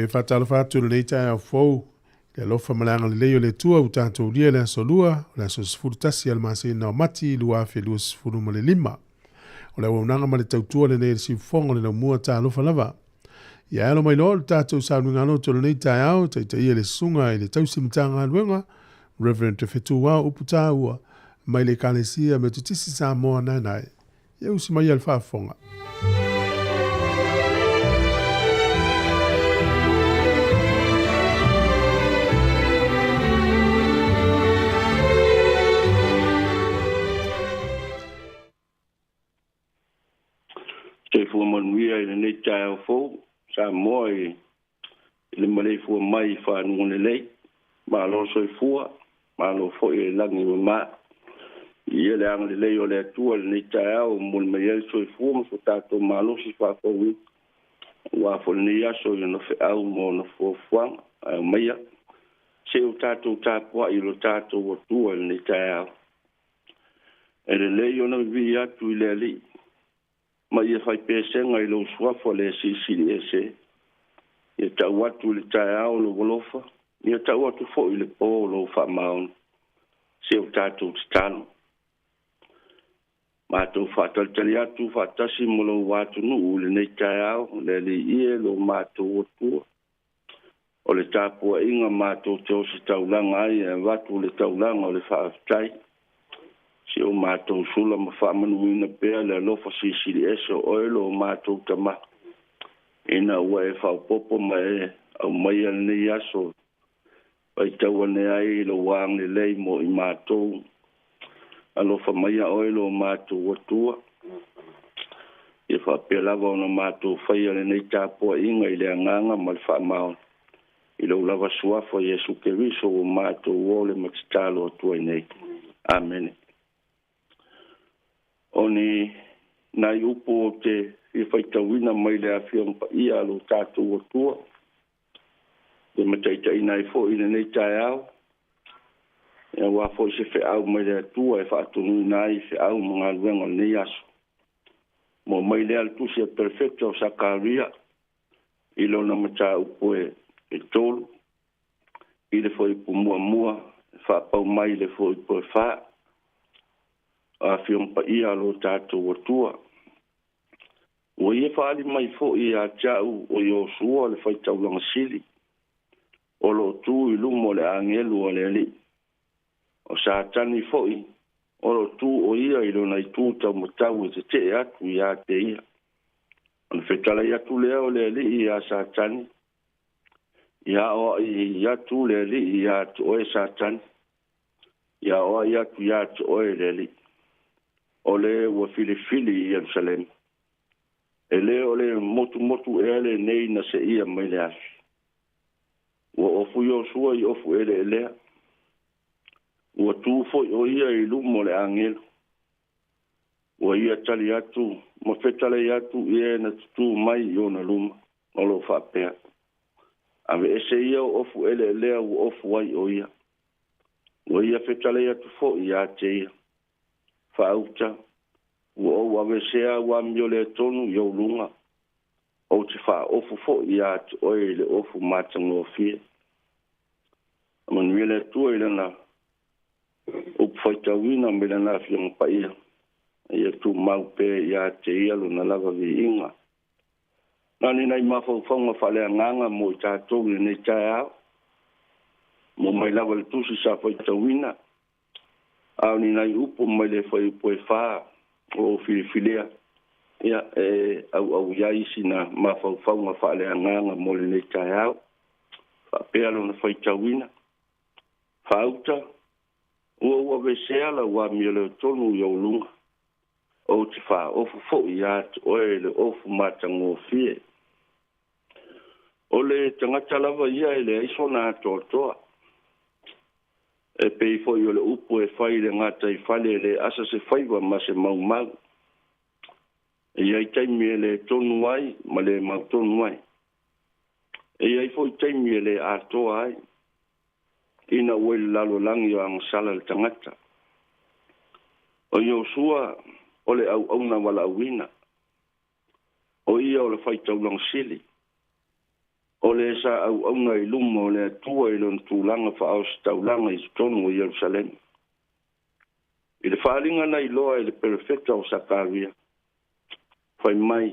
fatalo fatu le ta fo le lofa malanga le yo le tua u tanto lia le solua la so sfurtasi al masi na mati lua fe lus furu mo le lima o le wonanga ma le tautua le nei si fongo le mua ta lofa lava ya lo mai lo tato sa ngalo to le ta au te le sunga le tausi mtanga luenga Reverend Fetua Uputaua mai le kalesia me tutisi sa moa nai ye usi mai alfa fonga te fu mon via le ne ta fo sa moi le male fu mai fa ngone le ma lo so fu ma lo fo e la ni ma ye le ang le yo le tu le ta o mul me ye so fu mo ta to ma lo si fa ko wi wa fo ni ya so no fe au mo no fo fwa mai ya se o ta to ta po i lo ta to o tu le ta e le yo no vi ya tu le li ma ia fai pese ngai lo sua fo le si ese ia ta watu le ta au lo golofa ia ta watu fo ile po lo fa maun se o tatu tano ma to fa tal talia tu fa tasi mo lo watu nu le nei ta au le ie lo ma to tu o le tapu inga ma to se taulanga ia watu le taulanga o le fa tai si o matou sula ma whaamanuina pēr le alofa sisiri ese o oilo o matou tama. Ina ua e whaupopo ma e au mai ane aso. Pai tau ane ai lo wang le lei mo i matou. Alofa mai a oilo o matou watua. I whapelava ona matou whai ale nei tāpua inga i le anganga ma le whaamao. I lo lava suafa Yesu Keriso o matou o le matitalo atua i nei. Amen. Oni nai upo te i whaitawina mai le awhiong pa ia lo tātou o tua. E mataita i nai fo ina nei tai au. E wafo i se whi au mai le atua e whaatunu nai whi au mga luenga nei aso. Mo mai le altusia perfecta o Sakaria. I lo na mata upo e tolu. I le fo i pumua mua. Whaapau mai le fo i po e whaa. A fiong pa ia lo tātou o tua. O ia whaali mai fo i a jau o i o sua le whaitau langa sili. O lo tū i lumo le angelu o le li. O sa tani fo i. O lo tū o ia i lo nei tū tau matau e te atu i a te ia. An whetala i atu lea o le li i a sa tani. Ia o i atu le li i a tu oe sa tani. Ia o i atu i atu oe le li. Ole wa fili i Jerusalem. Ele ole motu ele nei na se ia mai le afi. Wa ofu yo sua i ofu ele. Wa tu fo o ia i lumo le angelo. Wa ia tali atu, ma fetale atu ia na tu mai yo na luma. Olo fa pea. Ave ese ia ofu ele wa ofu wai o ia. Wa ia fetale atu fo ia te ia. Fauta o wawesea wa miole tonu yo lunga o te fa ofu fo ia o le ofu matango fie man miele tu ile na o faita wina mele na fiong pa ia ia tu mau pe ia te ia lo na lava vi inga nani nai mafo fonga fale nganga mo ta to ni ta mo mai lava tu si sa faita wina au ni nai upo mai le foi po fa o filifilea ia au ia isina ma fa ma fa le nganga mo le tai au fa pelo na foi tawina falta o vesea la wa mi le tonu yo lunga o te fa o fo ia o le o fu matango fie o le tangata lava ia le isona totoa e pei foi o le upo e fai le ngata i fale le asa se fai wa ma se mau. E iai taimi le tonu ai, ma le mau tonu ai. E iai foi taimi le atoa ai. Ina ue lalo langi o ang sala le tangata. O i o sua o le au na wala awina. O ia o le fai taulang sili. o le sa au ngai lumo le tua i lon tūlanga wha au staulanga i tonu o Jerusalem. I le whaalinga nei loa i le perfecta o Sakaria. Whai mai,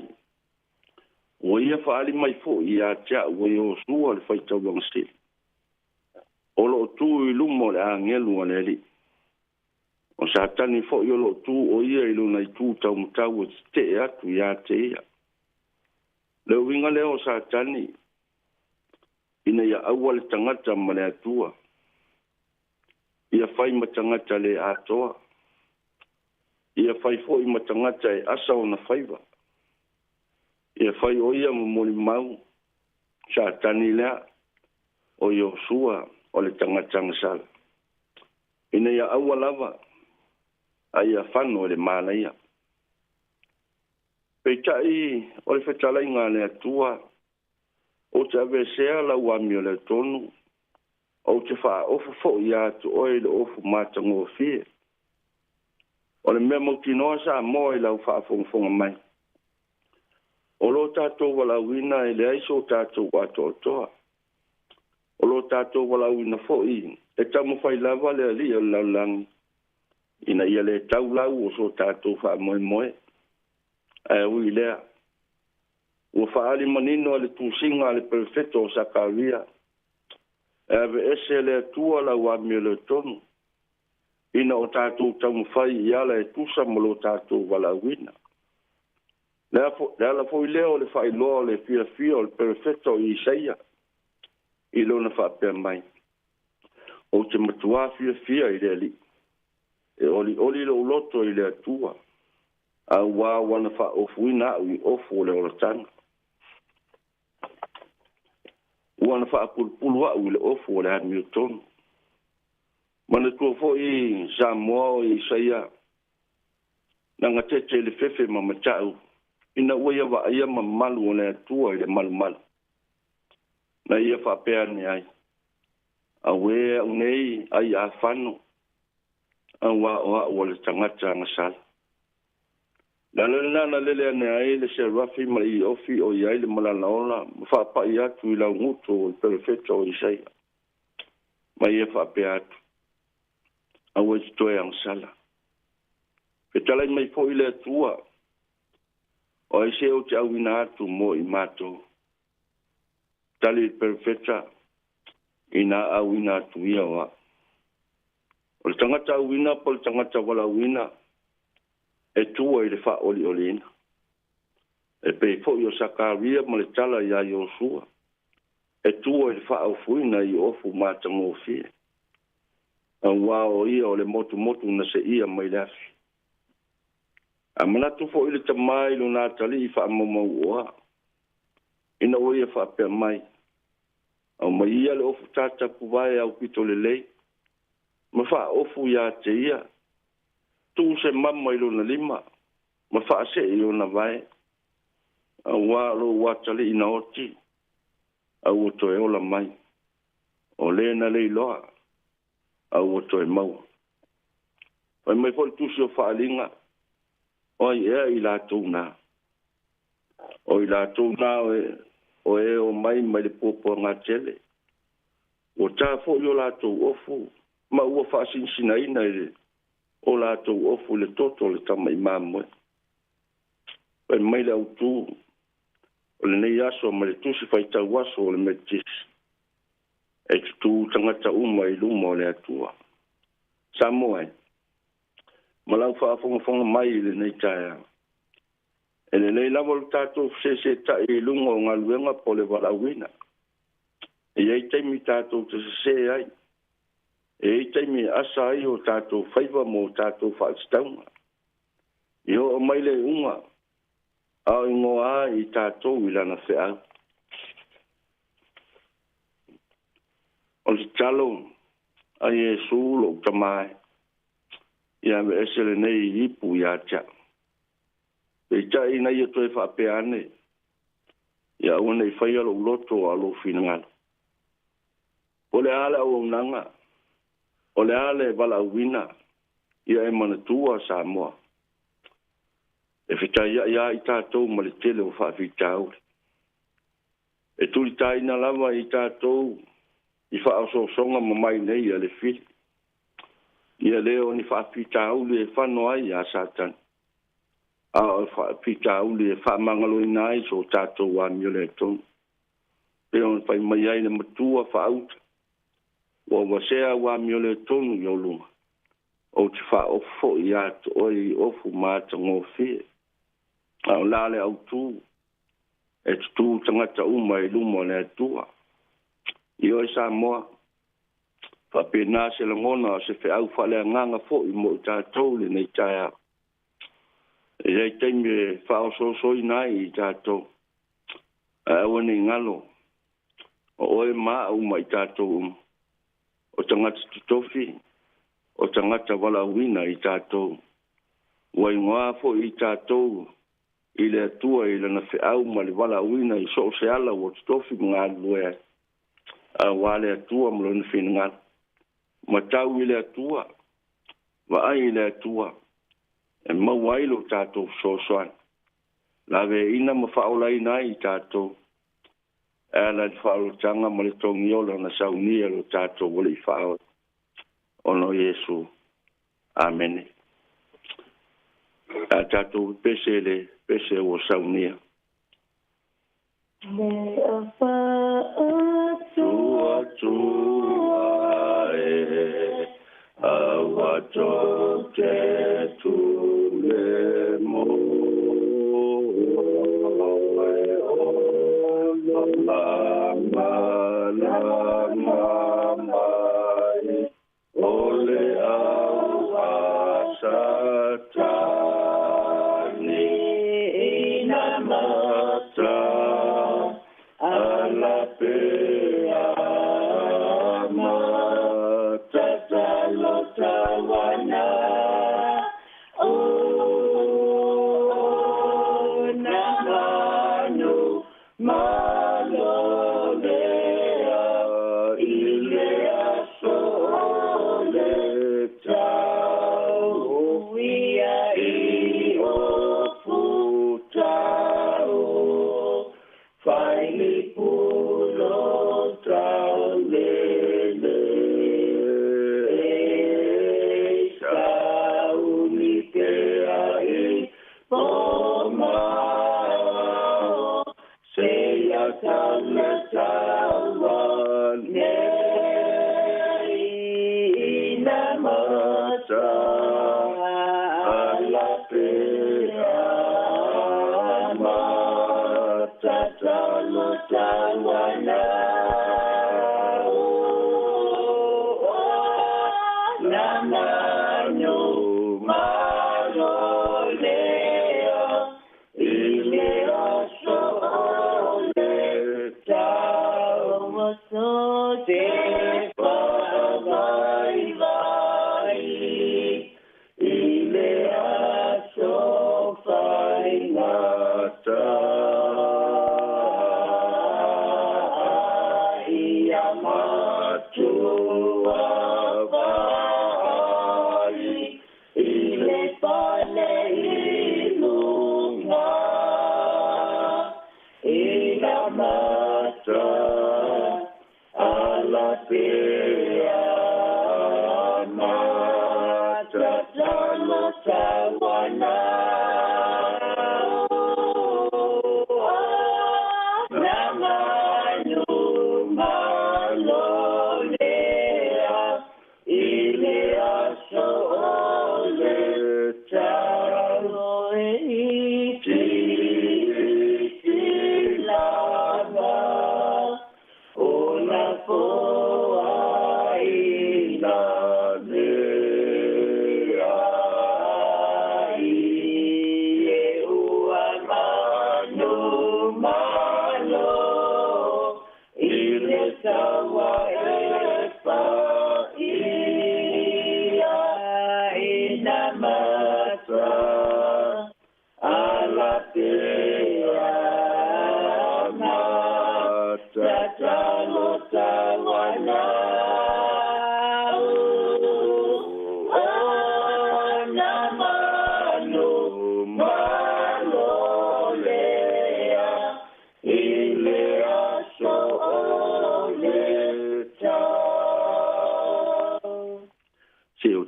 o ia whaali mai fo i a tia o i o sua le whai tau long stil. O lo tū i lumo le a ngelu ane li. O sa tani fo i o lo tū o ia i luna i tū tau mtau o te atu i a te ia. Le winga leo sa tani, ina ia aua le tangata ma le atua. Ia whai ma tangata le atoa. Ia whai fo i ma tangata e asa o na whaiva. Ia whai o ia mo mori mau. Sa tani lea o Iosua o le tangata ngasala. Ina ia aua lava. A ia whano le mana ia. Peitai o le whetalai ngā le atua. O te ave sea la wami o le tonu. O te wha ofu fo i atu oi le ofu mātango o fie. O le mea mauti noa sa moa i lau wha fonga mai. O lo tātou wala wina i le aiso tātou ato toa. O lo tātou wala wina fo i. E tamu whai lava le ali o laulangi. Ina ia le tau lau o so tātou wha moe moe. Ai ui lea. Ua whaali manino le tūsinga le perfecto o Sakaria. E ave ese le atua la wami le tonu. Ina o tātou tamu whai i ala e tusa mo lo tātou wala wina. Le ala fo i leo le whai loa le fia o le perfecto i Isaia. I lona whapea mai. O te matua fia i le li. E oli lo loto i le atua. A wā wana wha ofuina au i ofu le oratanga. Wana wha apulpulu au i le ofu le hami o tonu. Mana tua fo i Samoa o Isaia. Nanga tete le fefe ma matau. Ina ua ia wa ia ma malu o le atua i le malu. Na ia wha pēa ni ai. A wea unei ai a whano. A wā o le tangata ngasala. Nana lele ane ai le se rafi ma i ofi o iai le malana ola. Wha pa i atu i lau nguto o perfecto o Isaia. Ma ia wha pe atu. A wea toe ang sala. Petalai mai po i le atua. O ai se o te awina atu mo i mato. Tali perfecta. Ina awina atu ia wa. O le tangata awina po le tangata wala awina. E tua i le wha oli ina. E pei fo i o Sakaria ma le tala i a Iosua. E tua i le wha au fuina i ofu mātango o fie. A wā o ia o le motu na se ia mai lafi. A manatu fo i le tamai lo nā tali i wha mamau oa. Ina o ia wha pia mai. Au mai ia le ofu tata puwai au pito le lei. Ma wha ofu ia te ia. Tu se mama i lona lima. Ma wha se i lona vai. A wāro watali ina oti. A uto e ola mai. O lena lei loa. A uto e mau. Pai mai fol tusi o whaalinga. O ea i lātou nā. O i lātou nā o e o mai le popo ngā tele. O tā fo i o lātou ofu. Ma ua whaasinsina ina i le. O lātou ofu le toto le tama i māmoe. Pai mai le autu. O le nei aso ma le tusi whaitau aso o le metis. E tutu tangata uma i luma o le atua. Samoa. Malau whaafonga mai i le nei taia. E le nei lawa le tātou se ta i lunga o ngā luenga po le walawina. E ei teimi tātou te se ai. E taimi asa ai o tātou whaiva mo tātou whaatstaunga. I o mai le unga. A ingoa i tātou i lana wheau. O le talo a Jesu lo tamai. Ia me esele nei ipu i atia. E tai na ia toi whapeane. Ia una i whaia lo loto a lo finangalo. O le ala o nanga. O le ale wala wina, ia e manatua Samoa. E whita ia i tātou ma le tele o whaafitau. E tuli taina lava I tātou I whaasosonga mamai nei a le fili. Ia leo ni whaapitauli e whanoa ai a Satan. A o whaapitauli e whaamangalo I nai so tātou wa mio le tonu. Peo ni whai mai ai na matua whaauta. Wa wasea wa mio le tonu I o lunga. O te whaofo I atu oi ofu māta ngō whie. A o lale au tū. E tu tangata uma I lumo le atua. I oi sa moa. Whapena se langona se wheau whale nganga fo I mo tātou le nei taia. E rei teime whao sosoi nai I tātou. A awa nei ngalo. O oe maa uma I tātou. O tangata tutofi. O tangata wala wina I tātou. Wai ngoa fo I tātou. I le atua I lana wheau ma le wala wina I so se ala o tutofi mga lue. A wale atua mlo na whina ngana. Matau I le atua. Wa ai I le atua. E mawailo tātou sosoan. Lawe ina ma whaolai nai I tātou. E la di whaolotanga ma le tongiola na saunia lo tātou wale I whaol. Ono Yesu. Amen. A tātou pese o saunia. Le apa atua e awato te tu le mo ole au asata Oh,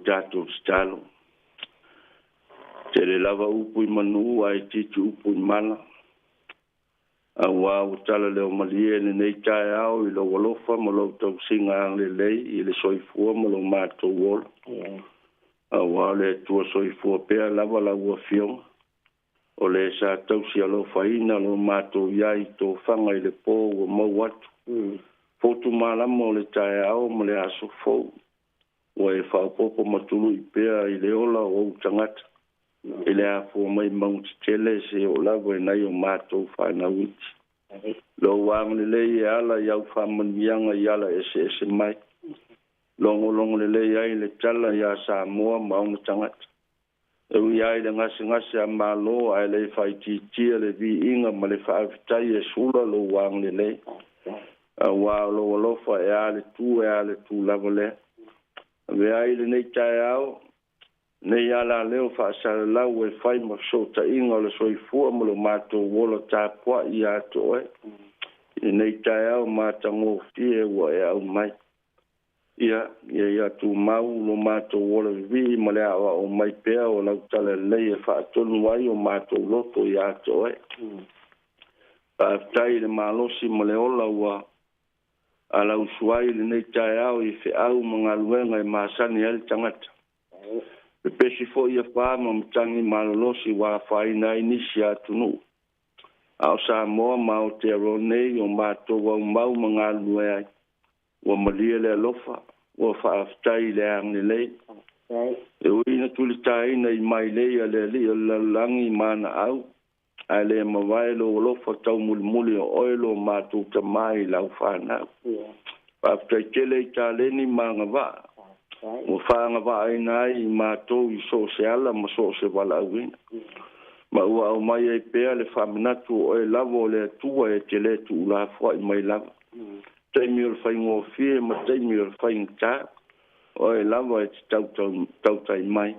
tātou stalo. Te le lava upu I manu ai titu upu I mana. A wā o tala leo malie le nei tae au I lo walofa mo lo tau singa ang le lei I le soifua mo lo mātou wola. A wā le tua soifua pēr lava la ua fionga. O le sa tau si alo faina lo mātou iai tō whanga I le pō o mau atu. Fotu malama o le tae au mo le aso fau. O e whaupopo matulu I pēr I le ola o tangata. I le a fua mai maunti tele se o lava e nai o mātou whaina witi. Lo wang le lei e ala iau whamanianga I ala ese mai. Longo le lei ai le tala ia sa moa maunga tangata. E ui ai le ngasi a malo ai le whaititia le vi inga ma le whaavitai e sula lo wang le lei. A wā lo walofa e ale tu lava le. Ve ai le nei tae au. Nei ala leo whaasara lau e whai ma sota inga le soifua mo lo mātou wola tāpua I ato e. I nei tae au mātango fie wa e au mai. Ia tu mau lo mātou wola vi ma le awa o mai pēr o lau tala lei e whaatonu ai o mātou loto I ato e. Pātai le mālosi ma le ola ua a lau suai le nei tae au I whi au mga luenga I māsani el tangata. Le pesi fo ia whaama mtangi malolosi wa whaina inisi atunu. Ao sa moa mao te aronei o mātou wau mau mga lue ai. Wa malia le alofa, wa whaaftai le angi lei. E uina tulitaina I mai lei a le li o lalangi mana au. A le mawai lo alofa tau muli o oilo mātou tamai lau whanau. Whaaftai tele I tāleni mga waa. O whaanga wa aina I mātou I so se ala ma so se wala awina. Ma ua au mai e pēr le whaminatu o e lavo le atua e te le tu ula fwa I mai lava. Teimi o le whaingo fie ma teimi o le whaingo tā. O e lava e te tautai mai.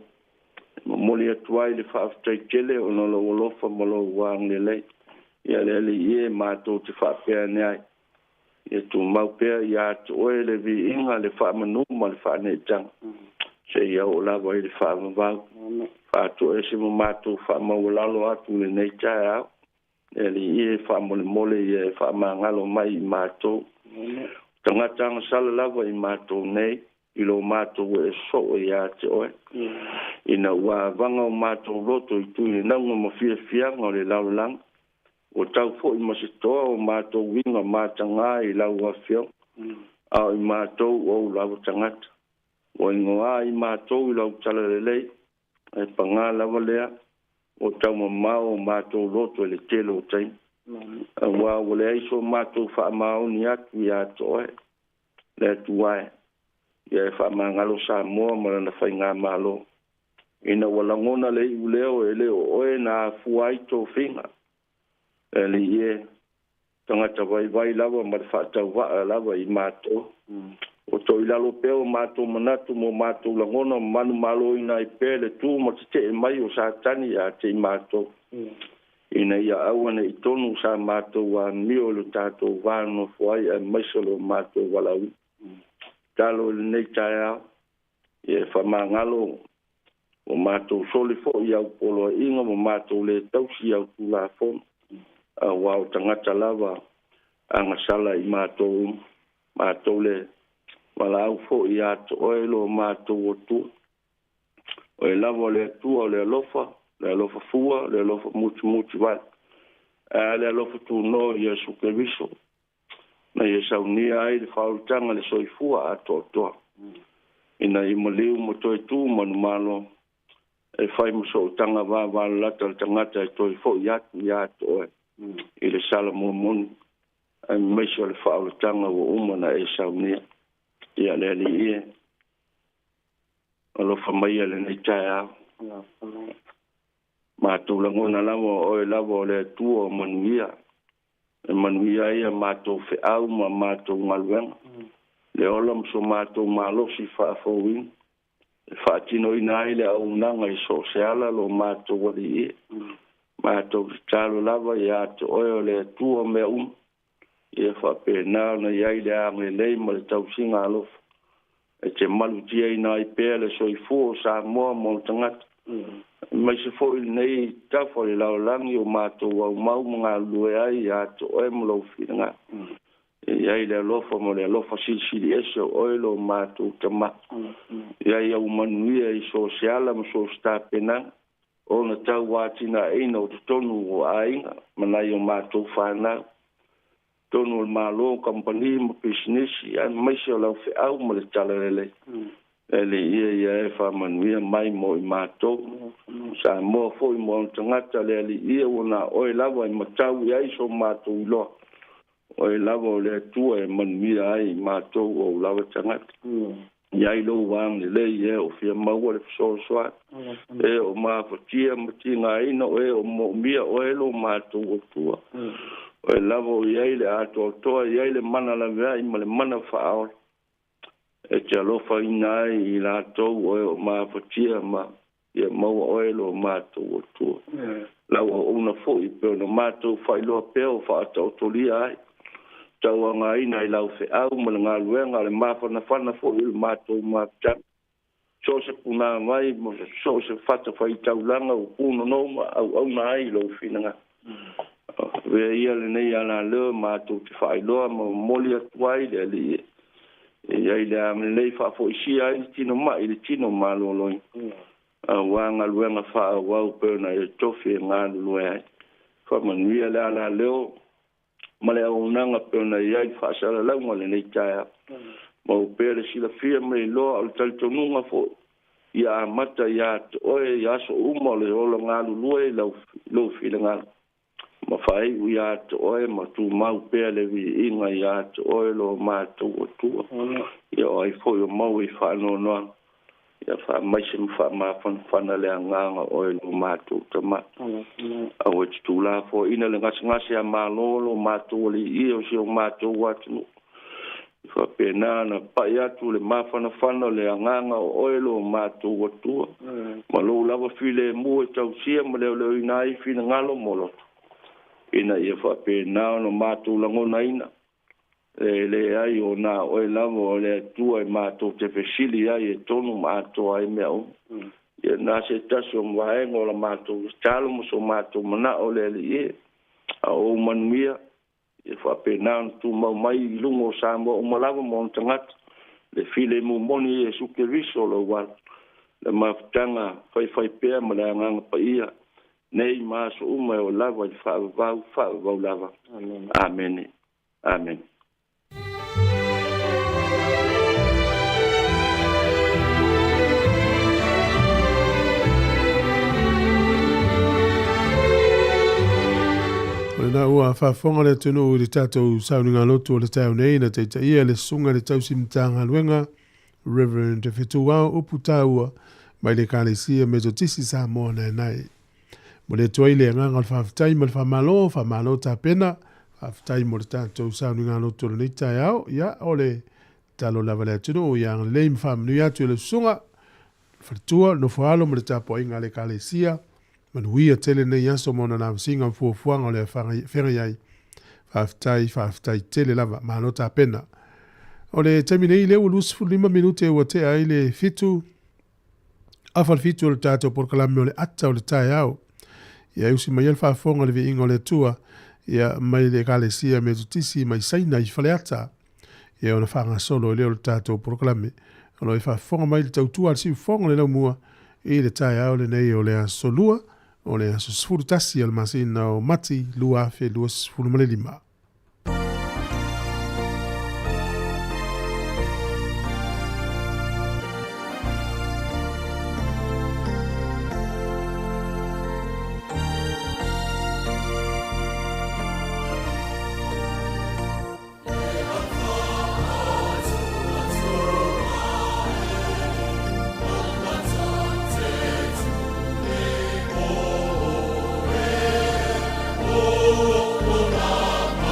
Ma moli atuai le whaaftai tele o nolo olofa ma lo wang le lei. Ia le ali ie mātou te whaapea ne ai. Ia tu mau pēr ia atu oe le vi inga le whaamanu ma le whaane tang. Se ia o lawa I le whaamavau. Whaatu e se mo mātou whaamau lalo atu le nei tae au. E li ie whaamole mole ia e whaamangalo mai I mātou. Tangatanga sala lawa I mātou nei. I lo mātou e so I ate oe. Ina ua vanga o mātou roto I tui naunga ma fianga o le laulang. O tau fo I masitoa o mātou winga mātanga I lau wafio. Au I mātou o lau tangata. O ingoa I mātou I lau tala lelei. E panga lava lea. O tau mamao o mātou roto le telo o taim. Wa o le aiso mātou whaamao ni atu I ato e. Le tuae. Ia e whaamangalo sa moa marana whainga malo. Ina walangona le I uleo e leo oe na fuaito whinga. Eli ie tangata vai lava ma whaatau waa lava I mātou. O to I lalo peo mātou manatu mo mātou langona manu malo ina I pēle tū mo te mai o sa tani a te I mātou. Ina ia awana I tonu sa mātou wa mio lo tātou wāno fuai a maisalo mātou walawi. Talo le nei tae au. Ie whamangalo o mātou soli fo I au polo inga mo mātou le tausi au tū la fono. Wao tangata lava anga sala I mātou le wala au fo I ato oelo mātou o tu. O e lava le tua le alofa fua, le alofa muti wai. Le alofa tu no I Yesu Keriso. Na I saunia ai le whautanga le soifua ato toa. Ina I maliu mo toi tu manu malo. E whai mo so tanga wā lata le tangata I toi fo I ato oe. I le sala mumuni. Ai meiso le whaalatanga o umana e saunia. Ia le ali ie. Alofa mai le nei tae au. Mātou langona lava o e lava o le atua o manuia. E manuia ia mātou whi au ma mātou ngaluenga. Le ola mso mātou malosi whaafowin. E whaatino ina ai le au nanga I so se ala lo mātou wali ie. Mātou talo lava I ato oe le tua mea Ia whapena na iai le ange lei ma le tausinga alofa. e te malu tia ina i pēr le soifua sa moa mo tangata. Mai se fo i nei tafo le laulangi o mātou au mau mga lue ai a to oe mo lau whiringa. Iai le alofa mo le alofa sili ese o oelo mātou tama. Iai au manuia i sosiala mo so stapena. O na tau wātina eina o te tonu o ainga, manai o mātou whanau. Tonu o mālo kompani mo pisinisi, an maise o lau whi au mo le talalele. Ele ia e whamanuia mai mo i mātou. Sa mua fo i mo tangata le ali ia o na oe lawa i matau i aiso mātou i loa. Oe lawa o le tua e manuia ai mātou o lawa tangata. Iai lo wang le e o fia maua le fisosoa. E o mafatia matinga ina o mo mia o lo mātou o tua. O lavo iai le ato toa iai le mana la vea i ma le mana whaao. E te alofa ina i la tau o mafatia ma ia maua o lo mātou o tua. Lau o una fo i peo na mātou whailoa peo whaata o tolia ai. Tau anga ina i lau fe au ma le ngā luenga le mawhana whana fo i le mātou mātang. So se puna mai, mo so se whata whai taulanga o puna noma au na ai lau whinanga. Vea ia le nei ala leo mātou te whai loa ma moli atuai le ali e. Iai le amle nei whafo isi ai tino mai le tino maloloi. Wanga luenga wha wau pēna e tofi e ngā lue ai. Whamanuia le ala leo. Ma le au nanga pēna iai whaasara launga le nei taia. Ma o pēra sila fia me loa o le talitonunga fo. Ia mata ia oe ia so uma le ola ngalu lue lau fila ngala. Ma whai u ia oe ma tu mau pēra le vi inga ia oe lo mātou o tua. Ia oe fo i mau i whano noa. Ia wha maise mwha mawhana le anganga oe lo mātou tama. Au e tu la fo ina le ngasi a malolo mātou li i o si o mātou watinu. Fa pena na pai atu le mawhana le anganga o oe lo mātou watua. Ma lo lava file mu e tau sia ma leo ina i fina ngalo molo. Ina ia fa pena no mātou langona ina. Le ai o na oe lava o le tua e mātou te fesili ai e tonu mātou ai mea o. Ia nā se tasi o mwaenga o la mātou talo mo so mātou mana o le li e. A o manuia. Ia whapena tu mau mai lungo sambo o malawa mo tangata. Le file mu moni e suke riso lo wal. Le mawtanga whai pēr ma le anganga pa ia. Nei maaso uma o lava i whaavau lava. Amen. Amen. Na ua whaafonga le tunu o le tātou sauninga lotu o le tau nei na teita ia le sunga le tau simtanga luenga Reverend Fetuao upu taua mai le kālesia metotisi sa moa nei nai. Mo le tuai le nganga le whaafitai ma le whamalo tā pena whaafitai mo le tātou sauninga lotu o le nei tai au ia o le talo lava le tunu o ia le im whaaminu atu le sunga whatua no whaalo mo le tāpo inga le kālesia manuia tele nei aso mona na singa fuafuanga o le whenga iai. Whaafitai tele lava, mahalo tā pena. O le taimi nei leo lusifu 5 minute ua te ai le fitu. Awhal fitu o le tātou porkalame o le ata o le tae au. Ia usi mai al whaafonga le vi ingo le tua. Ia mai le kālesia me tutisi mai saina i whale ata. Ia ona whanga solo leo le tātou porkalame. Ono i whaafonga mai le tautua al si fonga le lau mua. I le tae au le nei o le asolua. O le aso sfuru tasi al masina o mati lua fe lua sfuru male lima. Oh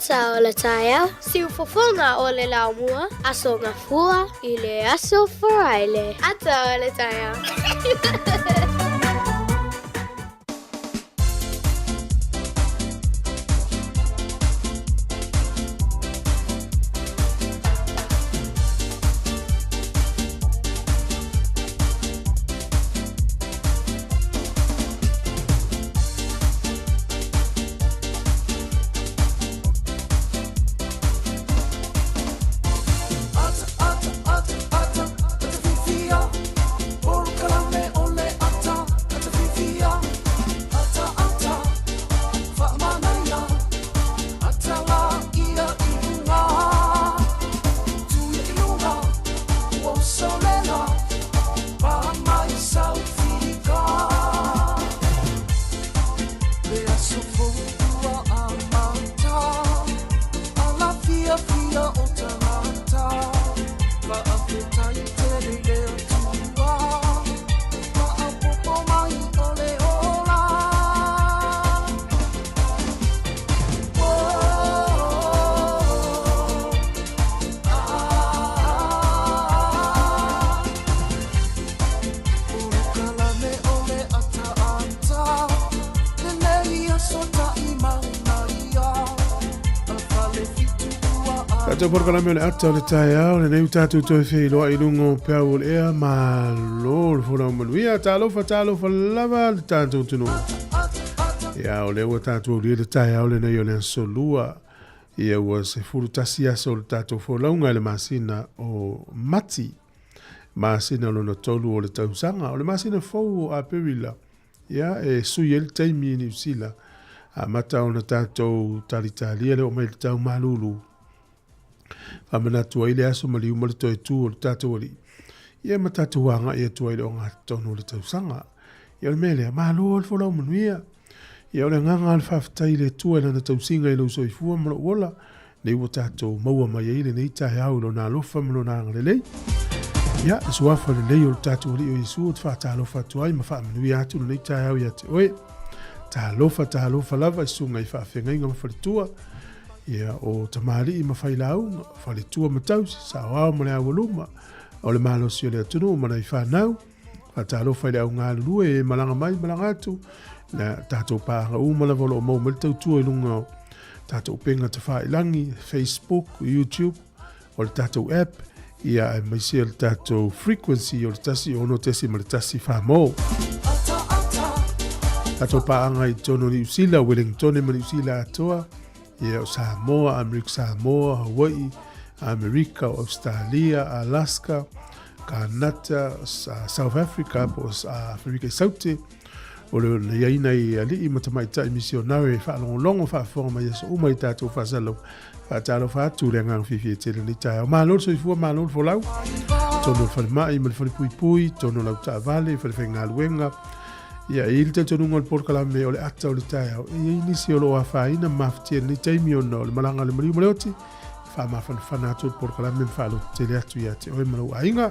ata o le taia, siu fofonga o le laumua, aso ngafua i le aso foraile. Ata o le taia. Tātou porkalame o le ata o le taia o le neu tātou toi whei loa I lungo pēr o le ea ma lo le whona o manuia tālofa lava le tātou tunu. Ia o le ua tātou o le taia o le nei o le solua. Ia ua se furu tasi asa o le tātou wholaunga le masina o mati. Masina lo na tolu o le tausanga. O le masina fau o a perila. Ia e sui el taimi ni usila. A mata o na tātou talitalia le o mai le tau malulu. Amana tua ile aso mali umale toi tu o tatu wali. Ia matatu wanga ia tua ile o ngā tono le tausanga. Ia le mele, mahalo al folau manuia. Ia ole nganga al whaftai le tua na tausinga ile usoi fua mala uola. Nei wa tatu maua mai ile nei tahe au ilo nā lofa malo nā ngalelei. Ia, suafa le lei o tatu wali o Yesu o tfata alofa tuai ma wha manuia atu nei tahe au ia te oe. Ta alofa lava isunga I whaafenga inga mawhalitua. Ia o tamari I mawhailaunga, whalitua matausi, sa wao male awaluma, o le malo si o le atunu, mana I whanau, whatalo whaile au ngā lulue e malanga mai, malanga atu, na tātou pāanga umala wala o mau malitau tua I lunga o tātou penga te whailangi, Facebook, YouTube, o le tātou app, ia e maisia le tātou frequency o le tasi ono tesi ma le tasi whamau. Tātou pāanga I tono ni usila, Wellington ma ni usila atoa, Ia o Samoa, Amerika Samoa, Hawaii, Amerika, Australia, Alaska, Kanata, South Africa, Afrika Saute. O le iaina I ali matamaita I misionari whaalongolongo whaafonga mai aso umai tātou whaasalo. Whaatalo whaatu rea ngang whiwhi e tele ni tae. O mālor soifua, mālor folau. Tono whalimai, mali whalipui, tono lau taa vale, whalifenga luenga. Ia il te tonunga le porkalame o le ata o le tae au. Ia inisi o lo a whaina maftia ni taimi o no le malanga le mariu maleoti. Wha mafan whanatu le porkalame mwhalo te le atu ia te oe malau ainga.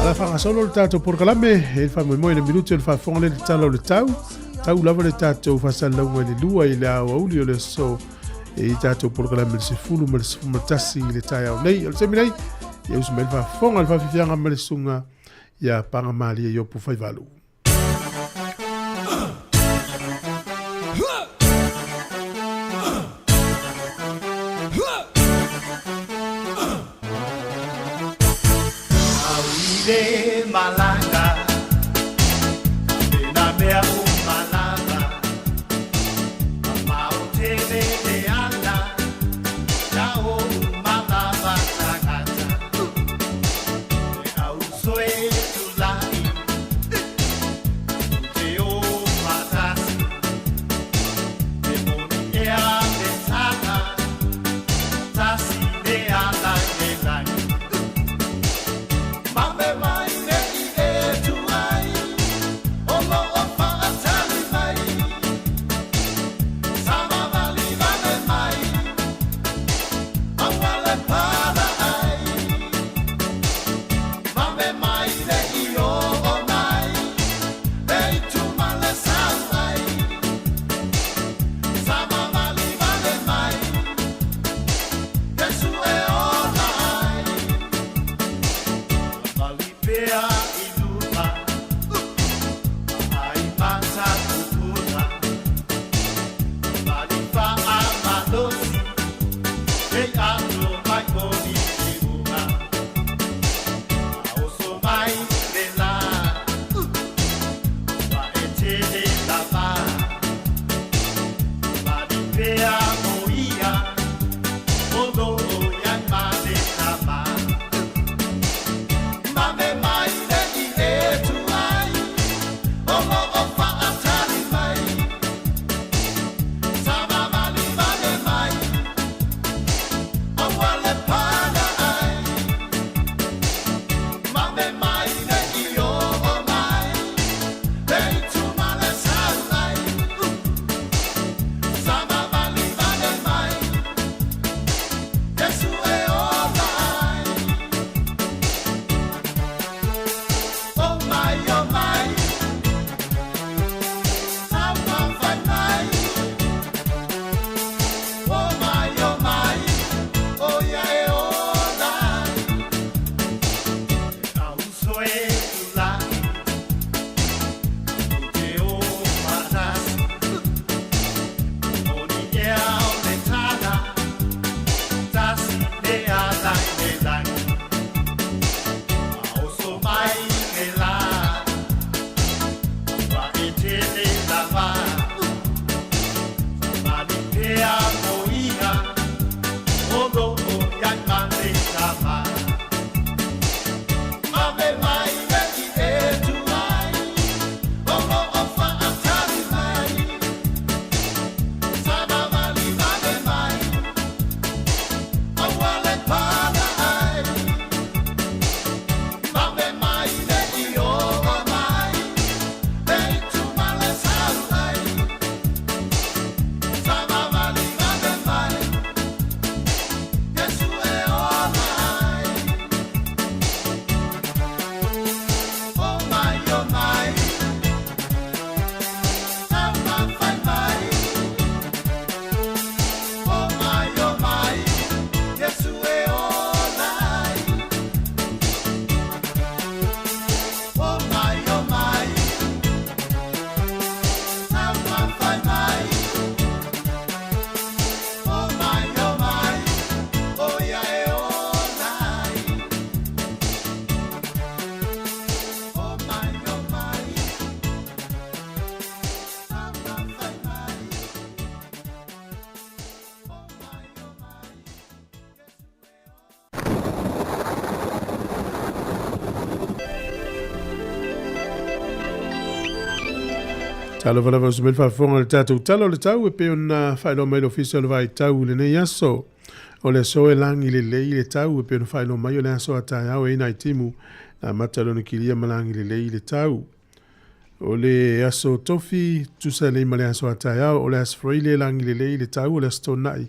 Ala whanga solo le tātou porkalame. E wha moi le minuti o le whafonga le tala o le tau. Tau lava le tātou whasalaunga le lua I le au auli o le so. E I tātou porkalame le se fulu ma le se fumatasi I le tae au nei. O le temi nei. Ia usu me le whafonga le whafifianga ma le sunga. Ia panga mali e yopu whaivalu. Malanga, na mea malanga, mautele de anda, na o malava takata, au soe tulai, te o matasi, te moni ea betana, tasi de ala de lai. Mame mai ne ide Talo vala va sumel fa fonga le tatu talo le tau e pe ona failo mai official vai tau le nei aso o le so e langi le tau e pe ona failo mai le aso ata ya e nai timu na matalo ni kilia malangi le tau o le aso tofi tu sa le male aso ata ya o le aso le langi le tau o le sto nai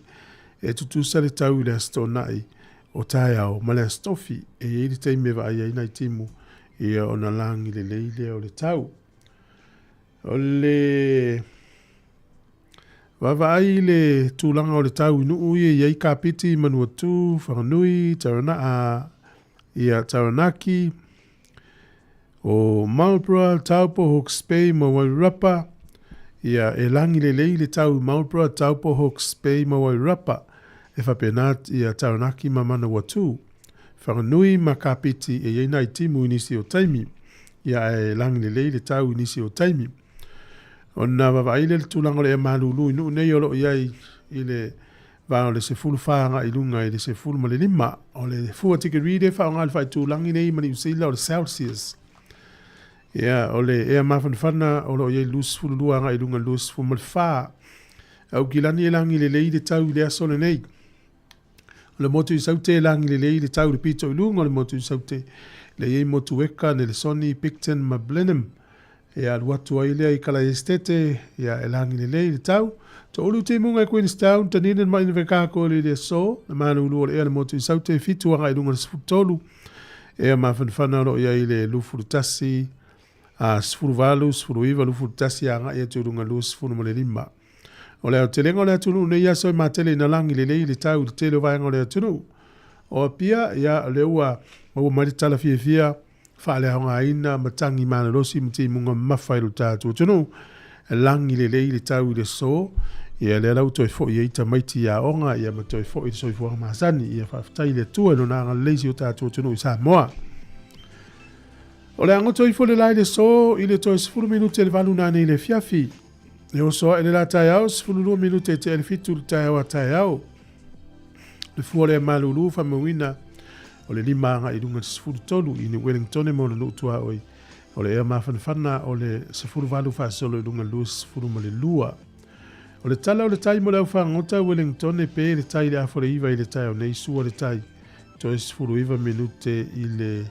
e tu sa le tau le sto nai o taia o male stofi e le te me vai e nai timu e ona langi le o le tau ole wawai le tūlanga o le tau inu ui e ka piti manua tū, whanganui, Taranaki, o Marlborough, Taupo, Hawke's Bay, Mawairapa, ia e langi le tau Marlborough, Taupo, Hawke's Bay, Mawairapa, e whapenat ia Taranaki ma mana watu, whanganui ma ka piti e nai timu inisi o taimi, ia e langi le tau inisi o taimi. Ona vavai le tūlanga le e malulu inu nei olo iai i le vāo le se fulu whaanga i lunga i le se fulu ma le lima o le fua tike ride whaonga le whai tūlangi nei mani usila o le Celsius. Ia o le ea mawhanwhana o lo iai lus fulu luanga i lunga lus fulu ma le whaa. Au kilani e langi le leide tau i le aso le nei. O le motu i saute e langi le leide tau le pito i lunga o le motu i saute le iai motu eka ne le Sony Picton ma Blenheim. Ia watu ai lea i kala estete, ia e langi le tau. To ulu te munga i Queenstown, taninen mai ni vekako le so, na mana ulu o le ea le motu i saute, fitu anga i lunga le sfutolu. Ea mawhanwhana lo ia i le lufuru tasi, sfuru valu, sfuru iwa, lufuru tasi anga i atu lunga lu sfuru mo le lima. O leo te lengo le atunu, ne ia so i matele na langi le tau, le tele vaenga le atunu. O pia, ia le ua, maua maritala fia, whaale honga ina matangi mana rosi mti munga mawhai lo tātua tunu. Langi le le tau i le so. Ia le lau toi fo ia ita maiti ia onga ia ma toi fo i soi fuanga masani ia whaftai le tua no nanga leisi o tātua tunu i Samoa. O le ango toi fo le lai le so i le toi 10 minute le valu nane i le fiafi. Le o soa ele la tai au 10 minute te ele fitu le tai au a tai au. Le fua le malulu fa mawina o le limanga i lunga 10 tolu i ni Wellington e mona nutua oi. O le ea mawhanawhana o le 10 valu fa solo i lunga lus 10 mo le lua. O le tala o le tai mo le au whangota Wellington e pe le tai le afore iwa i le tai o nei sua le tai. Toi 10 iwa minute i le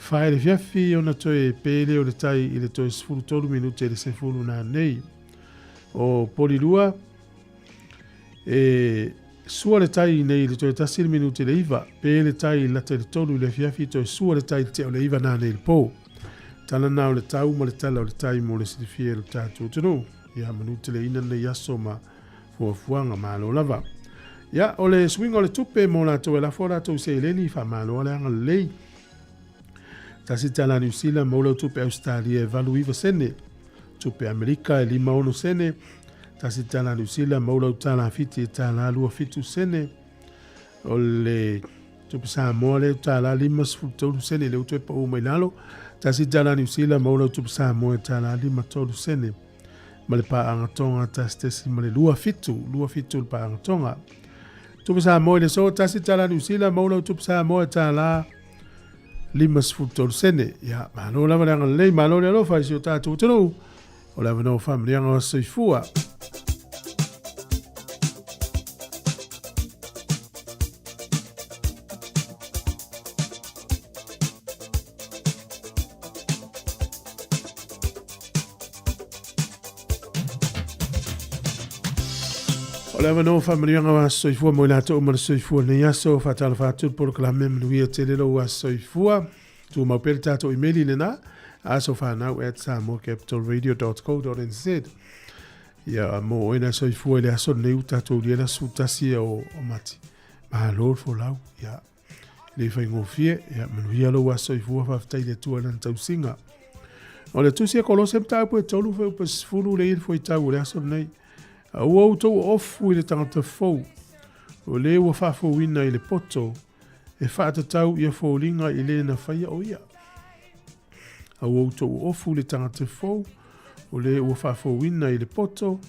whae le fiafi o na toi pele o le tai i le toi 10 minute i le 10 na nei. O polilua e sua le tai nei le toi 10 minute le iwa pe le tai la te tolu le fiafi toi sua le tai te o le iwa na nei le po. Tala na o le tau mo le tala o le tai mo le sirifie lo tātua tunu. Ia manute le ina nei aso ma fuafuanga malo lava. Ia o le swing o le tupe mo la to e la fora to se leni fa malo le anga lei. Tasi tala New Zealand mo le tupe Australia e valu iwa sene. Tupe Amerika e 5 sene. Tasi tala New Zealand mo le tala fiti e tala lua fitu sene. O le tupe Samoa le tala 5 sene le tupe pa umailalo. Tasi tala New Zealand mo le tupe Samoa e tala 5 sene. Ma le paangatonga tastesi ma le lua fitu le paangatonga. Tupe Samoa le so tasi tala New Zealand mo le tupe Samoa e tala 5 sene. Ia malo lava le anga lei malo le alofa isi o tātou tunu. O lava no family anga o soifua. O lava no family anga o soifua mo ilato o mara soifua ne yaso fatala fatu por la mem nuia telelo o soifua. Tu mau pere tātou emaili nena. Aso whanau at samocapitalradio.co.nz. Ia mo oina soifua le aso neu tātou liela sutasi o mati. Maha lor fo lau. Ia le whaingofie. Ia manuia lo wa soifua whaftai le tua nan tausinga. O le tusia kolosem tāpu e tolu whau pas fulu le il fwoi tau le aso nei. Au au tau ofu i le tangata fau. O le ua whafo wina i le poto. E whaata tau ia fōlinga i le na whaia o ia. Au au tau ofu le tangata fau. O le ua whafo wina i le poto.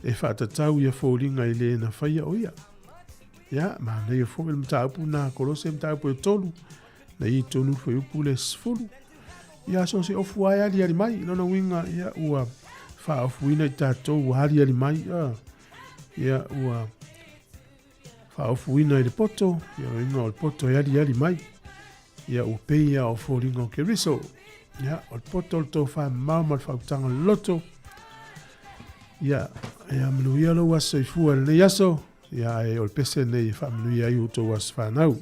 E whaata tau ia fōlinga i le na whaia o ia. Ia, ma nei a fōmel mtaupu na kolose mtaupu e tolu. Na i tonu whai upu le sfulu. Ia so se ofu ai ali ali mai. Nona winga ia ua wha ofu wina i tātou ali ali mai. Ia ua wha ofu wina i le poto. Ia inga o le poto e ali mai. Ia ua peia o fōringa o ke riso. Ia o le poto le tō wha mauma le whautanga loto. Ia manuia lo waso i fua le yaso. Ia e o le pese nei wha manuia i uto was whanau.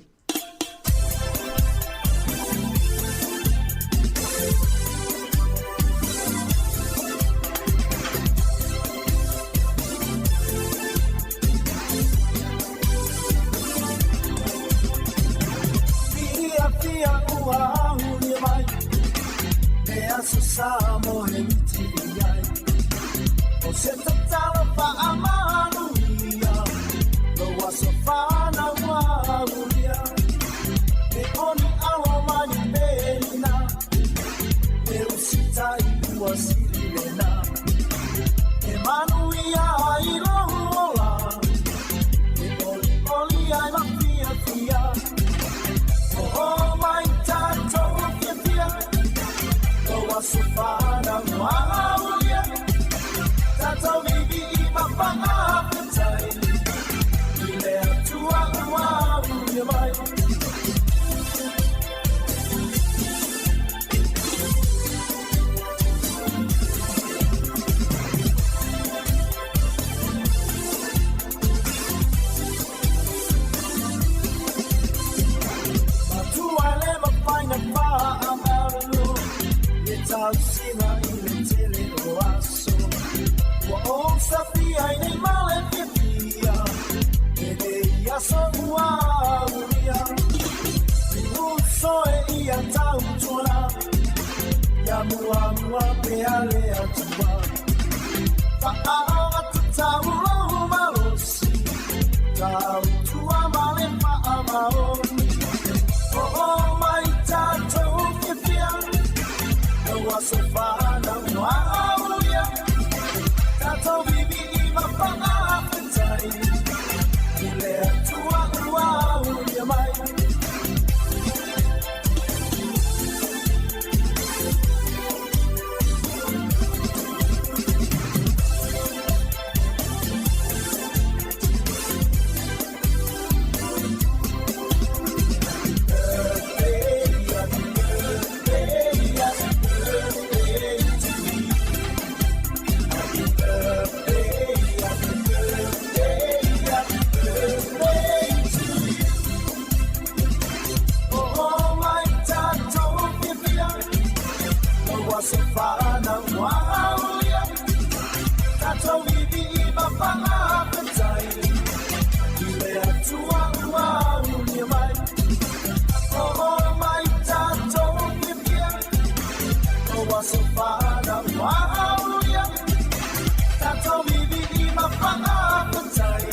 So e ia tau tula mua pe ale atua Whakao atu tau lau maosi Tau tua male wha maoni O mai tātou whiwhia No aso whana mua aulia Tātou vivi I mawhanga hawhetai Ile atua ua aulia mai Savana Waulia Tato vivi mapanga petai Ile atua Waulia mai Oh mai tato vivi Oh Savana Waulia Tato vivi mapanga petai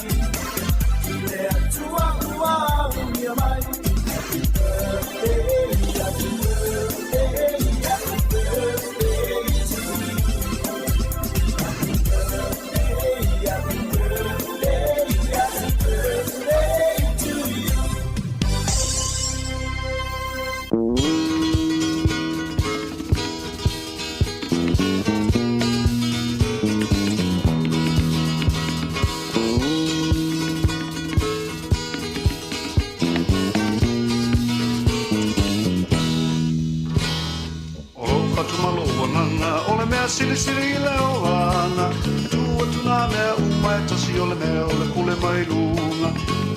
Ile atua Waulia mai Sili leolana Tua tuna mea umai tasi ole mea ole kule mai lunga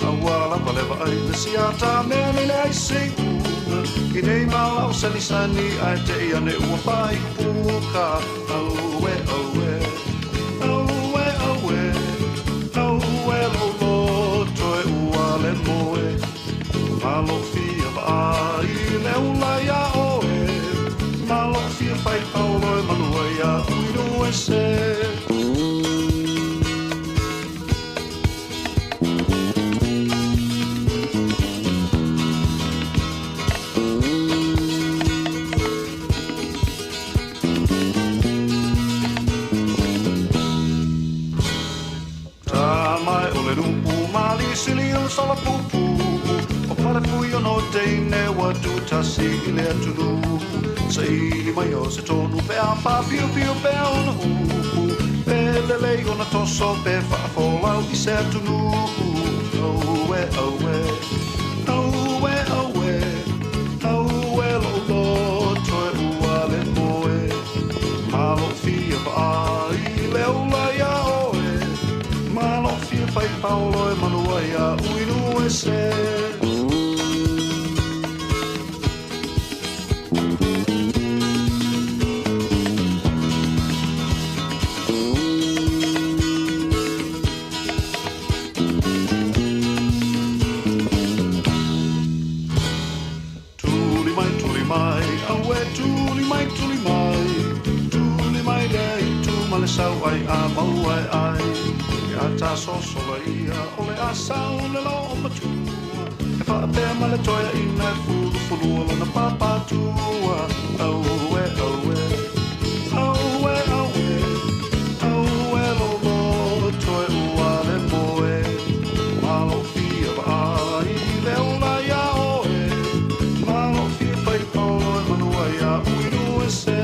Awala paleva ai le siata mea le ai seikuna Ki nei malau sani sani ai te ia ne ua pai puka Aue, aue, aue, aue Aue lolo toe ua le moe Malo fia va ai le ula ia oe Malo fia fai paulo e manua ia uino e se Tamai ole nupu mali sili o sala pupu O pale pui o no teine watu tasi ile atunu Sei mai o se tonu pe a pa piu piu pe ona hupu Pe lele o na toso pe whaafolau I se atunu Aue, aue, aue, aue Aue lo lo toe ua le moe Malo fia pa ai le ula ia oe Malo fia fai paulo e manua ia uinu e se Sau ai a mau ai ai Ke ata sosola ia Ole a sau le lo o matua E wha apea ma le toia ina e fulu fulu Ola na papatua Aue, aue Aue, aue Aue lo lo Toe ua le moe Malo fia wa ai Le ola ia oe Malo fia pai paulo e manua ia Uinu e se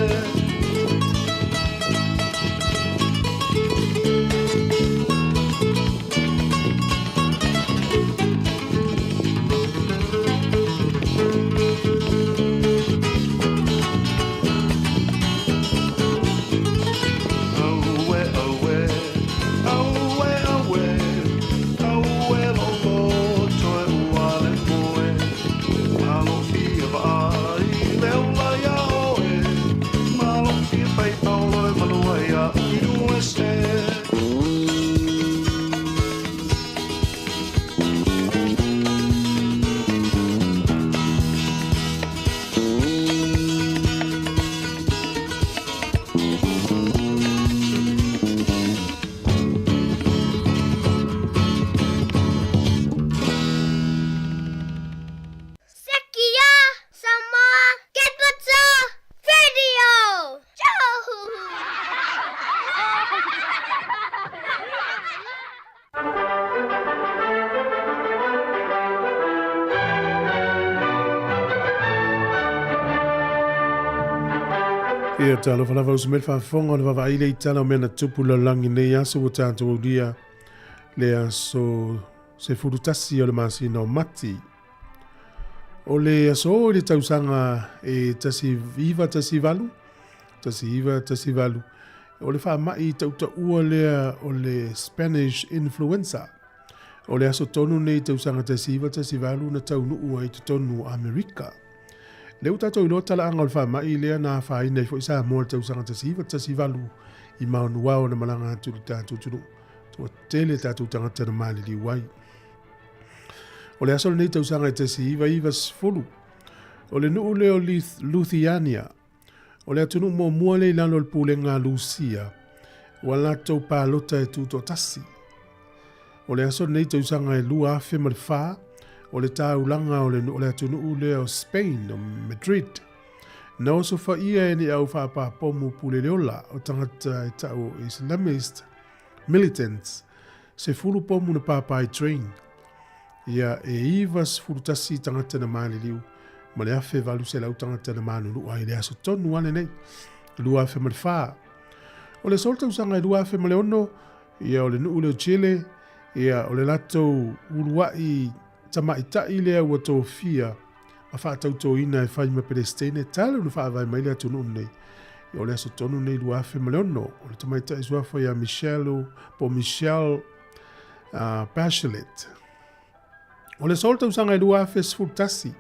Ia talo falava usmel whaafonga o le wawai le itala o mena tupu la langi nei aso o tātou ulia le aso se furutasi o le masina o mati. O le aso o le tausanga e tasi iwa tasi valu, o le wha mai tauta ua lea o le Spanish influenza. O le aso tonu nei tausanga tasi iwa tasi valu na taunu ua i tonu Amerika. Leu tatou ilo tala anga o le wha mai lea na wha ina i fo isa mo le tausanga tasi valu i maunua o na malanga atu le tatou tunu. Tua tele tatou tangata na mali li wai. O le aso le nei tausanga tasi iwa sfulu. O le nuu leo Luthiania. O le atunu mo mua le ilano le pulenga Lucia. Wa latou palota e tuto tasi. O le aso nei tausanga e lua afe ma le wha. O le taulanga o le atunu leo Spain o Madrid. Na oso fa ia e ni au wha pa pomu pule leola o tangata e tau Islamist militants. Se fulu pomu na papai train. Ia e ivas fulu tasi tangata na mali liu. Ma le afe valu se lau tangata na manu lua i le aso tonu ane nei. Lua afe ma le wha. O le solta usanga e lua afe ma le ono. Ia o le nuu leo Chile. Ia o le lato uruai tamaitai lea ua tō fia. A wha tauto ina e whai ma Palestine. Tala unu wha vai maile atunu nei. Ia o le aso tonu nei lua afe ma le ono. O le tamaitai suafa ia Michelle Bachelet. O le solta usanga e lua afe sfurtasi.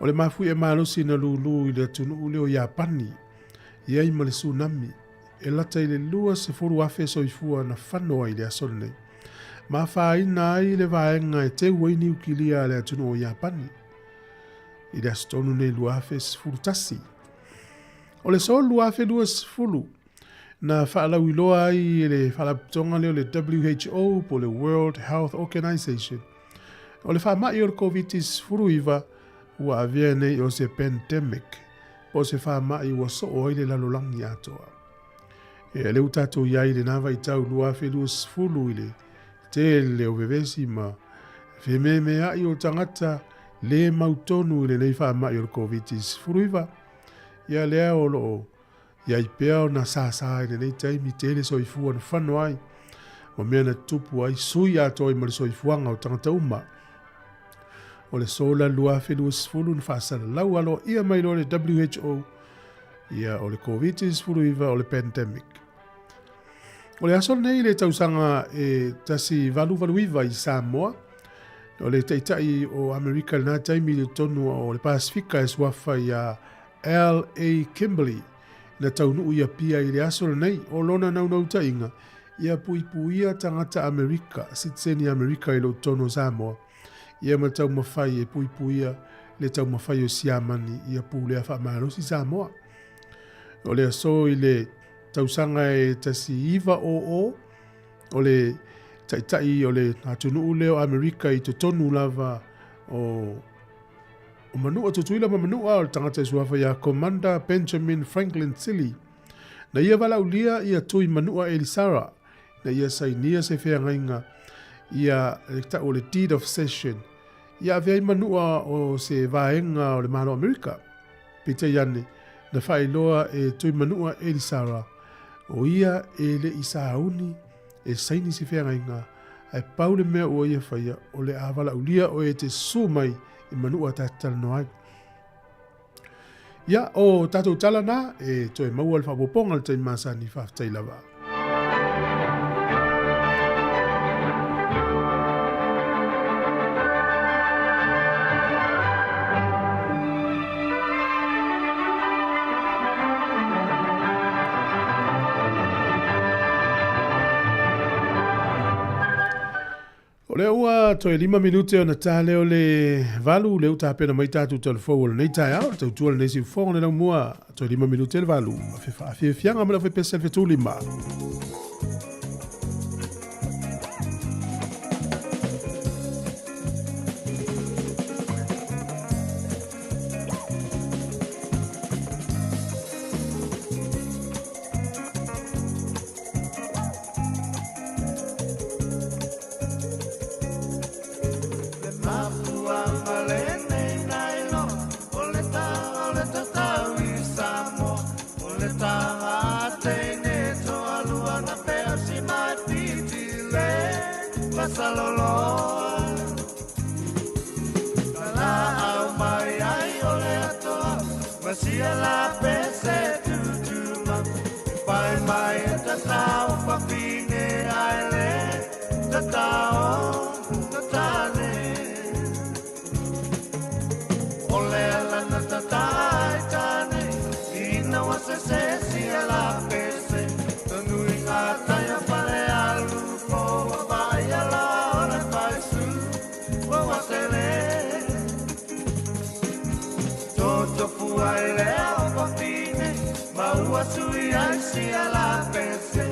O le mafui e malosi na lulu i le atunu leo Japani. Ia i ma le tsunami. E lata i le lua se furu afe soifua na whanoa i le aso nei. Ma whaina ai le vaenga e te waini ukilia le atunu o Japani. I le astonu nei luafe sfurutasi. O le sol luafe lua sfulu. Na whaalau iloa ai le whalaptonga leo le WHO po le World Health Organization. O le whamai o le COVID sfuru iwa ua avea nei o se pandemic. Po se whamai ua so o ile lalolangi atoa. E le utato iai le nawa i tau luafe lua sfulu ile. Te leo vevesi ma wheme mea i o tangata le mautonu le nei wha mai o le COVID-19 furuiva. Ia lea o loo, ia i pea o na sāsā i le nei taimi tele soifua na whanu ai. Ma mea na tupu ai sui ato i ma le soifuanga o tangata uma. O le sola lua whenua sfulu na whaasana lau alo ia mai lo le WHO. Ia o le COVID-19 furuiva o le pandemic. O le aso nei le tausanga e tasi valu iwa i Samoa. O le taitai o Amerika na taimi le tonu o le Pasifika e suafa i a L.A. Kimberley. Na taunu ia pia i le aso nei o lona naunau tainga. Ia puipuia tangata Amerika, sitseni Amerika i lo tonu Samoa. Ia ma tau mawhai e puipuia le tau mawhai o siamani ia pulea whaamarosi Samoa. O le aso i le tausanga e tasi iwa o le taitai o le atunu leo Amerika i tonu lava o manua tutuila ma manua o le tangata suafa ia Commander Benjamin Franklin Tilly. Na ia wala ulia ia tui manua Elisara. Na ia sainia se wheangainga ia o le deed of cession. Ia vei manua o se vaenga o le malo Amerika. Pita iane na whailoa e tui manua Elisara. O ia e le isauni e saini si whengainga ai paule mea o ia whaia o le awala ulia o e te sumai i manua tātala no ai. Ia o tātou tala nā e toi maua le whapoponga le tai masani whaftai lava. O le ua toi 5 minute o na tale o le valu le uta pena mai tatu telefou nei tai au tau tua le nesi fonga le mua toi 5 minute le valu fe fianga ma fe pesa fe tulima. Ole sui ai si ala pese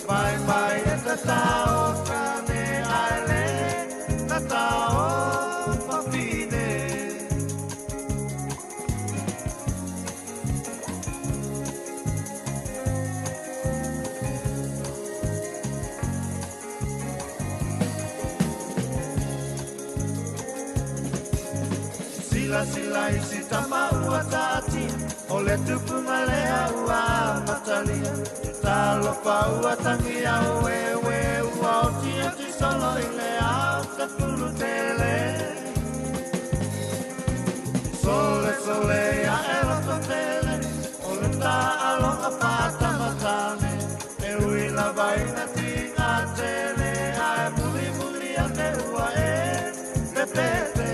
Vai vai e ta tao kane ale Ta tao papine Sila sila isi tama ua tati Ole tupu malea ua matalia Talo pa ua tangi au we ua o tia ti solo ile au te pulu tele Sole sole a ela to tele Ole ta alonga pata matane E ui la vaina tinga tele Ai muli muli a te ua te pete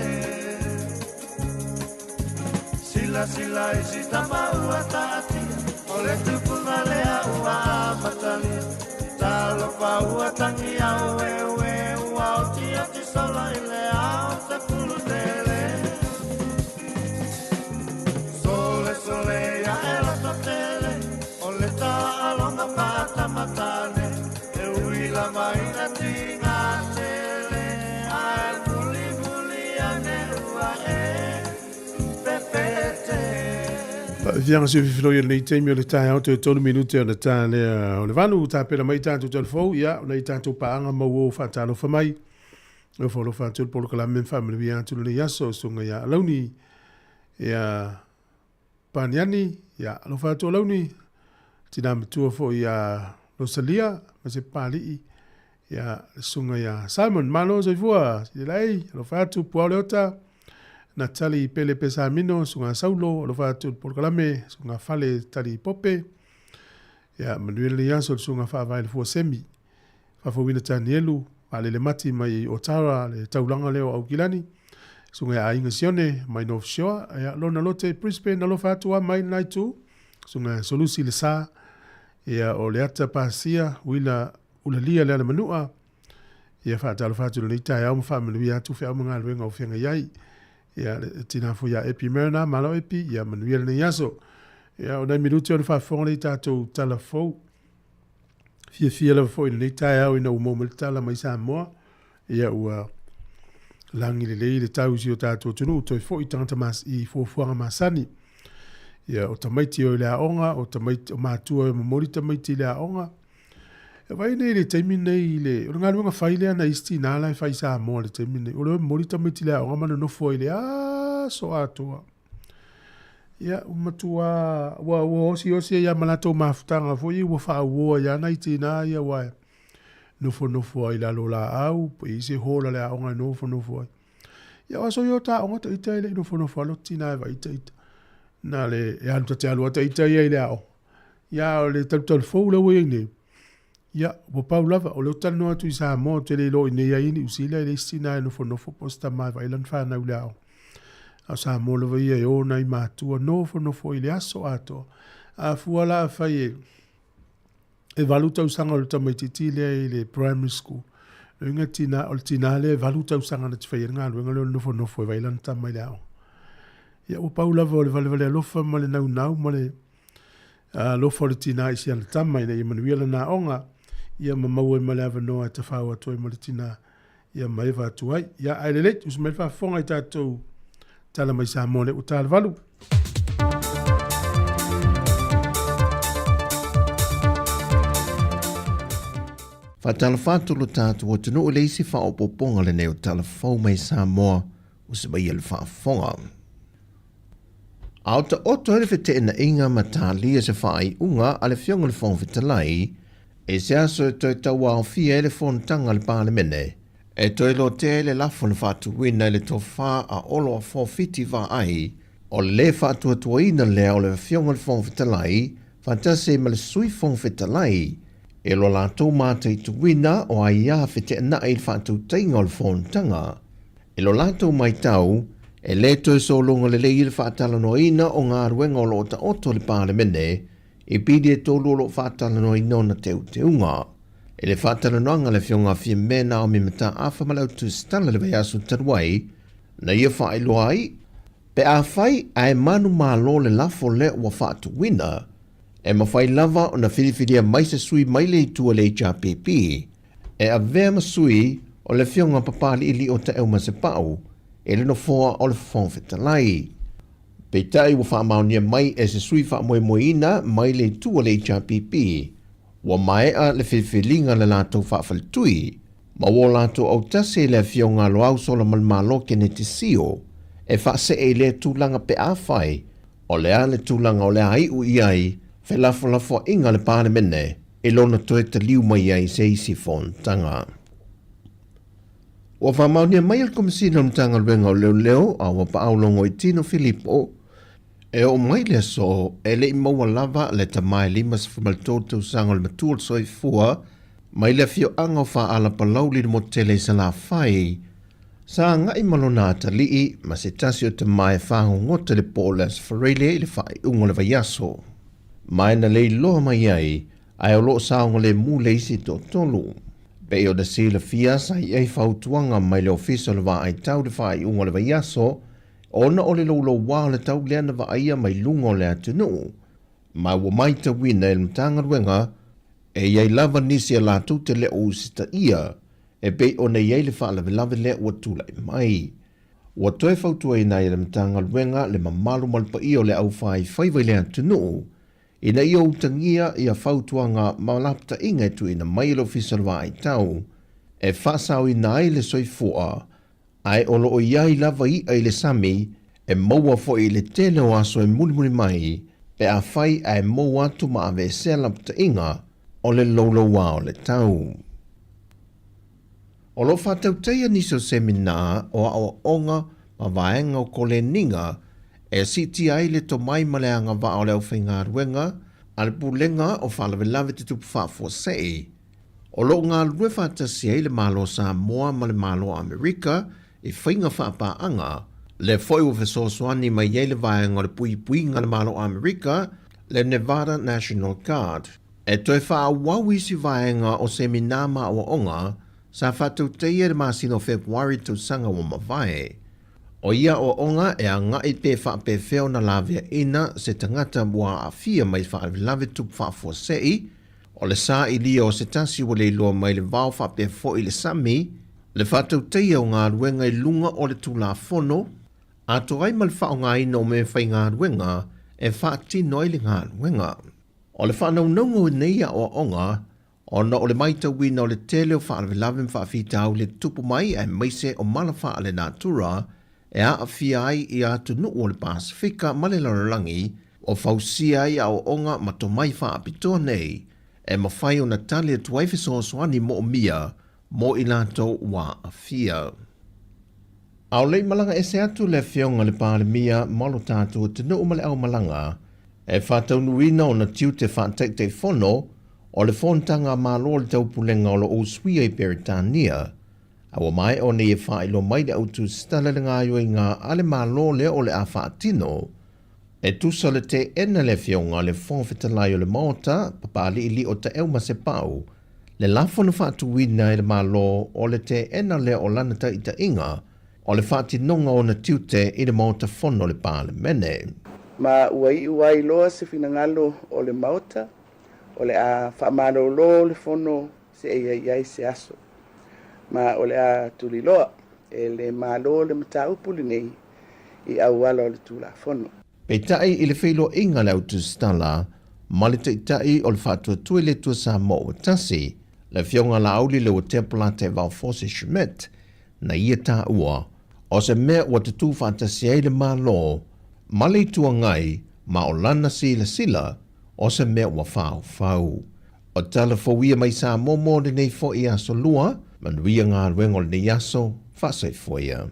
Sila sila isi tama ua tati Ole tupu malea ua matalia Talo pa ua tangi au we ua o tia ti solo ile au te pulu tele Sole sole a ela to tele Ole ta alonga pata matane E ui la maina tinga tele Ai muli muli ane ua Vianga se filo ia nei taimi o le tae au te tolu minute o le tae lea o le vanu ta pera mai tātou telefou ia o nei tātou paanga mau o whātalo whamai o wholo whātou polo kalame whamile vi atu le yaso sunga ia launi ia paniani ia lo whātou launi tina matua fo ia Rosalia ma se pali ia sunga ia Simon malo zaifua ilai lo whātou puao leota na tali pele pesa mino sunga saulo lo fa tu por kalame sunga fale tali pope ya manuel yaso sunga fa vai le fo semi fa fo wina tanielu ale le mati mai otara le taulanga leo au kilani sunga a inga sione mai no shoa ya lona lote Brisbane lo fa tu mai night tu sunga solusi le sa ya o le ata pasia wila ulalia le manua ya fa talo fa tu le tai au fa melu ya tu fa mga lenga o fenga yai ya tina fu ya epi merna malo epi ya manuel ne yaso ya ona minuto le fa fon le tato telefo fia le fo le tai au ina mo tala mai sa mo ya ua langi le tau si o tato tunu to fo itanta mas I fo masani ya o tamaiti o le aonga o tamaiti o matua o momori tamaiti le aonga e vai nei le taimine le o ngā runga whaile ana isti nā lai whai sa mo le taimine o le mori tamaiti le aonga mana no fo ile so atua ya umatua wa osi ya malato mafutanga fo I wa wha ua ya nai tina ya wa nofo ai la lola au po I se hola le aonga nofo ya wa so yo ta onga ta ita ile nofo lo tina va ita na le ya nto te alu ta ita ia ile ao ya le tal fo le we ni ya bo paulava o le tano atu sa mo te le lo ine ya ini usila le stina nofo posta mai va ilan fa na ule ao a sa mo le ia o nai matua nofo ile aso ato a fuala fa e valuta usanga o tamaiti le primary school Inga tina o tina le valuta usanga na tfai nga lo ngalo nofo vai lan tamai lao ya o paula vole vale lo fa male nau male lo for tina isi an tamai na Emmanuel na onga ya mamau e male ava no te fa wa toi male tina ya mai va tuai ya ai le us me fa fonga tato tala mai sa mole o tal valu Fatala fatulu tātu o tunu o leisi wha o poponga le neo tala fau mai Samoa o se bai ele wha fonga. Ao ta oto hele fete ina inga ma tā lia se wha ai unga ale fionga le fong fitalai e se aso e toi taua o fia ele fontanga le pāle mene e toi lo te ele lafo le whatu wina ele to wha a olo a fōwhiti wha ai o le whatu atua ina lea o le fionga le fong fitalai fantase ma le sui fong fitalai e lo lātou mātai tu wina o ai a fete na il whātou tainga o le whontanga. E lo lātou mai tau, e le toi solonga le il whātala no ina o ngā ruenga o lo ta oto le pāle mene, e pidi e tolu o lo whātala no ina na teu te unga. E le whātala no anga le fionga fia mena o mi mata awha malau tu stala le veiasu taruai, na ia whae loai, pe a whai a e manu malo le lafo le ua whātou wina, E mawhai lava o na whiriwhiria mai se sui mai le tua le HRPP. E a vea masui o le whionga papali ili o te eo ma se pau, e le no foa o le whawhawhetalai. Peitai wa whaamaunia mai e se sui whaamoemoina mai le tua le HRPP, wa mai a le whiwhilinga le lātou whaafalitui, ma wo lātou au tase le whionga lo au sola malmalo ke ne te sio, e whaase e le tūlanga pe awhai, o le a le tūlanga o le ai u iai, whelafo inga le pāle mene, e lona toe te liu mai ai se isi tanga. Wa whamaunia mai al komisina mtanga luenga o leo a wa paaulongo i Tino Filipo, e o mai le so e le imaua lava le tamai limas fumaltoto sanga le matua soi fua, mai le fio anga wha ala palau li mo tele sa la whai, sa ngai malonata lii ma se tasi o tamai whaho ngota le polas whareile i le whai ungo le vaiaso. Mai na le loa mai ai, ai o loo saonga le mu le isi to tolu. Pe o da si le fia sa i ei whautuanga mai le ofisa le wa ai tau le whai ungo le vaiaso, ona o le lolo wā le tau lea na vaia mai lungo le atunu. Mai wa mai ta wina e mtanga ruenga, e iei lava nisi a la tu te le o usita ia, e pe o ne iei le wha lave le ua tula i mai. Wa toe whautua ina i le mtanga ruenga le mamalu malpa i o le au whai whaiwai le atunu, ina i o utangia i a whautuanga malapta inga tu ina mai lo fisalwa ai tau, e whasau ina ai le soifua, ai olo o iai lava i ai le sami, e maua fo i le tele o aso e muli mai, pe a whai ai maua tu ma ave se lapta inga, o le lolo wa o le tau. O lo whatau teia niso semina o a onga ma vaenga o kole ninga, e siti ai le to mai maleanga wa o leo whainga ruenga, ale pulenga o whalawelawe te tupu whafo sei. O lo ngā rue whatasi ai le malo sa moa ma le malo Amerika, e whainga whapa anga, le foi o whesoswani mai ei le vaenga le pui ngā le malo Amerika, le Nevada National Guard. E toi wha wawisi vaenga o seminama o onga, sa whatau teia le masino Februari tu sanga o mawhae. O ia o onga e a ngai pe wha pe wheo na lavia ina se tangata mua a fia mai wha lave tup wha fo sei, o le sa i lia o se tasi o le loa mai le vau wha pe fo i le sami, le whatau teia o ngā ruenga i lunga o le tula fono, a to ai mal wha o ngā ina o me whai ngā ruenga e wha tino i le ngā ruenga. O le whanau nongo neia o onga, ona o le maita wina o le tele o wha lave wha fitau le tupu mai e meise o malafa ale natura, e a fia ai i atu nuu o le Pasifika ma le laralangi o fausia ai au onga ma to mai wha apitoa nei e mawhai o na tali atu waifiso soani mo o mia mo i lato wa a fia. Au lei malanga e se atu le fionga le pāle mia malo tātu te nuu ma le au malanga e whatau nuina o na tiu te whantek te fono o le fontanga malo le taupulenga o lo o Swia i Peritania. Awa mai o ne e whaelo mai le autu stala le ngā yoi ngā ale malo le o le a whaatino. E tusa le te ena le fionga le whawhetalai o le maota, papali ili o te euma se pau. Le lafona whaatuwina e le malo o le te ena le o lanata i ta inga, o le whaatinonga o na tiute i le maota fono le pāle mene. Ma uai uai loa se finangalo o le maota, o le a whaamalo lo le fono se iai se aso. Ma o le a tuliloa, e le malo le mataupuli nei i auala o le tula fono. Peitai i le whilo inga le autu stala, ma le teitai o le whatua tue le tua sa mo o tasi, le fionga la auli le o templa te Valfose Schmidt, na ia tā ua, o se mea ua te tū whatasi ai le malo, ma le tua ngai, ma o lana sila, o se mea ua whau. O tala fawia mai sa momo le nei fo i aso lua, manuia ngā ruengol ni yaso, whasai foia.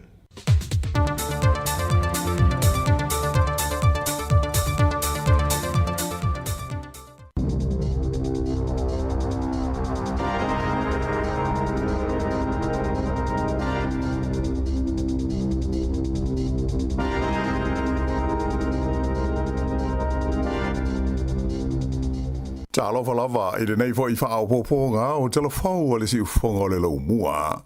Talo lava i le nei fo i wha o poponga o tala whau o le si ufonga o le lau mua.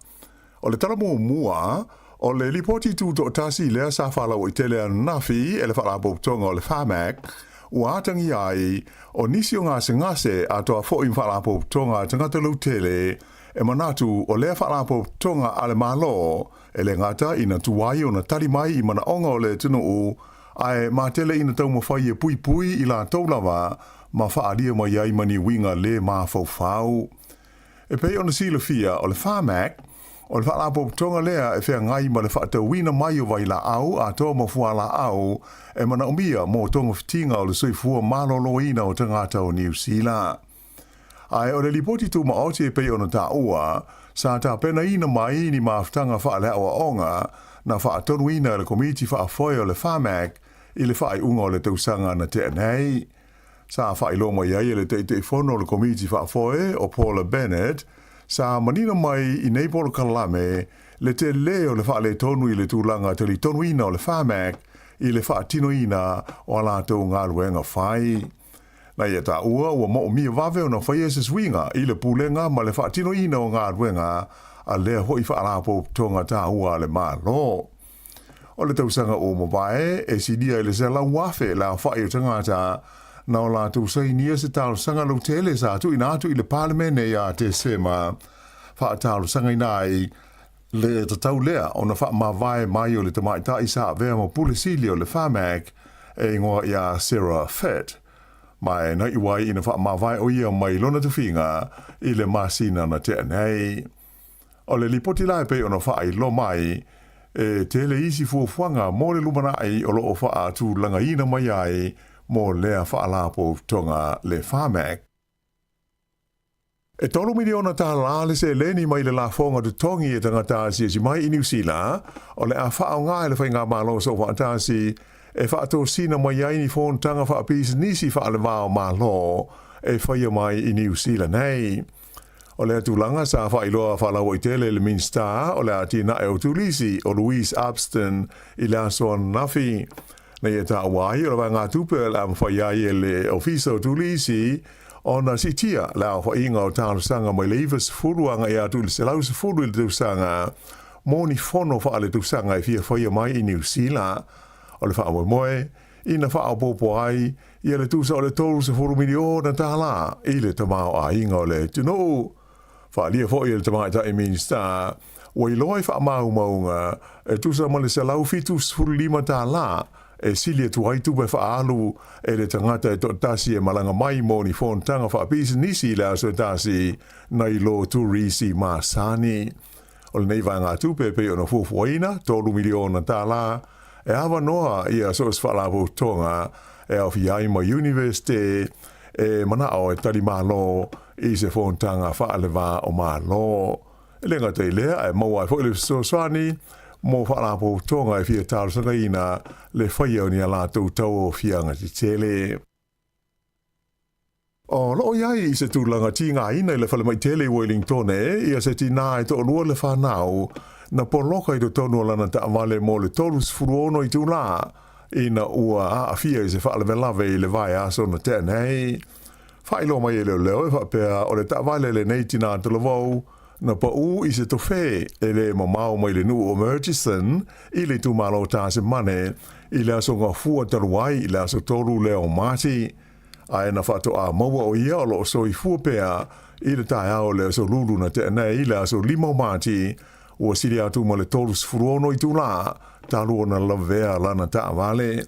O le tala mua, o le lipoti tūto o tasi lea sa whala o i tele a nafi e le whala boptonga o le whamak, ua atangi ai o nisi o ngase atoa fo i whalapo tonga tangata lautele e manatu o lea whalapo tonga ale malo e le ngata ina tuwai o na tari mai i mana onga o le tino o ai matele ina tau mawhai e pui pui i la taulawa ma whaaria mai ai mani winga le ma fau. E pei ona sila fia o le whamak o le whaalapo tonga lea e whea ngai ma le whaatau wina mai o vai la au a toa mawhua la au e mana umia mō tonga fitinga o le soifua malolo ina o tangata o New Zealand. Ai o le lipoti tu maoti e pei ona ta ua sa ta pena ina mai ni maftanga whaalea o onga na whaatonu ina le komiti whaafoe o le whamak i le whaai unga o le tausanga na te anei. Sa whaai loma iai le te fono o le komiti whaafoe o Paula Bennett sa manina mai i nei polo kalame le te leo le whaale tonu i le tūlanga te li tonu ina o le whamak i le whaatino ina o ala tau ngā luenga whai. Na ia ta ua mo mia vave o na whai eses winga i le pūlenga ma le whaatino ina o ngā luenga a lea hoi whaalapo tonga ta ua le malo. O le tausanga o mawae e si dia i le sela wafe la whai o tangata na o la tausai nia se talo sanga lo tele sa tu ina atu i le parlemene ia te sema wha talo sanga inai le tatau lea o na wha mawae mai o le tamaita isa vea mo pulisili o le whamak e ngoa ia Sarah Fett. Mai na iwai ina wha mawae o ia mai lona tuwhinga i le masina na te anei. O le lipoti lai pe o na wha i lo mai e tele isi fuafuanga mo le lumanai o lo o wha atu langa ina mai ai mo lea whaalapo tonga le whamak. E tolu miliona tā lale se leni mai le la fonga tu tongi e tangata si mai i New Zealand o le a whao ngā le whainga malo so whaatasi e whaato sina mai ai ni fon tanga whaapis nisi whaale wao malo e whaia mai i New Zealand nei. O le atulanga sa whailoa whaalawo i tele le Minster o le atina e o tulisi o Louise Abston i le asoan nafi. Na ia ta wai o ngā tupe la mwhaiai e le ofisa o tulisi o na sitia la whainga o tānu sanga mai leivas furuanga i atu le selau se furu le tausanga mo ni fono whaale tausanga i fia whaia mai i New Zealand o le whaamoe moe ina whaao popo ai i le tusa o le tolu se furu miliona tā la i le tamao a inga o le tuno whaalia fo i le tamaita i Minster o i loi whaamau maunga e tusa ma le selau fitus furu lima tā la e silia tu hai tupe whaalu e le tangata e tasi e malanga mai mo ni whontanga whaapisi nisi le aso tasi nei lo turisi masani. O le nei vanga tupe pe o na fufuaina, tolu miliona tala, e awa noa ia sos whaalapo tonga e au fiai ma universite e manao e tari malo i se whontanga whaalewa o malo. E lenga te lea e maua e whaile soswani, mo whaalapo tonga e fia tāru sanga ina le whaia o ni ala tau o fianga ti tele. O loo iai i se tūlanga ti ngā ina i le whale mai tele Wellington ia se ti nā e to lua le whanau na poloka i to tonu lana ta amale mo le tolus furuono i tūlā ina ua a fia i se whaale velave i le vai aso na tēnei. Whailo mai e leo e whapea o le ta vale le neiti nā te lavou na pa u i se tofe e le mamau mai le nu o Murchison i le tūmalo tā se mane i le aso ngā fua taruai i le aso toru leo mati. Ai na whato a maua o ia o lo so i fua pea i le tae ao le aso lulu na te anei i le aso lima mati ua siri atu ma le toru sfuruono i tū la talu o na lavea lana ta vale.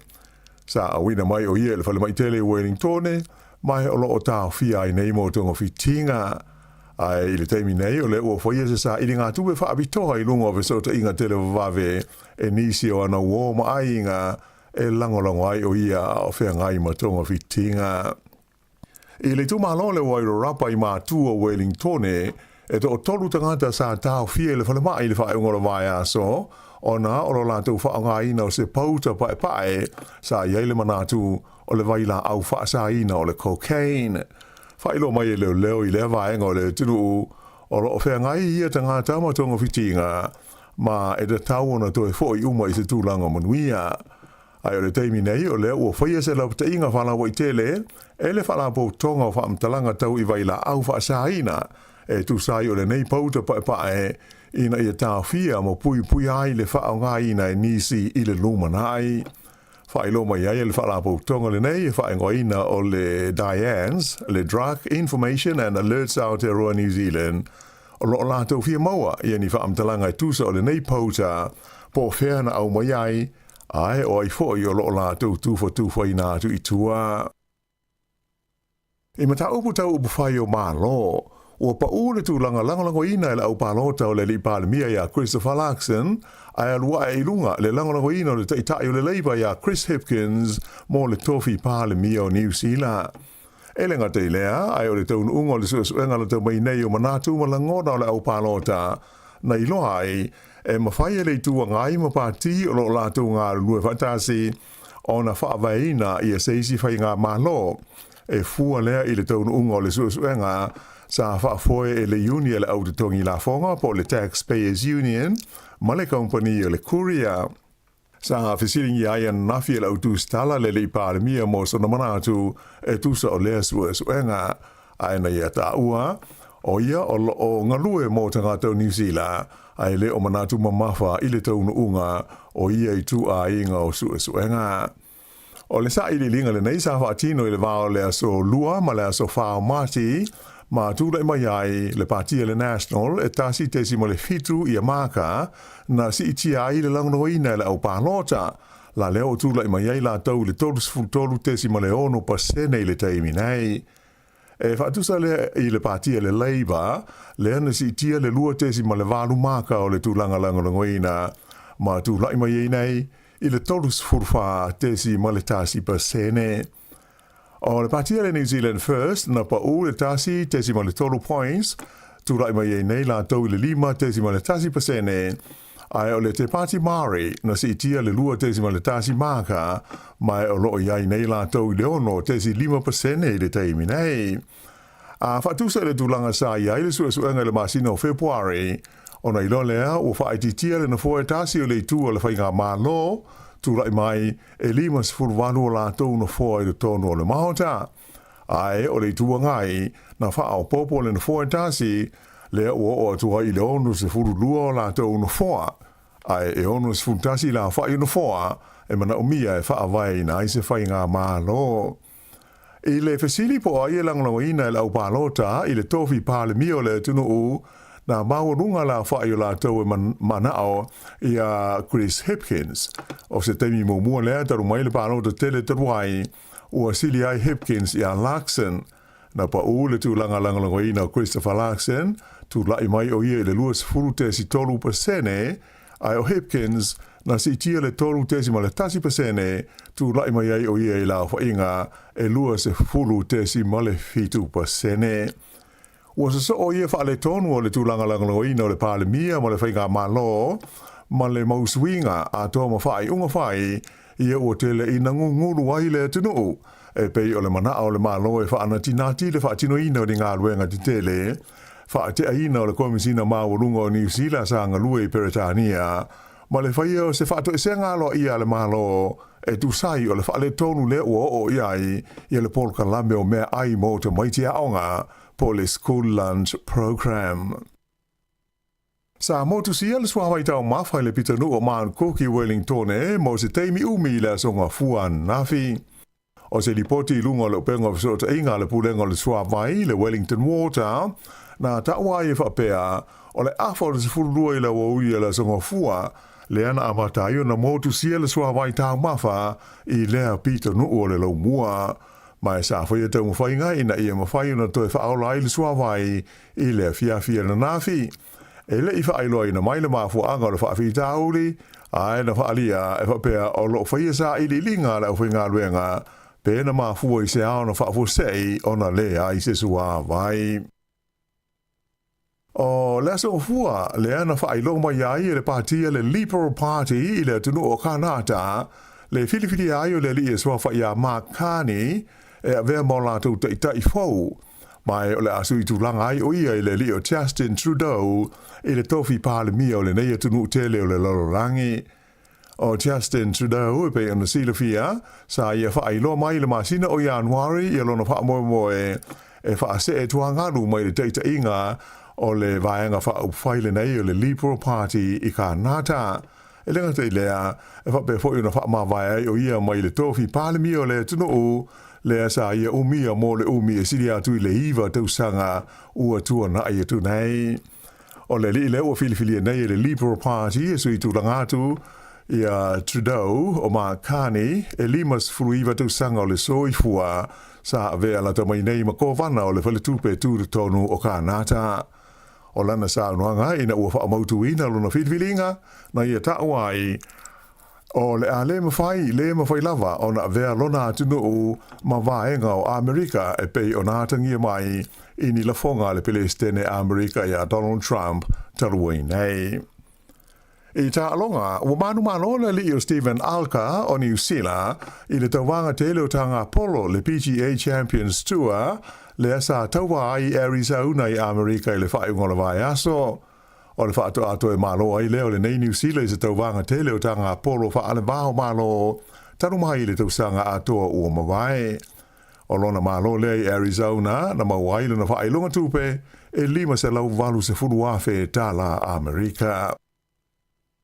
Sa awina mai o ia le whale mai tele Wellington mai o lo o tā fia i nei mo tonga fitinga. Ai i le teimi nei o le ua whaia se sa i ngā tupe whaabitoha i lunga o vesota inga tele vave e nisi o ana uoma ai inga e langolango ai o ia o whea ngai matonga fitinga. I le tumalo le wairo rapa i mātua Wellington e to o tolu tangata sa tau fie le whalema i le whaeungola vai aso o na o lo lātou whaanga ina o se pauta pae sa iei le manatu o le vaila au whaasa ina o le cocaine. Whailo mai e leo i lea vaenga o le tunu o lo whea ngai ia tangata matonga fitinga ma e da tau ona to e fo i uma i se tūlanga manuia. Ai o le teimi nei o leo ua whaia se lau ta inga whalawa i tele e le whalapo tonga o whaamtalanga tau i vaila au whaasa ina e tu sai o le nei pauta pae ina ia tā fia mo pui ai le whaonga ina e nisi i le lumanai. whaelo mai ai le whalapo tonga le nei, whaengoina o le DIANS, le Drug Information and Alerts Aotearoa New Zealand, o lo lātou fia maua, ia ni whaamtalanga i tūsa o le nei pauta, po whea na au mai ai o ai fōi o lo lātou tūwha i nātu i tua. I mata upu tau upu whai o mālo, ua pa ule tūlanga langolango ina e la au pālota o le li pālemia ia Christopher Larkson, ai alua e ilunga le langolango ina o le taitai o le leiba ia Chris Hipkins mo le tofi pālemia o New Zealand. Elenga te lea, ai o le taunu unga o le suenga le tau mai nei o manatu ma langona o le au pālota, na iloa ai, e mawhai le tua ngai ma pāti o lo lātou ngā lue whatasi, o na whaavaina i a seisi whai ngā mālo, e fua lea i le taunu unga o le suenga, sa whaafoe e le uni le auditongi la fonga po le Taxpayers Union, ma le company o le Courier. Sa whisiringi ai an nafi le autus tala le li pālemia mo sona manatu e tusa o lea suenga aina ia ta ua, o ia o ngalue mo tangata o New Zealand, ai le o manatu mamafa i le taunu unga o ia i tu a inga o suenga. O le sa ili linga le nei sa whaatino i le vao lea so lua ma lea so whao mati, ma tūlai mai ai le Partia le National e tasi tesi mo le fitu i a maka na si iti ai le langoina le au pālota, la leo tūlai mai ai la tau le tolu tesi mo le ono pasene i le taimi nei. E whaatusa le i le Partia le Labour, le ana si itia le lua tesi mo le valu maka o le tūlanga langoina, ma tūlai mai ai nei i le tolus furfa tesi mo le tasi pasene. O le Partia le New Zealand First, na pa u le tasi tesi mo le tolu points, tūlai mai ai nei la tau le 5 tesi mo le tasi pasene, ai o le te Party Māori na si itia le lua tesi mo le tasi maka, mai o loo iai nei la tau le ono tesi 5% i le taimi nei. A whatusa le tūlanga sa iai le suenga le masina o Februari, o na ilo lea o whaititia le na fōe tasi o le tu o le whainga mālo, tūlai mai e 5.4 o la tau na fōe le tono o le mahota. Ai o le tua ngai na whaao popo le na fōe tasi, lea o atua i le onu se furu lua o la tau na fōa. Ai e onu se furu tasi la whai na fōa, e mana umia e whaawai na i se whainga mālo. I le fesili po ai e langlangoina e lau pālota i le tofi pālemia o le tunu u, na maurunga la whai o la tau e manao i a Chris Hipkins. O se teimi mua lea taru mai le pālota tele taruai, ua sili ai Hipkins i a Larkson. Na pa u le tūlanga langlangoina Christopher Larkson, tūlai mai o ia i le luas furu tesi tolu pasene, ai o Hipkins na si tia le tolu tesi ma le tasi pasene, tūlai mai ai o ia i la whainga e luas furu tesi ma le fitu pasene. Ua sa o ia whaale tonu o le tūlanga langlangoina o le pālemia ma le whainga malo, ma le mauswinga a toa ma whai unga whai, ia ua tele i nguru ai le tunu. E pei o le mana o le malo e whaana tinati le whaatino ina o ni ngā luenga ti tele, whaatea ina o le komisina māwarunga o New Zealand sa ngalue i Peretania, ma le whaia o se whaato e se ngalo ia le malo, e tu sai o le whaale tonu le ua o iai, ia le polka lame o mea ai mo te maiti aonga, po le School Lunch Program. Sa motu sia le swawai tau mawhai le pitanu o maan koki Wellington e, mo se teimi umi le songa fuan nafi. O se lipoti lunga le upenga visota inga le pulenga le swawai le Wellington Water, na tawai e whapea, o le afo le se furulua i la wauia le songa fua, le ana amatayo na motu sia le swawai tau mawha i lea pitanu o le lau mua. Mai sa whaia tau mwhainga ina ia mwhai na toi whaola i le swawai i lea fia na nafi. E le i whaailoa ina mai le mafua anga le whaafi tauli, ai na whaalia e whapea o lo whaia sa i li linga le au whainga luenga, pe na mafua i se ao na whaafu sei o na lea i se swawai. O lea sa fua, lea na whaailoa mai ai le Partia le Liberal Party i le tunu o Kanata, le filifili ai o le li e swawai a Mark Carney, e a vea mo la tau tai fau. Mai o le asu i tūlanga ai o ia i le li o Justin Trudeau i le tofi pālemia o le nei tunu tele o le lolorangi. O Justin Trudeau e pe ana silafia, sa ia whaailoa mai le masina o Januari i alona whaamoe e whaase e tuangaru mai le teita inga o le vaenga whaupwhaile nei o le Liberal Party i Kanata. e lenga te lea e fa pe fo ina fa ma vai o ia mai le tofi pale mi o le tuno o le sa ia umia mo le umi e siri atu le iva tau sanga ua tua na ia tu nei o le li le o fili nei le Liberal Party e sui tu langatu ia Trudeau o Makani e limas fruiva tau sanga o le soifua sa avea la tamai nei ma kovana o le fale tupe tu tonu o kanata o lana sa unuanga ina ua wha mautu ina luna whitwilinga na ia ta'wai o le a le mawhai lava o na vea lona atunu o ma vaenga o Amerika e pei o nātangia mai ini la fonga le Palestine Amerika ia Donald Trump talui nei. I ta alonga, ua manu le li o Stephen Alka o New Zealand i le tauwanga te leo tanga Apollo le PGA Champions Tour le asa taua ai Arizona i Amerika i le whaiungola vai aso. O le whaato ato e malo ai leo le nei New Zealand i se tauwanga te leo tanga Apollo wha ale vaho malo tanu mai i le tausanga atoa ua mawai. O lona malo le i Arizona na mawai le na whailunga tupe e lima se lau walu se furu afe tala Amerika.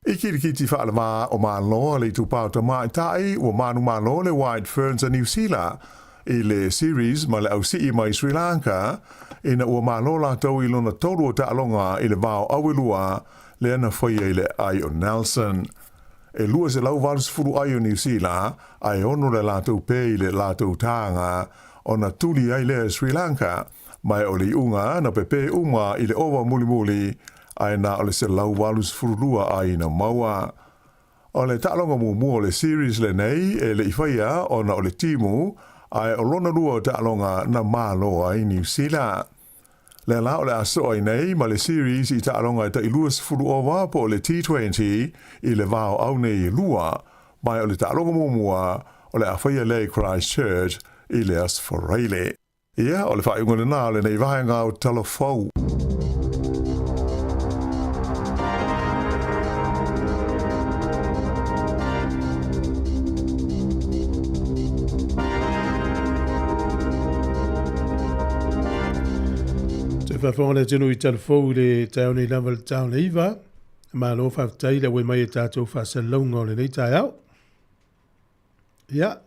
I kirikiti whaalama o malo le tupau tamai tai ua manu le White Ferns a New Zealand i le series ma le ausii mai Sri Lanka ina ua malo la tau i lona tolu o ta'alonga i le vao awilua le ana whaia i le ai o Nelson. E lua se lau valus furu ai o New Zealand ai ono le lātou pe i le lātou tāanga o na tuli ai le Sri Lanka mai o le unga na pepe uma i le owa muli ai na o le se lau walus furulua ai na maua. O le ta'alonga mua le series le nei e le iwhaia o na o le timu ai o lona lua o ta'alonga na malo ai New Zealand. Le la o le aso ai nei ma le series i ta'alonga ta ilua se furu owa po le T20 i le vao au nei lua mai o le ta'alonga mua o le awhaia le Christchurch i le Asforeile. Ia o le whaiunga na le nei vahenga o talafau. Whawhonga le tino i talafou le tau nei lava le tau nei iwa. Ma lo whawtai le wei mai e tātou whasalonga o le nei tai au. Ia.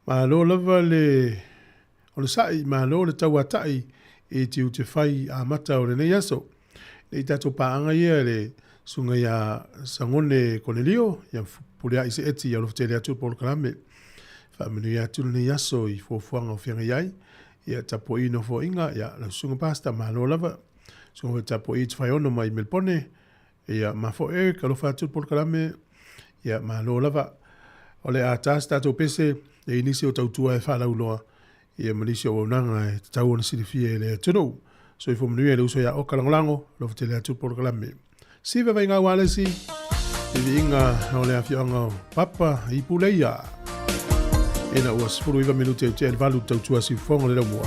Ma lo lava le o le sai, ma lo le tau atai e tiu te whai a mata o le nei aso. Nei tātou paanga ia le sunga ia sangone Cornelio, ia pulea i se eti ia lofte le atu Paul Kalame. Whamenu ia tunu nei aso i fuafuanga o whianga iai. Ia tapo ino fo inga, ia la sunga pasta ma lo lava. Sunga tapo i te whaiono mai Melpone. Ia ma fo ka lo whātu Paul Kalame. Ia ma lo lava. O le a tās tātou pese, e inisi o tautua e whalau loa. Ia manisi o waunanga e tau ona sirifia e le tunu. So i fomenu e le uso ia o kalangolango, lo fate le atu Paul Kalame. Siva vai ngā walesi, i inga o le awhianga papa i puleia. Ena ua sifuru iwa minute te alvalu tautua si fonga le raumua.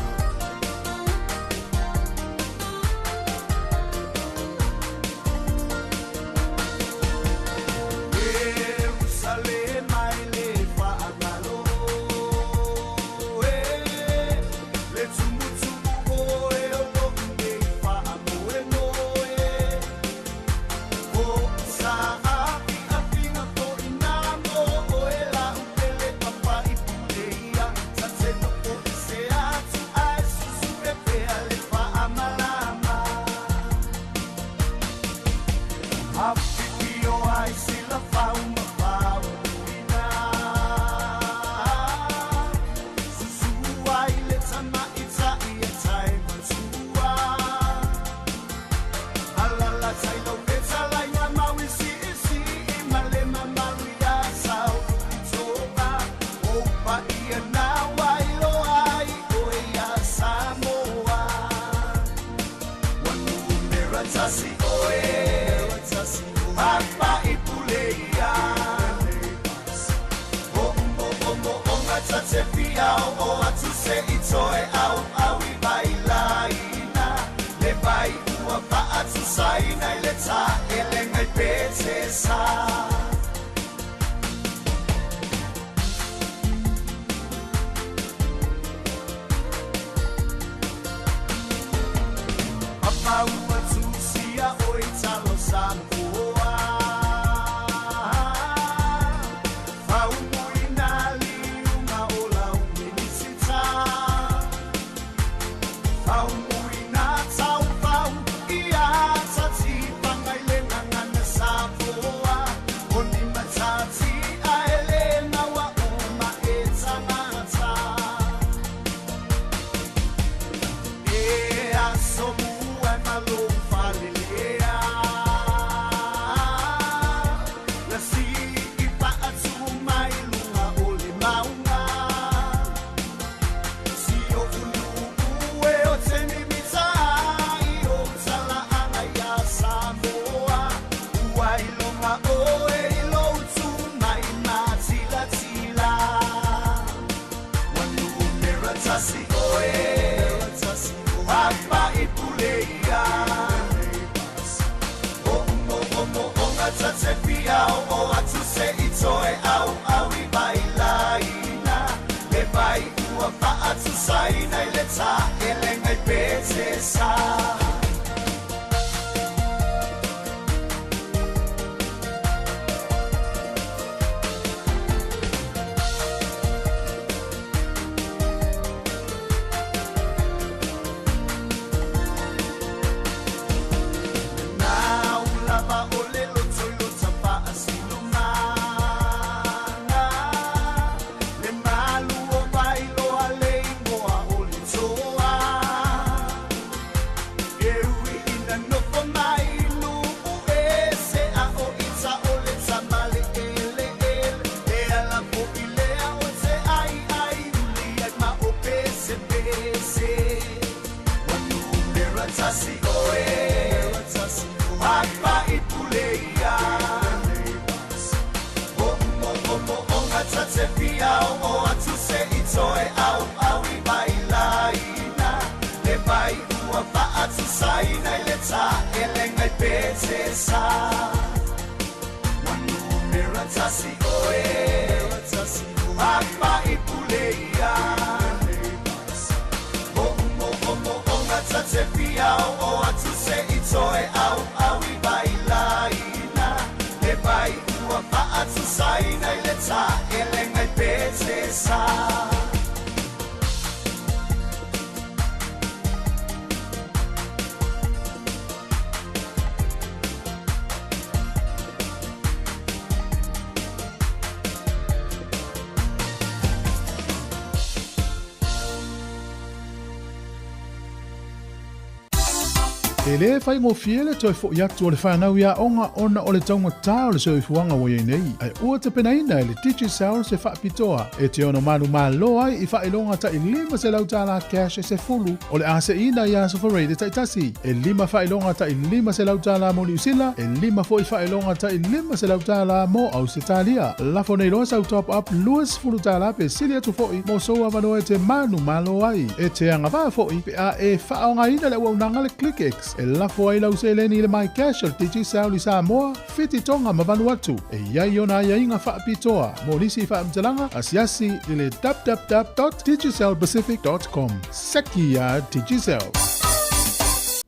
E le fai mo fiele toi fo yatu o le whanau ia onga ona o le taunga tau le soifuanga wo ye nei. Ai ua te penaina le Teachers Hour se whaapitoa. E te ono manu malo ai I whaelonga ta I lima se lau tala cash e se fulu. O le ase ina ia so for rate taitasi. E lima whaelonga ta I lima se lau tala mo New Zealand. E lima fo I whaelonga ta I lima se lau tala mo Australia. Lafo nei loa sau top up luas fulu tala pe silia tu foi mo soa manoe te manu malo ai. E te anga wha foi pe a e whaonga ina le waunanga le ClickX. E lafo ai lau se leni le mai cash al tiji sao li Samoa, fiti tonga ma Vanuatu. E iai ona ia inga whaapitoa, mo nisi whaamtalanga, asiasi I le www.digicelpacific.com. Seki a Digicel.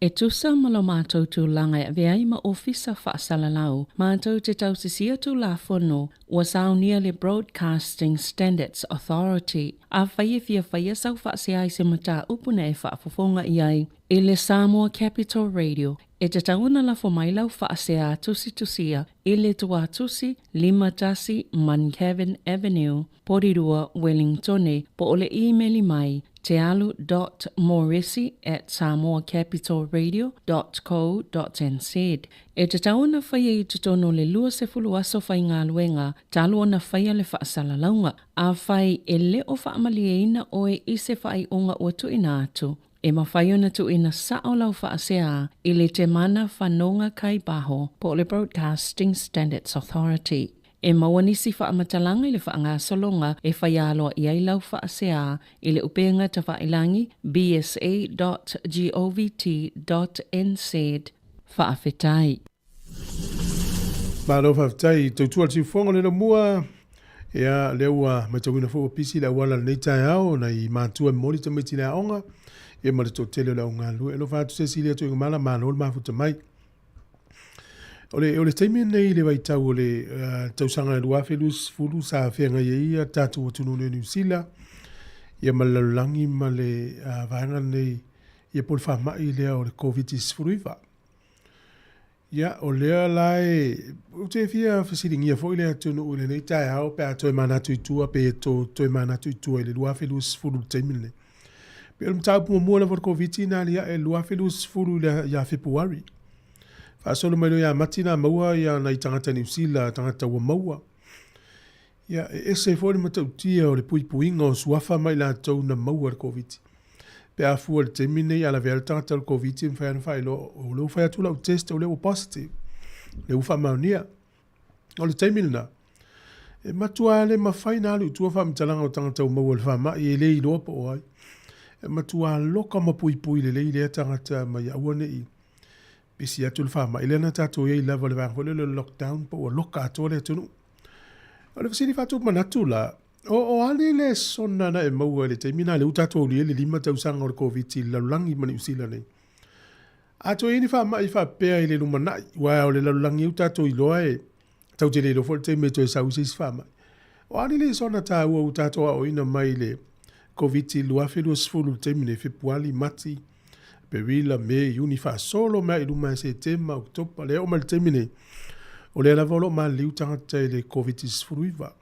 E tusa malo mātou tū langa e veai ma ofisa whaasalalau, mātou te tau sisia tū la whono, wa saunia le Broadcasting Standards Authority, a whaia sau whaasea I se mata upuna e whaafofonga iai, e le Samoa Capital Radio, e te tauna la whamailau whaasea tusia, e le tua tusi, lima tasi, Mancavan Avenue, Porirua, Wellingtone, po ole e-maili mai, tealu.morrissey@samoacapitalradio.co.nz. E te tauna whaia I te tono le lua se fulu aso whai ngā luenga, talu ona whaia le whaasalaunga, a whai e le o whaamalieina oe I se whai unga ua tuina atu. E mawhai ona tuina sao lau whaasea I le te mana whanonga kai baho po le Broadcasting Standards Authority. E mawanisi whaamatalanga I le whaanga solonga e whaialoa I ai lau whaasea I le upenga ta whailangi bsa.govt.nz whaafetai. Maro whaafetai, tautua tiu whonga le mua, ea leua matawina fo pisi la wala nei tai au na I mātua mori tamiti le aonga, e marito tele la unga lue, e lo whaatu se silia tu ingamala mālo mafuta mai. Ole taimi nei le waitau ole tausanga luafe lus fulu sa whenga ia tatu o tunu New Zealand. Ia malalangi ma le vaenga nei ia pol whamai lea o le COVID-19. Ia o lea lai o te fia fasiringi ia fo lea tunu ule nei tai hao pe a toi manatu itua pe toi manatu itua le luafe lus fulu taimi nei. Pelo mtau mua la for COVID na lia e lua felus fulu ya February. Fa solo mai ya matina maua ya na tangata New Zealand tangata wa maua. Ya ese foi mata tia o le puipuinga o suafa mai la tau na maua COVID. Pe a fu te mine ya la vera tangata COVID in fa lo o lo fa tu la test o le positive. Le ufa maunia. O le taimina na. E matua le mafaina le tua fa mtalanga o tangata o maua le fa ma i le ilo po ai. E matua loka mapuipui le tangata mai awane i. Pisi atu le fa ma ile na tato ye lava le va le lockdown po o loka ato le tunu. O le fasili fatu manatu la. O ali le sona na e maua le taimina le utato le lima tausanga o le COVID la langi mani usila nei. Ato ini fa ma i fa pea ile lumana wa o le langi utato i loa e tau te le lo folte me to sa usi fa ma. O ali le sona ta ua utato o ina mai le COVID lua felu sfulu temine Februari mati perila me unifa solo me iluma se tema oktoba le o mal temine o le lavolo ma liu tangata le COVID sfuluiva.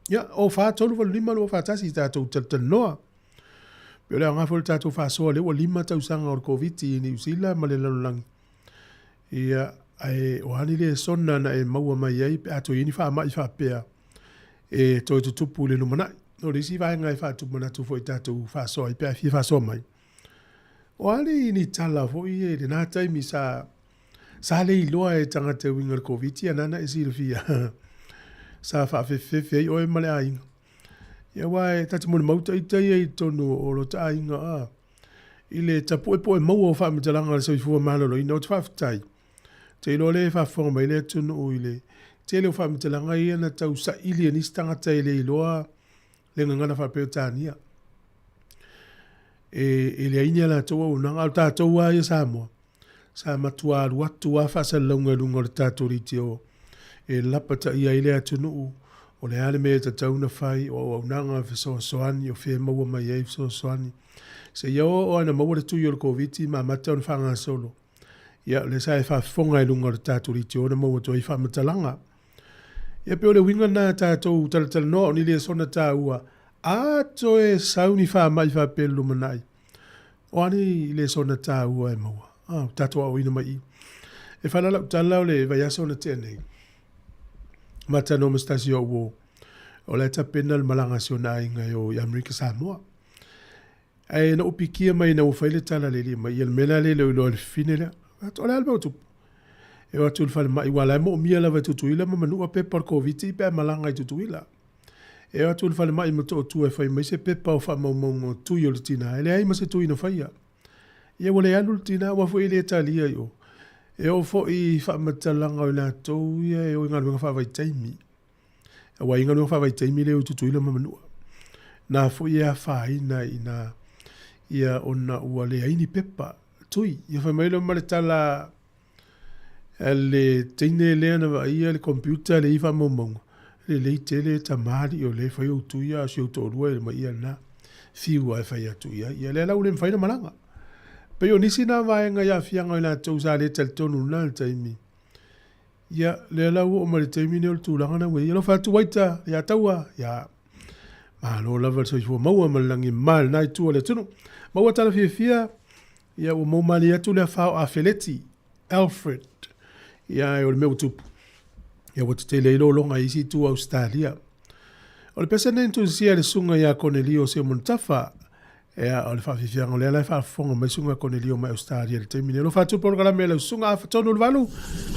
Ya o fa tolu val lima lo fa tasi tato noa. Pe le nga fol tato fa so le o lima tau sanga o COVID ni usila ma le lalang. Ia ai o hani le sonna na e maua mai ai pe ato ini fa mai fa pea. E to tupu le lumana. No risi vai ngai fa tu mana tu foi tato fa so ai pe fa so mai. O ali ni tala foi e de na taimi sa le iloa e tangata winga COVID ia nana e silfia. Sa fa fe o e male ai. Ia wai tatu mo mauta i tai e tonu o lo ta inga a. Ile tapu e po e mau o fa mtalanga so i fu malo i no fa tai. Te lo le fa forma ile tonu o ile. Te le fa mtalanga ia na tau sa ili ni tangata ile iloa le ngana fa pe tania. Ele ainya la toa o nanga ta toa ia Samoa. Sa matua watu fa sa longa lunga tato ritio. E lapata ia ile atunu o le ale me tauna fai o nanga so soani o fe maua mai ai so soani. Se yo o ana maua tu yo COVID ma mata on fanga solo. Ya le sai fa fonga lunga tato ritio na maua to i fa matalanga. Ia pe o le winga na tato tal no ni le sona taua. A to e sauni fa mai fa pelu manai. O ani le sona taua e maua. Ah, tato o ina mai. E fa la tala le vai sona tene. Mata no mestasio wo. O le ta penal malanga siona inga yo i Amerika Samoa. Ai na upikia mai na ufaile tala le mai el mela le lo finele. O le alba tu. E o tu fa mai wala mo mia la tutuila ma manu pe por COVID pe malanga tutuila. E o tu fa mai mo tu e fa mai se pe pa fa mo tu yo tina. Ele ai ma se tu ina fa ia. Ia wale alu tina wa fo ile Italia yo. E o fo i fa matalanga o la tau ia e o inga lunga fa vai taimi. E wa inga lunga fa vai taimi le o tutuila mamanua. Na fo ia fa ina ia ona ua le aini pepa tui. Ia fa mailo maletala le teine lea na va ia le computer le ifa momongo. Le tele tamari o le fa yo tuia si o torua le ma ia na fiu ai fa ia tuia. Ia le la ule mfaina malanga. Pe yo nisi na vaenga ya fianga ila tau sa le tel tonu na taimi. Ya le la o ma le taimi ne o tūlanga na we. Ya lo fatu waita ya taua ya. Ma lo la verso ifo maua malangi mal na tu le tunu. Maua tala fia ya o mo mali atu le fa a Feleti Alfred. Ya o le meu tupu. Ya o te le lo longa isi tu Australia. O le pesa ne tu sia le sunga ya Cornelio se montafa. E o le whawhiwhianga o le ala whaafonga mai sunga Cornelio mai Australia le temine. Lo whatu programe la sunga a whatonu le walu.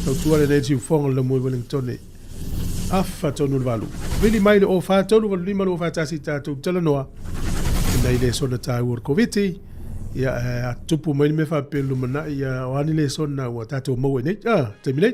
Tau tua le neti ufonga le mui Wellington e. A whatonu le walu. Vili mai le o whatonu walu lima lo whatasi tātou tala noa. Nei le sona tāu or COVID. Ia a tupu mai me whapelu mana. Ia o ani le sona ua tātou mau e nei. Temine.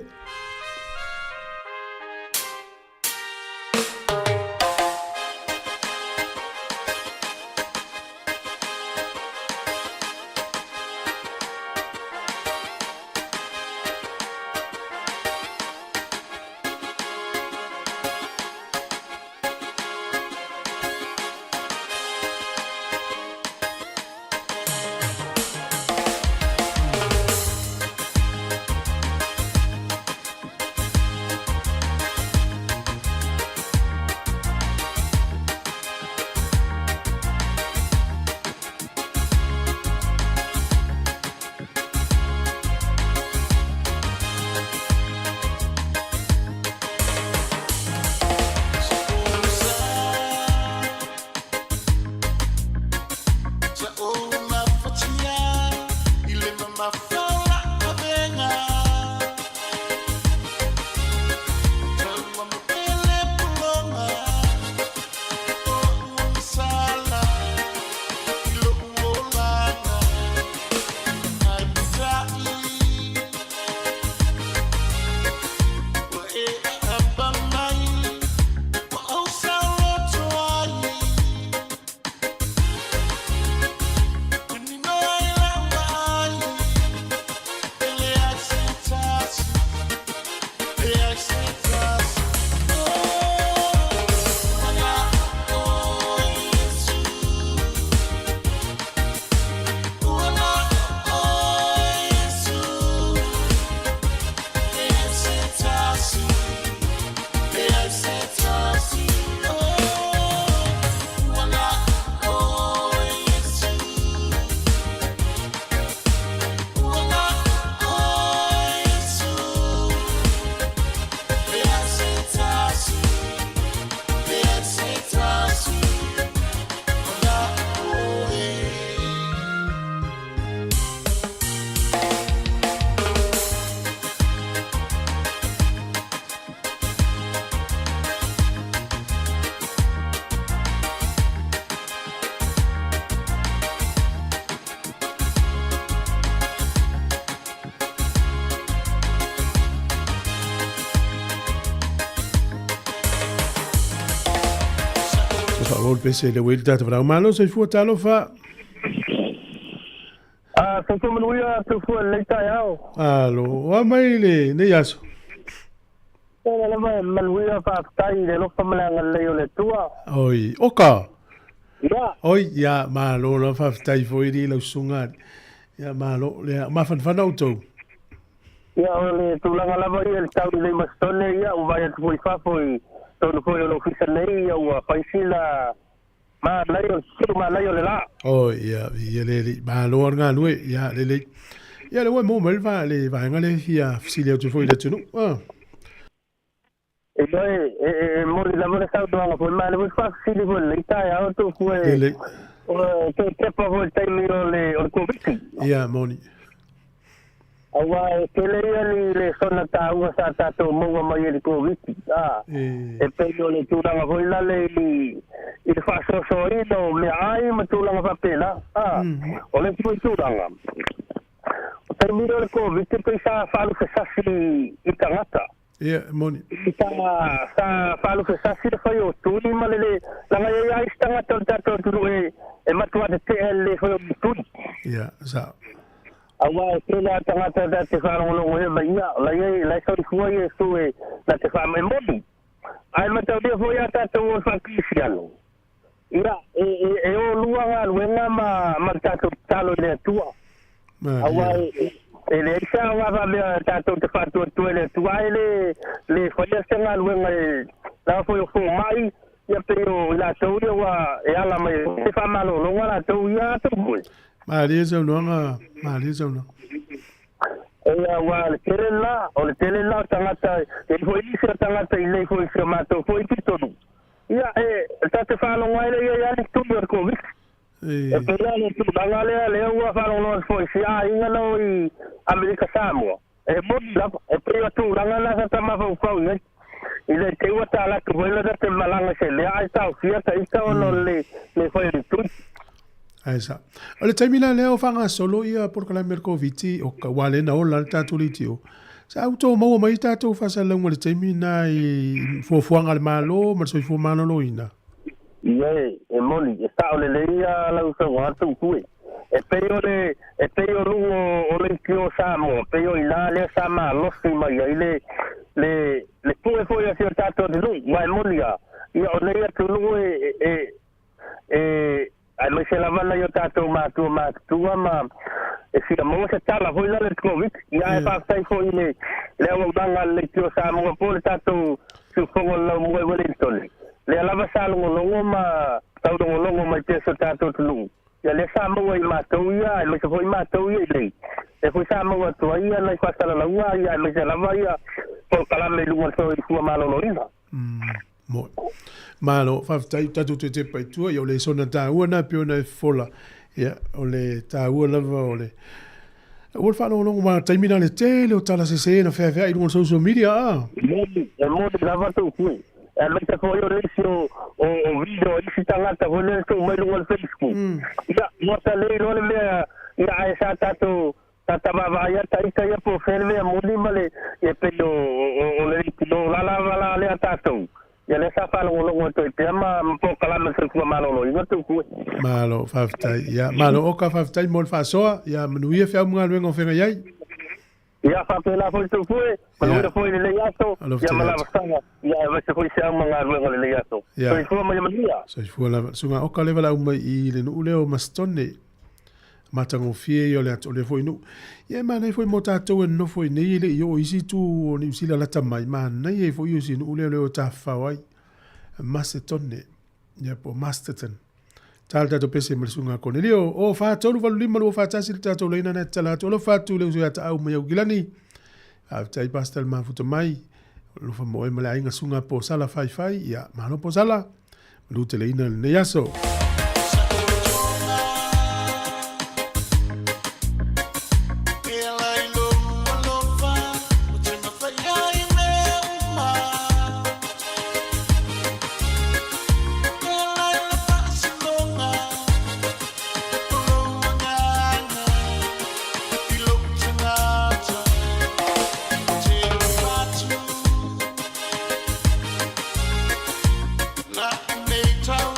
Ol pese le wel tata vrau malo se fu talo fa. So como no ia tu fu le tai au. Alo, wa mai le ne yaso. Ele vai maluia fa tai le lo famanga le le tua. Oi, oka. Ya. Oi, ya malo lo fa tai foi di lo sunga. Ya malo le ma fan fan auto. Ya ole tu la la vai el tau le mastone ya o vai tu fa foi todo foi lo fisa nei o fa sila ma laio ma laio le la. Oh, ya, le malo nga lu ya le. Ya le mo mel va le va nga le fia silia tu foi le tu. Ah. E mori la mora sa do foi ma le fa sili vo le tai auto foi. Che pa vo tai mi le o covid. Ya moni. Awa kelele le sona ta ua sa ta to mo mai le covid e pelo le tu la voi la le il fa so no me ai ma tu la fa pela o le tu la o termino le covid pe sa fa lu sa si itangata moni sa fa lu sa si fa yo tu ni ma le la ya istanga to tu e ma tu de le fa tu sa awa kela tangata da te whanongo he mai ia, lai sauri fua i e sue na te whame modi. Ai matau dia fua ia tātou o whakisi anu. Ia, e o luanga luenga ma tātou talo le tua. Awa e le isa wawa mea tātou te whatua tua le tua e le whaia senga luenga e la fua o fua mai, ia peo i la tau ia wa e ala mai te whamalo longa la tau ia tau mui. Maria no. Ea wa le tele la tangata e foi isi tangata i le foi mato foi pitonu. Ia ta te whalo ngai le ia ni tu yor covid. E pela le tu bangale le ua whalo no foi si inga no i Amerika Samoa. E modi la e pela tu ranga la ta ma fau ngai. I le te ua ta la tu voila da te malanga se le ai tau fia ta ista no le foi tu. Aisa. Ale taimila leo fanga solo ia por kala merkoviti o ka wale na ola tatu litio. Sa auto mo mai tatu fa sa longo le taimina i fofuanga le malo, ma so fu mano lo ina. Ie, e moni, e sta ole le ia la usa watu kui. E peo rungo o le kio samo, peo ina le sama lo si mai le pue foi a sia tatu de lu, mai moni ia. Ia ole ia tu lu ai mai se lava la yo tatou matua ma e fia mo se tala foi la le covid ia e pasai foi le o danga le tio sa mo po le tatou su fongo la mo Wellington le lava sa longo ma tau longo mai te so tatou tulu ia le sa mo i matou ia e mai se foi matou ia le e foi sa mo tu ia na fa sala la ua ia mai se lava ia por kala me lu so i fu malo no ina mo malo fa tatu te pai tu yo le sona ta una piona fola ya ole ta una ole o fa no ma termina le tele o tala se na fa i don social media e mo de lava tu ku e me te foi o lesio o video i sitangata ho le tu mai no Facebook ya no ta le no le ya esa tatu tata baba ya ta ia po ferve mo di male e pelo o le tino la le tatu ya le sa falo lo to te ma po kala me se fu malo lo ingo tu ku malo fafta ya malo o ka fafta mo fa so ya mnuia fa mo ngalo ngofenga yai ya fa pela fo tu ku pero foi le yato ya mala bastanga ya va se foi se mo ngalo le yato so fu mo ya so fu la sunga o ka le vala uma i le no le o mastone matango fie yo le ato le foi no ye mana foi mota to no foi nei le yo isi tu ni sila la tamai mana ye foi yo sin ule le o tafa wai macetone ya po masteton tal tato pese msunga konelio o fa tolu valu lima lo fa tasil tato le na tala to lo fa tu le ya ta au me gilani after pastel ma futo mai lo fa mo me la inga sunga po sala fai ya mano po sala lu te le ina le yaso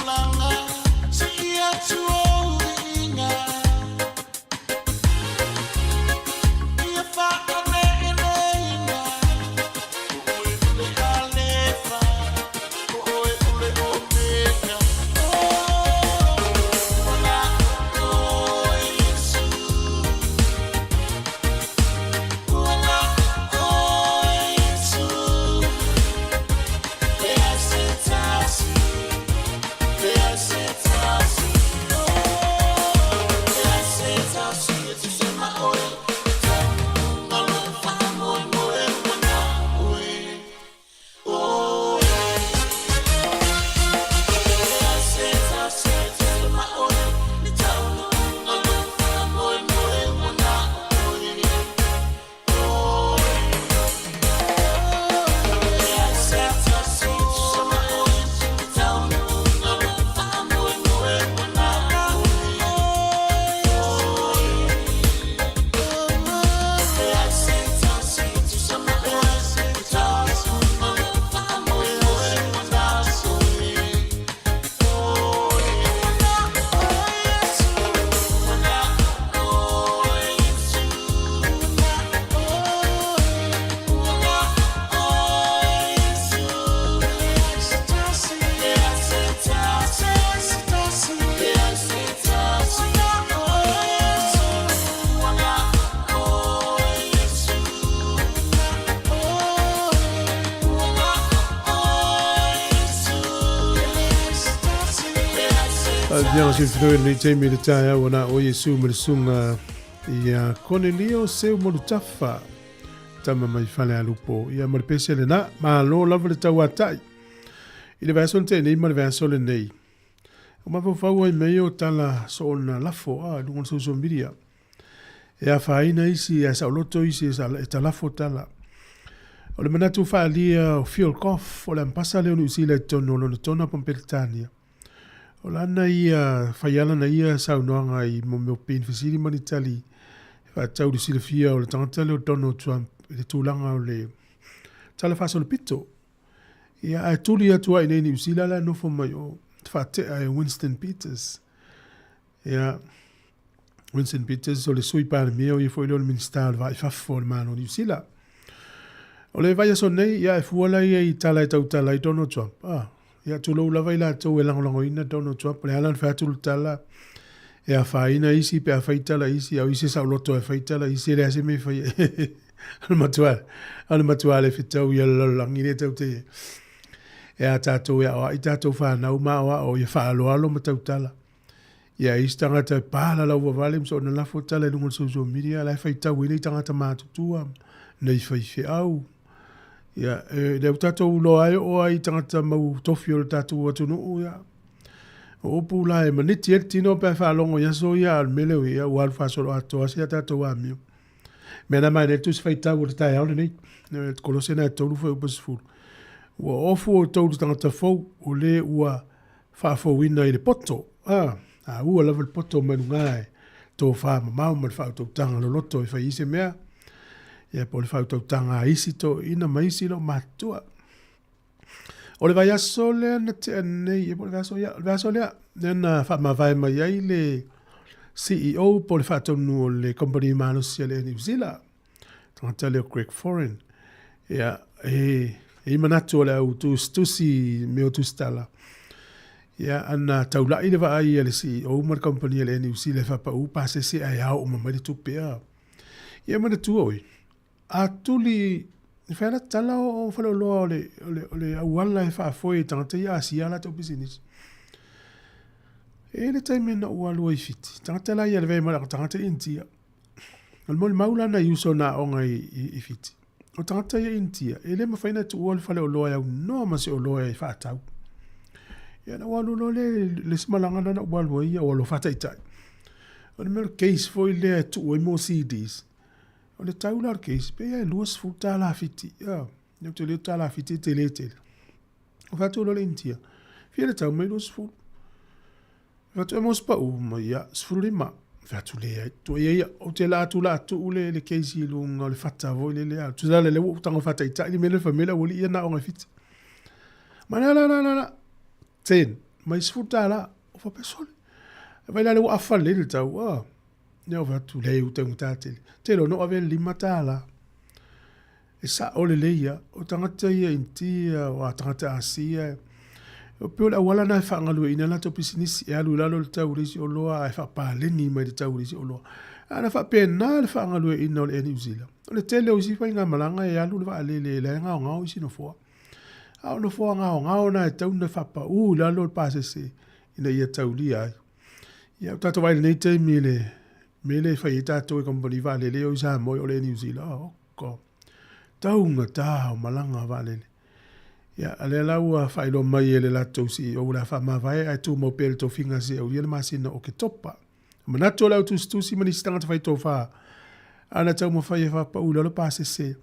Long Bien, je fais le thème de taille, on a Oyesu Melsunga, il y a Cornelio Seu Molutafa, Tama Maifale Alupo, il y a Molpese Lena, Malo Love de Tawatai. Il va son tene, il va son le nei. On m'a fait voir meilleur tala son la foi, donc on se sombiria. Et à faina ici, à Sauloto ici, est la fotala. On le mena tout fa ali fuel cough, on l'a passé le nous il est tonno le tonna pompeltania. On l'a naïa fayala naïa saunoanga I mo pin fisili manitali. Fa tau de silfia o le tantale o Donald Trump, le tulanga o le tala fa so le pito. Ia a tuli atua I nei usila la no fo mai o fa te a Winston Peters. Ia Winston Peters o le sui pa mio I foi lo minister va fa for mano di usila. O le vai so nei ia fuala I tala I tala I Donald Trump. Ia tulo la vai la to lango ina Donald Trump le alan fa tul tala. Ia faina isi pe faita la isi au isi sa loto faita la isi le ase me fai. Al matua le fitau ia langi le tau te. Ia tato ia o I tato fa na uma o ia fa alo matau tala. Ia istanga te pala la vale so na la fotala lungo social media la faita wini tanga tama tua nei fai fe au. Ia le tato lo ai o ai tanga mau tofio tato atu no ia. O pula e maniti e tino pe fa longo ia so ia al mele ia o alfa so ato asia tato wa mio. Mena mai le tus faita o ta ia nei. Kolosena tolu foi o pasful. O ofu o tolu tanga fo o le ua fa fo wina I le poto. Ua lava le poto manungai. To fa mamau mal fa to tanga lo loto I fa ise mea. Ia po le fa to tanga isi to ina mai isi lo matua. O le vai aso lea na te anei, po le vai aso lea, nena wha mawai mai ai le CEO po le whaatonu o le company manusia le New Zealand. Tangata leo Greg Foran. Ia, manatu o le au tusi meo tustala. Ia, ana taulai le wa ai le CEO ma le company le New Zealand whapa upa se ai au o mamari tupea. Ia manatu oi. A tuli Fela tala o falo lo le awala e fa foi tangata ia asia la to business. E le time na walu I fit. Tangata la ia le vei mala tangata intia. Al mol maula na yuso na onga I fit. O tangata ia intia. E le mafaina tu wal falo lo ia no ma se o lo ia fa tau. Ia na walu lo le smalanga na walu ia o lo fata itai. O le mel case foi le tu o mo CDs. O le taular case, pe ia luas futa la fiti. Ia te le tala fiti te le tele. O fatu lo le intia. Fia le tau mai luas futa. Fatu e mos pa u ma ia sfuru le ma. Fatu le ia. Tu ia o te la tu le case I lunga o le fata vo le le. Tu la le utango fata ita. Ni mele famila woli ia na onga fiti. Ma na. Ten. Ma isfuta la. O fa pesole. Vai la le u afa le tau. Neo vatu le u tengu tātele. Te lo no ave lima tāla. E sa ole leia, o tangata ia intia, o a tangata asia. O pio la wala na e whaangalua ina la topi sinisi, e alu lalo le taurisi o loa, e whapaleni mai le taurisi o loa. Ana whapena le whaangalua ina o le New Zealand. O le tele o si whai ngā malanga e alu le waalele le ngao ngao isi no fua. Ao no fua ngao na e tauna whapa lalo le pasese ina ia tauli ai. Ia o tato waile nei teimi mele fai tato e company vale le o isa moi o le New Zealand ko taunga ta o malanga vale ya ale la ua fai lo mai ele la to si o la fa ma vai ai tu mo pel to finga se o ele masina o ke topa mana to la tu si mani stanga fai to fa ana tau mo fai fa pa ulo pa se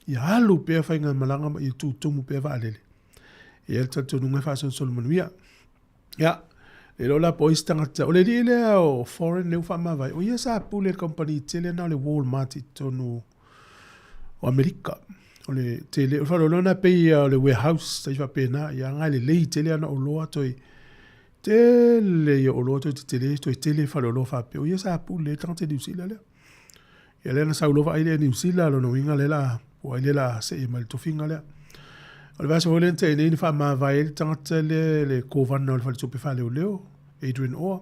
ya lu pe fai nga malanga ma tu mo pe vale e tato nunga fa son sol manuia ya e lo la pois tangata o le rile o foreign leu whama vai o ia sa pule company tele na le Walmart tonu o Amerika o le tele o whalo lona pei o le warehouse tai whapena ia ngai le lei tele ana o loa toi tele o loa toi tele whalo loa whape o ia sa pule tangata New Zealand lea ia lea na sa ulova aile New Zealand lo no inga le la o aile la se e mal tofinga lea o le vasa hole nte nei ni wha vai tangata le kovana o le whale tupe whale o leo, Adrian Orr.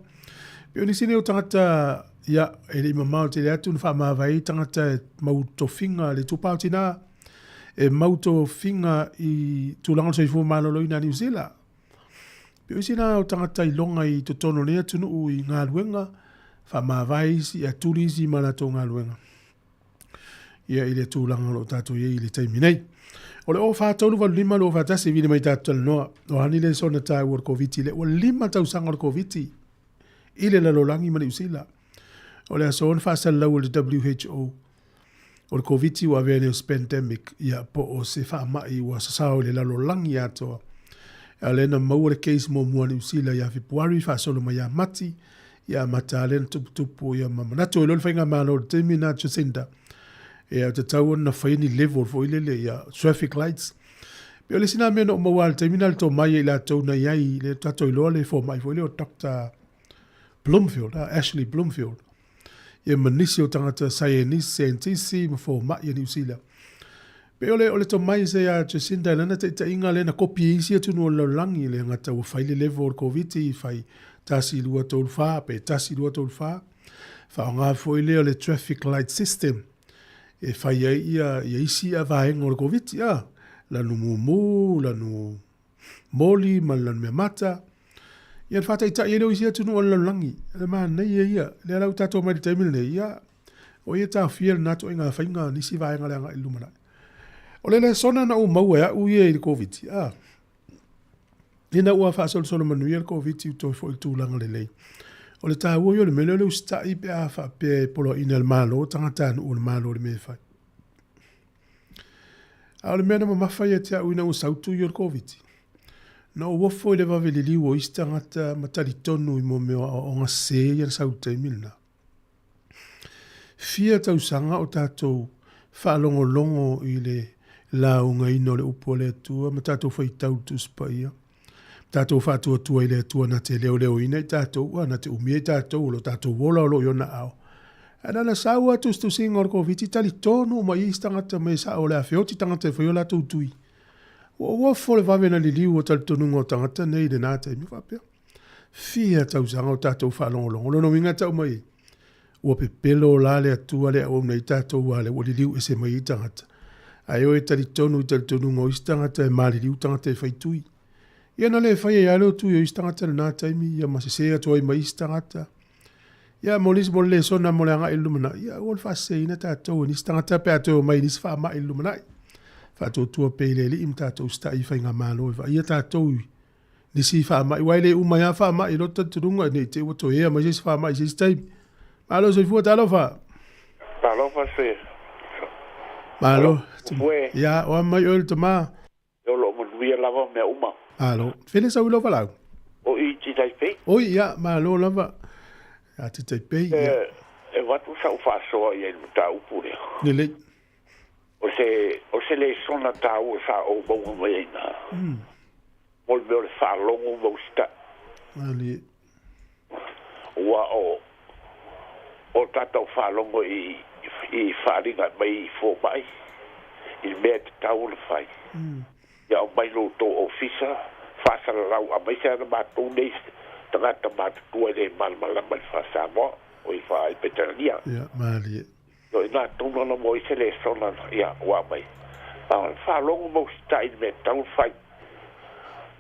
Pio ni sine o tangata ia e le imamao te le atu ni wha vai tangata mauto finga le tupao tina e mauto finga I tulangal sa ifu malolo ina New Zealand. Pe o sina o tangata I longa I to tono lea tunu u I ngā luenga, wha mawai a turisi mana tō ngā luenga. Ia I le tūlanga lo tātou ia I le taimi nei. O le o whātaunu wa lima lo whātasi vini mai tātou noa. O hani le sona tā ua koviti le o lima tau sanga o koviti. I le lalolangi mani usila. O le aso on whaasal lau le WHO. O le koviti ua vene o pandemic. Ia po o se whaamai ua sasao le lalolangi atoa. A le na mau le case mo muani usila ia Februari whaasolo mai a mati. Ia mata le na tupu ia mamanato. Ilo le whainga malo le teimi na Jacinda. Ia te tau na whaini level fo ilele ia traffic lights. Pio le sina mea no mawal terminal to mai ila tau na iai le tato iloa le fo mai fo ileo Dr. Bloomfield, Ashley Bloomfield. Ia manisi o tangata scientisi ma fo mai ia New Zealand. Pio le ole to mai se a Jacinda lana te inga le na kopi isi atunu o laulangi le ngata o whaile level COVID-19 whai tasi lua tolu wha, pe tasi lua tolu wha. Wha ngā fo ileo le traffic light system. E whai ia isi a vahenga o le COVID, lanu mumu, lanu moli, ma lanu mea mata. Ia whata I tai isi atunu o laulangi. Le maa nei ia, le alau tato mai le taimile nei ia. O ia tā whia le nato inga whainga nisi vahenga le anga ilumana. O le sona na u maua ia, u ia I le COVID, Ina ua whaasol solo manuia le COVID, u toi fo I tūlanga le lei. O le tā ua yo le mele le usta I pe a wha pe polo ina le malo, tangata anu o le malo le me whai. A le mena ma mawhai e te au ina o sautu yo le COVID. Na o wafo I le wawele liu o ista ngata matari tonu I mo mea o ngā se I le sautu I milna. Fia tau sanga o tātou whaalongo longo I le launga ino le upo le atua, ma tātou whai tau tu spa ia. Tātou whātua tua I le atua na te leo leo ina I tātou, na te umie tātou, lo tātou wola o lo iona au. Ana na saua tu singa o COVID tali tonu ma I stangata me sa o le awhioti tangata whai o la tūtui. Ua fole wawena li liu o tali tonu ngō tangata nei le nātai mi whapea. Fia tau sanga o tātou whalongolongo, lono winga tau mai. Ua pe pelo la le atua le au nei tātou wale o li liu e se mai I tangata. Ai o e tali tonu ngō istangata e mali liu tangata e whai tui. Ia na le whai e alo tu I istangata le nā taimi, ia masesea toa I mai istangata. Ia molis mo le sona mo le anga ilumana. Ia o le whase ina tātou, ni istangata pe ato mai nisi wha ma ilumana. Whato tua pe le li im tātou sta I whainga malo. Ia tātou nisi wha ma. Waile umai a wha ma I rota turunga nei te wato ea ma sis wha ma I sis taimi. Malo so I fua talo wha? Talo wha se. Malo. Ia o mai o le tama. Yo lo mo nuia lava mea uma. Alo, fele sa ulo walau? O I ti taipei? Oi, ia, malo lava. A te taipei, ia. E watu sa uwhasoa I enu tā upure. Nele. O se le sona tā ua sa o maunga mai ina. Mo le meo le whalongo mausta. Ali. Ua o tātou whalongo I wharinga mai I fō mai. I mea te tau le whai. Ia o mai no tō ofisa, whaasara rau a mai sa na mātou nei, tangata mātua le malmala mai whaasa moa, o I wha I petarania. Ia, maali. No I nā tōna na mo I se le sona, ia, oa mai. Whaalongo mo sta I me tau whai.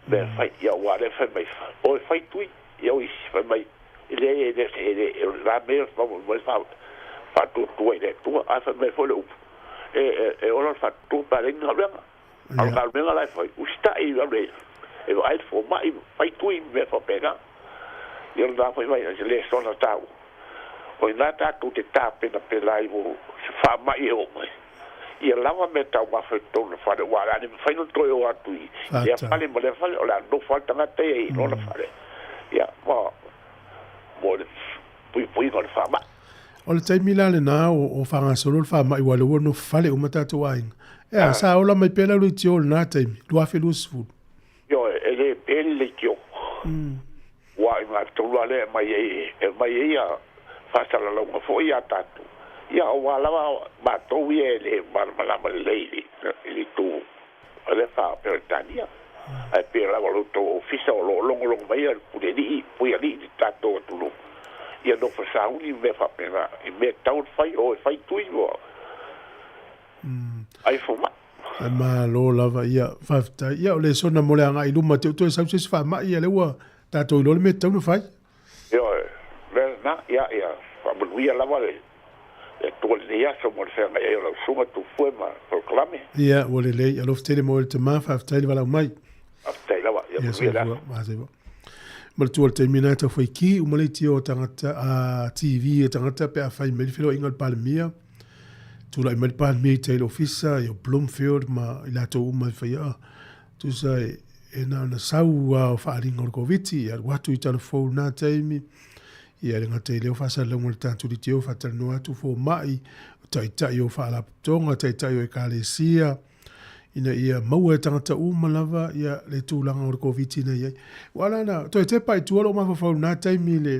Me whai, ia, oa le whai mai. O I whai tui, ia o isi whai mai. I le la mea whai mai whātua tua I le tua, a whai mai whai le upu. E ora whātua parenga renga. Al kalmenga lai fai usta I vale e vai fo mai fai tui me fa pega io da fai vai le sona tau o ina ta tu te tape na pelai mo se fa mai o mai ia lava me tau ma fa to na fa de wala ni fai no to o atu ia fale mo le fale o la no falta na te I no la fale ia mo le pui ko fa ma o le taimi la le na o whanga solo le wha mai wale wono fale o matatu ainga. Ea, sa ola mai pena lui tio le nā taimi, lua whi lua sifu. Yo, ele le tio. Wa I ngā tūra le mai a whasala launga fo I a tātu. Ia o walawa mātou I le malama leili, ili tū, le wha peritania. Ai pera walo tō ofisa o longo mai a pui ali I tātou atulu. Ia no whasauni me whapena, I me taun whai o whai tui mo. Ai fo ma. Ma lo lava ia fafta ia le sona mo le anga i luma te to sa se fa ma ia le wa ta to lo le me tau no fai yo le na ia fa bu ia lava le to le ia so mo se ngai lo suma tu foi ma proclame ia o le alo tele mo te ma fafta le vala mai afta lava ia bu ia ma se ma tu te minata foi ki o male ti o tangata a TV tangata pe a fai me filo ingal palmia tu la mal pan me tail officer yo Bloomfield ma ila to uma fia tu sai ena na sau fa ringo koviti ya watu i telefone na taimi ia le ngate le fa sa le mo tantu di tio fa tel no atu fo mai tai yo fa la tonga tai yo kalesia ina ia mau e tangata uma lava ia le tūlanga o koviti na ia wala na to te pai tu lo ma fa na taimi le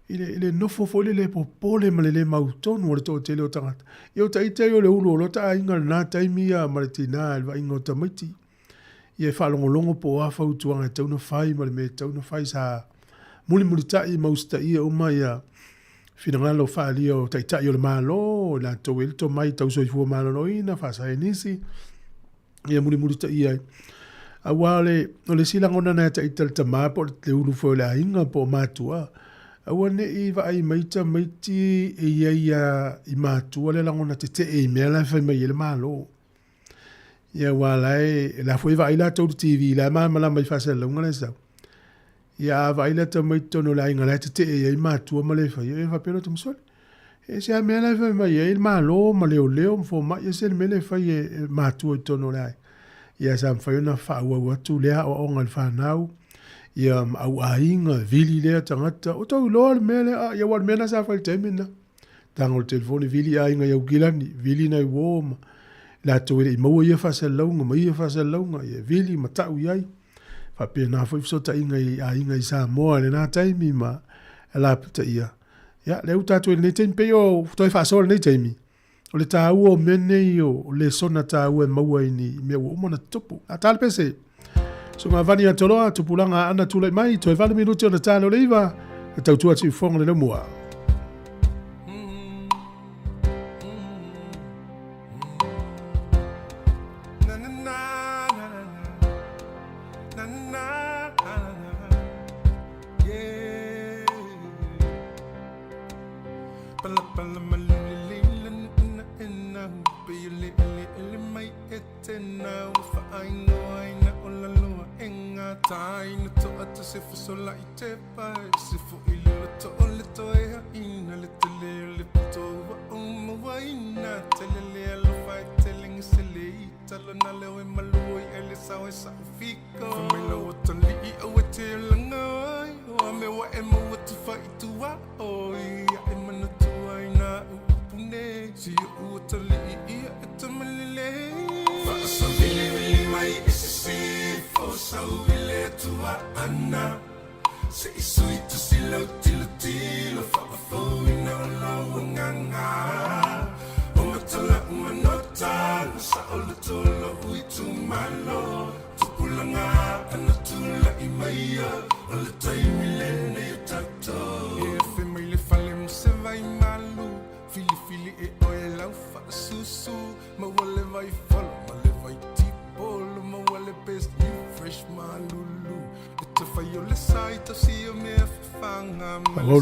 ile no fo le popole ma le mautonu o le to tele o tangata yo tai yo le ulo lo ta inga na taimi a martina va ingo tamiti ia fa longo po a fa utuanga tau no fai ma le me tau no fai sa muli tai mausta ia uma ia fina lo fa ali o tai yo le malo la to el to mai tau so fu malo no ina fa sa enisi ia muli tai ia a wale o le sila ngona na tai tel tama po le ulu fo la inga po matua awane i va ai maiti e ia i matua le langona te e me la fa mai le malo ia wala la foi va ila to TV la mala mai fa se longa le sa ia va ila to mai to no la inga la te e i matua ma le fa ia va pelo tum sol e se me la fa mai il malo ma le fo ma ia se me le fa ia matua to no la ia sa fa una fa wa tu le o ngal fa nau ia au ainga vili le tangata o tau lor mele a ia war mena sa fal temina tango telefone vili ainga ia gilani vili na woma la to ile mo ia fa se longa ia vili mata u ia fa pe na fo so ta inga ainga sa mo le na taimi ma la pta ia ya le uta to le tempe yo to fa so le taimi o le ta u mene yo le sona ta u mo ni me wo mo na topu atal pese so ma vani atoloa tupulanga ana tule mai to vale minuti ona tano leiva tau tua ti fonga le moa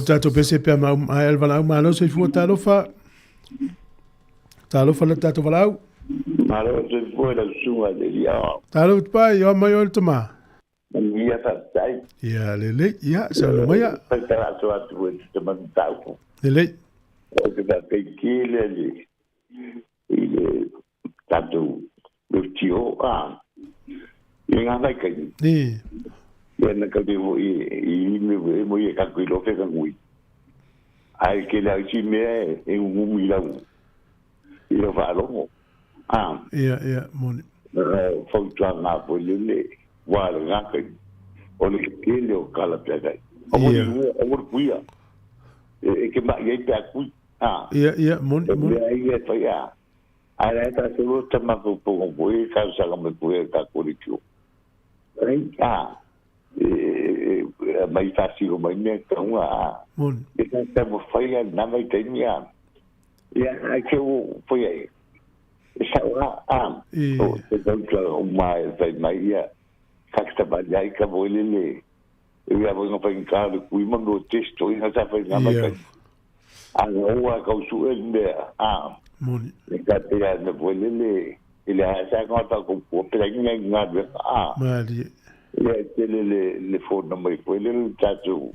tato pese pe ma el valau ma no se fu talo fa le tato valau malo se fu la sua de dia talo pa yo ma yo toma ia ta dai ia le ia sa no ya para to atu te mantau le o que da pe kile ile tato lo tio inga vai kai ni na ka de i me ia ka ko lo fe ka ngui ai ke la chi me e un mi la io va lo ia mon fo tra na po le wa la ka o le ke le o kala pe dai o mo kuia e ke ma ia pe ku ia mon ia fa ia ai ta se lo ta ma po po ka sa ka me ku ka ko ri ku ai mai fasi o mai ne tão mon e tá mo foi na mai tenia e a que o foi aí Sa ora o te tau o mai vai mai ia kakta ba dai ka volele ia vo no pen ka ku i mando testo i hasa fa na mai a o ka su ende moni ka te ya na volele ile hasa ka ta ko pe ngai ngai mali ia te le fo na mai volele tatu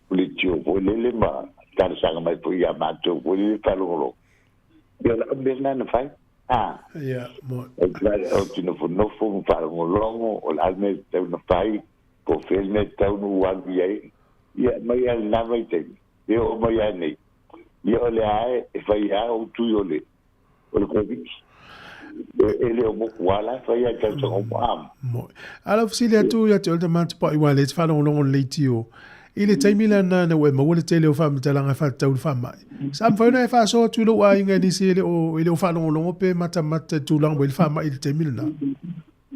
politio volele ma ka sa mai po ia ma to volele pa lo ia la besna na fai ia mo o tino no fo para un longo o alme te una fai po filme te un wan ia mai al na mai te o mai nei ia le ai e fai o tu yo le o le covid ele o mo wala fai a ka so mo ala fsilia tu ya te o te mat pa i wale fa longo le tio ile taimila na we mo le tele o fa mtalanga fa tau fa mai sam fa na fa so tu lo wa inga ni sele o ile o fa longo pe mata tu lang wel fa mai ile taimila na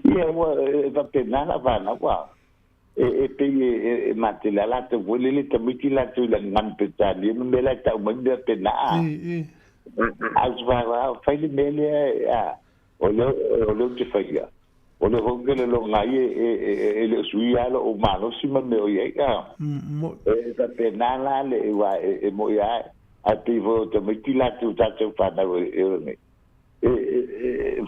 ia wa va pena na va na wa e pe e matela la te vole le tamiti la tu la ngam pe ta ni me la ta mo de pena as va fa le mele o lo te fa ia o le hongele lo ngai e le suia lo o malo si me o ia mo ta pena la le wa e mo ia a te vo te mitila tu ta te fa na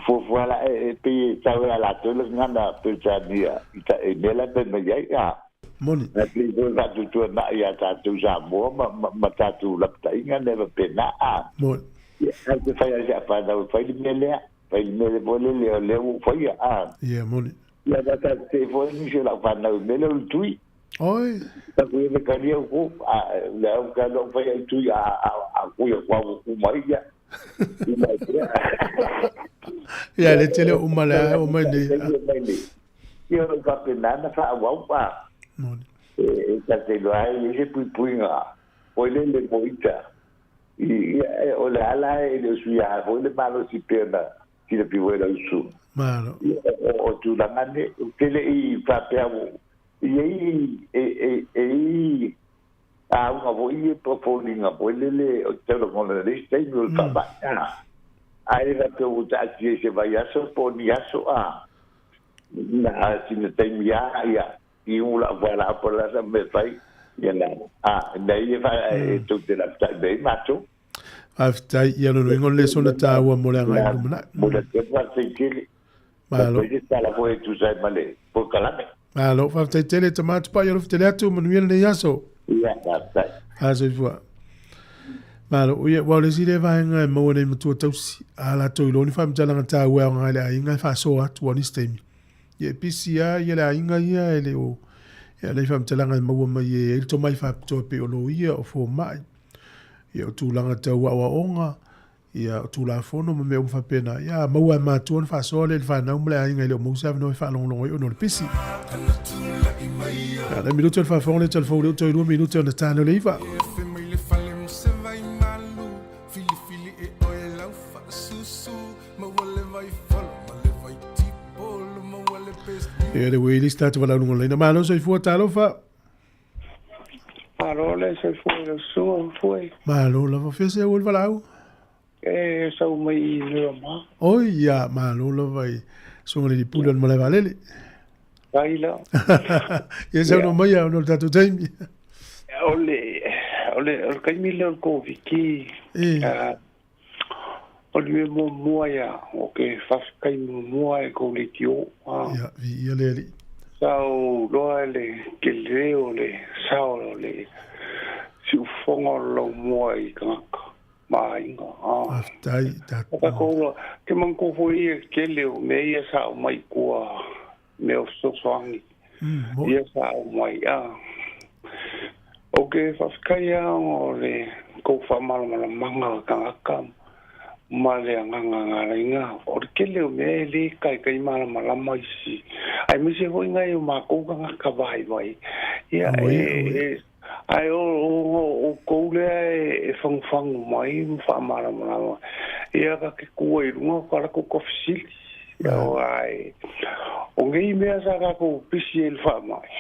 fo voilà e pe ta la to le ngana pe ta dia ita e bela pe me ia moni e pe vo ta tu na ia ta tu za mo ma ta tu la ta inga ne pena mo e te fa ia pa da fa di mele pai mele vole le foi ia moni ia da te foi ni se la fa na mele o tui oi ta ku me karia ko le o ka no fai tui a ku ia ku mai ia ia le tele o mala o mai ia o ka pena na fa wa pa moni e ta te lo ai se pui nga o le moita ia o la ala e le suia o le malo si pena le piwela usu malo o tu la mane tele i papel e una voi proposing a bolele o te lo con le liste no pa ai la pe uta si se vaya so por niaso na si ne te mia ia i una voilà por la me fai ya na dai fa tu te la ta dai macho aftai ia no ngol le sona tawa mo la ngai mo la te fa se kili malo sta la voi tu sai male por calame malo fa te tele tomat pa ia tele atu mo le yaso ia da aso fu malo ia wa le sile va ngai mo ne mo tu tausi ala to lo ni fa mtala tawa ngai la inga fa so atu woni stemi ia pisia ia la inga ia ele o ia le fa mtala ngai mo mo ia il to mai fa to pe o lo ia o fo mai ia o tūlanga tau awa onga, ia o tūla fono ma mea umwha pena, ia maua e mātua na whaasole, le whanau mle a inga i leo mausav no e whaalonglongo i ono le pisi. Ia le minuto le whaafongole telefou leo toi 2 minuto o na tāno le iwa. Ia le wei lista te walaununga leina, malo so i fua talofa. Parole se foi so foi. Malo la fese o valau. So mai le ma. Oi ya malo la vai. So le pulan mo le valele. Baila. Ia se no mai no tatu taimi. Ole kai mi le ko viki. Ole mo moya o ke fas kai mo moya ko le tio. Ya vi ia le. Sao loa le ke leo le sao le si u fonga lo mua i kaka mainga aftai tatu ko ke man ko foi ke leo me ia sao mai kua me o so swangi ia sao mai o ke faskaya o le ko fa mal manga kaka male nganga inga o ke leo me le kai mala mai si ai mi se foi ngai ma ko ka vai vai ia ai o ko le e fang mai fa mala ia ka ke ko i runga ka ko kofisi ia ai o ngai me sa ka ko pisi el fa mai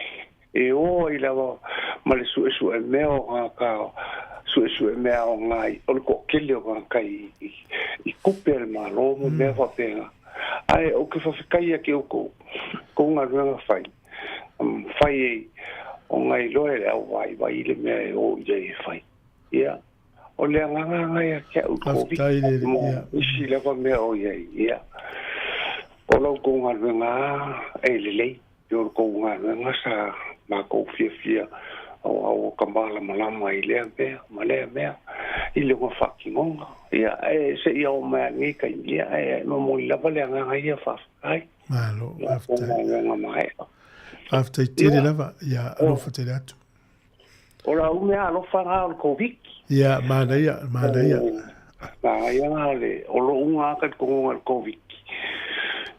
e o i la male su e me o ka su e me o ngai o ko ke le o kai I kupe le malo mo me fa penga. Ai o ke fa kai ke o ko nga nga fai. Fai o ngai loe le au vai le me o ye fai. Ia. O le nga ia ke o ko. Isi le fa me o ye. Ia. O lo ko nga le yo ko nga sa ma ko fia o kambala malama I le me I le ko fakingonga ia se ia o ma ni ka ia no mo la vale nga ia fa ai malo after tiri lava ia lo fatele atu ora o me alo fa al covid ia mana ia na ia le o lo unga ka ko covid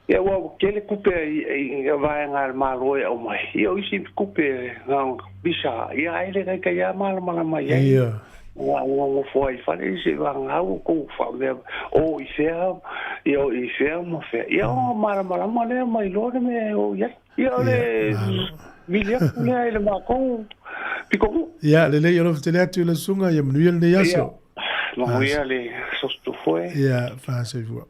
ia wa kele kupe I vai ngal malo o mai ia o si kupe nga bisa ia ile ka ia mal mai ia wa foi fale se va nga ko fa o ia mo fe ia mal le mai lo me o ia le milia le ma ko piko ia le lo fatele atu le sunga ia mnuel ne yaso no ia le sostu foi ia fa se vu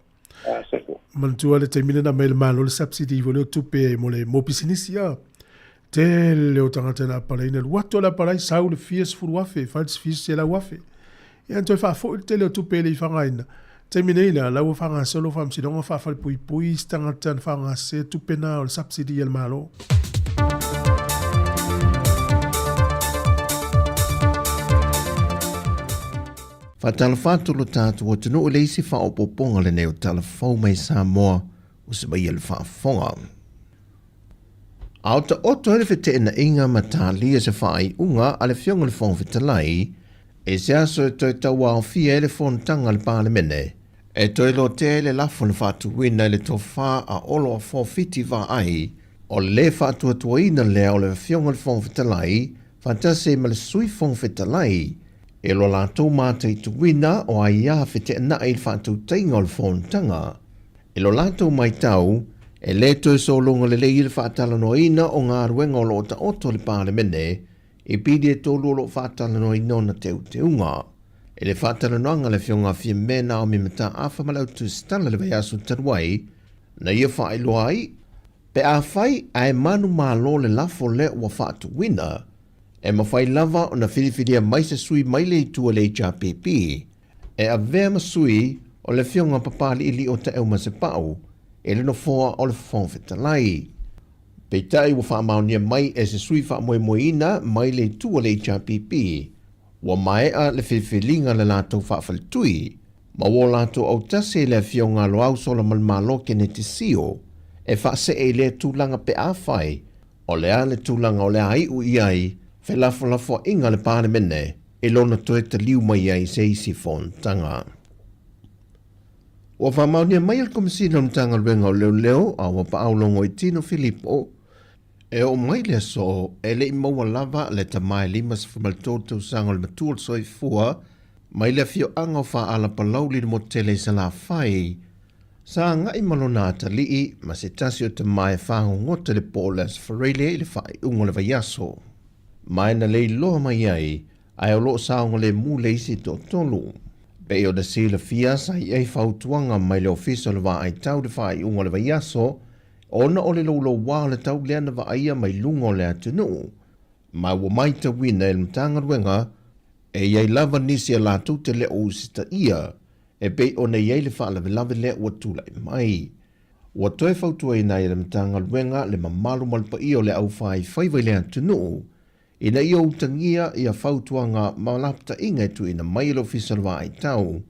Mantua le termina na mail malo le subsidy vole tupe mo le mo pisinisia te le o tangata na pala ina wato la pala sau le fies fu wafe fals fies se la wafe e anto fa fo te le tupe le fanga ina termina ina la wo fanga solo fam si donga fa fal pui tangata fanga se tupe na le subsidy el malo Fatalafatu lo tātu o tunu o leisi wha o poponga le neo talafau mai Samoa o se mai ele whaafonga. Ao ta oto ele whete ina inga matalia se whaai unga ale fionga le whong whitalai e se aso e toi tau ao fia ele whontanga le pālemene e toi lo te ele lafo le whatu wina ele to wha a olo a whawhiti wha ai o le whatu atua ina lea o le fionga le whong whitalai fantase ma le sui whong whitalai e lo lātou mātai tu wina o ai ia white na i whātou tainga o le whontanga. E lo lātou mai tau, e le toi solonga le lei le whātala no ina o ngā ruenga o lo ta oto le pālemene, e pidi e tolu o lo whātala no ina o na te unga. E le whātala no anga le whionga whia mena o mimata awha malau tu stala le vai asu taruai, na ia whae lo ai, pe a whai ai manu mālo le lafo le ua whātou wina, e mawhai lava o na whiriwhiria mai se sui mai le tua le HRPP, e a vea masui o le whionga papali ili o ta euma se pau, e le no foa o le whawhawhetalai. Peitai wa whaamaunia mai e se sui whaamoemoina mai le tua le HRPP, wa mai a le whiriwhiringa le lātou whaafalitui, ma wo lātou au tase le whionga lo au sola malmalo kene te sio, e whaase e le tūlanga pe a whai, o lea le tūlanga o lea ai u iai, fe lafo inga le pālemene e lona toe te liu mai ai se isi whontanga. Wa whamaunia mai al komisina o mtanga ruenga o leo a wa paaulongo I Tino Filipo e o mai le so e le I maua lava le tamai limas whamaltoto sanga le matua soi fua mai le fio anga o wha ala palau li mo tele sa la whai sa ngai malonata lii ma se tasi o tamai whango ngota le polas whareile I le whai ungo le vaiaso. Mai na lei loa mai ai, ai o loo saonga le mu leisi to tolu. Pe o da sila fia sa I ei whautuanga mai le ofiso le wa ai tau de whai unga le vaiaso, ona o le lo wā le tau lea na wa aia mai lungo le atunu. Mai wa mai ta wina e mtanga ruenga, e iei lava nisi a la tute le o usita ia, e pe o na iei le wha la lave le ua tulai mai. Ua toe whautua ina i le mtanga ruenga le mamalu malpa I o le au whai whaiwai le atunu, ina ia utangia ia whautuanga malapta inga tu ina mailo fisalwa ai tau,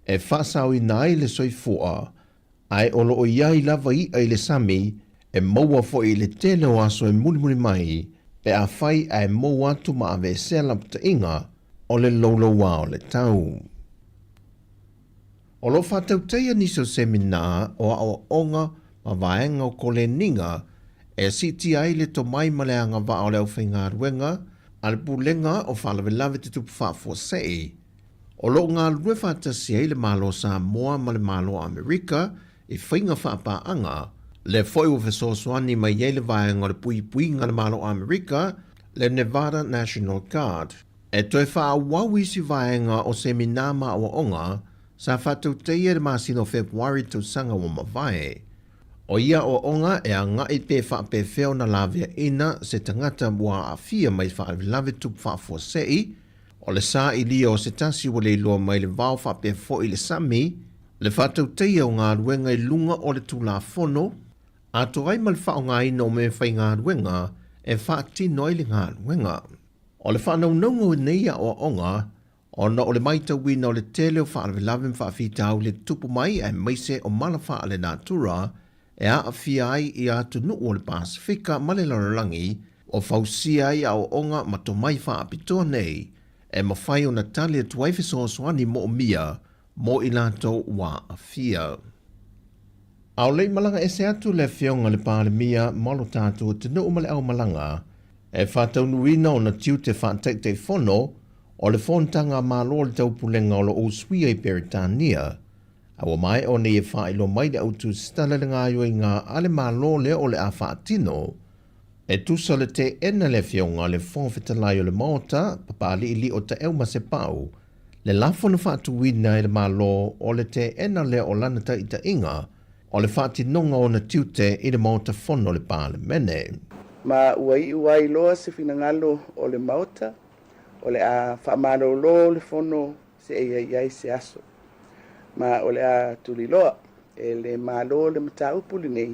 e whasau ina ai le soifua, ai olo o iai lava I ai le sami, e maua fo I le tele o aso e mulimuli mai, pe a whai ai maua tu ma ave sea lapta inga, o le lolo wa o le tau. O lo whatau teia niso semina o awa onga ma vaenga o kole ninga, e siti ai le to mai maleanga wa o leo whainga ruenga, al pulenga o whalawelawe te tupu whaafua sei. O lo ngā lue whatasi ai le malo Samoa ma le malo Amerika, e whainga whaapaanga, le foi o whesoswani mai ei le vaenga le pui ngā le malo Amerika, le Nevada National Guard. E toi whaawawisi vaenga o seminama o onga, sa whātou teia le masino February tau sanga wa mawhae. O ia o onga e a ngai pe whape wheo na lawea ina se tangata mua a fia mai whaave tup whaafua sei, o le sā i lia o se tasi wa le iloa mai le vau whape fo i le sami, le whātou teia o ngā ruenga i lunga o le tūla whono, a to ai mal whao ngā ina o me whai ngā ruenga e whaati noi le ngā ruenga. O le whanau nongo neia o onga, ona o le maita wina o le tele o whaave lavin whaafitau le tupu mai e maise o malafa le nātura, e a fia ai i atu nuu o le Pasifika ma le Larangi o fausia ai au onga ma to mai wha apitoa nei e mawhai o na tali atu ai fisoasoani mo o mia mo i lato wa a fia. Au lei malanga ese atu le fionga le pāle mia malo tātou te nuu ma le au malanga e whātau nuina o na tiu te whātek te whono o le whontanga malo le taupulenga o le o Sui i Peritania. Awa mai o ne e whaelo mai le autu stala le ngā yoi ngā ale malo le o le a whaatino, e tusa le te ena le fionga le whonwhitalai o le maota, papali ili o ta euma se pau, le lafo na whaatu wina e le malo o le te ena le o lanata i ta inga, o le whaatinonga o na tiute i le maota whono le pāle mene. Ma uai loa se finangalo o le maota, o le a whaamalo lo le whono se iai se aso. Ma o le a tuliloa e le malo le mataupuli nei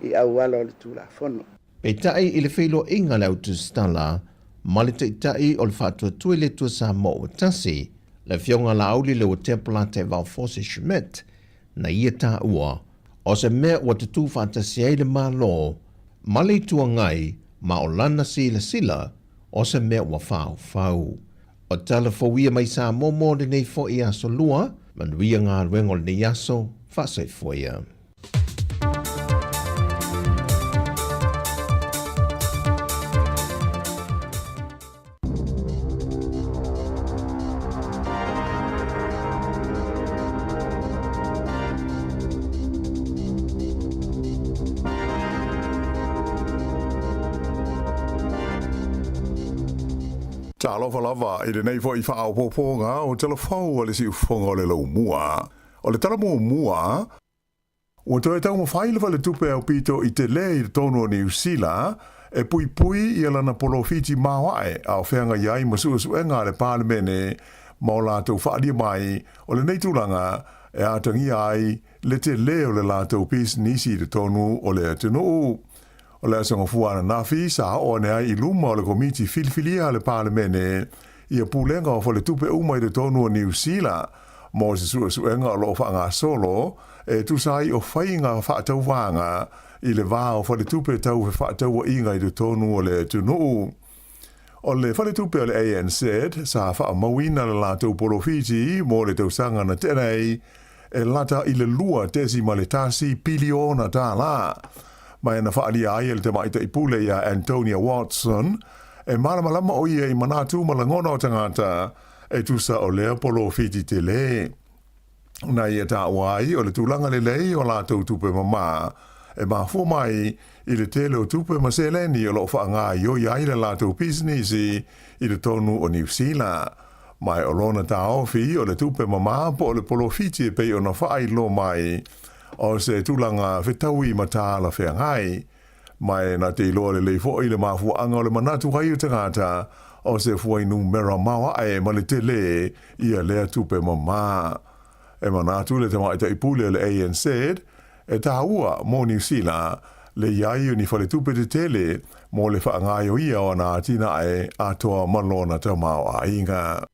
i auala o le tūla whono. Pei tai i le whilo inga le autu stala, ma le tai o le whātua tui le tua sa mo o tasi, le fionga la auli le o templa te Valfose Schmidt, na ia tā ua, o se mea o te tū whātasi ei le malo, ma le tua ngai, ma o lana sila, o se mea ua whau. O tala fawia mai sa momo le nei fo i aso lua, manuia ngā ruengo le nei aso, whasai foia. Talofa lava i le nei fo i whaau poponga o telefau o le si ufonga o le lau mua. O le tala mua, o toi tau mawhaile le tupe au pito i te le i le tonu o New Zealand, e pui i alana polofiti mawae au whenga iai masuenga le palemene ma o lātou whaadia mai o le nei tūlanga e atangi ai le te le o le lātou pis nisi i le tonu o le atunuu. O le asanga fuana nafi sa o ne ai iluma o le komiti filifilia le palemene i a pulenga o le tupe uma i le tonu o New Zealand mo se suenga o lo whaanga solo e tusai o whainga whaatau wanga i le vā o le tupe tau he whaatau inga i le tonu o le tunuu. O le whale tupe o le ANZ sa wha mawina le lātou polofiti mo le tausanga na tenei e lata i le lua tesi ma le tasi piliona tā la. Mai na whaalia ai le te maita i pule ia Antonia Watson, e malamalama o ia i manatu malangona o tangata e tusa o lea polo fiti te le. Na ia tā wai o le tūlanga le lei o lātou tupe mama, e mafu mai i le tele o tupe maseleni o lo whaanga i o iai le lātou businessi i le tonu o New Zealand. Mai o lona tā ofi o le tupe mama po o le polo fiti e pei o na whaai lo mai, o se tūlanga whetaui matāla whengai, mai na te iloa le leifo i le mafu anga o le manatu hai o tangata, o se fuai numera mawa e ma le te le i a lea tupe mama. E manatu le te maita i pule le ANZ, e tā ua mo New Zealand, le iai ni whale tupe te tele, mo le whaangai o ia o na atina e atoa malona te mawa inga.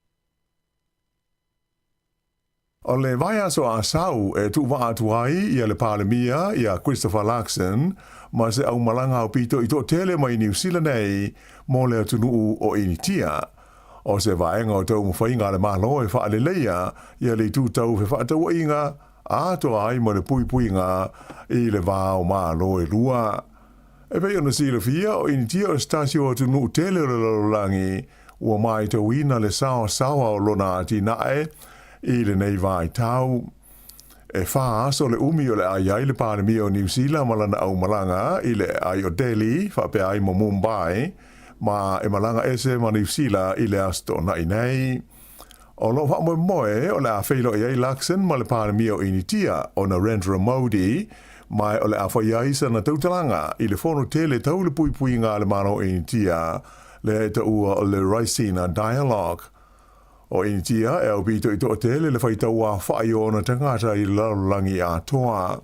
O le vai aso a sau e tu wa atuai i le palemia i a Christopher Luxon, ma se au malanga o pito i to tele mai New Zealand nei mo le atunuu o initia. O se vaenga o tau mwhainga le malo e wha le leia i a le tu tau fe wha tau inga a to ai mo le pui nga i le vā o malo e lua. E pei ona si le fia o initia o stasio o atunuu tele o le lalolangi ua mai tau ina le sawa o lona ati nae i le nei vai tau. E wha aso le umi o le ai le pāremi o New Zealand malana au malanga i le ai o Delhi, wha pe ai mo Mumbai, ma e malanga ese ma New Zealand i le asto na inei. O lo fa moe o le a whailo iai laksen ma le pārami o initia o Narendra Modi, mai o le a whaiaisa na tautalanga i le whono tele tau le pui ngā le mano initia, le ta ua o le Raisina Dialogue. O initia e au bito i toa tele le whaitau a whai o na tangata i lalulangi a toa,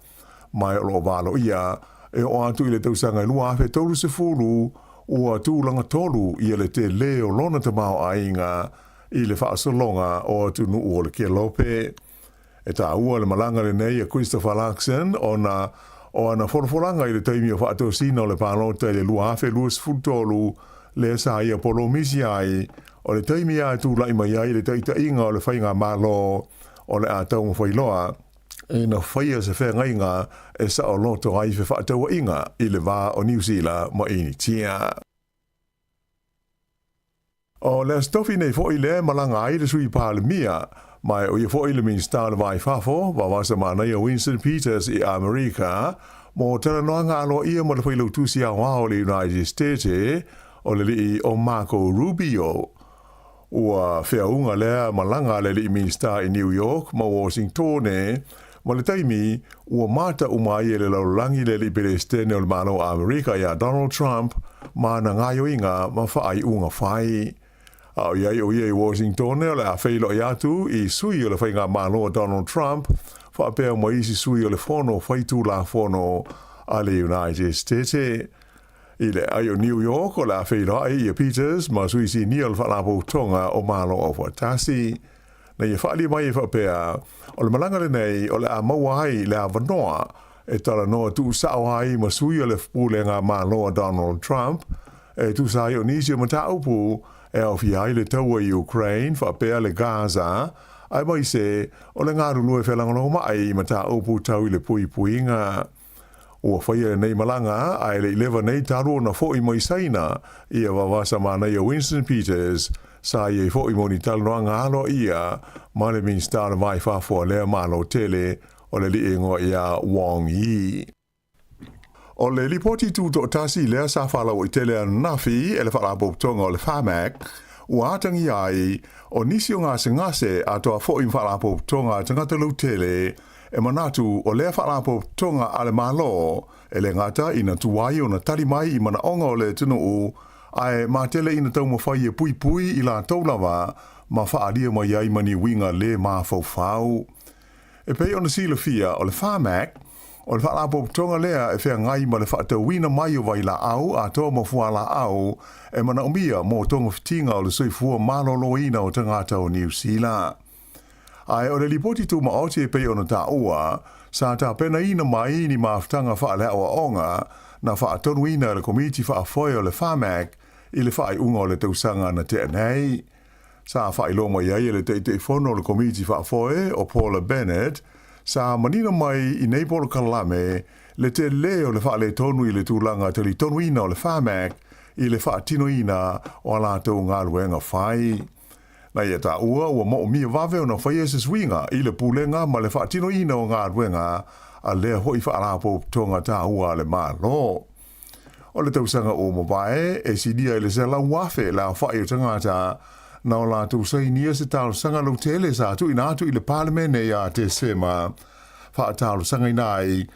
mai o lo valo ia, e o atu i le tausanga lua awhe tolu se fulu, ua tūlanga tolu i le te leo lona te mau a inga, i le whaasolonga o atu nu o le kia lope. E tā ua le malanga le nei a Christopher Larkson o ana whorwhoranga i le taimi o whaatosina o le pālota i le lua awhe luas fultolu le sa ia polo misi ai o le taimi a tu lai mai ai le taita inga o le whainga malo o le a tau mwhailoa e na whaia se whenga inga e sa o loto ai fe whaataua inga i le wā o New Zealand ma ini tia. O le stofi nei fo i le malanga ai le sui pāle mia, mai o i fo i le minsta le vai fafo, wa wasa mana i Winston Peters i Amerika, mo tala noa ngā alo ia mo le whailau tusi a wao le United States, o le li o Marco Rubio. Ua whea unga lea malanga le li minsta i New York, ma Washington, ma le taimi, ua mata umai e le laulangi le li Palestine o le mano Amerika ia Donald Trump, ma na ngayo inga ma whaai unga whai. Au iai o iai Washington o le a whailo i atu i sui o le whainga mano Donald Trump, whaapea mo isi sui o le whono whaitu la whono a le United States. I le ai o New York o le a whailo ai i Peters, ma sui si ni o le whalapo tonga o malo o whatasi. Na i whaali mai e whaapea, o le malanga le nei o le a maua ai le a vanoa, e tala noa tu sao ai ma sui o le pulenga malo Donald Trump, e tu sai o nisi o mata upu, e au fi ai le taua i Ukraine, whaapea le Gaza, ai mai se, o le ngāru lue whelangano mai i mata upu tau i le pui puinga. Ua whaia nei malanga, ai le 11 nei taro na fo i mai saina, i a wawasa mana i a Winston Peters, sa i e fo i moni talo noa ngālo ia, ma le minsta na mai whafua lea malo tele, o le li ingoa i a Wong Yi. O le lipoti tu to tasi lea sa whala o i tele a nafi e le whala tonga o le whamak, ua atangi ai o nisi o ngase a toa fo i whala tonga tangata lau tele e manatu o lea whala tonga a le malo e le ngata ina tuwai o na tari mai i mana onga o le tunu u ai ma tele ina tau mawhai e pui pui i la taulawa ma whaalia mai ai mani winga le ma fau. E pei ona sila fia o le whamak, o le whaalapo tonga lea e whea ngai ma le whaatauina mai o vai la au a toa mawhua la au e mana umia mo tonga fitinga o le soifua maloloina o tangata o New Zealand. Ai o le lipoti tu ma oti e pei ona ta ua, sa ta pena ina mai ni maaftanga whaalea o onga na whaatonuina le komiti whaafoe o le whamak i le whaai unga o le tausanga na te anei. Sa whailoma iai le te fono o le komiti whaafoe o Paula Bennett, sa manina mai i nei polo kalame le te leo le whaale tonu i le tūlanga te li tonuina o le whamak i le whaatinoina o ala tau ngā luenga whai. Na ia ta ua mo mia vave o na whaia se swinga i le pulenga ma le whaatinoina o ngā luenga a lea hoi whaalapo tonga ta ua le malo. O le tausanga o mawae e si dia i le sela wafe la whai o tangata na o la tu sei nia se tau sanga lo tele sa tu ina tu i le parlemene ya te sema fa tau sanga inai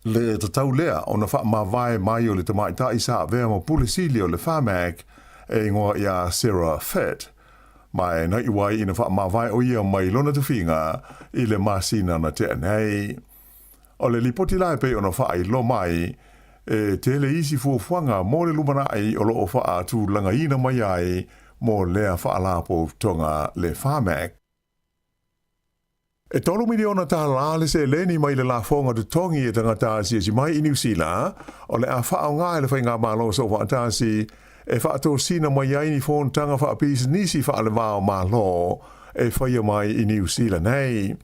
le tau lea ona fa ma vai mai o le tamai ta isa ve mo pulisili o le famak e ngoa ya Sarah Fett mai na i wai ina fa ma vai o ia mai lona tu finga i le masina na te nei o le lipoti lai pe ona fa i lo mai e tele isi fuanga mo le lumana ai o lo fa tu langa ina mai ai mo lea whaalapo tonga le whamak. E tolu miliona tā lale se leni mai le la fonga tu tongi e tangata si mai i New Zealand, o le a whao ngā le whainga malo so whaatasi, e whaato sina mai ai ni fon tanga whaapis nisi whaale wao malo, e whaia mai i New Zealand nei.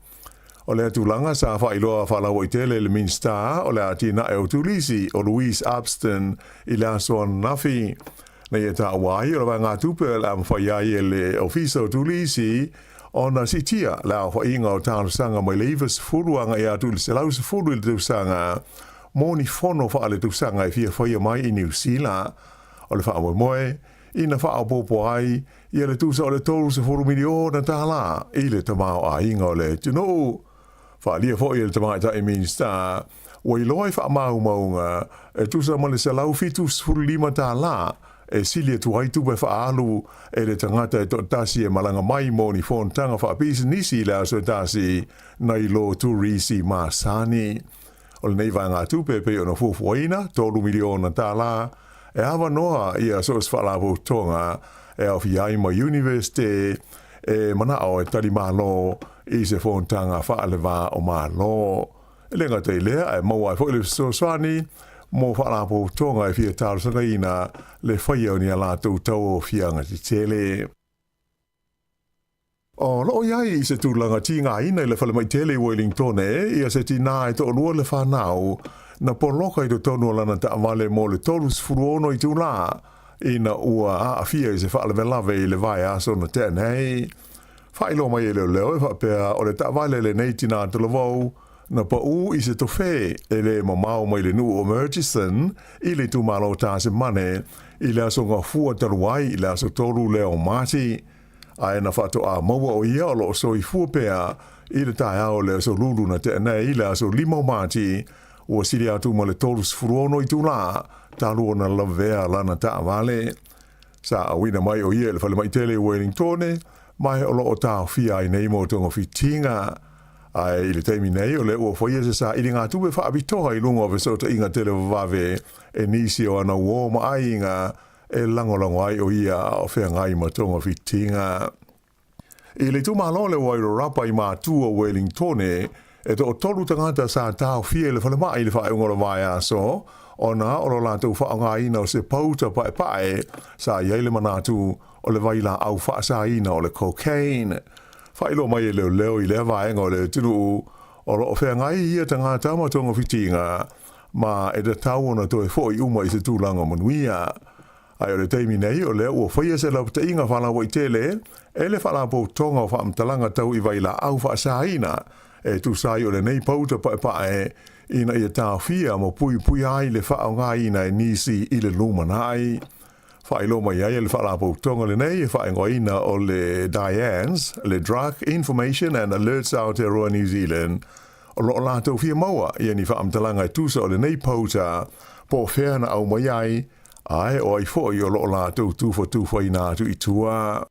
O le atulanga sa whailoa whaalawo i tele le minsta, o le atina e o tulisi o Louise Abston i le asoan nafi. Na ia ta wai o la ngā tupe la mwhaiai e le ofiso tulisi o na sitia la whainga o tānu sanga mai leivas furuanga ia tu se lau se furu i le tausanga mōni whono wha le tausanga i fia whaia mai i New Zealand o le wha moe ina wha popo ai, ia le tusa o le tolu se 4 miliona ta la, i le tamao a inga o le tino. Wha lia fo i le tamai ta i minsta, wa i loi wha maunga, e tusa ma le se lau fitus 5 ta la, e silia tu hai tupe wha alu, e le tangata e tasi e malanga mai mo ni fontanga wha pisi nisi le aso tasi, na i lo tu risi ma sani. O le nei vanga tupe pe o na fufuaina, 3 miliona ta la, e awa noa ia so es wha lapo tonga, e au fiai ma universite, e mana o e tali malo, i se fontanga wha le va o malo. E lenga te lea, e maua e fo le so swani, mo wha lapo tonga e fia tau sanga ina, le whaia o ni a lato tau o fianga ti tele. O loo iai i se tūlanga ti ngā ina i le whale mai tele Wellington ia se ti nā e to onua le whanau, na poloka i to tonu lana ta amale mo le tolus furuono i tūlā, ina ua a fia i se whaale me lave i le vai aso na tēnei. Whailo mai e leo leo e whapea o le ta vale le neiti nā te lavou, na pa u i se tofe e le mamau mai le nu o Murchison i le tūmalo tā se mane i le aso ngā fua taruai i le aso tolu leo mati. Ai na fato a maua o ia o lo so i fuapea i le tae ao le aso lulu na tēnei i le aso 5 mati ua siri atu ma le tolus furuono i tūlā talu o na lavea lana ta vale. Sa awina mai o ia le whale mai tele Wellington mai o lo o tau fia i nei mo tonga fitinga. Ai i le teimi nei o le ua whaia se sa i ngā tupe whaabitoha i lunga o vesota inga tele vave e nisi o ana uoma ai inga e langolango ai o ia o whea ngai ma tonga fitinga. I le tumalo le wairo rapa i mātua Wellington e to o tolu tangata sa tau fia le whale mai le whae ungora vai aso, o na o lo lātou whaanga ina o se pauta pae sa iei le manatu o le vaila au whaasa ina o le cocaine. Whailo mai e leo i le vaenga o le tunu o lo o whea ngai ia tangata ma tonga fitinga, ma e da tau ona to e fo i uma i se tūlanga manuia. Ai o le teimi nei o le ua whaia se lau te inga whalawa i tele, e le whalapo tonga o whaamtalanga tau i vaila au whaasa ina, e tu sai o le nei pauta pae ina ia tā fia mo pui ai le whaau ngā ina e nisi i le lumanai. Whailo mai ai le whalapo tonga le nei e whaengo ina o le DIANS, le Drug Information and Alerts Aotearoa New Zealand, o lo lātou fia maua ia ni whaamtalanga i tusa o le nei pauta po whena au mai ai o ai foi o lo lātou tūwha i nātu i tua.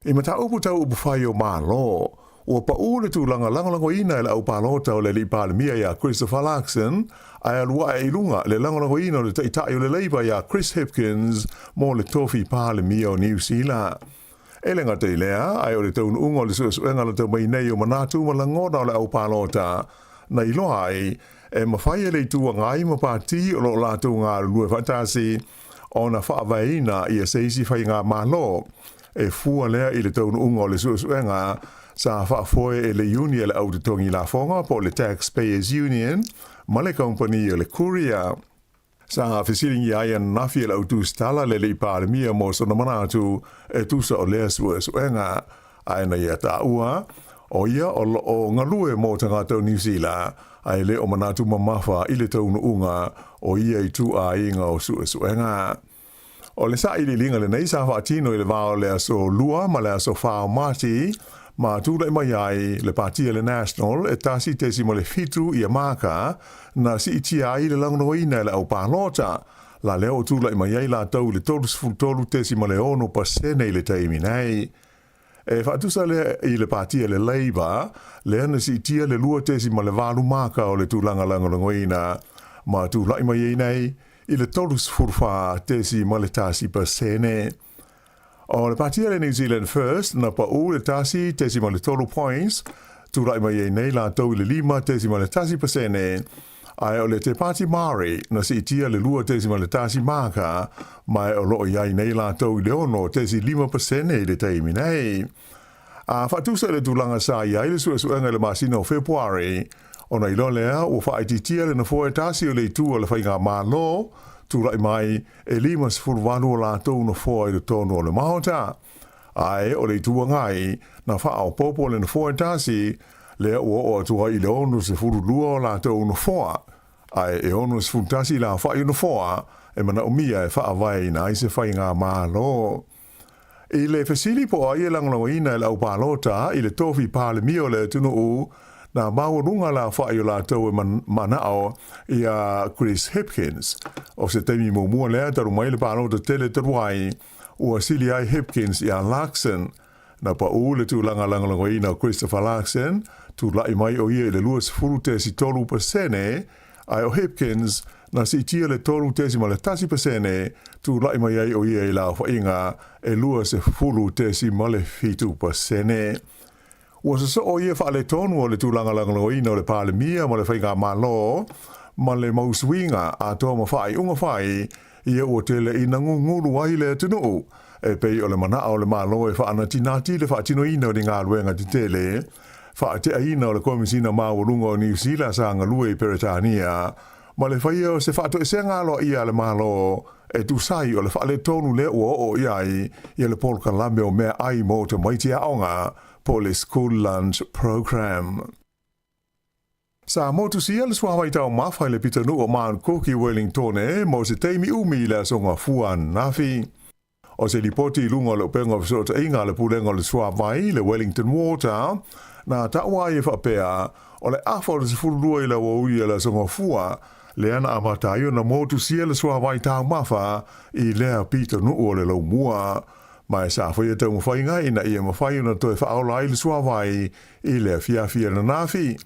I mata upu tau upu whai o mālo, ua pa ule tūlanga langolango ina e le au pālota o le li pālemia ia Christopher Larkson, ai alua e ilunga le langolango ina o le taitai o le leiba ia Chris Hipkins mo le tofi pālemia o New Zealand. E le ngata i lea, ai o le taunu unga o le suenga le tau mai nei o manatu ma langona o le au pālota, na iloa ai, e mawhai le tua ngai ma pāti o lo lātou ngā lue whatasi o na whaavaina i a seisi whai ngā mālo, e fua lea i le taunu unga o le suenga sa whaafoe e le uni e le auditongi la fonga po le Taxpayers Union, ma le company o le Courier. Sa whisiringi ai an nafi e le autus tala le li pālemia mo sona manatu e tusa o lea suenga aina ia tā ua, o ia o ngalue mo tangata o New Zealand, ai le o manatu mamafa i le taunu unga o ia i tu a inga o suenga. O le sa i li linga le nei sa whaatino i le vao le aso lua ma le aso whao mati, ma tūlai mai ai le Partia le National e tasi tesi mo le fitu i a maka na si iti ai le langoina le au pālota, la leo tūlai mai ai la tau le tolu tesi mo le ono pasene i le taimi nei. E whaatusa le i le Partia le Labour, le ana si itia le lua tesi ma le walu maka o le tūlanga langoina, ma tūlai mai ai nei, i le tolus furfa tesi ma le tasi pasene. O le Partia le New Zealand First, na pa u le tasi tesi ma le tolu points, tūlai mai ai nei la tau le 5 tesi ma le tasi pasene, ai o le te Party Māori, na si itia le lua tesi ma le tasi maka, mai o loo iai nei la tau le ono tesi 5% i le taimi nei. A whatusa le tūlanga sa iai le suenga le masina o Februari, o na ilo lea o whaititia le na fua tasi o le tu o le whainga mālo, tūlai mai e 5 o la tau na fua i le tonu o le mahota. Ai o le tua ngai, na wha o popo le na fua tasi, lea ua o atua i le onu se furu lua o la tau na fua. Ai e onu se furu tasi la wha i na fua, e mana umia e whaawai na i se whai ngā mālo. I le fesili po a ia langalongoina e lau pālota i le tofi pāle mio le tunu u na maurunga la whai o la tau e manao i a Chris Hipkins. O se teimi mua lea taru mai le pālota tele taruai ua sili ai Hipkins i a Larkson. Na pa u le tu langalongoina Christopher Larkson tu lai mai o ia i le luas furu te si tolu pasene ai o Hipkins na si tia le tolu tesi ma le tasi pasene tu lai mai ai o ia i la whainga e lua se fulu tesi ma le fitu pasene. Ua sa o ia wha le tonu o le tūlanga o ina o le pāle mia ma le whainga malo ma le mauswinga a toa ma whai unga whai ia ua tele i nguru ai le tunu e pei o le mana o le malo e whaana tinati le whaatino ina o di ngā luenga ti tele wha te aina o le komisina māwarunga o New Zealand sa ngalue i Peretania ma le whaia o se whaato e se ngalo ia le malo e tu sai o le whaale tonu le ua o iai i le polka lame o mea ai mo te maiti aonga po le School Lunch Program. Sa motu sia le suawai tau mawhai le pitanu o maan koki Wellington e mo se teimi umi le songa fuan nafi. O se lipoti lunga le upenga visota inga le pulenga le suawai le Wellington Water na tawai e whapea o le afo le se furulua i la wauia le songa fua le ana amataio na motu sia le suawai tau mawha i lea pitanu o le lau mua. Mai sa foi te mwhainga ina ia mwhai na toi whaola i le suawai i lea fia na nafi.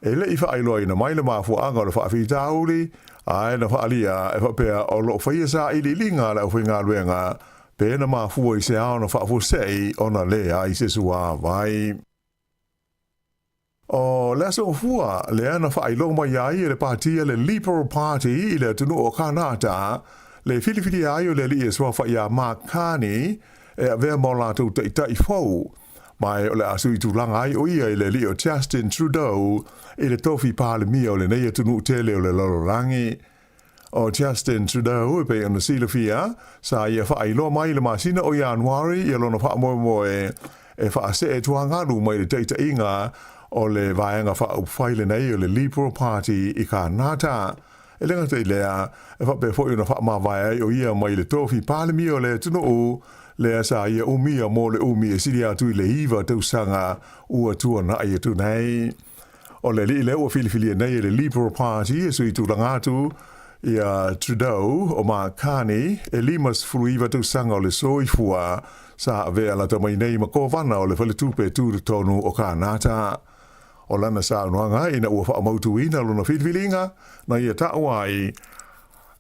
E le i whaailoa ina mai le mafu anga le whaafi tauri, ai na whaalia e whapea o lo whaia sa i li linga le au ngā luenga, pe na mafu i se ao na whaafu sei o na lea i se suawai. O lea sa o fua, lea na whaailoa mai ai le partia le Liberal Party i le tunu o Kanata, le filifili ai o le li e sua whaia Mark Carney, e a vea mo lātou te itai fau. Mai o le asu i tūlanga ai o ia i le li o Justin Trudeau i le tofi pāle mia o le neia tunu tele o le lolorangi. O Justin Trudeau e pei ana silafia sa ia whaailoa mai le masina o Januari i alona whaamoemoe e whaase e tuangaru mai le teita inga o le vaenga whaupwhaile nei o le Liberal Party i Kanata. E lenga te lea e whape fo i una whaamawai o ia mai le tofi pāle mia o le tunu o lea sa ia umia mo le umi e siri atu i le iwa tausanga ua tua na ia tu nei. O le li le ua filifili nei le Liberal Party e sui tūlanga atu i a Trudeau o Mark Carney e limas furu iwa tausanga o le soifua sa vea la tamai nei ma kovana o le whale tupe tūru tonu o Kanata. O lana sa unuanga ina ua whaamautu ina luna filifilinga na ia ta'wai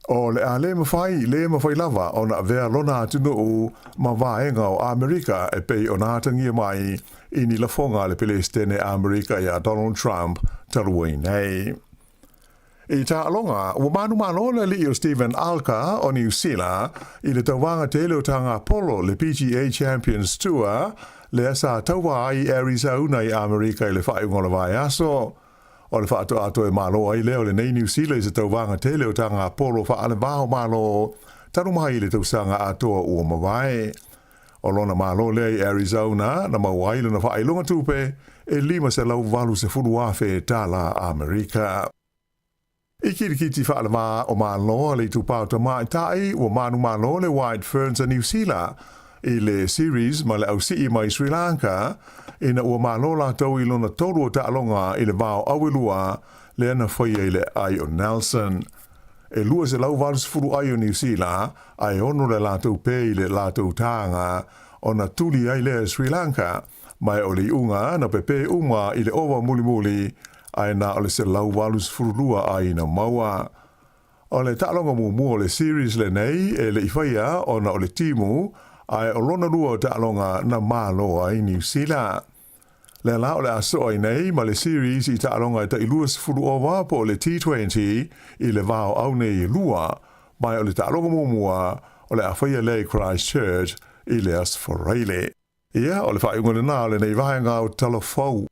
o le a le mawhai lava o na vea lona atunu o ma vaenga o Amerika e pei o nātangia mai i ni la fonga le Palestine Amerika i a Donald Trump tarui nei. I ta alonga, ua manu manola li o Stephen Alka o New Zealand i le tawanga te leo tanga Apollo le PGA Champions Tour le asa tawa ai Arizona i Amerika i le whaiungola vai aso. O le whaato ato e malo ai leo le nei New Zealand i se tauwanga te leo tanga Apollo whaale vaho malo tanu mai le tausanga atoa ua mawai. O lona malo le i Arizona na mawai le na whailunga tupe e lima se lau walu se furu afe tala Amerika. I kirikiti whaale maa o malo le tupau ta mai tai ua manu malo le White Ferns a New Zealand i le series ma le ausii mai Sri Lanka ina ua malola tau i lona tolu o ta'alonga i le vao awilua le ana whaia i le ai o Nelson. E lua se lau valus furu ai o New Zealand ai ono le lātou pe i le lātou tāanga o na tuli ai le Sri Lanka mai o le unga na pepe uma i le owa muli ai na o le se lau valus furu lua ai na maua. O le ta'alonga mua le series le nei e le iwhaia o na o le timu ai o lona lua o ta'alonga na malo ai New Zealand. Le la o le aso ai nei ma le series i ta'alonga ta ilua sifuru owa po le T20 i le vao au nei lua mai o le ta'alonga mua o le awhaia le Christchurch i le Asforeile. Ia o le whaiunga le nā le nei vahenga o talafau.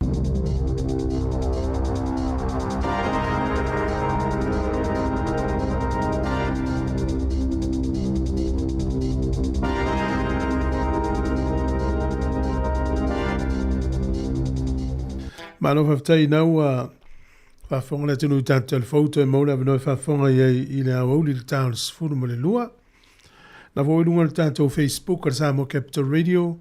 Mano whaftai nau whaafonga le tunu tātou telefouto e mauna vanoi whaafonga i le auli le tāo le sifuru mo le lua. Na fo ilunga le tātou Facebook ar Samoa Capital Radio,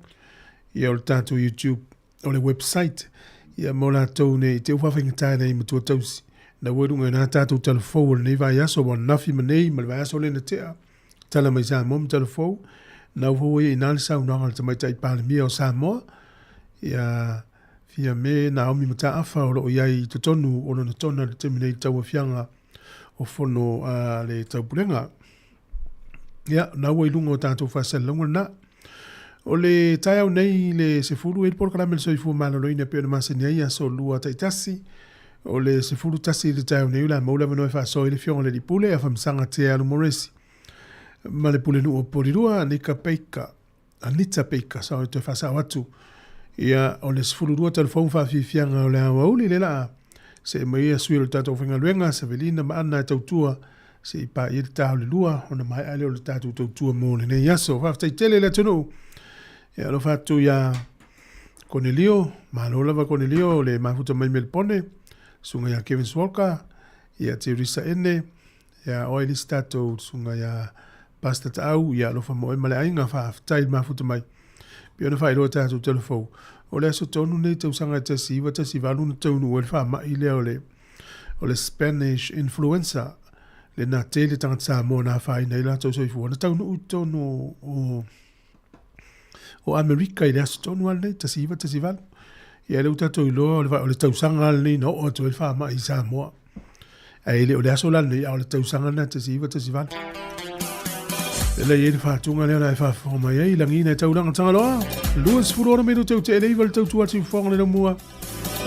ia o le tātou YouTube, o le website, ia mo la tau nei te uwhawhinga tāi nei matua tausi. Na wērunga nā tātou telefou le nei vai aso wa nafi manei, ma le vai aso le na tea. Tala mai Samoa ma telefou, na uwhawa i nāle sau nanga le tamaita i pālemia o Samoa, ia fia me na omi mata afa o lo iai to tonu o na tona le teminei tau fianga o fono le tau pulenga. Ia, na ua ilunga o tātou whasalonga na. O le tai au nei le sefuru e por karamel so ifu maloloina pe na masenia ia so lua taitasi. O le sefuru tasi le tai au nei la maula vano fa so ile fionga le dipule a famsanga te alu moresi. Ma le pule nu o porirua nika peika. Anita peika sa o te fasa watu. Ia o le sefuru rua telefon fa fianga o le auli le la. Se mai a suilo tatou whinga luenga sa velina ma ana tautua. Se i pa i le tāu le lua, ona mai ale o le tātou tautua mō le nei aso. Whaftai tele le tunu. Ia lo fatu ia Cornelio, mahalo lava Cornelio, le mafuta mai Melpone, sunga ia Kevin Swalka, ia te Risa Ene, ia oilis tātou sunga ia Pasta Tau, ia lo fa moe male ainga whaftai mafuta mai. Pia na whairoa tātou telefou. O le aso tonu nei tau sanga te siwa, te siwalu na taunu o le wha mai le o le Spanish influenza, le na te le tangat sa mo na whai nei la tau soifu. Na taunu utono o Amerika i le aso tonu al nei, te siwalu. Ia le utato i loa o le tau sanga al nei, no o to le wha mai i sa moa. E le o le aso lal nei, o le tau sanga na te siwalu. Le ye le fatunga le na fa forma ye langina tau langa tanga loa. Luas furora me tau te le val tau tuati fonga le mua.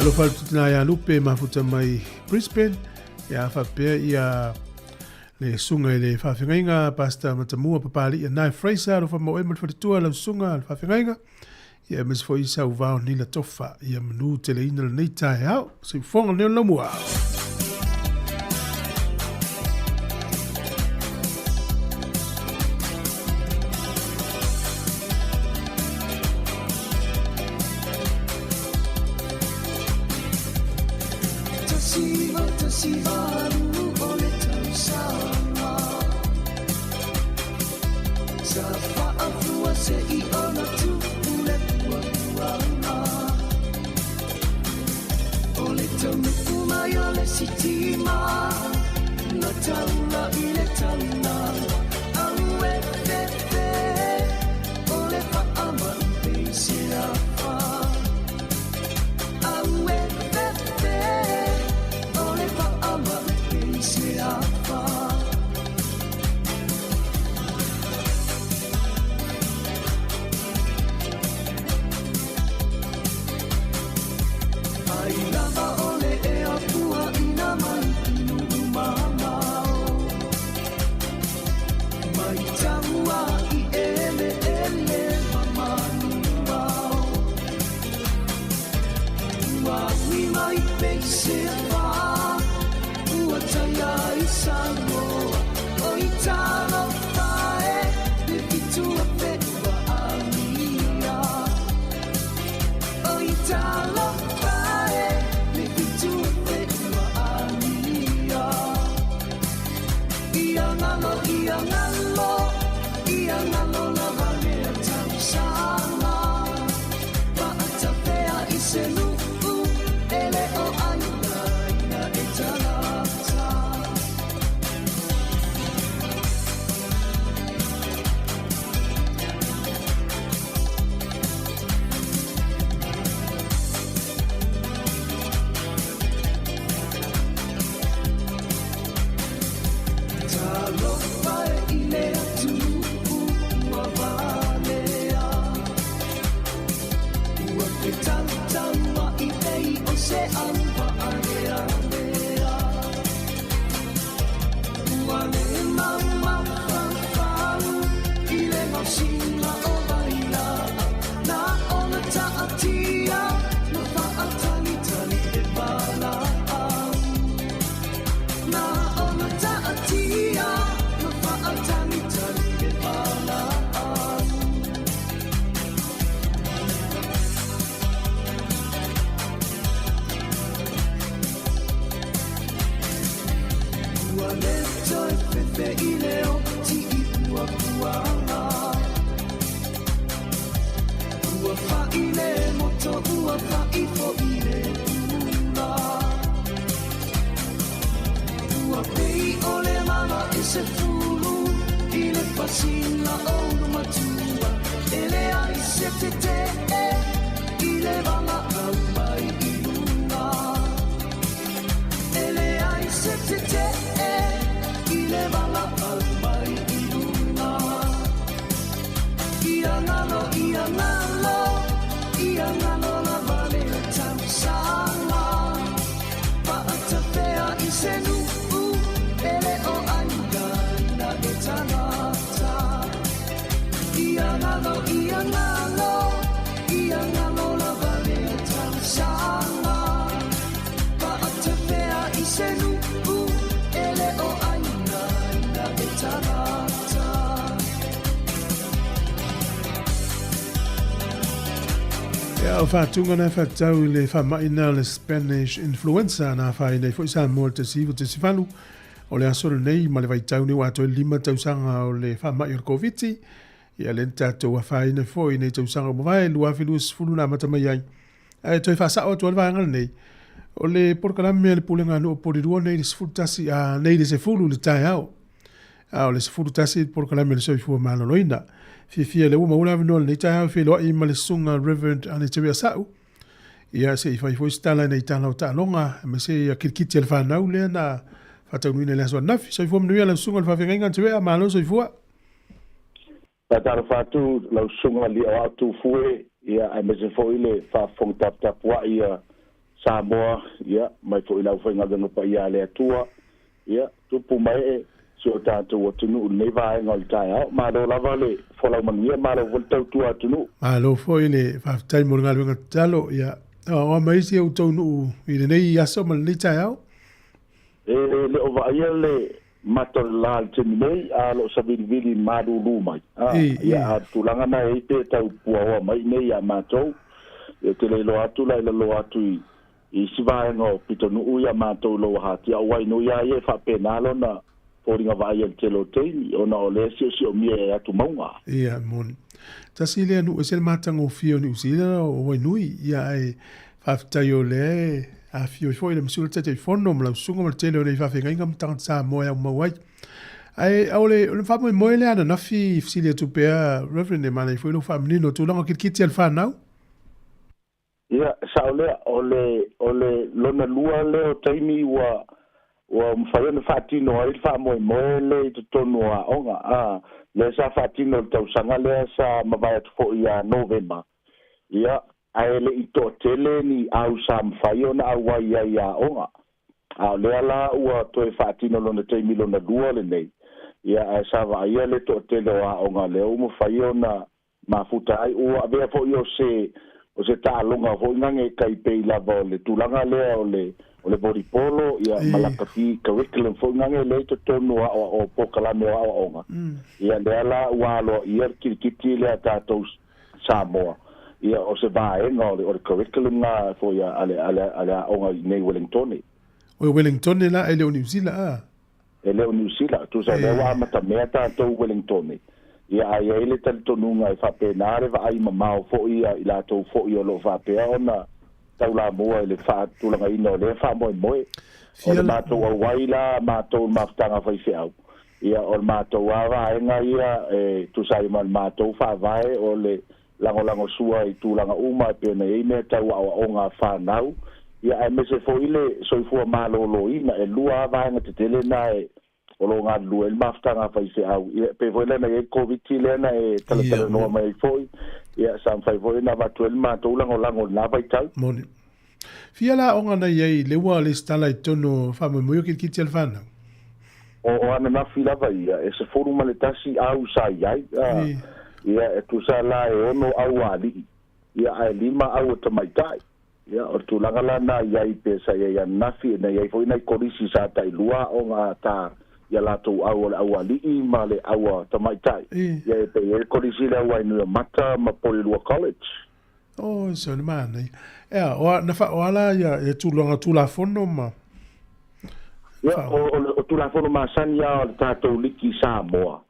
Alo fa tuna ya lupe mafuta mai Brisbane. Ya fa pe ia le sunga le fa finga pasta matamua papali ya na Fraser alo fa mo e fa tua la sunga fa finga. Ya mes foi sa uva ni la tofa ya manu tele ina le nei ya se fonga le mua. sina o matua ele ai se te ile vanga au mai iluna ele ai se te ile vanga au mai iluna ia ngalo la vale tamsala pa atapea isenu ele o anga na etanata ia ngalo la vale tamsala pa atapea isenu ele o anga na etanata. Ja, whātunga nei whātau le whamaina le Spanish influenza na whai nei fo isa mō te sivu te sifalu o le asore nei ma le waitau ni wātou 5 tausanga o le whamai o COVID-19 ia le tātou a whai nei fo i nei tausanga mo vai lua whilu sifulu na matamai ai e toi whasao atu alwa angana nei o le porkalame le pulenga no porirua nei le sifulu tasi a nei le sifulu le tai au o le sifulu tasi porkalame le soifua maloloina fia le uma ula vino le tai fe lo I male sunga Reverend Anitevia Sau ia se fai foi stala nei tana o talonga me se ia kirkiti le fa nau le na fata nuine le so nafi se fo mnuia le sunga fa venga te a malo so fo ta ta fatu lo sunga li o tu fue ia ai me se fo ile fa fong tap tap wa ia Samoa ia mai fo ila fa ngado no pa ia le tua ia tu pu mai so tātou o tunu nei vai ngol tai au ma do lava le fola mania ma lo voltau tu atunu alo foi le fa tai mo ngal nga talo ya o mai si o tonu I le nei aso mal ni tai au le o va le mator la tini a lo sabili vili madu lumai ya tu langa na e te tau puawa mai nei ya matou e te le lo atu la le lo atu I si vai ngo pitonu ya matou lo hati au wai no ya e fa penalo na poringa vai el telo tei ona ole si o mie atu maunga ia mon tasile anu esel matango fio ni usila o nui ia e faftayo le a fio foi le msulta te fono mla sungo mal tele o fa finga ngam tang sa moya mawai ai ole le fa mo le ana na fi sile tu pe reverend de mane foi lo family no tu longa kiti el fa now ia sa ole lona lua le o taimi wa mfaya na fatino ai fa mo le to tonu a onga le sa fatino tau sanga le sa mabaya fo ia November ia ai le ito tele ni au sa mfaya na awa ia onga le ala ua to fatino lo na temi lo na dua le nei ia ai sa va ia le to tele a onga le o mfaya na mafuta ai o ave fo io se ta longa fo ngange kai pe la le tulanga le o le boripolo ia malakati curriculum fo ngange le to tonu o pokalame o onga ia le ala walo ia kirikiti le tatou Samoa ia o se vai no o curriculum na fo ia ale onga nei Wellington o Wellington la ele o New Zealand ele o New Zealand tu sa le wa mata meta to Wellington ia ai ele tal tonunga fa penare va ai mamao fo ia ila to fo ia lo fa pe ona taula mo ele fa tu la ino le fa mo o ma to waila ma to maftanga fa fiau ia o ma to wa nga ia tu sai mal ma to fa vai o le lango sua I tu langa uma pe na I me tau o nga fa nau ia ai me se fo ile so fu ma lo ina e lua va nga te tele na o lo nga lu el maftanga fa fiau ia pe vo le na covid le na tala no mai foi ia sam fai voi na va tu el ma to lango na vai tau moni fiala onga na ye le wa le stala I tono fa mo yo ki tel fana o ana na fila vai e se foru ma le tasi au sai ai ia e tu sa la e ono au ali ia ai lima au te mai tai ia o tu langa la na ia I pe sa ia na fi na ia foi na korisi sa tai lua onga ta ia la tu au ali ma le au te mai tai ia pe e korisi la wa no mata ma Polilua College oh so le mana ia o na fa wala ia e tu longa tu la fono ma ia o tu la fono ma sanya o tatou liki Samoa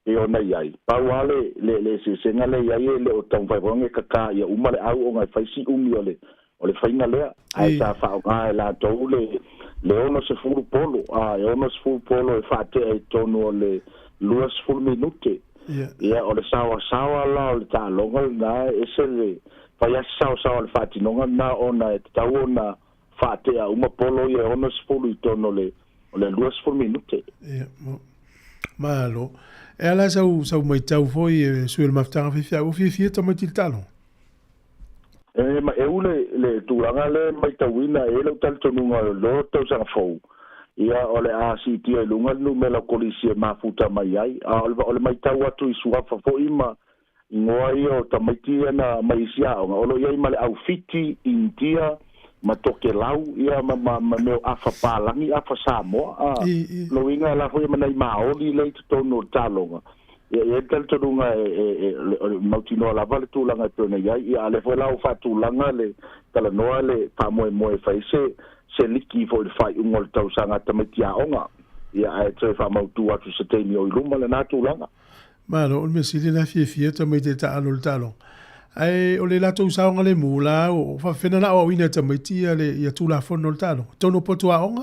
e ona iai pauale le se senga le iai le o tau vai vonge kaka ia uma le au o ngai faisi umi o le fainga lea ai ta fa o la tau le ono se furu polo e ono se furu polo e fate ai tonu o le luas furu minute ia o le sawa la o le tālonga na ese le whai ase sawa le whātinonga na ona e tau ona whātea uma polo ia ona sifuru i tono le o le 2 minute. Malo. E ala sau mai tau foi e sui le maftanga fifia tamai til talo. Ma e ule le tūranga le mai tauina e lau tal tonunga lo tau sanga fau. Ia ole a siti e lunga nu me la kolisi e mafuta mai ai. Ole mai tau atu i suafa fo ima ingoa i o tamaiti na mai siaonga. Olo iai male au fiti intia ma toke lau ia ma meo afa palangi afa Samoa. Lo inga la fo ia manai maoli le tono talonga. Ia tal tonunga e mautinoa lava le tūlanga e pēna iai. Ia ale fo lau fa tūlanga le talanoa le pamoe faise se liki fo le fai ungo le tausanga tamaiti aonga. Ia e tue fa mautu atu se teimi o iluma le nā tūlanga. Malo, o me sili na fia tamaiti ta alo le talonga. Ai o le lato saonga le mula o fa fena na o ina tamaiti le ia tula fono le talo. Tono potu aonga?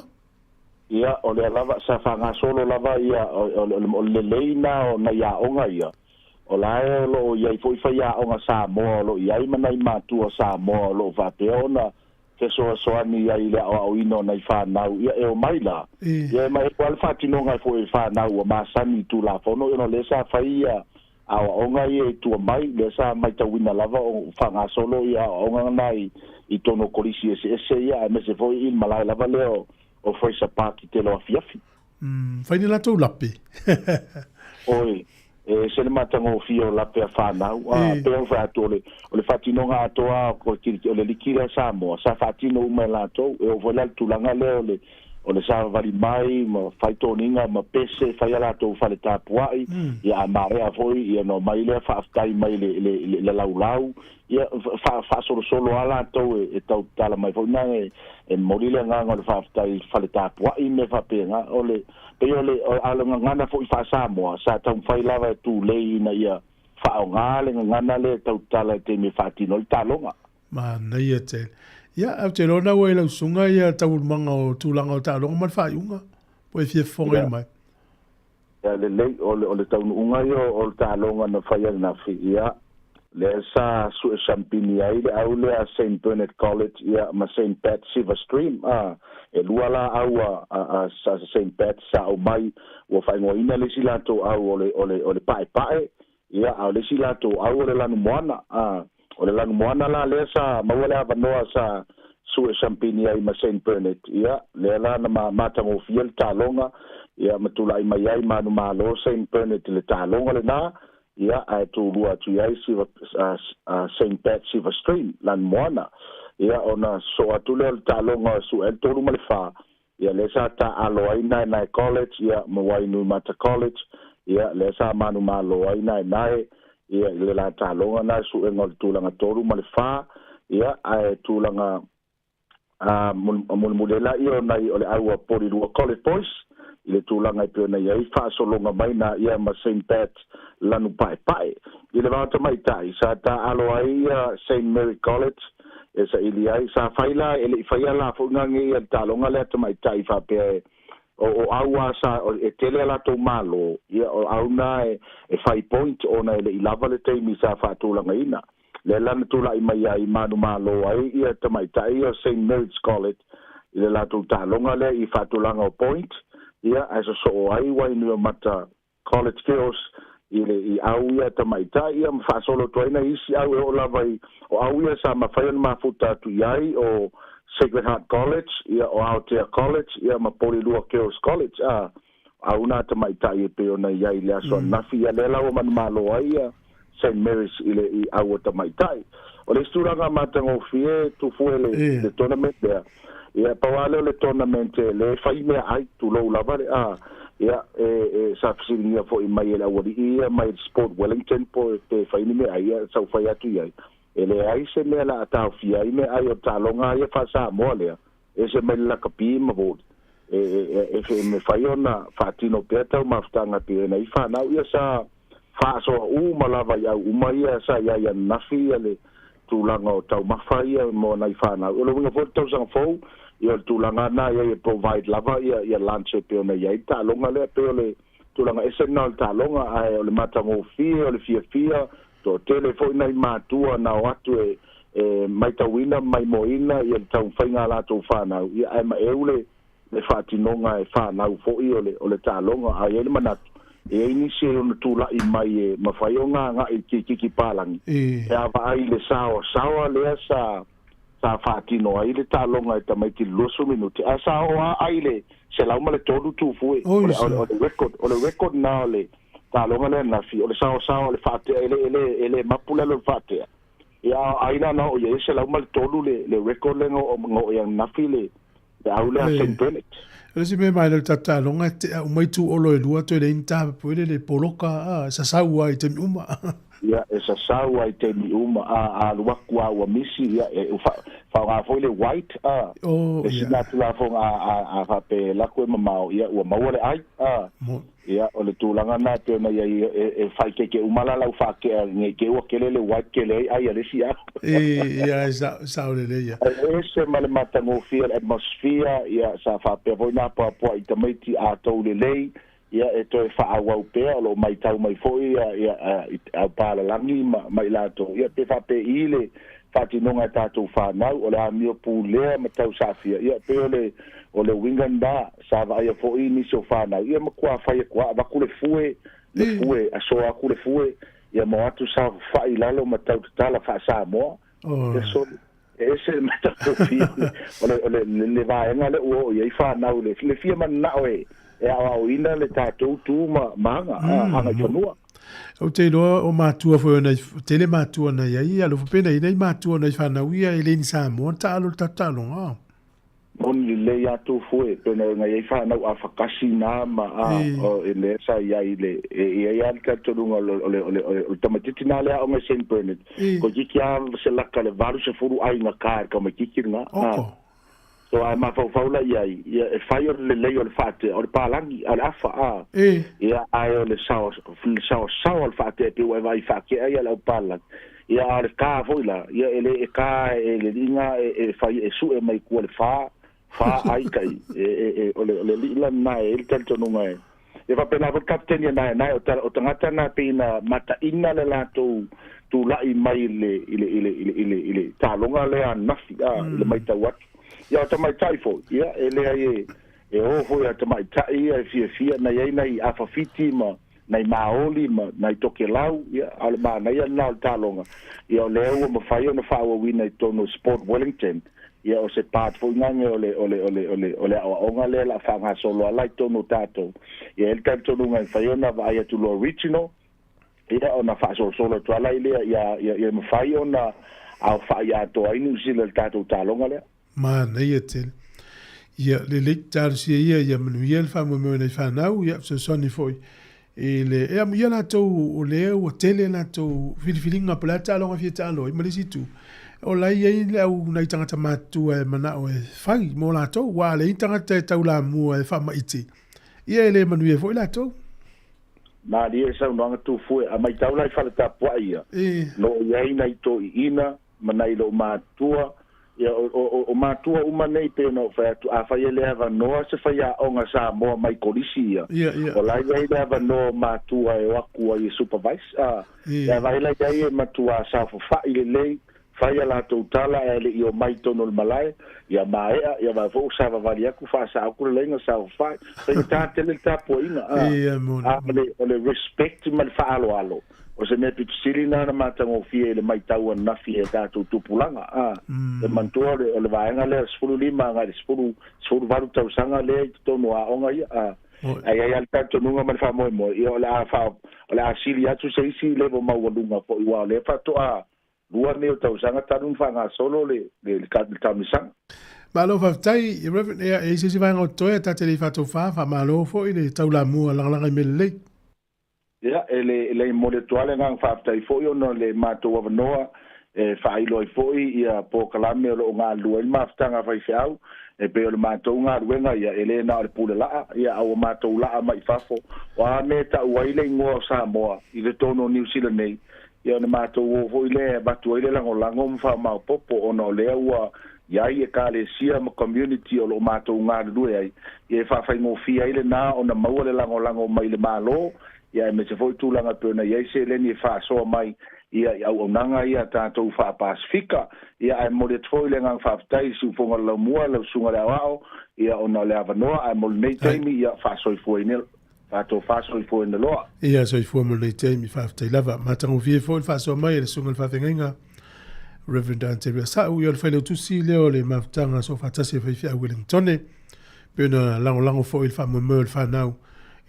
Ia o le lava sa fanga solo lava ia o le leina o na ia onga ia. O la lo ia foi ia onga Samoa lo ia manai matua Samoa lo va peona ke soani ia ile o ino na fa nau ia e o maila. Ia mai kwal fatino ngai foi fa nau o masani tula fono no le sa faia a onga ia tu mai le sa mai tawina lava o fanga solo ia onga nai I tono kolisi ese ia me se foi in malai lava leo o foi sa paki te lo afiafi. Fai ni la tau lape. Oi, se le matango fio lape a whanau, pe o whato o le whatino ngā atoa o le likira Samoa, sa whatino umai lato, e o vola tulanga leo o le sa vari mai, ma fai toninga, ma pese, fai alato whale tāpuai, ia a marea foi, ia no mai lea whaaftai mai le laulau, ia wha solo ala tau e tau tala mai foi, nang e morile nganga le whaaftai whale tāpuai me whapenga, o le alonga ngana foi wha Samoa, sa tau whai lava tu lei na ia whao ngale ngana le tau tala te me whatino le talonga. Ma nei e te. Ia, au te rona ua lau sunga ia tau manga o tūlanga o tālonga man whaiunga. Po e fia whonga i mai. Ia, le lei o le tau unga ia o le tālonga na whaia na whi ia. Le sa su e champini ai le au le a St. Bernard College ia ma St. Pat Silver Stream. E lua la au a St. Pat sa au mai ua whaingoa ina le silato au o le pae. Ia, au le silato au o le lanu moana. O le lanu moana la lea sa mawale avanoa sa su e champini ai ma St. Bernard. Ia, lea la na matango fia le tālonga. Ia, matula ai mai ai manu malo St. Bernard le tālonga le nā. Ia, ai tūrua tu iai St. Pat Silver Stream, lanu moana. Ia, ona so atule le tālonga su el tōru ma le wha. Ia, le sa ta alo ai nai college. Ia, mawainu mata college. Ia, le sa manu malo ai nai. Ia le la talonga na su engol tulanga toru ma le fa ia ai tulanga mulmudela io na o le aua pori rua college boys ile tulanga pe na ia fa solonga mai na ia ma St. Pat lanu pai ile va ta mai tai sa ta alo ai St. Mary College esa ili ai sa faila ele faila fo ngangi ia talonga le ta mai tai fa pe o aua sa e tele la to malo ia o auna e 5 point ona le ilava le teimi sa fa tulanga ina le lana tula I mai ai manu malo ai ia tamaitai o St. Mary's College ile la to talonga le I fa tulanga o point ia as so ai wai no mata college girls ile I au ia tamaitai ia fa solo toina isi au o lava o au ia sa mafaia ma futa tu iai o Sacred Heart College, ia o Aotea College, ia ma Porirua Girls College, auna ta mai tai e pe ona iai le aso nafi, ia le lau manu malo ai, St. Mary's ile I au ta mai tai. O le sturanga matango fie, tu fue le tournament there. Ia pawale le tournament, le fai mea ai, tu lou lavare, ia sa fisiri ia fo I mai ele awari, ia mai Sport Wellington po te fai ni mea ai, sau fai atu iai. Ele ai se me la tau fia I me ai o talonga ia fa Samoa lea e se me la kapi ma vot e me fai ona fatino pe tau maftanga pe na I fa na ia sa fa so u malava ia u mai sa ia nafi ale tulanga o tau mafai mo na I fa na o lo nga fo tau sang fo ia tulanga na ia provide lava ia lunch pe ona ia talonga le pe ole tulanga ese na talonga ai o le matango fia o le fia to tele foi nai matua na watu mai tawina mai moina ia tau fainga la to fana ia ai ma eule le fatinonga e fana fo i o le talonga ai ele manatu e inisi ona tula i mai mafaiona nga i kiki palangi e ava ai le sao le sa fatino ai le talonga e tamai ki loso minuti a sao ai le se la uma le tolu tu fue o le record na le talonga le na fi o le sao le fate ele mapula le fate ya ai na no ye se la uma le tolu le record le ngo yang na fi le aula St. Bernard. Si me mai le tatalonga o mai tu o lo lua to le inta puele le poloka sa saua i te uma. Ya esa saua i te uma a lua kwa wa misi ya fa foi le white si na la fo a fa pe la ko mamau ya o mau le ai ya o le tulanga na te na ya e fa ke umala la fa ke nge ke o ke le white ke le ai le sia ya sa o le ya ese mal matango feel atmosphere ya sa fa pe voi na po i te meti a to le lei ia e toi whaawau pēr lo mai tau mai foi ia au pāla langi mai lato ia te whape ile whatinonga tātou whanau o le amio pūlea ma tau safia ia pe o le winganda sa vaia foi nisi o whanau ia makua whaia kua wakule fue le fue a soa akule fue ia mo atu sa whai lalo ma tau tatala wha sa moa ese ma tau fia o le vaenga le uo ia i whanau le fia man nao e au ina le tātou tū maanga hanga whanua. O te loa o mātua fwoi nei, tele mātua nei ai, alo whapena i nei mātua nei whanau ia e leni Samoa, ta alo tatalonga. Moni le atu fwoi, pena ngai e whanau a whakasi nā o e le sa iai le, e ai tātorunga o tamatiti nā lea o ngai St. Bernard. Ko jiki a se laka le varu se furu ai ngā kār, ka mai kikirnga. So ai ma faula ia e fai o le lei o le fate o le palangi o le afa ia ai o le sao o le fate pe o vai fa ke ai o palangi ia o le ka foila ia ele e ka ele linga e fai e su e mai ku le fa ai kai o le lila na e il tanto non è e va pena per captain na o tangata na pina mata ina le lato tu la i mai ile talonga le anafi le mai tawat ia tamai taifo ia ele ai e ofo ia tamai tai ia fia na ia nei afafiti ma nei maoli ma nei tokelau ia al ma nei na talonga ia le o ma fai ona fa o wina tono Sport Wellington ia o se part fo ngange ole o ngale la fa nga solo ala tono tato ia el tanto nunga fai ona vai to lo original ia ona fa solo to ala ia ma fai ona au fa ia to ai nu sila tato talonga le ma nei etel ia le tar si ia manuel fa mo nei fa nau ia so soni foi ele e am ia na to o le o tele na to filifilinga plata longa fieta lo i malisi tu o la ia le au nei tanga matu e mana o fai mo la to wa le tanga te tau la mu e fa maiti ia ele manuel foi la to na dia sa no tu foi a mai tau la fa ta po ia no ia nei to ina manai lo matua ia o matua uma nei pe no fa tu a fa ele ava no se fa ia onga sa mo mai kolisi ia o lai ia ava no matua e aku ai supervise ia vai lai ia matua sa fa ile lei fa ia la totala ele io mai tono il malai ia mai ia va vo sa va valia ku fa sa ku lenga sa fa pe ta tele ta poina le respect man fa alo o se me pitusili na matango fie le mai tau na fie tatu tupulanga e mantua le vaenga le sfuru lima nga le sfuru varu tau sanga le tonu a onga ia ai al tanto nunga man fa mo io la fa la asili atu se isi le bo mau lunga po ua le fa to a lua ne tau sanga tanu fa nga solo le kamisanga malo fa tai reverend e se vai ngo toya ta tele fa to fa malo fo ile tau la mu la mele ia ele mole toale ngang faftai foi ono le mato wa noa e fai loi foi ia po kalame lo nga luel maftanga fai fiau e pe le mato nga ruenga ia ele na le pule la ia au mato la mai fafo wa meta waile ngo sa moa i le tono New Zealand nei ia le mato wo foi le batu ile la ngolango mfa ma popo ono le wa ia e kalesia ma community o lo matou ngā rue ai ia whawhai ngofia ile nā o na maua le lango mai le malo ia me te foi tūlanga pēna ia se leni e whaasoa mai ia au nanga ia tātou wha Pasifika ia ai mo le toi le ngang whaftai su fonga lau mua lau sunga le awao ia o na le avanoa ai mo le nei teimi ia whaasoi fua inel tātou whaasoi fua inel loa ia soi fua mo le nei teimi whaftai lava matango fie foi whaasoa mai le sunga le whawhengainga Reverend Anteria Sau ia le whaile utusi leo le maftanga so whatasi e whaifia Wellingtone pēna lango fo il whamumau le whanau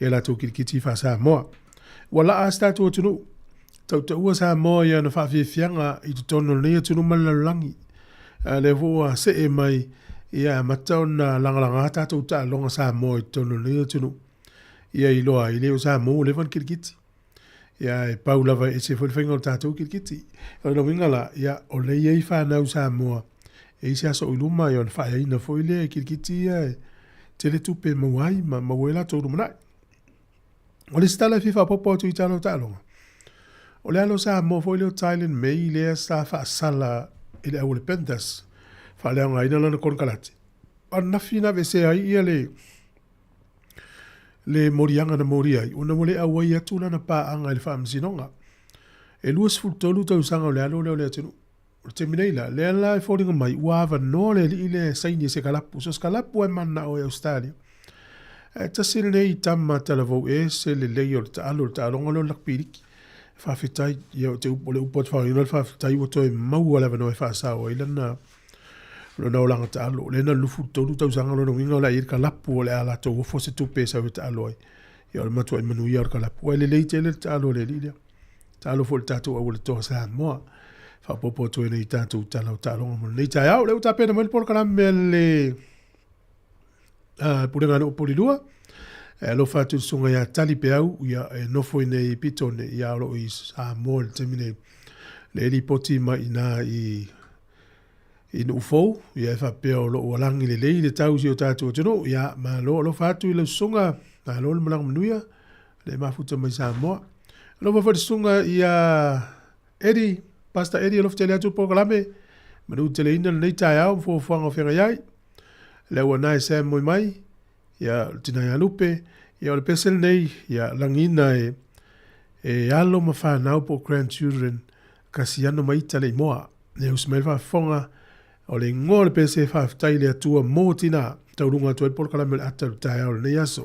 ia la tō kirikiti whaasa moa wala a statu o tunu tau ua sa moa ia na whawhiawhianga i tu tono nea tunu malalangi le hoa se e mai ia matau na langalanga tātou ta longa sa moa i tono nea tunu ia i loa i leo sa moa le van kirikiti ia e pau lava e se whawhiawhinga o tātou kirikiti o na wingala ia o le iei whanau sa moa e isi aso uluma i on whaeina foile e kirikiti ia e tele tupe mawai ma mawela tōru manai o le stala fifa popo tu i talo talonga o le alo sa mo foi le Thailand mei le sa fa sala ile au le pentas fa le nga ina lana kon kalati ana fina vese ai ia le morianga na moria una mole au ia tula na pa anga le fam sinonga e luas fultolu tau sanga le alo le tenu te mineila le ala e fodinga mai uava no le ile saini se kalapu so kalapu e manna o Australia ta sile nei tamma talavo e se le leio ta alo ta longa lo lakpiriki fa fitai ia te upole upot fa ina fa fitai o toi mau ala no fa sa o ila na lo na langa ta alo le na lufu tolu tau sanga lo nginga la ir kalapu le ala to fo se tu pesa ta alo ia le matu e manu ia kalapu le le tele ta alo le lilia ta alo fo ta to o le to sa mo fa popo to nei ta tu ta lo mo nei ta ia le ta pena mo por kala mele pure ngano polilua lo fatu sunga ya tali peau ia no foi nei pitone ia lo is a mol termine le lipoti ma ina i no fo ia fa peo lo walangi le tau si o tatu no ia ma lo fatu le sunga na lo mlang mnuia le mafuta mai sa mo lo fa sunga ia edi pasta edi lo ftele atu programe manu tele ina nei taiao fo fanga fenga yai le wana se moi mai ia tina ya lupe ia le pesel nei ia langina e alo mafa nau po grandchildren kasiano mai tale moa ne usmel fa fonga o le ngol pese fa taile atua motina taurunga tu por kala mel atal taio ne yaso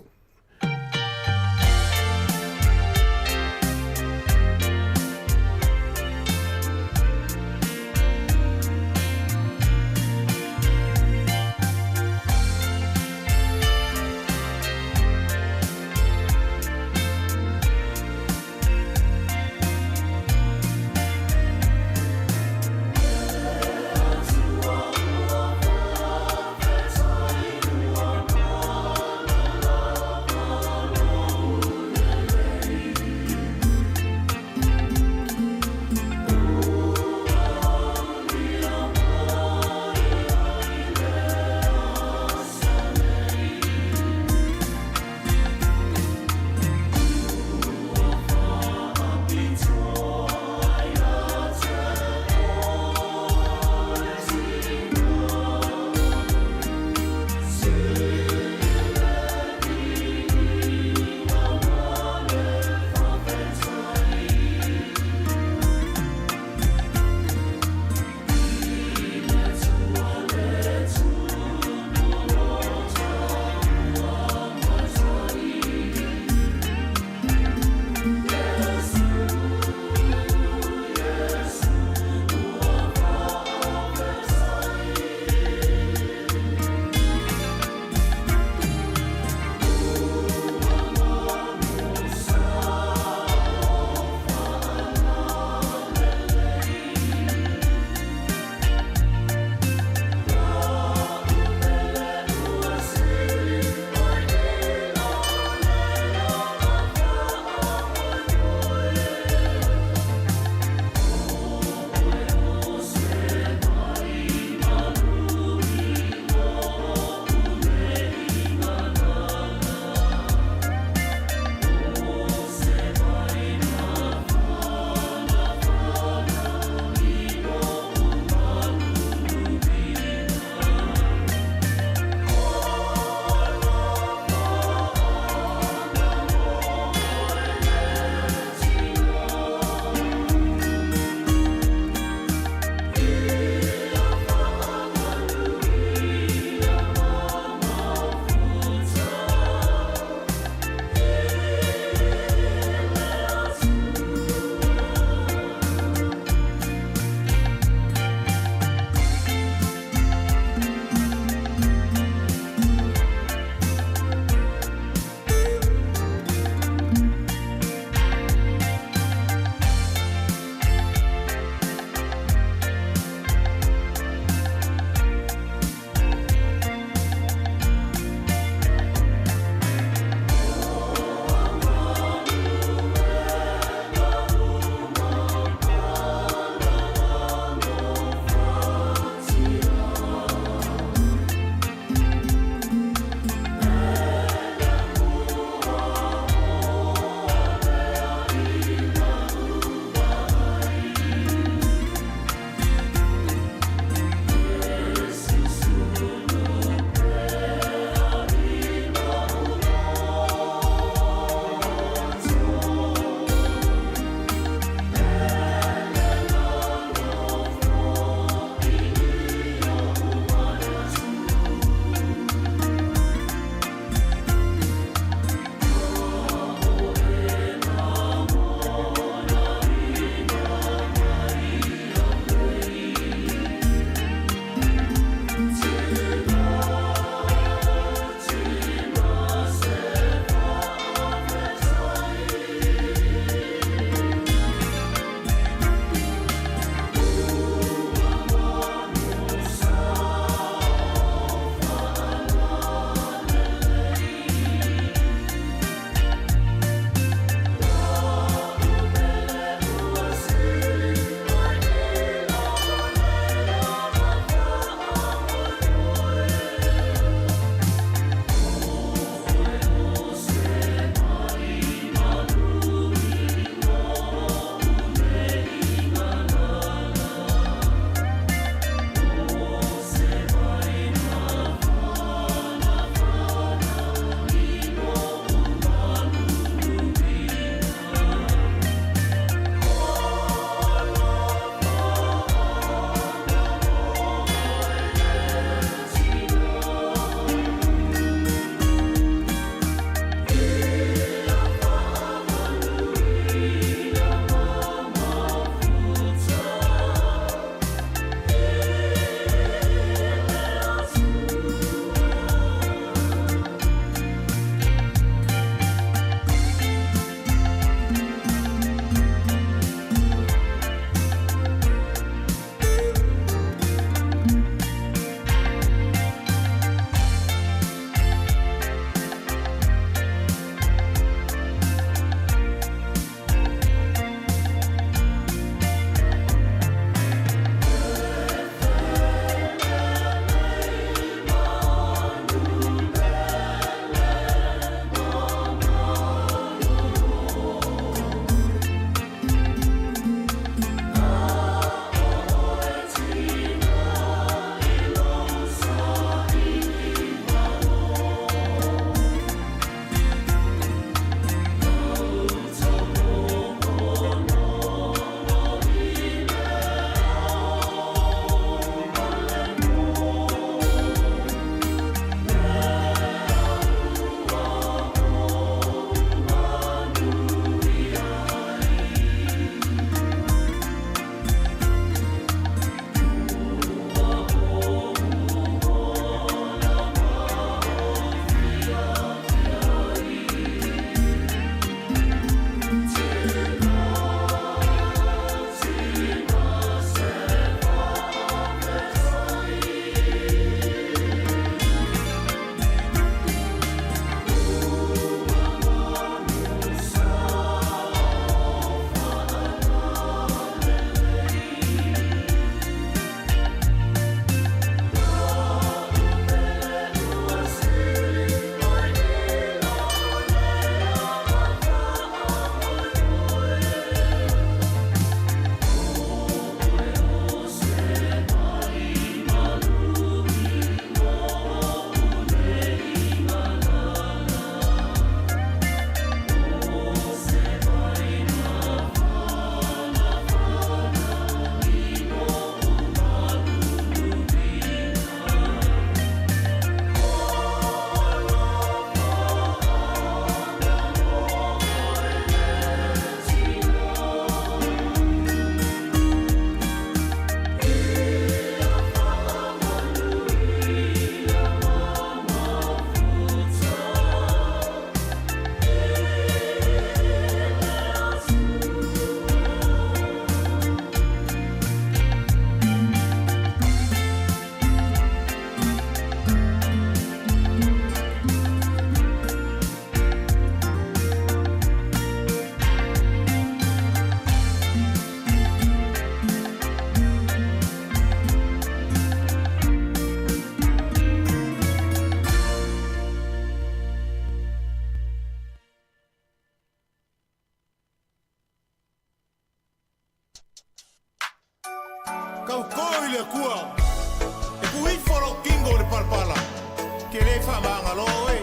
whamanga loe.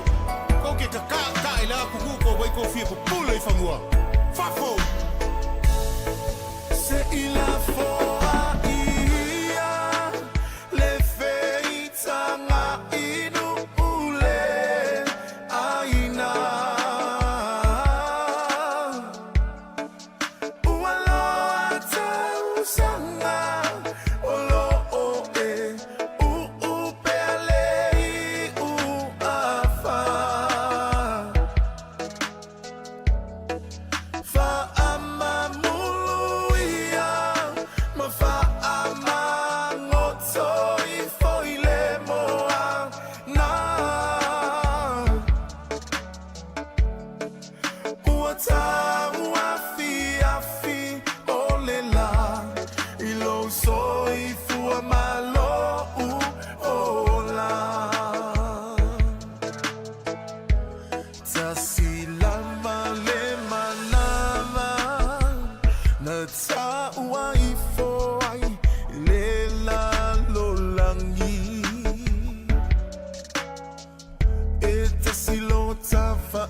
Ko ke ka i la kuku ko wai ko fia ko pule i whamua. Whafo! Se i la foa ia, le feitanga inu ule aina. Ualoa tau sanga, olo o e, pealei afa.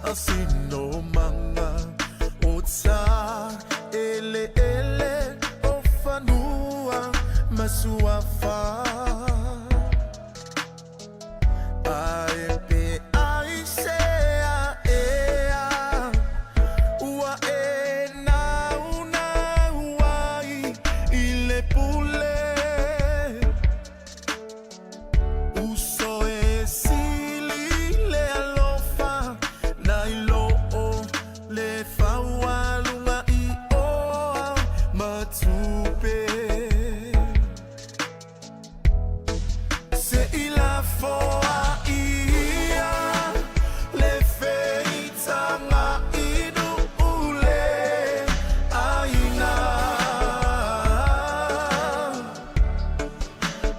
Asino manga otsa ele o fanua masuafa ai pe ai sea ea ua e na una uai ile pule uso e sili le alofa Nailo le fawalunga I oa matupe Se ila foa ia le feitanga inu ule aina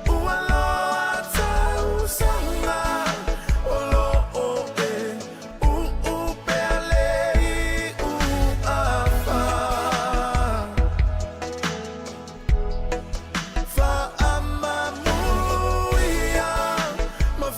Ualoa tau sanga olo o e My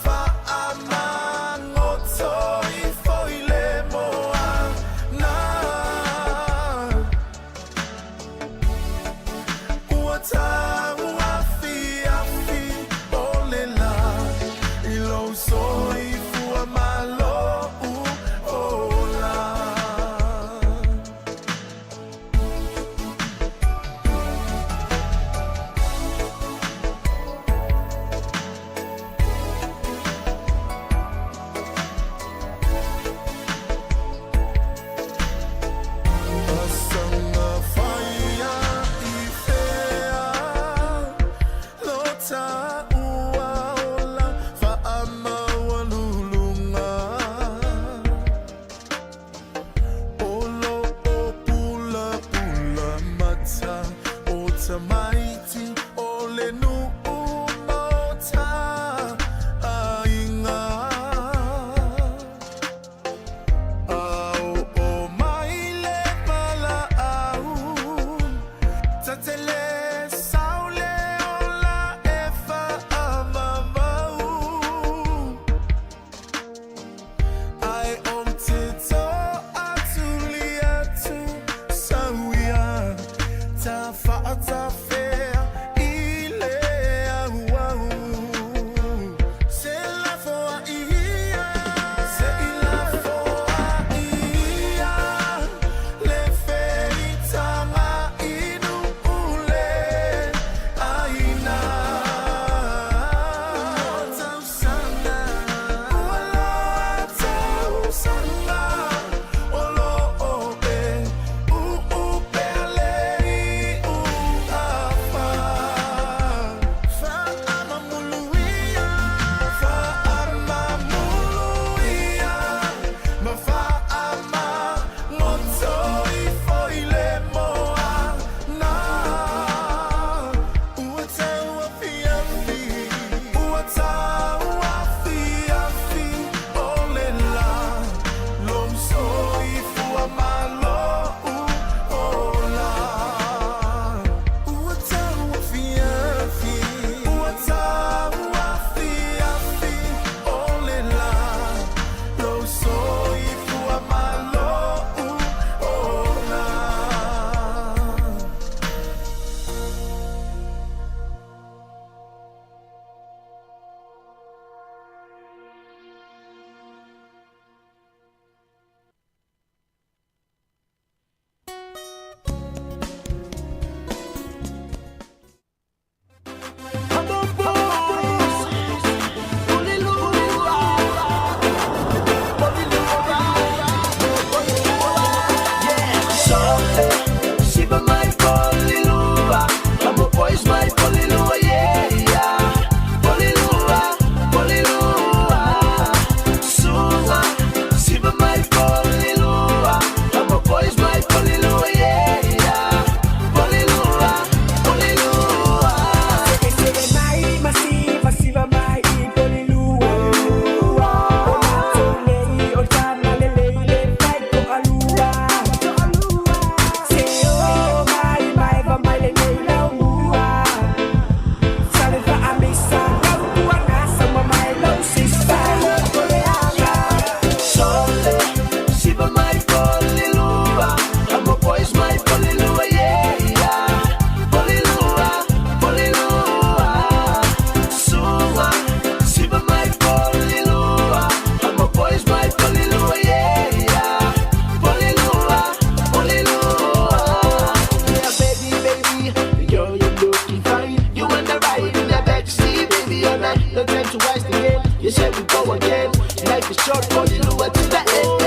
rise again. You said we go again. Life is short, Polilua to the end.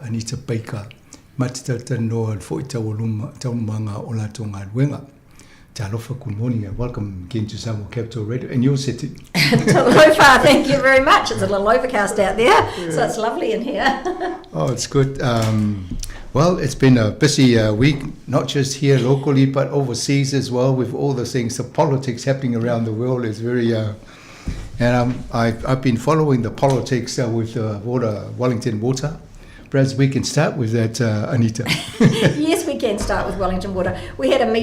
Anita Baker, Matita Noel, Foita Manga, Ola Tonga, Wenga. Talofa, good morning and welcome again to Samoa Capital Radio. And your city. Talofa, thank you very much. It's a little overcast out there, so it's lovely in here. Oh, it's good. Well, it's been a busy week, not just here locally, but overseas as well, with all the things, the politics happening around the world is very... and I've been following the politics with Wellington Water. Perhaps we can start with that, Anita. Yes, we can start with Wellington Water. We had an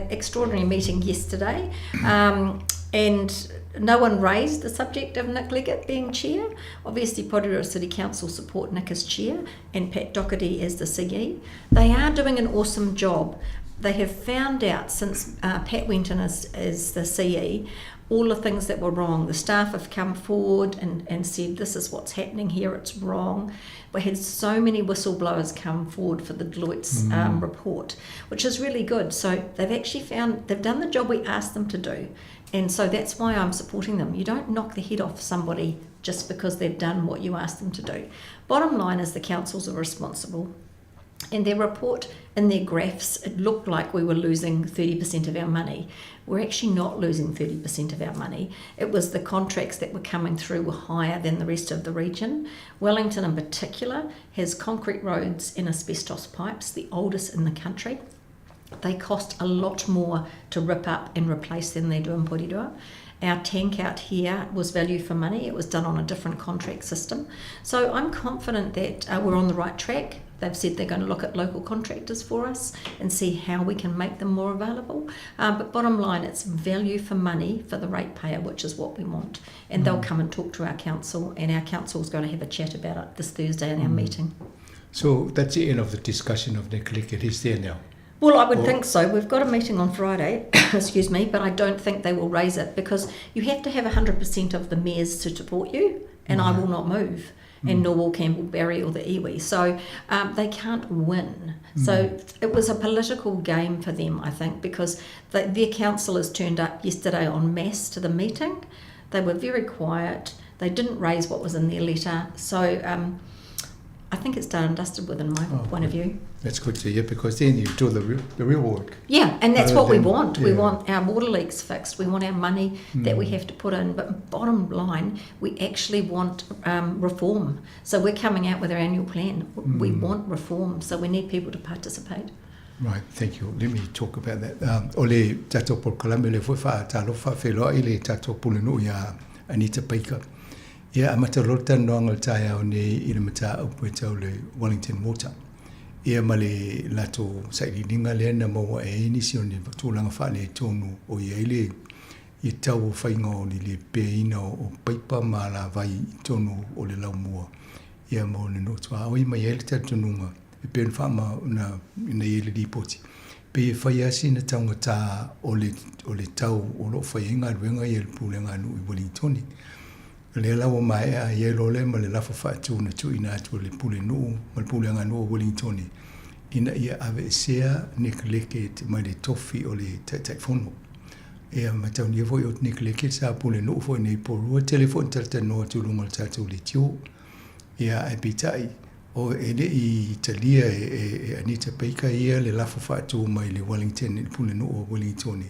extraordinary meeting yesterday, and no one raised the subject of Nick Leggett being chair. Obviously, Porirua City Council support Nick as chair and Pat Doherty as the CE. They are doing an awesome job. They have found out since Pat went in as the CE, all the things that were wrong. The staff have come forward and said, this is what's happening here, it's wrong. We had so many whistleblowers come forward for the Deloitte's report, which is really good. So they've actually they've done the job we asked them to do. And so that's why I'm supporting them. You don't knock the head off somebody just because they've done what you asked them to do. Bottom line is the councils are responsible. In their report, in their graphs, it looked like we were losing 30% of our money. We're actually not losing 30% of our money. It was the contracts that were coming through were higher than the rest of the region. Wellington in particular has concrete roads and asbestos pipes, the oldest in the country. They cost a lot more to rip up and replace than they do in Porirua. Our tank out here was value for money. It was done on a different contract system. So I'm confident that we're on the right track. They've said they're going to look at local contractors for us and see how we can make them more available. But bottom line, it's value for money for the ratepayer, which is what we want. And they'll come and talk to our council, and our council's going to have a chat about it this Thursday in our meeting. So that's the end of the discussion of Nick Leggett. He's there now. Well, I would think so. We've got a meeting on Friday, excuse me, but I don't think they will raise it because you have to have 100% of the mayors to support you, and I will not move. And nor will Campbell Barry or the iwi. So they can't win. So it was a political game for them, I think, because their councillors turned up yesterday en masse to the meeting. They were very quiet. They didn't raise what was in their letter. So I think it's done and dusted with, in my point of view. That's good to hear, because then you do the real work. Yeah, and that's what we want. Yeah. We want our water leaks fixed. We want our money that we have to put in. But bottom line, we actually want reform. So we're coming out with our annual plan. We want reform. So we need people to participate. Right, thank you. Let me talk about that. Ole tato por kalame le foi fa talo fa felo ile tato pulenu ya Anita Baker. Ia amata rota no ngal taia o ne ile mata upu tau le Wellington Water. Ia male lato saidininga le na mo e inisi o ne tulanga fa le tonu o ia ile i tau whainga o ni le peina o paipa ma la vai tonu o le laumua. Ia mo ne no tua o i mai ele tatununga e pen fa ma na ina ile li poti. Pe whai asi na taunga ta o le tau o lo whainga ruenga i le pulenga nu i Wellingtoni. Le lawa mai a yelo le ma le lafa fatu na tu ina atu le pule nu ma le pule anga nu o Wellingtoni ina ia ave sea Nick Leggett ma le tofi o le taifono ia ma tau ni voi o Nick Leggett sa pule nu foi nei porua telefon talta no atu lunga tatu le tiu ia ai pitai o ele i Italia e Anita Baker ia le lafa fatu mai le Wellington le pule nu o Wellingtoni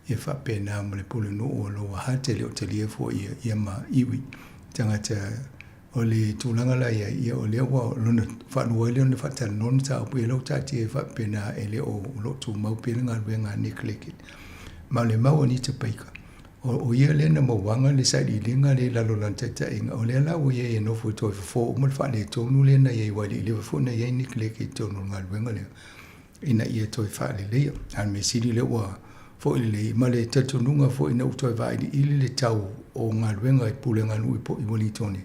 e fa pena mo le pule no o lo hate le hotelie fo ia ma iwi tangata o le tulanga la ia o le wa lo na fa no le no fa ta non ta o le ta ti fa pena ele o lo tu mau pena nga wenga Nick Leggett ma le mau ni te paika o ia le na mo wanga le sa di linga le la lo lan ta inga o le la o ia no fo to fo mo fa le to no le na ia wa le fo na ia Nick Leggett to no nga wenga le ina ia toi whaalelea. An me siri le ua fo ile ma le tatununga fo ina utoi vai ni ili le tau o ngā ruenga I pulenga nui po I Wellington.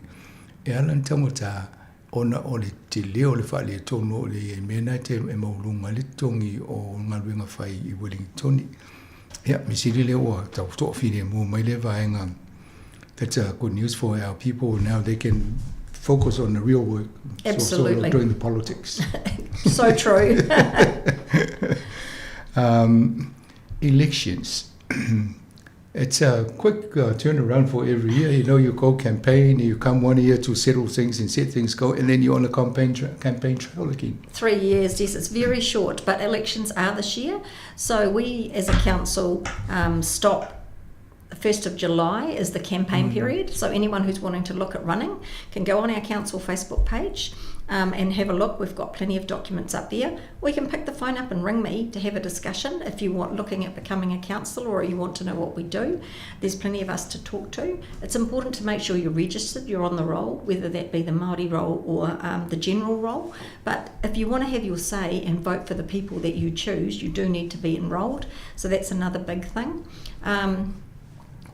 E alan tangota ona o le te leo le whaale tono le e mena te e maulunga le tongi o ngā ruenga whai I Wellington. Ia, me siri le ua tau toa whine mua mai le vaenga. That's good news for our people. Now they can focus on the real work. Absolutely. So doing the politics. So true. Elections. It's a quick turnaround for every year. You know, you go campaign, you come 1 year to settle things and set things go, and then you're on a campaign trail again. 3 years, yes, it's very short, but elections are this year. So we as a council stop. The 1st of July is the campaign period, so anyone who's wanting to look at running can go on our council Facebook page and have a look. We've got plenty of documents up there. Or you can pick the phone up and ring me to have a discussion if you want looking at becoming a councillor or you want to know what we do. There's plenty of us to talk to. It's important to make sure you're registered, you're on the roll, whether that be the Māori roll or the general roll. But if you want to have your say and vote for the people that you choose, you do need to be enrolled. So that's another big thing.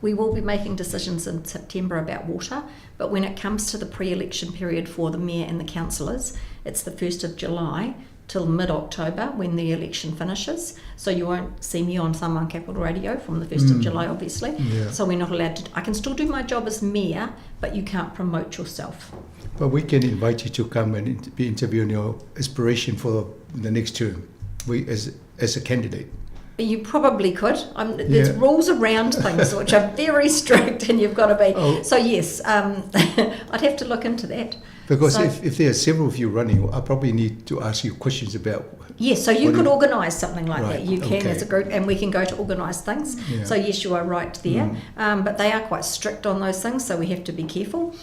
We will be making decisions in September about water, but when it comes to the pre-election period for the mayor and the councillors, it's the 1st of July till mid-October when the election finishes. So you won't see me on Samoan Capital Radio from the 1st of July, obviously. Yeah. So we're not allowed to. I can still do my job as mayor, but you can't promote yourself. But we can invite you to come and be interviewing your aspiration for the next term. We as a candidate. You probably could. There's rules around things which are very strict, and you've got to be. Oh. So yes, I'd have to look into that. Because if there are several of you running, I probably need to ask you questions about. Yes, so you could organise something like that. You can as a group, and we can go to organise things. Yeah. So yes, you are right there. But they are quite strict on those things, so we have to be careful.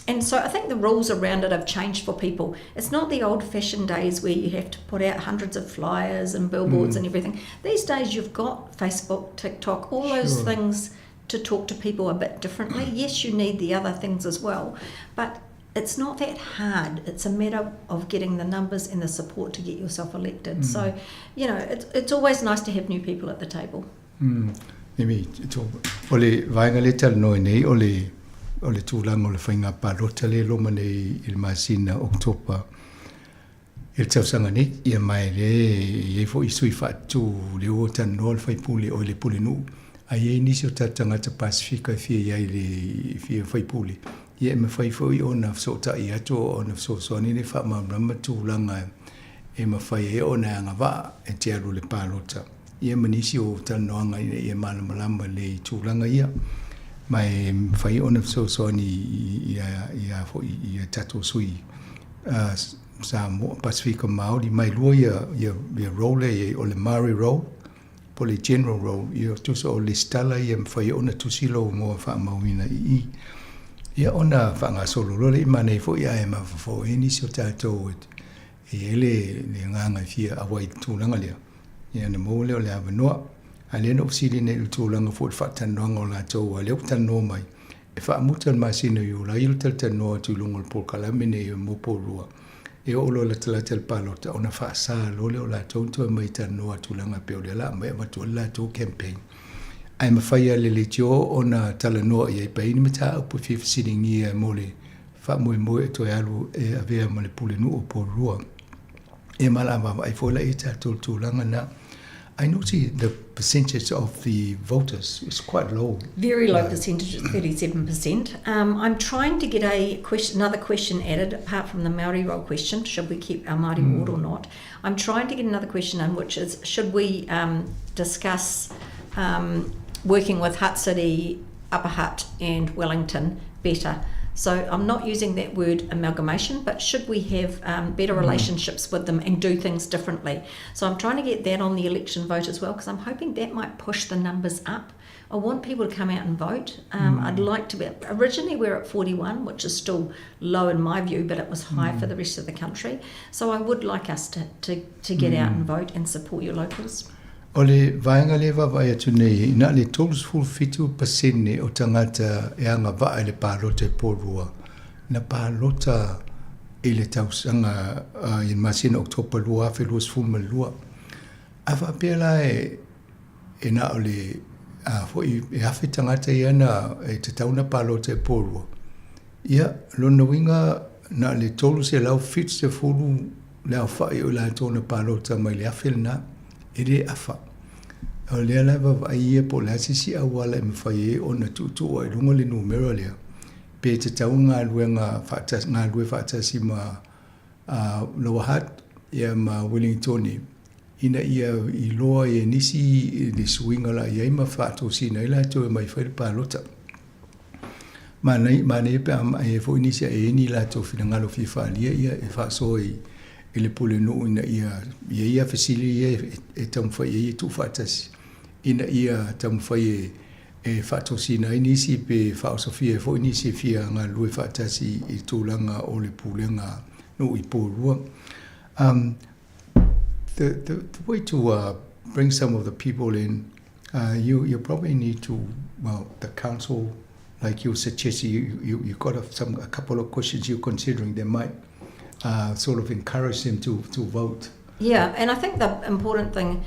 And so I think the rules around it have changed for people. It's not the old-fashioned days where you have to put out hundreds of flyers and billboards and everything. These days you've got Facebook, TikTok, all those things to talk to people a bit differently. Yes, you need the other things as well, but it's not that hard. It's a matter of getting the numbers and the support to get yourself elected. So, you know, it's always nice to have new people at the table. Maybe ole vainga le tal no nei ole tulang ole fainga parota le lo mane il masina October. Il tau sanga ni ia mai le ye fo isui fatu le o tan no fai puli o le puli nu. Ai ni so tatanga te Pacifica fi ia le fi fai puli. Ye me fai foi ona so ta ia to ona so ni le fa ma tulanga e ma fai e ona nga va e te alu le palota. Ye manisi o tan no nga ye malama le tulanga ia. Mai fai ona so ni ia fo ia tato sui. Sa mo Pacifica Maori mai lua ia role ia o le Maori role po le general role ia tuso o le stala ia fai ona tusilo mo fa mauina I ia ona fa nga solo le mane fo ia e ma fo ini so tato e le nganga fia a wai tulanga le ia na mo le o le avanoa ale no sili ne tulanga fo fa tanonga o la to le tano mai e fa mutal masino yu la il tano tu lungo por kalamine mo porua e o lo la tala tel palota ona fa sa lo le la tonto mai tano tulanga pe o la mai ma to la to campaign ai ma faia le tio ona tala no e pe ni mata po fi sitting ia mole fa mo to alu e ave mo le pule no po rua e mala ma ai fo la ita to tulanga na I notice the percentage of the voters is quite low. Very low percentage, 37%. I'm trying to get another question added, apart from the Māori roll question, should we keep our Māori ward or not? I'm trying to get another question in, which is, should we discuss working with Hutt City, Upper Hutt and Wellington better? So I'm not using that word amalgamation, but should we have better relationships with them and do things differently? So I'm trying to get that on the election vote as well, because I'm hoping that might push the numbers up. I want people to come out and vote. I'd like to be, originally we're at 41, which is still low in my view, but it was high for the rest of the country. So I would like us to get out and vote and support your locals. Ole vaenga leva vai atu nei ina le tolus full fitu pasene o tangata e anga vai le palota e porua na palota le tausanga in masina October lua fe luas fulma lua. Afa pela e na ole fo I hafi tangata iana e te tauna palo te polua. Ia, lona winga na le tolu se lau fit se fulu le au fai o la tona palo ta mai le afil na ere afa. O lea lava vai e po la sisi awala me fai o na tutu o lunga le numero lea. Pe te tau ngā luenga ngā lue whaatasi ma Lower ia ma Wellingtoni. Ina ia I loa e nisi le suinga la ia ima whaato sina ila to e mai whaere pālota. Ma nei pe e fo inisia e ni la to fina ngalo fi whaalia ia e whaaso e le pule no ina ia fesili ia e tamwhai ia tu whaatasi. Ina ia tamwhai e whaato sina inisi pe whaosofia e fo inisi fia ngā lue whaatasi I tūlanga o le pulenga no I pōrua. The way to bring some of the people in, you probably need to, well, the council, like you suggested, you got a couple of questions you're considering. They might sort of encourage them to vote. Yeah, and I think the important thing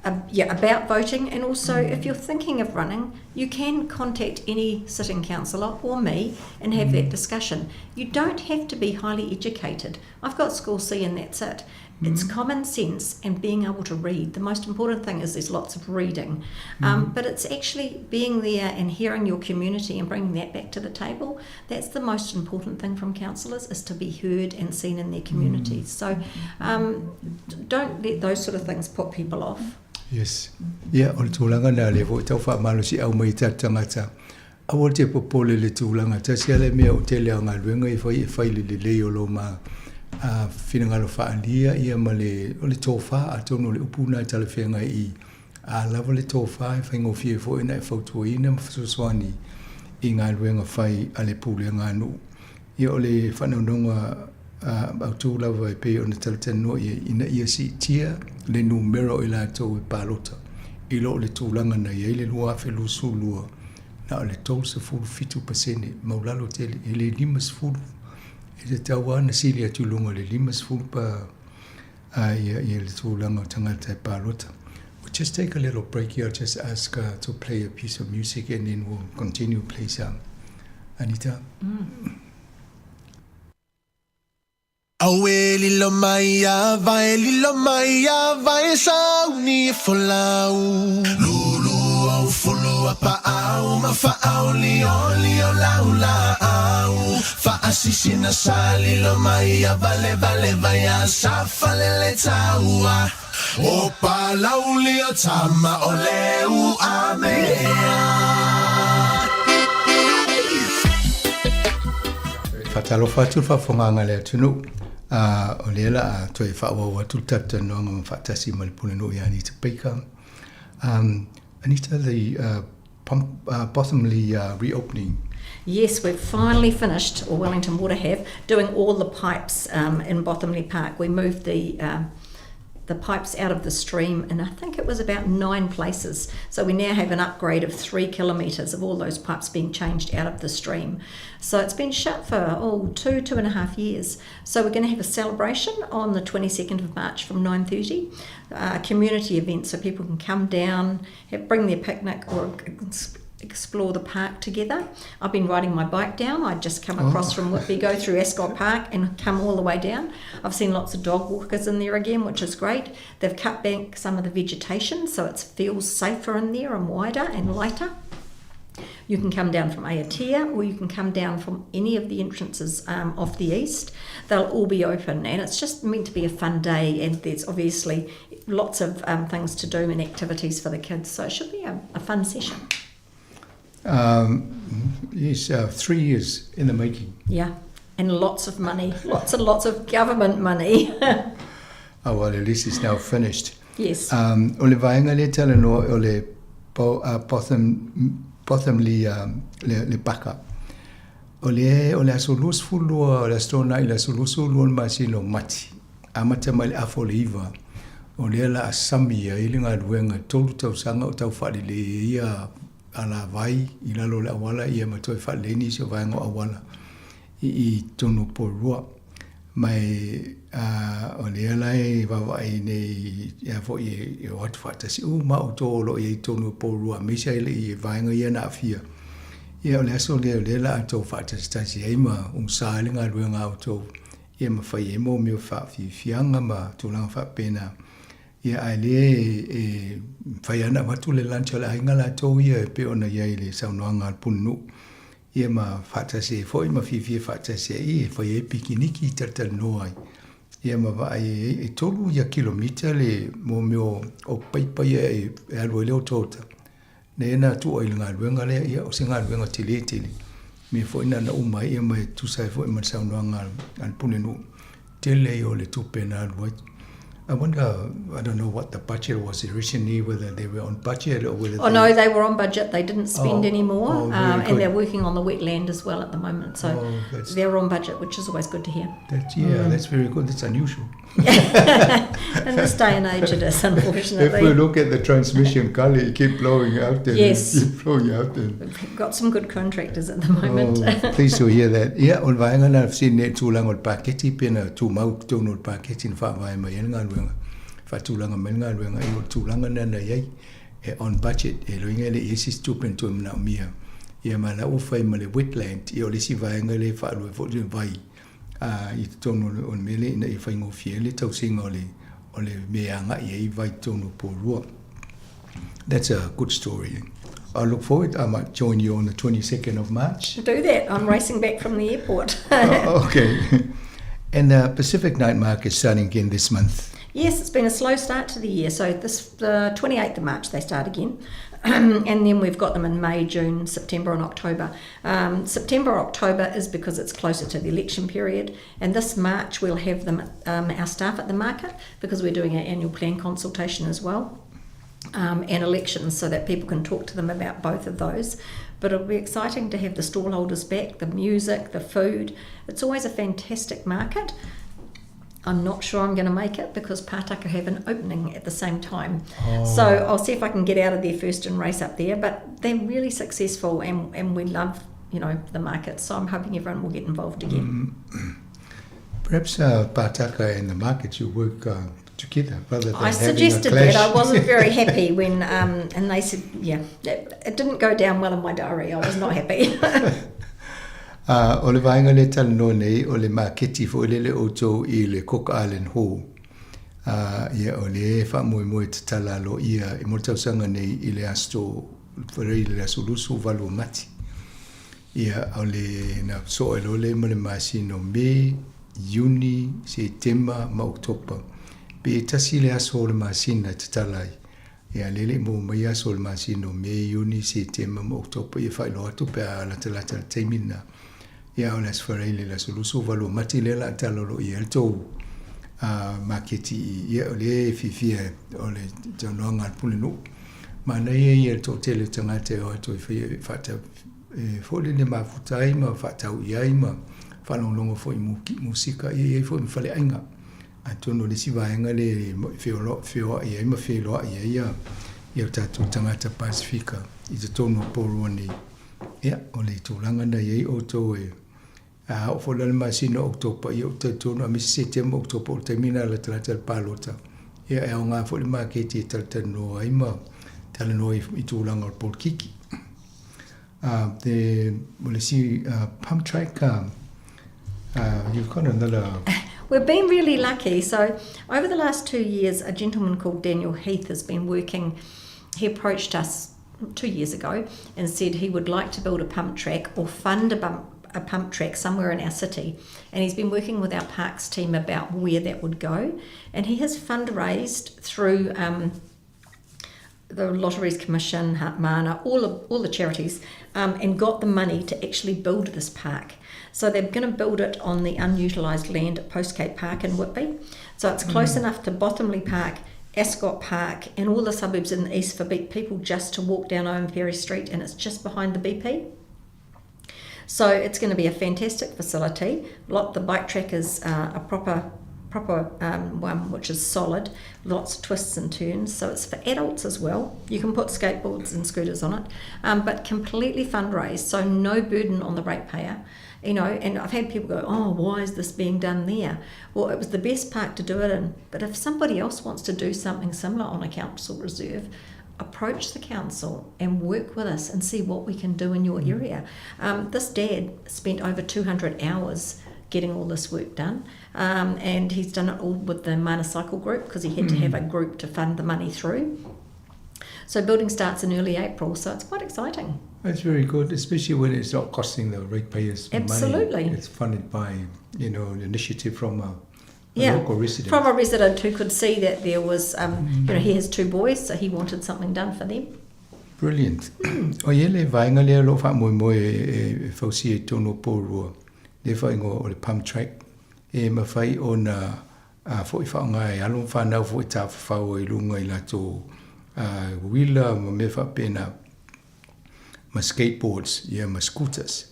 about voting, and also if you're thinking of running, you can contact any sitting councillor or me and have that discussion. You don't have to be highly educated. I've got School C and that's it. It's common sense and being able to read. The most important thing is there's lots of reading. But it's actually being there and hearing your community and bringing that back to the table. That's the most important thing from councillors, is to be heard and seen in their communities. So don't let those sort of things put people off. Yes. Yeah, o le tūlanga nā le vo tau wha malo si au mai tangata. Awal te popole le tūlanga. Ta sia le mea o te lea ngā luenga I whai le leo lo ma whina ngalo whaalia ia ma le tōwha a tono le upuna I tala whenga I a lava le tōwha e whaingo fie fo ina e whautua ina mawhaswani I ngā luenga whai a le pūlea ngā nu. Ia o le whanaunonga au tū lava e pe o na talatano ina ia si tia le numero I la tau e pālota. I lo le tūlanga na ia le lua fe lu su lua na o le tau se furu fitu pasene maulalo tele e le limas furu e te taua na sili atu lunga le limas furu pa ia le tūlanga o tangata e pālota. We'll just take a little break here. I'll just ask to play a piece of music and then we'll continue, please. Anita? Awe lilo maya vai sauni folau lulu au fulu apa au mafa au lio laula au fa asisina sali lo maya vale vaya safale taua o pa laulio tama oleu amea. Fatalo fatu fa fonga le tunu. O lela a toi whaua tutata noanga ma whaatasi ma le puneno I Anita Baker. Anita, the Bothamley reopening. Yes, we've finally finished, or Wellington Water have, doing all the pipes in Bothamley Park. We moved the pipes out of the stream and I think it was about 9 places. So we now have an upgrade of 3 kilometres of all those pipes being changed out of the stream. So it's been shut for 2.5 years. So we're going to have a celebration on the 22nd of March from 9:30, a community event so people can come down, bring their picnic or explore the park together. I've been riding my bike down. I just come across from Whitby, go through Ascot Park and come all the way down. I've seen lots of dog walkers in there again, which is great. They've cut back some of the vegetation so it feels safer in there and wider and lighter. You can come down from Aotea or you can come down from any of the entrances off the east. They'll all be open and it's just meant to be a fun day and there's obviously lots of things to do and activities for the kids. So it should be a fun session. Yes, 3 years in the making. Yeah, and lots of money, lots and lots of government money. Oh, well, at least it's now finished. Yes. Ole vaenga le tala no ole Bothamley le baka. Ole asolus fulua ole stona ila solusu luon masilo mati. Amata mal afoliva. Ole la asami ya ilinga duenga tolu tau sanga tau fali le ia ala vai ila lo le awala ia matoi fa leni so vaenga awala I tonu porua mai o le lai vai nei ia fo i o at fata si u ma o tolo i tonu polua me sai le i vai nga na fia ia le so le la to fata sta si ai ma sa le nga lu nga o to ia ma fa i mo mi fa fi fianga ma tu lang fa pena ia ai le e fa ia na ma tu le lancha la nga la to ia pe ona ia le sa no nga punu ia ma fata se foi ma fi fata se i foi e pikiniki tal no ai ia ma vai e tolu ia kilomita le mo meo o pai e alo le o tota ne na tu o nga luenga le ia o singa luenga tili me foi na uma ia mai tu sai foi ma sa no nga an punenu tele o le tu pena lo I wonder, I don't know what the budget was originally, whether they were on budget or whether no, they were on budget. They didn't spend any more. And they're good. working on the wetland as well at the moment. So they're on budget, which is always good to hear. That's very good. That's unusual. In this day and age it is, unfortunately. If we look at the transmission, Kali, keep blowing out there. Yes. Keep blowing out there. We've got some good contractors at the moment. Pleased to hear that. Yeah, on vaenga I've seen net tulang ol paketi pena tu mau tonu ol paketi in fa vai mai nga luenga. Fa tulanga menga luenga I tulanga na yai on budget e luenga le isi stupen tu na mia. Ia mala o fai male wetland I o le si vaenga le fa lu fo vai. I tonu on mele na I fai ngo fiele tau singa o le meanga I vai tonu porua. That's a good story. I look forward. I might join you on the 22nd of March. Do that. I'm racing back from the airport. Okay. And the Pacific Night Market is starting again this month. Yes, it's been a slow start to the year. So the 28th of March they start again. And then we've got them in May, June, September and October. September, October is because it's closer to the election period. And this March we'll have them, our staff at the market, because we're doing an annual plan consultation as well. And elections, so that people can talk to them about both of those. But it'll be exciting to have the stallholders back, the music, the food. It's always a fantastic market. I'm not sure I'm going to make it because Pātaka have an opening at the same time. So I'll see if I can get out of there first and race up there. But they're really successful and we love, the market. So I'm hoping everyone will get involved again. Perhaps Pātaka and the market, you work together rather than I suggested having a clash. that. I wasn't very happy when, and they said, it didn't go down well in my diary. I was not happy. O le vaenga le tano nei o le maketi fo le oto I le Cook Island Hall. Ia o le fa moe te tala lo ia I mo tausanga nei I le asto wharei le asolusu valu mati. Ia o le na so elo le mo le masino me, Juni, September, ma October. Pe tasi le aso le masina te talai. Ia lele mo mai aso le masino me, Juni, September, ma October. Ia whai loa tu pe a la talata teimina. Ia o las wharei le la solusu valu mati le la talolo I el tau maketi ia o le fifia o le tanoanga pulinu. Ma nei el tau tele tangate o ato I whata fole le mafutai ma whatau iai ma whalonglongo fo I musika ia fo I whale ainga. Atono le si vaenga le whio iai ma whio iai ia tatu tangata Pasifika I te tono porua nei. Ia o le tūlanga na iai o tau o whola le masino October I o te tono a misi September October o te mina la talata le palota. Ia e o ngā whole maketi e talata no ai ma tala no I tūlanga o Polkiki. Well, see, pump track, you've got another... We've been really lucky. So over the last 2 years, a gentleman called Daniel Heath has been working. He approached us 2 years ago and said he would like to build a pump track or fund a pump track somewhere in our city. And he's been working with our parks team about where that would go. And he has fundraised through... the Lotteries Commission, Mana, all the charities, and got the money to actually build this park. So they're going to build it on the unutilised land at Post Cape Park in Whitby. So it's close enough to Bottomley Park, Ascot Park, and all the suburbs in the east for people just to walk down Owen Ferry Street, and it's just behind the BP. So it's going to be a fantastic facility. The bike track is a proper one which is solid, lots of twists and turns, so it's for adults as well. You can put skateboards and scooters on it, but completely fundraised, so no burden on the ratepayer. You know, and I've had people go, oh, why is this being done there? Well, it was the best park to do it in. But if somebody else wants to do something similar on a council reserve, approach the council and work with us and see what we can do in your area. This dad spent over 200 hours getting all this work done, and he's done it all with the Mana Cycle group because he had to have a group to fund the money through. So building starts in early April, so it's quite exciting. That's very good, especially when it's not costing the ratepayers money. Absolutely. It's funded by, you know, an initiative from a local resident. From a resident who could see that there was, you know, he has 2 boys, so he wanted something done for them. Brilliant. O ye le vainga le lo fa mo e fausi e tono porua. Le faingo o le pump track e mawhai o na fo i whaonga e alon whanau fo i ta whao i lunga i lato wheeler me wha pena ma skateboards ma scooters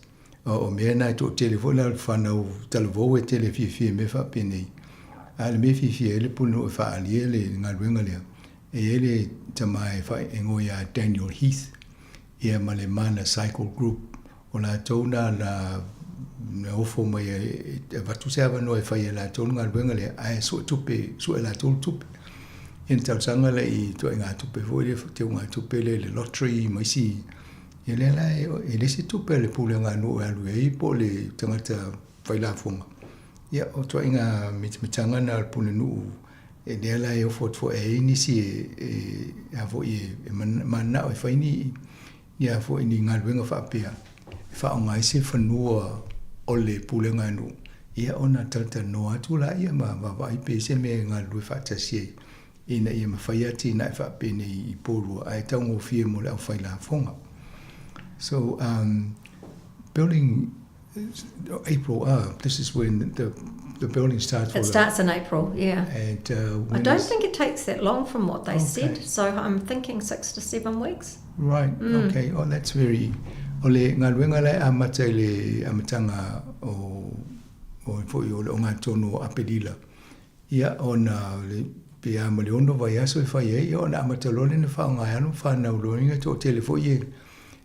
o mea nai tō telefo la whanau talavou e telefifie me wha pena i le me fifie le punu e wha alie le ngā ruenga lea e ele tamai wha engo ia Daniel Heath ia ma le Mana Cycle Group o la tōna la na ofo mai e watu se ava no e whai e la tōna ngā ruenga lea ai so tupe so e la tōna tupe in tau sanga le I to ngā tupe foi le te ngā tupe le lottery mai si e le la e le si tupe le pule ngā no e alu e po le tangata whai la fonga ia o to ngā mitanga na pule nu e le la e ofo fo e inisi e avo e mana o whai ni ia fo ni ngā ruenga wha apea wha o ngā ise whanua o le pule ngā no ia ona tata no atu la ia ma wai pe se me ngā rue wha tasie ina ia mawhai ati na e whapene I porua ai taungo fie mo le au whai la fonga. So building April, this is when the building starts. It starts in April, yeah. And I don't think it takes that long from what they said, so I'm thinking 6 to 7 weeks. Right, okay. Oh, that's very... O le ngā ruenga le amata le amatanga o fo I o le o ngā tono apelila. Ia o na le pia mo le ono vai aso e whai e o na amatalole na whaonga e alo whanau loinga tō telefo I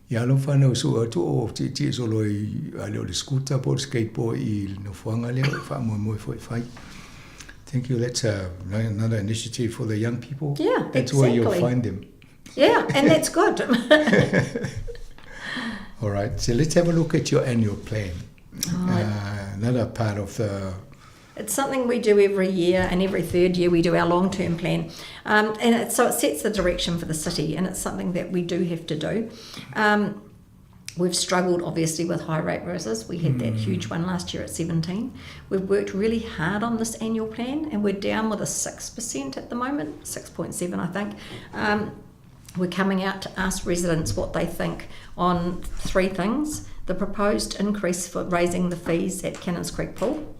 e alo whanau su atu o ti so loi ale o le scooter board skateboard I no whanga leo whaamo mo e whai. Thank you. That's another initiative for the young people. Yeah, that's exactly. where you'll find them. Yeah, and that's good. All right, so let's have a look at your annual plan. Another part of the... It's something we do every year, and every 3rd year we do our long-term plan. So it sets the direction for the city, and it's something that we do have to do. We've struggled, obviously, with high rate rises. We had that huge one last year at 17. We've worked really hard on this annual plan, and we're down with a 6% at the moment, 6.7 I think. We're coming out to ask residents what they think on 3 things. The proposed increase for raising the fees at Cannons Creek Pool,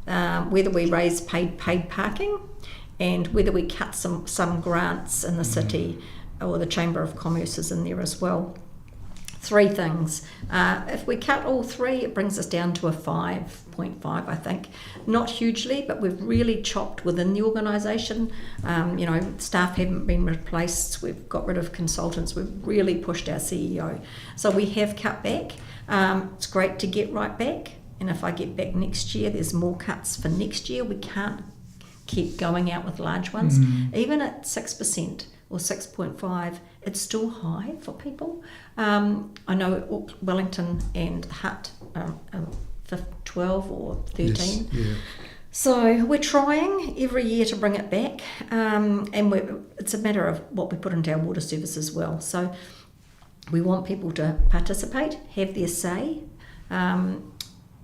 whether we raise paid parking, and whether we cut some grants in the city, or the Chamber of Commerce is in there as well. 3 things. If we cut all 3, it brings us down to a 5.5, I think. Not hugely, but we've really chopped within the organisation. You know, staff haven't been replaced. We've got rid of consultants. We've really pushed our CEO. So we have cut back. It's great to get right back. And if I get back next year, there's more cuts for next year. We can't keep going out with large ones. Even at 6%. Or 6.5, it's still high for people. I know Wellington and Hutt are 12 or 13. Yes, yeah. So we're trying every year to bring it back, and it's a matter of what we put into our water service as well. So we want people to participate, have their say,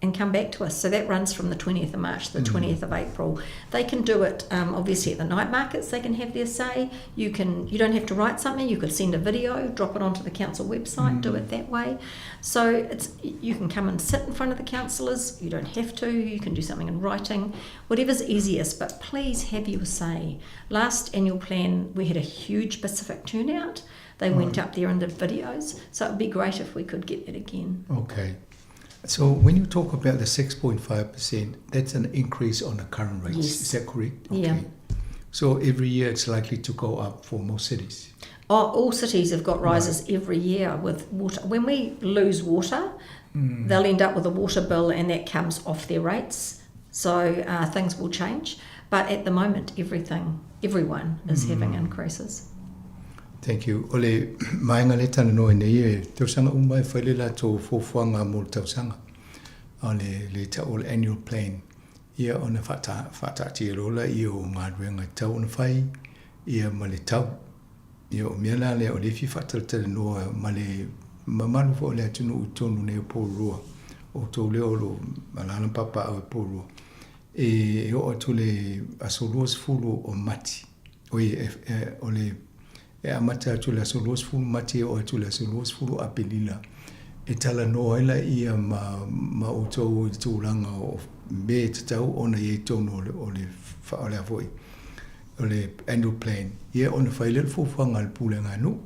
and come back to us. So that runs from the 20th of March to the 20th of April. They can do it, obviously at the night markets, they can have their say. You don't have to write something, you could send a video, drop it onto the council website, do it that way. So you can come and sit in front of the councillors, you don't have to, you can do something in writing, whatever's easiest, but please have your say. Last annual plan, we had a huge Pacific turnout. They went up there and did videos, so it would be great if we could get that again. Okay. So when you talk about the 6.5%, that's an increase on the current rates. Yes. Is that correct? Okay. Yeah. So every year it's likely to go up for most cities? All cities have got rises every year with water. When we lose water, they'll end up with a water bill and that comes off their rates. So things will change. But at the moment, everyone is having increases. Thank you. Ole mainga le tana no nei te sanga umai fale la to fofuanga mo te sanga. Ole le ta all annual plan. Ia ona fata ti rola ia o ngadwenga tau na fai ia male tau. Ia o miala le ole fi fata te no male mamalu fo le tunu tonu ne po rua. O to le olo malana papa o po rua. E o to le asolos fulu o mati. Ole e amata tu la solos fulu mati o tu la solos fulu apelila e tala no ela ia ma o tu langa o be tau ona ye tono ole fa ole foi ole annual plan ye ona faile fu fanga al pulenga no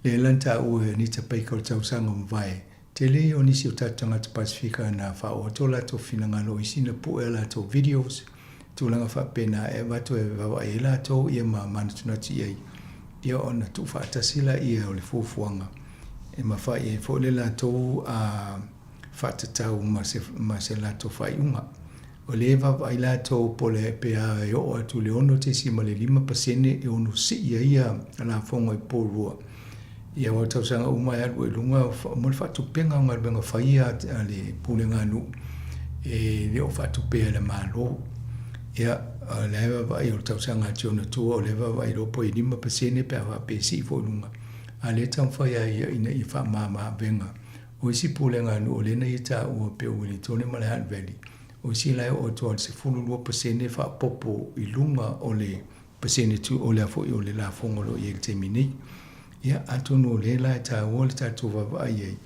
le lanta o ni te pe ko tau sanga vai tele oni si tanga te pasifika na fa o tola to finanga lo isina pu ela to videos tu langa fa pena e va to e va ela to ye ma manatuna ti ai ia ona tu fatasila ia o le fufuanga e mawhai e fo le latou a fatatau ma se latou whaiunga o le vai latou po le pea e o atu le ono te si ma le 5% e ono si ia la fonga i porua ia o tau sanga umai atu e lunga mo le whatupenga ngar benga whaia le pulenga nu e le o whatupea le malo ia leva vai o tau sanga tiona tua o leva vai ropo i 5% pe a pe si fo lunga a le tau fai ia ina i fa mama venga o si pulenga no le nei ta o pe o ni tone male han veli o si lai o to se fulu 2% fa popo i lunga o le pesene tu o le fo o le la fongo lo i te mini ia atono le la ta o le ta tu va vai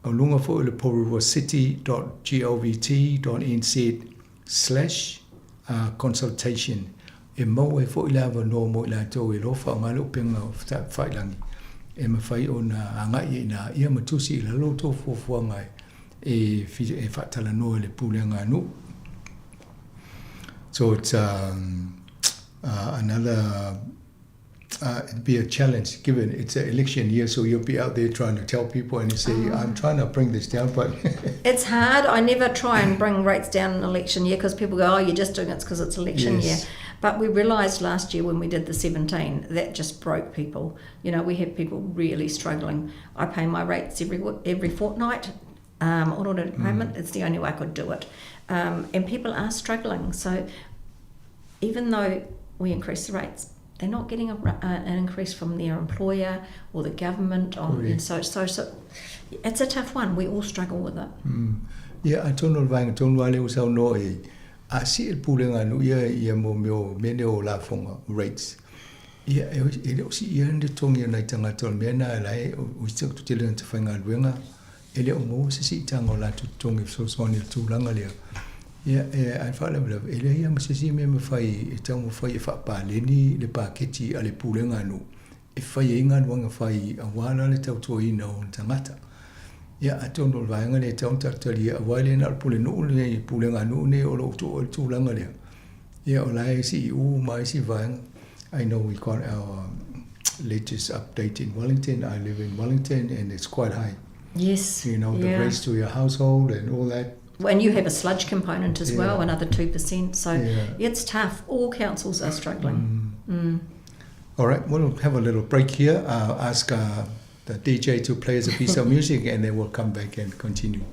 o lunga fo le porurocity.govt.nz/ consultation e mo e fo ilava no mo la to e lo fa ngalo penga fa failangi e ma fai ona anga ina ia matusi la lo to fo fo ngai e fi e fa tala no le pulenga no so it's another it'd be a challenge given it's an election year, so you'll be out there trying to tell people and you say I'm trying to bring this down, but it's hard. I never try and bring rates down in election year because people go, oh, you're just doing it because it's election year. But we realised last year when we did the 17 that just broke people. You know, we had people really struggling. I pay my rates every fortnight on automated payment. It's the only way I could do it, and people are struggling. So even though we increase the rates, they're not getting an increase from their employer or the government. And so it's a tough one. We all struggle with it. Yeah, I don't know why I don't know why no I see it pulling on ia mo mene o la fonga rates. Yeah, it see ia ndi tongi na tanga tol mena lai o stuk tu tele te fanga wenga. Ele o mo si tanga la tu tongi so ni tu langa le. Yeah, I follow it. Ele ia mo si me fai tamo fai fa pa le ni le paketi ale pulenga no. E fai inga wanga fai a wala le tau to ina o tangata. Yeah, I don't know why ngale tau tali a wale na pule no le pulenga no ne o lo tu langa le. Yeah, o lai si u mai si vang. I know we got our latest update in Wellington. I live in Wellington and it's quite high. Yes. You know, the rates to your household and all that. And you have a sludge component as well, another 2%. So it's tough. All councils are struggling. All right, we'll have a little break here. I'll ask the DJ to play us a piece of music and then we'll come back and continue.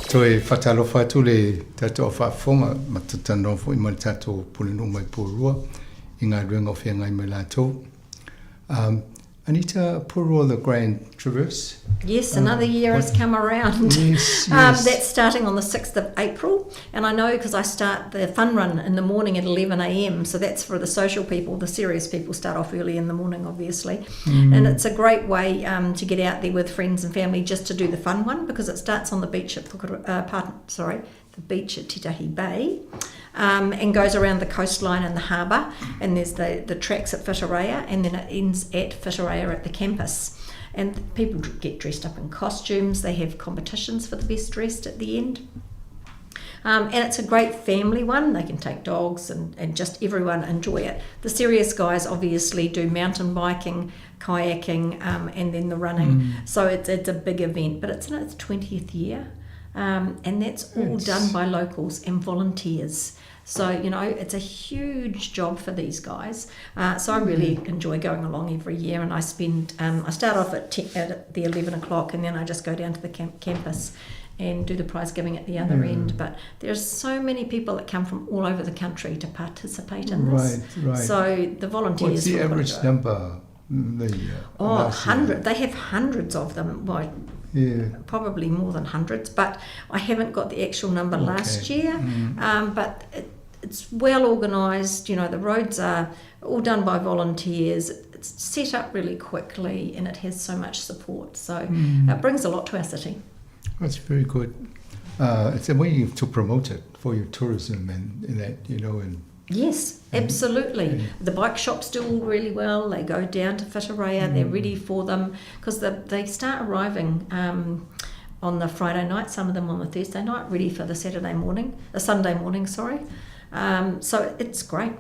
Toi whatalofa tu le tato whafonga matatano fo I mani tato pulinu mai purua I ngā ruenga o whia ngai mai lātou. Anita, Purua, the Grand Traverse. Yes, another year has come around. Yes, yes. That's starting on the 6th of April. And I know because I start the fun run in the morning at 11 a.m. So that's for the social people. The serious people start off early in the morning, obviously. And it's a great way to get out there with friends and family just to do the fun one because it starts on the beach at the beach at Titahi Bay. And goes around the coastline and the harbour, and there's the tracks at Whitireia, and then it ends at Whitireia at the campus. And people get dressed up in costumes, they have competitions for the best dressed at the end. And it's a great family one, they can take dogs and just everyone enjoy it. The serious guys obviously do mountain biking, kayaking, and then the running. So it's a big event, but it's in its 20th year. And that's all done by locals and volunteers. So, you know, it's a huge job for these guys. So I really enjoy going along every year, and I start off at the 11 o'clock, and then I just go down to the campus and do the prize giving at the other end. But there's so many people that come from all over the country to participate in this. Right. So the volunteers... What's the average number? 100. They have hundreds of them. Well, probably more than hundreds, but I haven't got the actual number last year. But it's well organised, you know, the roads are all done by volunteers, it's set up really quickly, and it has so much support, so it brings a lot to our city. That's very good. It's a way to promote it for your tourism and that, you know, and yes, absolutely. The bike shops do all really well. They go down to Whitireia, they're ready for them because they start arriving on the Friday night, some of them on the Thursday night, ready for the Sunday morning, sorry. So it's great.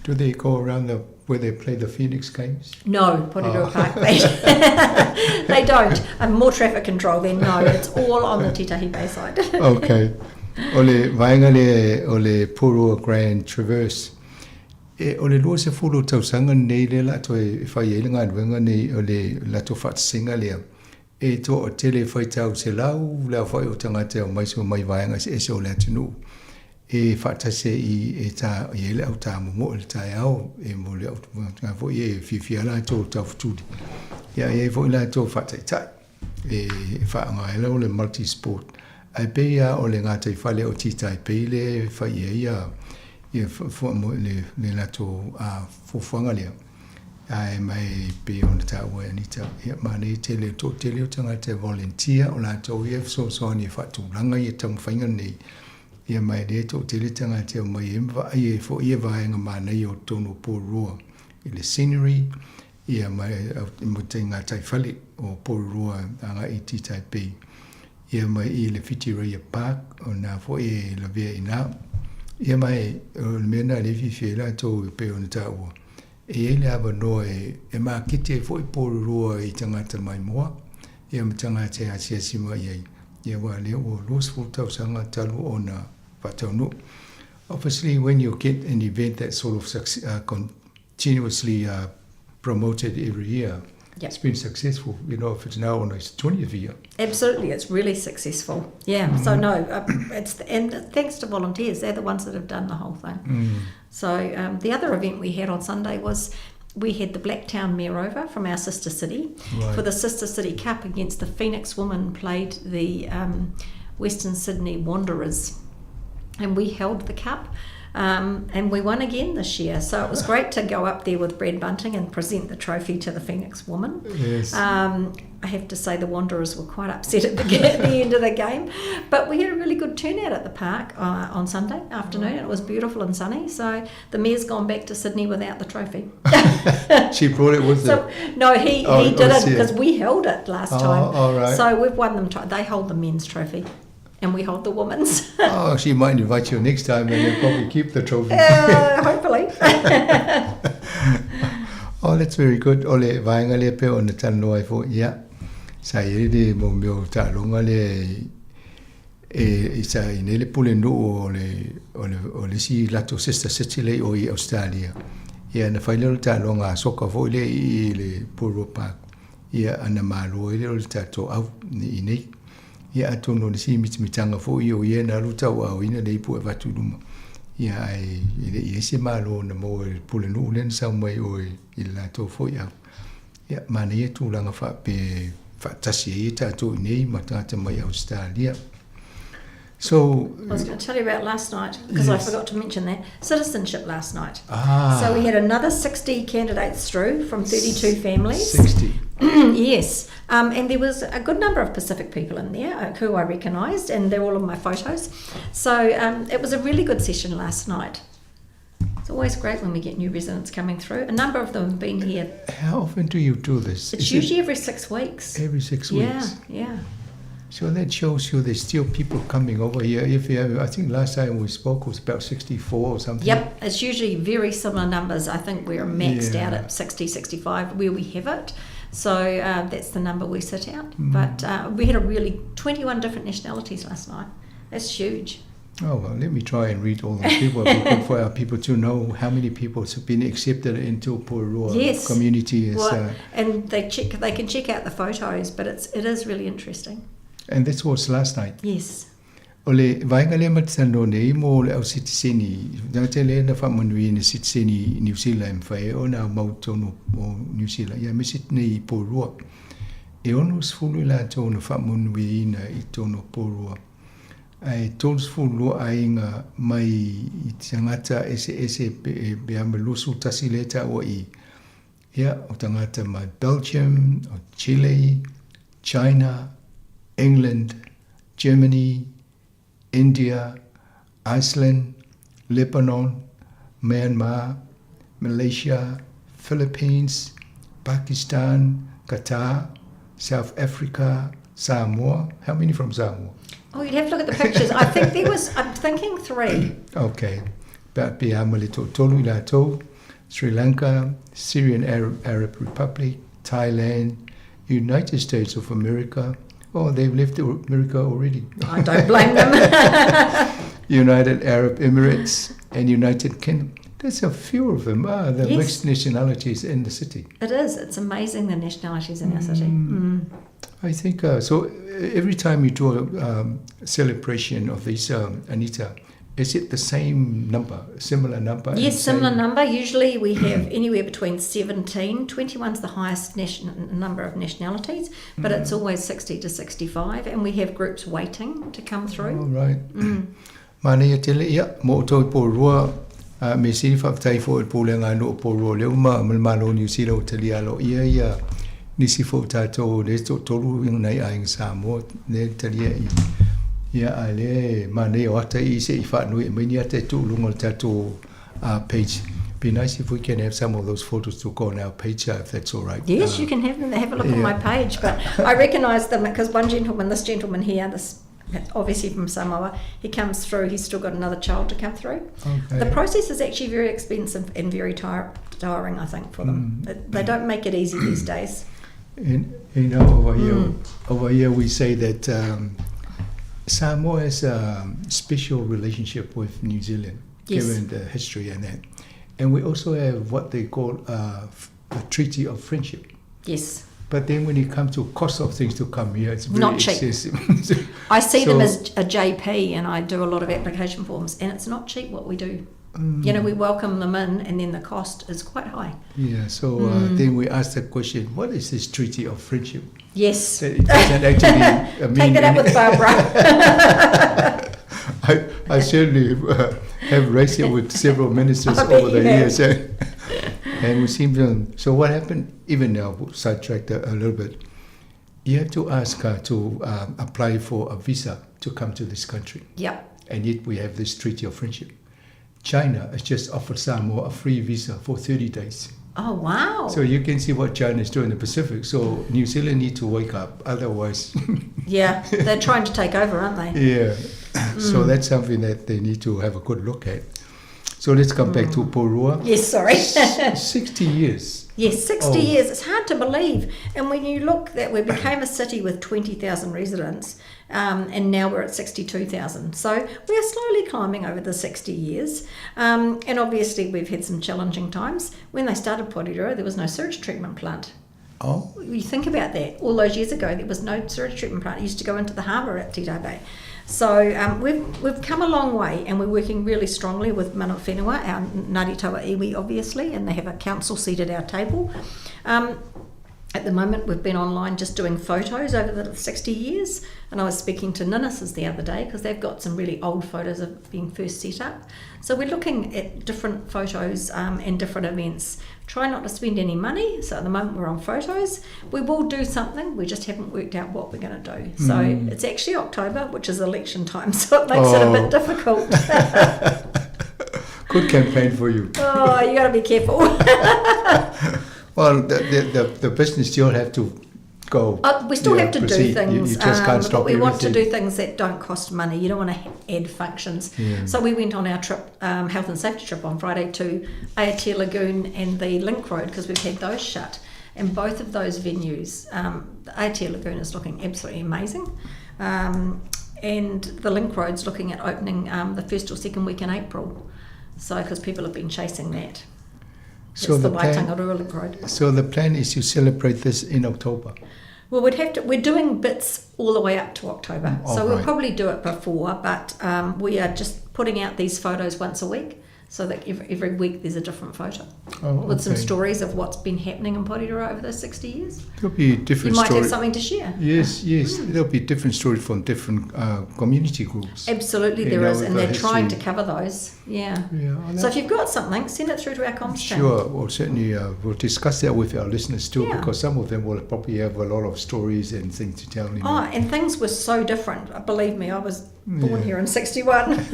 Do they go around where they play the Phoenix games? No, Porirua Park. They don't. More traffic control then, no. It's all on the Titahi Bay side. Okay. Ole vainga ole Purua Grand Traverse. Ole lua se fulu tausanga nei le la toi whaielinga adwenga nei ole la to whatsinga lea. E to o tele whai tau se lau, la whai o tangata o maisu mai vainga se ese o le atinu. E whatase I ta iele au ta momo le tai au, e mo le au ngā fo e whiwhia la tō tau futuri. Ia e fo la tō whatai tai. E whaanga e lau le multi-sport. Ai peia o le ngātai whale o titai peile whai ia le lato fufuanga lea. Ai mai pe o na tau e anita. Ia mane tele o tangata volunteer o lato ia so ni whatūranga ia tamu whainga nei. Ia mai le tō tele tangata o mai emwa ai e fo ia vaenga manei o tono Pōrua. I le scenery, ia mai mo te ngātai whale o Pōrua anga I titai pei. Ia mai I le Whitireia Park o nā fo e la vea ina. Ia mai, mena le fi la tō pe ona tāua. E le ava no e mā kite fo I pōrurua I tangata mai moa. Ia matanga te asia sima iei. Ia wa le o los full tausanga talu ona whataunu. Obviously, when you get an event that sort of continuously promoted every year, it's been successful. You know, if it's now on its 20th year. Absolutely, it's really successful. Yeah, so no, and thanks to volunteers, they're the ones that have done the whole thing. So the other event we had on Sunday was we had the Blacktown Mayor over from our sister city for the Sister City Cup against the Phoenix Women played the Western Sydney Wanderers. And we held the cup, and we won again this year. So it was great to go up there with Brad Bunting and present the trophy to the Phoenix Woman. Yes. I have to say the Wanderers were quite upset at the end of the game, but we had a really good turnout at the park on Sunday afternoon. It was beautiful and sunny. So the Mayor's gone back to Sydney without the trophy. She brought it with her. No, he didn't because we held it last time. All right. So we've won them. They hold the men's trophy. And we hold the women's. She might invite you next time and they'll probably keep the trophy. Hopefully. That's very good. Ole vainga le pe ona tano ai fo ia. Sa iri mo meo ta longa le isa inele pulendo ole si lato sister city le o I Australia. Ia na failelo ta longa soka fo le I le Puro Park. Ia ana malo ile o ta to au ni nei. Ia atono le si mitanga fo I o ia na luta wa ina le pu vatu luma. Ia ai ile se malo na mo pulendo len sa mai o I lato fo ia. Ia mana ia tu langa fa pe tasi ita to nei matata mai Australia. So I was going to tell you about last night because I forgot to mention that citizenship last night. Ah. So we had another 60 candidates through from 32 families. 60. Yes, and there was a good number of Pacific people in there who I recognised, and they're all in my photos. So it was a really good session last night. It's always great when we get new residents coming through. A number of them have been here. How often do you do this? It's usually every 6 weeks. Every 6 weeks? Yeah. So that shows you there's still people coming over here. If you have, I think last time we spoke was about 64 or something. Yep, it's usually very similar numbers. I think we're maxed out at 60, 65 where we have it. So that's the number we sit out. But we had 21 different nationalities last night. That's huge. Oh, well, let me try and read all those people. It'd be good for our people to know how many people have been accepted into Pōrua community. And they can check out the photos, but it is really interesting. And this was last night? Yes. Ole vainga le matano nei mo le au sitiseni. Na te le na whamanui na sitiseni New Zealand whae o na mautono o New Zealand. Ia mesit nei Pōrua. E ono sfulu la tono whamanui ina I tono Pōrua. Ai tons fulu ainga mai I tangata ese be amalusu tasileta o I. Ia o tangata mai Belgium, o Chile, China, England, Germany, India, Iceland, Lebanon, Myanmar, Malaysia, Philippines, Pakistan, Qatar, South Africa, Samoa. How many from Samoa? Oh, you'd have to look at the pictures. I think I'm thinking 3. Okay. But Biamalito Tolu Lato, Sri Lanka, Syrian Arab Republic, Thailand, United States of America. Oh, they've left America already. I don't blame them. United Arab Emirates and United Kingdom. There's a few of them. The mixed nationalities in the city. It is. It's amazing the nationalities in our city. I think so. Every time you do a celebration of this, Anita, is it the same number, similar number? Yes, similar number. Usually we have anywhere between 17. 21's the highest number of nationalities, but it's always 60 to 65, and we have groups waiting to come through. All right. Mana tele ia mo to Pōrua me si fa tai fo po le nga no Pōrua le ma malo New Zealand tele alo ia nisi fo tato le to tolu nei ai Samoa ne tele ia ale mane o ata I se fa no me ni ate tu lungo tato page. Be nice if we can have some of those photos to go on our page if that's all right. Yes, you can have them. Have a look on my page. But I recognise them because this gentleman here, this obviously from Samoa. He comes through, he's still got another child to come through. Okay. The process is actually very expensive and very tiring, I think, for them. They don't make it easy these days. And, over here we say that Samoa has a special relationship with New Zealand, given the history and that. And we also have what they call a treaty of friendship. Yes. But then when it comes to cost of things to come here, it's very not cheap. excessive. I see them as a JP, and I do a lot of application forms, and it's not cheap what we do. You know, we welcome them in, and then the cost is quite high. Yeah, so then we ask the question, what is this treaty of friendship? Yes. It doesn't actually mean... Take that up with Barbara. I certainly have raised it with several ministers over the years. And we seem to... So what happened, even now, sidetracked a little bit, you have to ask her to apply for a visa to come to this country. Yep. And yet we have this treaty of friendship. China has just offered Samoa a free visa for 30 days. Oh, wow. So you can see what China is doing in the Pacific. So New Zealand need to wake up, otherwise... Yeah, they're trying to take over, aren't they? Yeah. So that's something that they need to have a good look at. So let's come back to Porua. Yes, sorry. 60 years. Yes, 60 years. It's hard to believe. And when you look that we became a city with 20,000 residents, and now we're at 62,000. So we are slowly climbing over the 60 years. And obviously we've had some challenging times. When they started Porirua, there was no sewage treatment plant. Oh. You think about that. All those years ago, there was no sewage treatment plant. It used to go into the harbour at Tito Bay. So we've come a long way, and we're working really strongly with Mana Whenua, our Ngāti Tawa iwi, obviously, and they have a council seat at our table. At the moment, we've been online just doing photos over the 60 years, and I was speaking to Ninnis the other day because they've got some really old photos of being first set up. So we're looking at different photos and different events. Try not to spend any money, so at the moment we're on photos. We will do something, we just haven't worked out what we're going to do. So it's actually October, which is election time, so it makes it a bit difficult. Good campaign for you. Oh, you got to be careful. Well, the business still have to go. We still have to proceed. do things. You just can't stop but we want to everything. do things that don't cost money. You don't want to add functions. Yeah. So we went on our trip, health and safety trip on Friday to Aotea Lagoon and the Link Road because we've had those shut. And both of those venues, the Aotea Lagoon is looking absolutely amazing. And the Link Road's looking at opening the first or second week in April. So because people have been chasing that. So it's the plan, Waitangarua Link Road. So the plan is to celebrate this in October. Well, we're doing bits all the way up to October. So we'll right. probably do it before, but we are just putting out these photos once a week so that every week there's a different photo with some stories of what's been happening in Porirua over those 60 years. There'll be different You might story. have something to share. Yes, there'll be different stories from different community groups. Absolutely there is, and they're trying to cover those. Yeah. So if you've got something, send it through to our comms team. Sure, well certainly we'll discuss that with our listeners too, because some of them will probably have a lot of stories and things to tell. Oh, and things were so different. Believe me, I was born here in 61.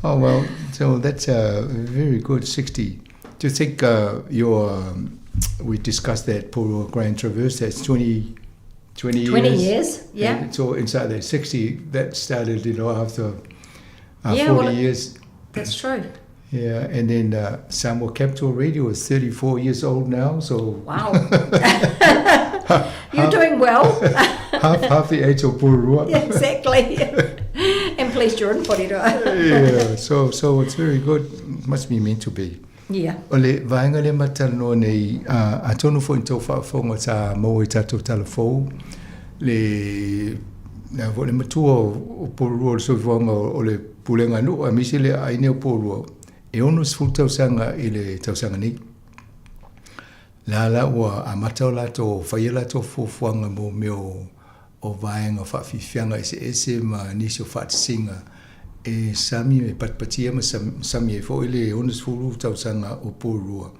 Oh well, so that's a very good 60. Do you think we discussed that Porua Grand Traverse, that's 20 years? 20 years, yeah. And so inside that 60, that started, after 40 years. That's true. Yeah, and then Samoa Capital Radio is 34 years old now, so... Wow. You're doing well. half the age of Porua. Yeah, exactly. And please join Porirua. Yeah, so it's very good. It must be meant to be. Yeah. Ole vaenga le matano nei atonu fo into whaafonga ta mo i tatou talafou le na vo le matua o Porua so vanga o le pulenga no a misi le aine o Porua e ono sful tausanga i le tausanga nei la ua a matau lato whaiela to fuanga mo meo o vaenga whaafifianga ese ma nisi o whaatisinga e sami me patpatia ma sami e fo ile onus fulu tau sanga o Porua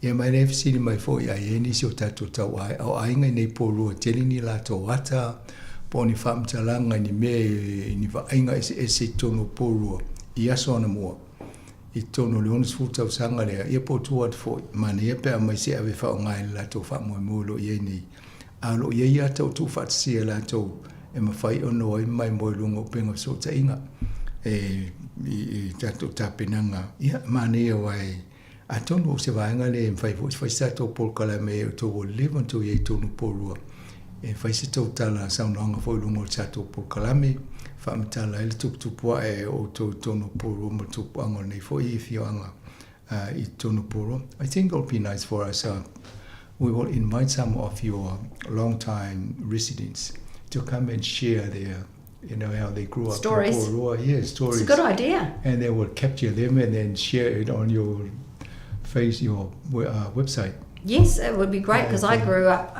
e mai ne fsini mai fo ia e nisi o tatu tau ai o ainga nei Porua telini la to wata poni fam talanga ni me ni va ainga ese tono Porua ia sona mo i tono le onus fulu tau sanga le e po tuat fo mane e pe mai se ave fa ngai la to fa mo lo ye ni alo ye ia tau tu fatsia la to e mawhai ono mai mo lungo penga so ta inga i tato tapenanga ia mane wai a tonu se vaenga le fai fai sa to por kala me to live until ye tonu porua e fai se to tala saunanga foi lungo tato por kala me fa mtala ele tu po e o to tonu porua mo tu ango nei foi i fianga i tonu porua. I think it'll be nice for us we will invite some of your long-time residents to come and share their, how they grew up. Stories. Yeah, stories. It's a good idea. And they will capture them and then share it on your website. Yes, it would be great because I grew up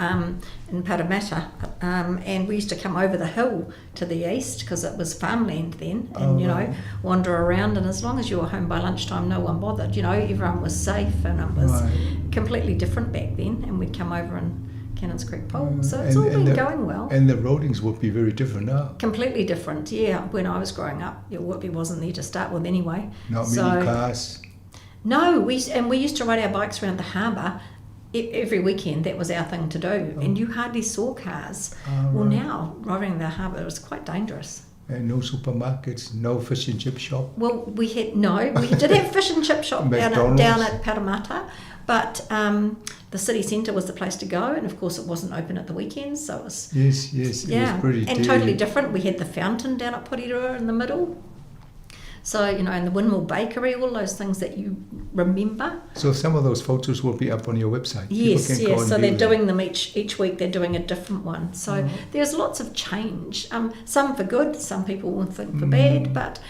in Parramatta and we used to come over the hill to the east because it was farmland then and, wander around, and as long as you were home by lunchtime, no one bothered. Everyone was safe and it was completely different back then, and we'd come over and Cannons Creek Pole. So it's all been going well. And the roadings would be very different now. Completely different, yeah. When I was growing up, Whitby wasn't there to start with anyway. Not many cars. No, we used to ride our bikes around the harbour every weekend. That was our thing to do, and you hardly saw cars. Well, now riding the harbour was quite dangerous. And no supermarkets, no fish and chip shop. Well, we did have fish and chip shop down at Parramatta, but the city centre was the place to go, and of course it wasn't open at the weekends, so it was it was pretty and totally different. We had the fountain down at Porirua in the middle. So, and the Windmill Bakery, all those things that you remember. So some of those photos will be up on your website. Yes. So they're doing them each week. They're doing a different one. So there's lots of change. Some for good, some people will think for bad, but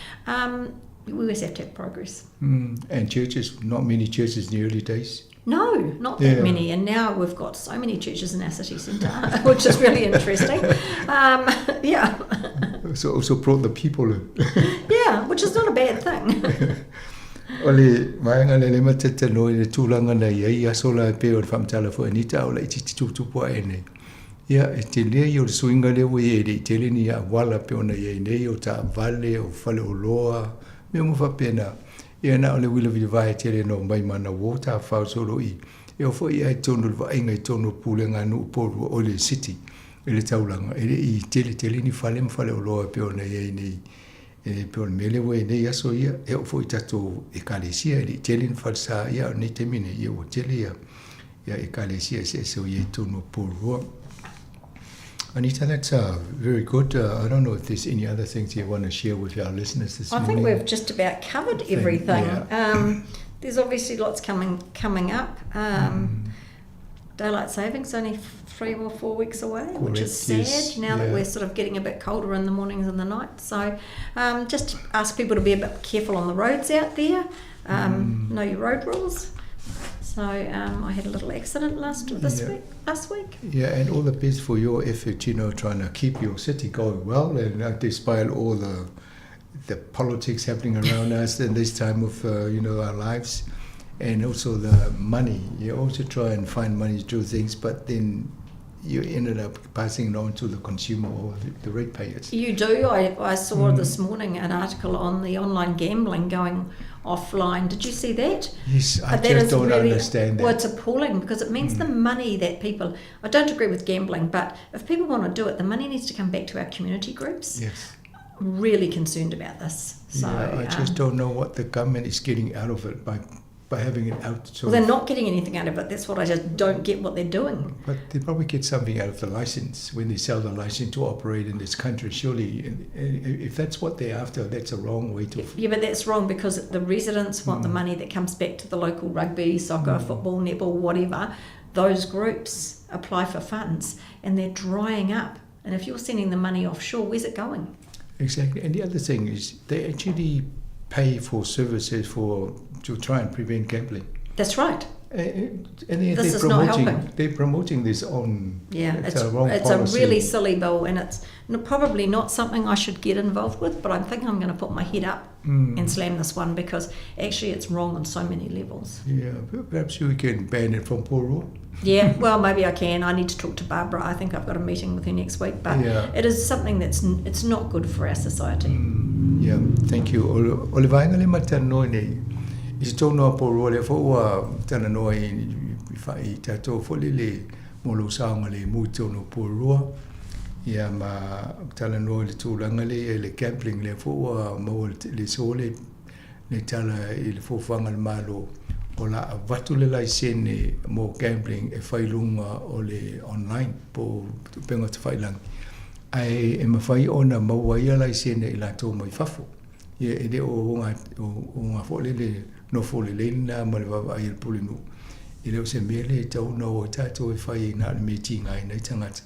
we always have to have progress. And churches, not many churches in the early days. No, not that many. And now we've got so many churches in our city centre, which is really interesting. So also brought the people in. Yeah, which is not a bad thing. Ole maanga le matete no le tulanga na ia sola pe o famtala fo anita o le titutu po ene. Ia te le yo swinga le we e te le ni wala pe ona ye ne o ta vale o fale o loa me mo fa pena. Ia na ole wila vai te le no mai mana water fa solo i. E o fo ia tonu va inga tonu pulenga no po o le city. Ele taulanga ele I tele ni fale o loa pe ona ye nei pe on mele we nei aso ia e o foi tato e kalesia ele tele ni falsa ia ni temine ia o tele ia e kalesia se so ye tono por. Anita, that's very good. I don't know if there's any other things you want to share with our listeners this morning. I think we've just about covered everything. Yeah. There's obviously lots coming up. Daylight savings only 3 or 4 weeks away, which is sad now that we're sort of getting a bit colder in the mornings and the night. So just ask people to be a bit careful on the roads out there. Know your road rules. So I had a little accident last week. Yeah, and all the best for your effort, trying to keep your city going well, and despite all the politics happening around us in this time of our lives. And also the money. You also try and find money to do things, but then you ended up passing it on to the consumer or the ratepayers. You do. I saw this morning an article on the online gambling going offline. Did you see that? Yes, I just don't understand that. Well, it's appalling because it means the money that people... I don't agree with gambling, but if people want to do it, the money needs to come back to our community groups. Yes. I'm really concerned about this. So, I just don't know what the government is getting out of it by having it out. Well, they're not getting anything out of it. That's what I just don't get what they're doing. But they probably get something out of the license when they sell the license to operate in this country. Surely, if that's what they're after, that's a wrong way to... Yeah, but that's wrong because the residents want the money that comes back to the local rugby, soccer, football, netball, whatever. Those groups apply for funds and they're drying up. And if you're sending the money offshore, where's it going? Exactly. And the other thing is they actually pay for services to try and prevent gambling. That's right. And this is not helping. They're promoting this on... Yeah, it's a wrong it's policy. A really silly bill, and it's probably not something I should get involved with, but I think I'm going to put my head up and slam this one because actually it's wrong on so many levels. Yeah, perhaps we can ban it from Poro. Yeah, well, maybe I can. I need to talk to Barbara. I think I've got a meeting with her next week, but it is something it's not good for our society. Yeah, thank you. Olivainga le matano nei. Is tono Poro le fo tana no I tato fo le molo saunga le muto no Poro. ia ma tala no le tūlanga le gambling le fua mo le sole le tala i le fufanga le malo o la vatu le laisene mo gambling e whailunga o le online po penga te whailangi. Ai e mawhai ona mawai a laisene i la tō mai whafo. Ia e de o ngā fōle le no fōle le na ma le wawa ai le pulinu. I leo se mele tau no o tātou e whai nā le me ti ngai nei tangata.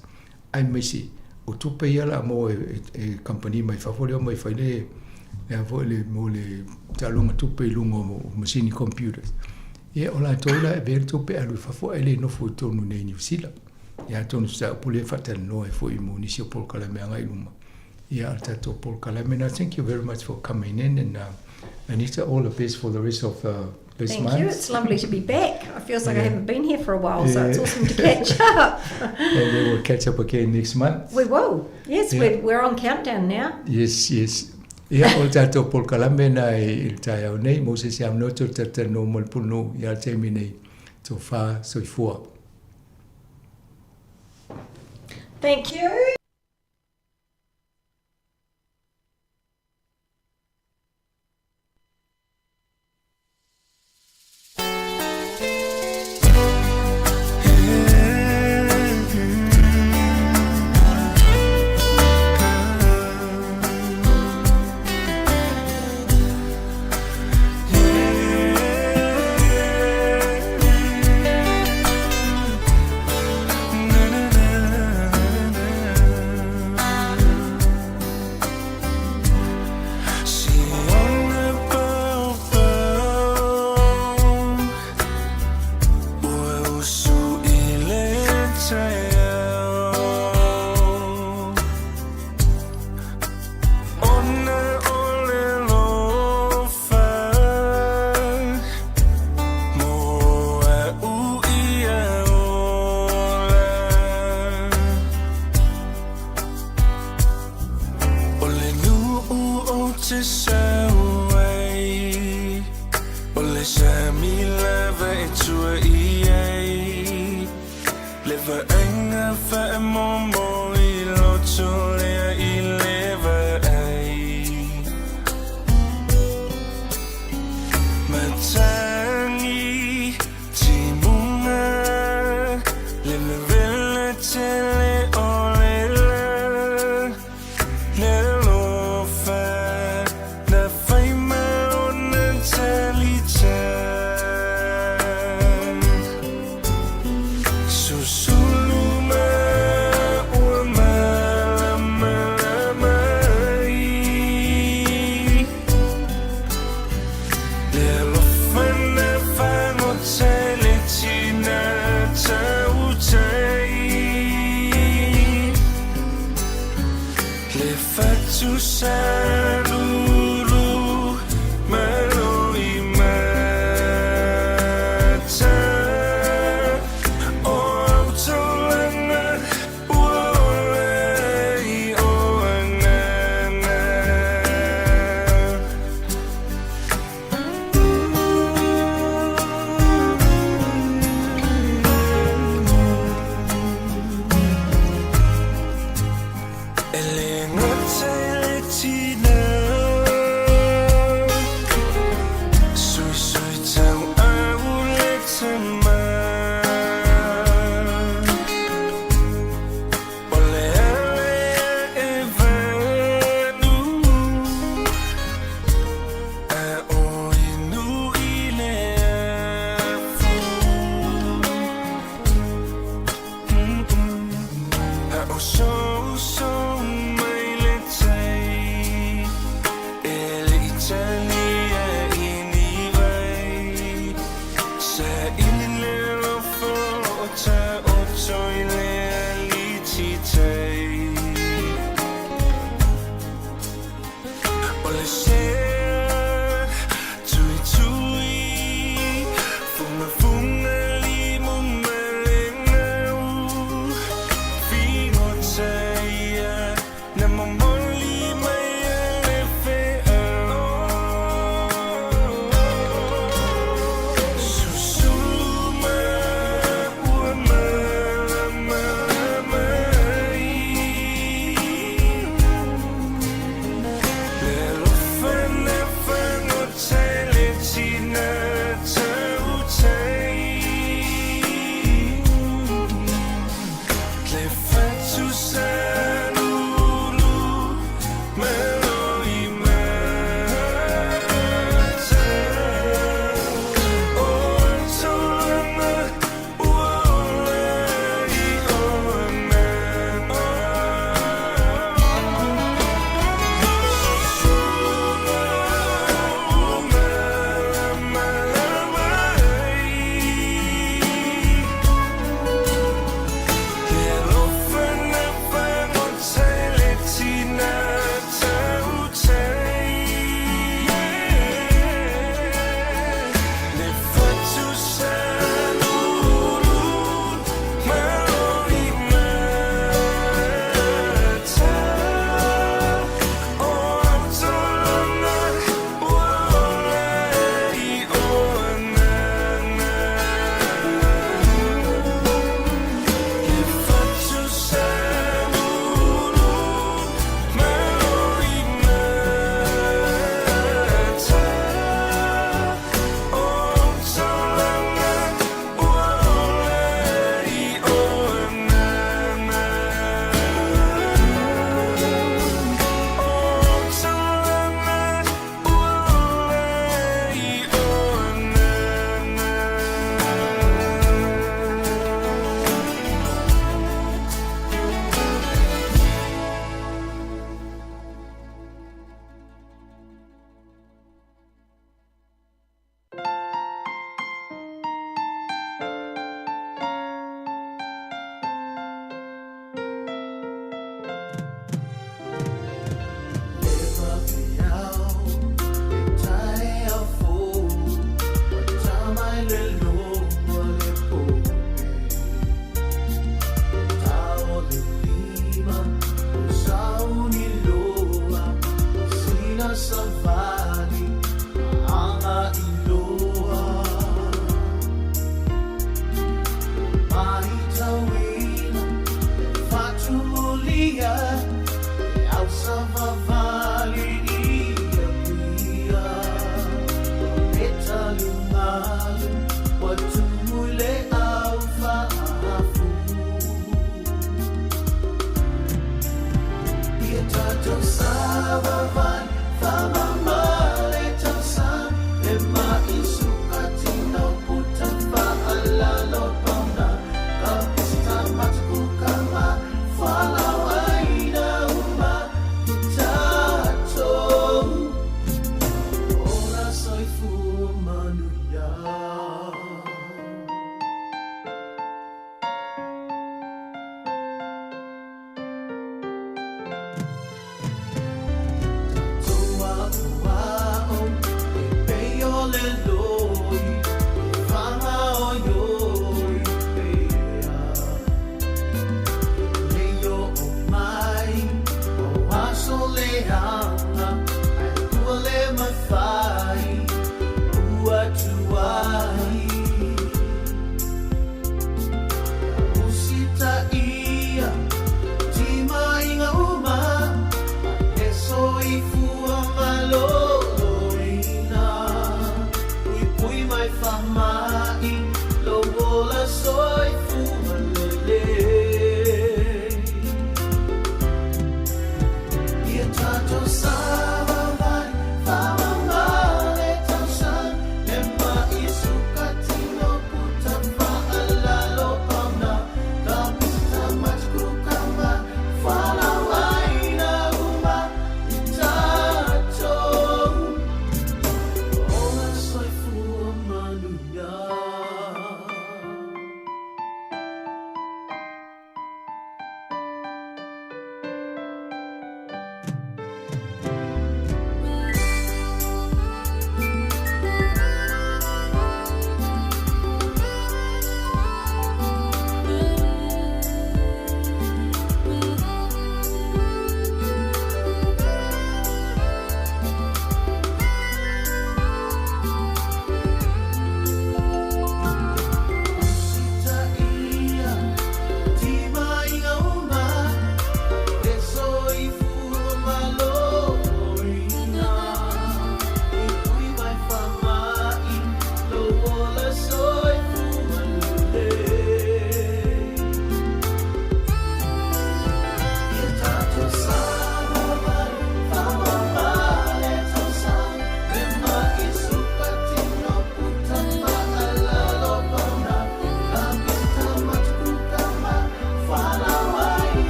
Ai meisi, o tupe ia la mo e company mai whafole o mai whai le le mo le talonga tupe lunga o masini computers. Ia o la toila e vere tupe alu whafo e le nofo tonu nei New Zealand. Ia tonu sa pule whatal no e fo i mo nisi o Paul Kalame angai luma. Ia tātou Paul Kalame. And thank you very much for coming in and Anita, all the best for the rest of this month. Thank you. It's lovely to be back. It feels like I haven't been here for a while, so it's awesome to catch up. And then we'll catch up again next month. We will. Yes, we're on countdown now. Yes. Ia o tātou Paul Kalame na i tai au nei, mo se am noto tata no malpunu ia te minei tō whā soifua. Thank you.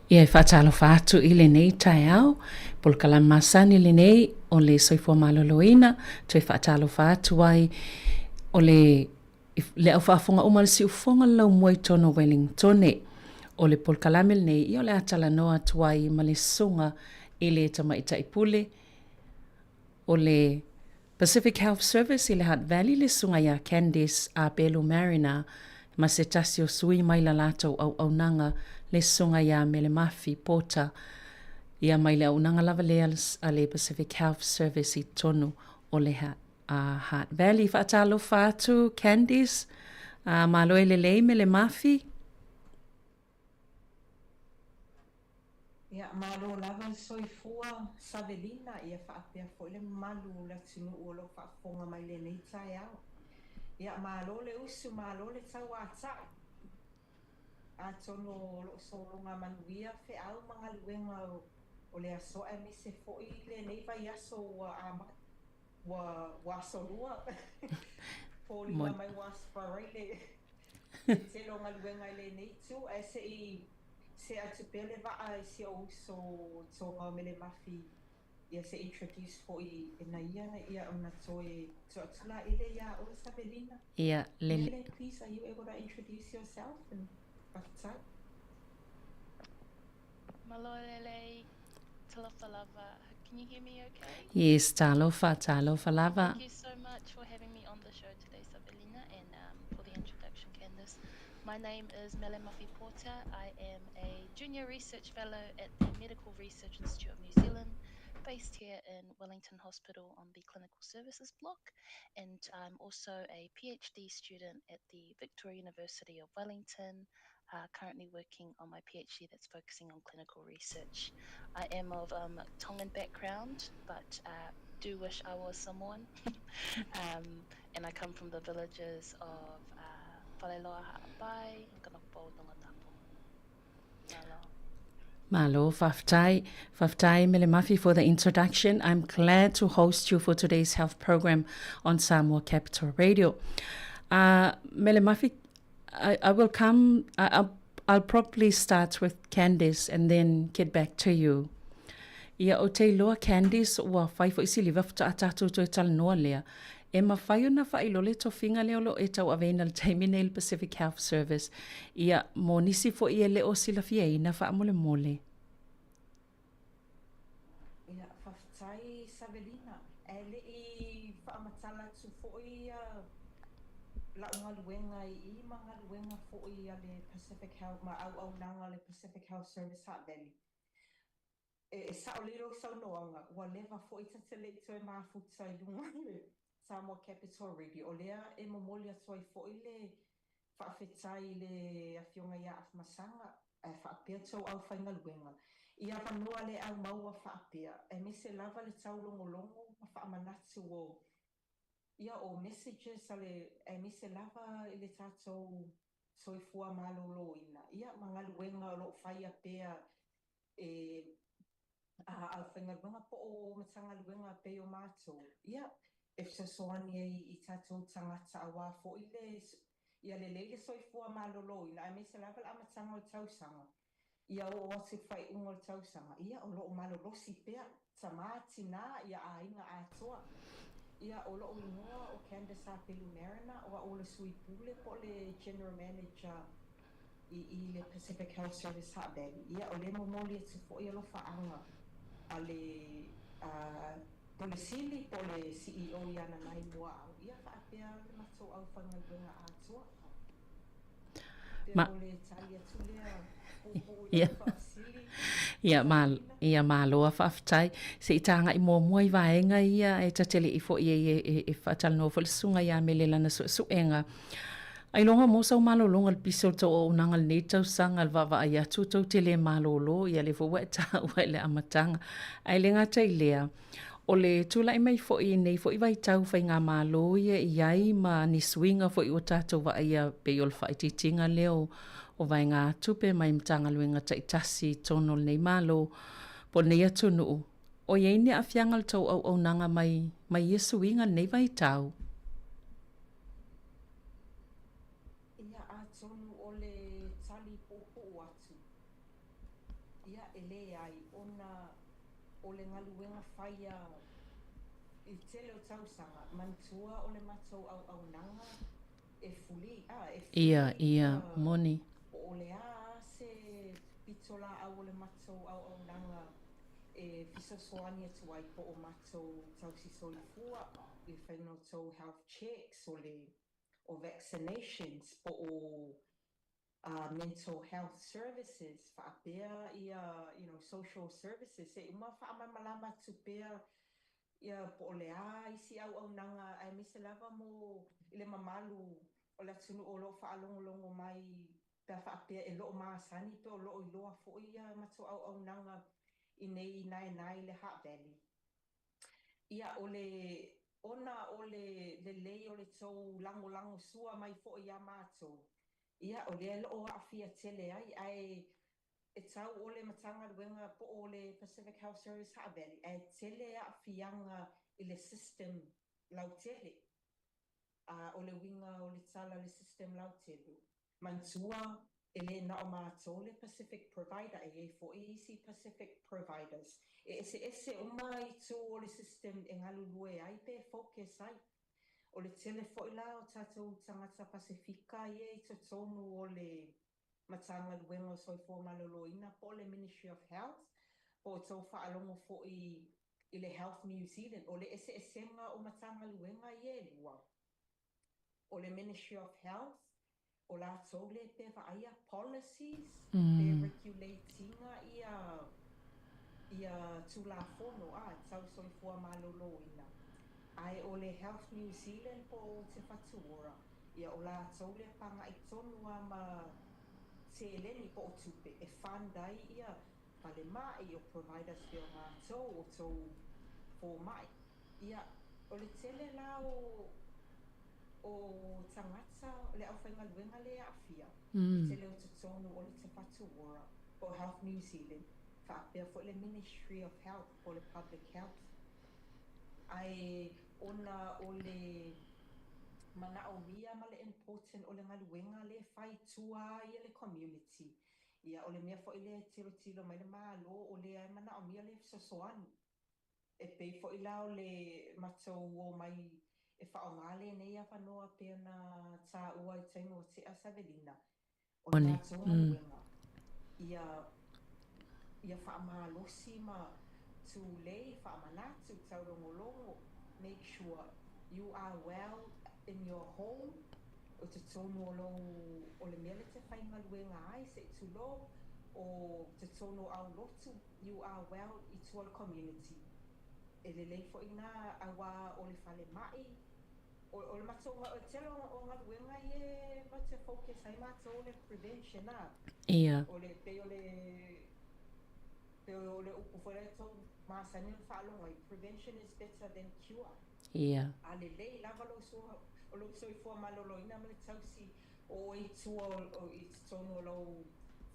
Ia e whaatalo whaatu I le nei tai au, polkala masani le nei o le soifua maloloina, tui whaatalo whaatu ai o le au whaafonga umal si ufonga lau mwai tono Wellingtone, o le polkalame le nei I o le atala noa tuai ma le sunga I le tamaita ipule, o le Pacific Health Service I le Hutt Valley le sunga ia Candice a Belu Marina, ma se tasi o sui mai la lato au nanga le sunga ia Mele Mafi Pota ia mai le au nanga lava le a le Pacific Health Service I tonu o le Hutt Valley. Whaatalo whaatu Candice ma loe le lei Mele Mafi. Ia malo lava soifua Savelina ia whaapea fo le malu la tunu o lo whaafonga mai le nei tai au. Ia malo le usu malo le tau atai. A tono lo solonga manuia fe au mga luenga o le aso e mi se fo I le nei vai aso wa solua. Poli mai wa sparele. Se lo nga luenga le nei tu e se atupele va a se o so Mele Mafi. Ia se introduce for na ia ona toe to atula ile ia o Savelina. Ia Lele, please, are you able to introduce yourself and what's up? Malolele, talofalava. Can you hear me okay? Yes, talofalava. Thank you so much for having me on the show today, Savelina, and for the introduction, Candice. My name is Mele Mafi Porter. I am a junior research fellow at the Medical Research Institute of New Zealand, based here in Wellington Hospital on the Clinical Services block, and I'm also a PhD student at the Victoria University of Wellington, currently working on my PhD that's focusing on clinical research. I am of Tongan background, but do wish I was Samoan, and I come from the villages of Whaleloa Ha'apai and Kanopo Tongatapo. Malo, Faftai Mele Mafi for the introduction. I'm glad to host you for today's health program on Samoa Capital Radio. Mele Mafi, I will come, I'll probably start with Candice and then get back to you. Ia o te loa Candice ua whai fo isi liwa futa atatu to e tala noa lea. E mawhai na whailole to whinga leo lo e tau avena le taimine il Pacific Health Service. Ia mo nisi fo ia leo sila fia ina wha mole mole. Ia tai Savelina. Ele I whaamatala tu fo'i la ngaluenga I mangaluenga fo'i ale Pacific Health ma au nanga le Pacific Health Service Hat Valley. E saolero saunoanga wa leva fo'i tatele I toe mafuta I lunga le Samoa Capital Radio. O lea e momoli atu ai fo'i le whaafetai le awhionga ia afmasanga whaapea tau au whaingaluenga. Ia vanua le au maua whaapea. E mese lava le tau longolongo ma whaamanatu o ia o messages ale e mese lava I le tātou soifua malolo ina. Ia mangaluenga o lo whaia pea au whaingaluenga po o matangaluenga pe o mātou. Ia e fsasoani I tātou tangata awa fo I le ia le leile soifua malolo ina. E mese lava le amatanga o tausanga. Ia o atu whai ungo le tausanga. Ia o loo malolosi pea tamā tina ia a inga atoa. Ia o loo ingoa o Candace Apelu Marina o a o le sui pule po le General Manager I le Pacific Health Service Hat Valley. Ia o le momoli atu fo ia lo whaanga a le polisili po le CEO ia na nai mua au. Ia whaapea le matou au whangaluenga atoa. Pea o le tali atu lea ia maloa whaafitai se I tanga I mōmua I vaenga ia e tatele I fo e whaatalanoa fo le sunga ia me le lana suenga. Ai longa mo sau malolonga le piso to o nanga le nei tausanga le vava ai atu tau te le malolo ia le fo weta ua le amatanga. Ai le ngata I lea. O le tula I mai fo I nei fo I vai tau whai ngā malo ia iai ma ni swinga fo I o tātou wa ia pe o le whaititinga leo o vai ngā tupe mai mtanga luenga taitasi tono nei malo po nei atu nuu. O iei ne a fiangal tau au nanga mai Yesu inga nei vai tau. Ia a tonu o le tali popo atu. Ia ele ai ona o le ngaluenga whaia I tele o tausanga. Mantua o le matou au nanga e fuli. Ia, moni. O le a se pitola au le matou au nanga e fisosoani atu ai po o matou tausi soifua I whaino tau health checks o vaccinations po o mental health services whaapea ia social services e uma whaamamalama tupea ia po o le a isi au nanga ai mise lava mo I le mamalu o le atunu o lo whaalongolongo mai pea whaapea e loo maasani pe o loo I loa fo ia matou au nanga I nei nai le Hat Valley. Ia o le ona o le lei o le tau lango sua mai fo ia mātou. Ia o le loo afia tele ai e tau o le matanga luenga po o le Pacific Health Service Hat Valley. E tele afianga I le system lau tele. O le winga o le tala le system lau tele. Mantua ele na o mātou le Pacific Provider e fo isi Pacific Providers. E ese o mai tu o le system e ngalulue ai pe focus ai. O le tele fo ila o tātou tangata Pasifika I to tonu o le matanga luenga o soifua maloloina po le Ministry of Health. Po tau whaalongo fo I le Health New Zealand. O le esenga o matanga luenga lua. O le Ministry of Health. O la tole pe vaia policies pe regulatinga ia tula fono tau soifua malolo ina. Ai o le Health New Zealand po te fatuora. Ia o la tole panga I tonua ma te eleni po o tupe e whandai ia pale mai o providers te o mātou o tau fō mai. Ia o le tele la o tangata le au whaingaluenga le afia. Te leo te tonu o le te patuora o Health New Zealand. Whaapea fo le Ministry of Health o le Public Health. Ai ona o le mana o mia ma le important o le ngaluenga le whai tua I le community. Ia o le mea fo le tiro mai le malo o le ai mana o mia le sosoani. E pei fo ila o le matou o mai e whaongale nei a whanoa pia na tā ua I taimo te a Savelina. O tātou ngaluenga. Ia whaamalosi ma to lay whaamanatu taurongolongo. Make sure you are well in your home. O te tono o le mele te whainga luenga ai se tu lo. O te tono au lotu, you are well i tua community. E le lei fo ina awa o le whale mai. O le matonga o telo o ngā luenga i ma te focus ai mato o le prevention a. Ia. O le pe o le upu fo le tau maasani le whaalonga i prevention is better than cure. Ia. A le lei lava lo so o lo so I fua malolo ina ma le tausi o I tua o I tono lo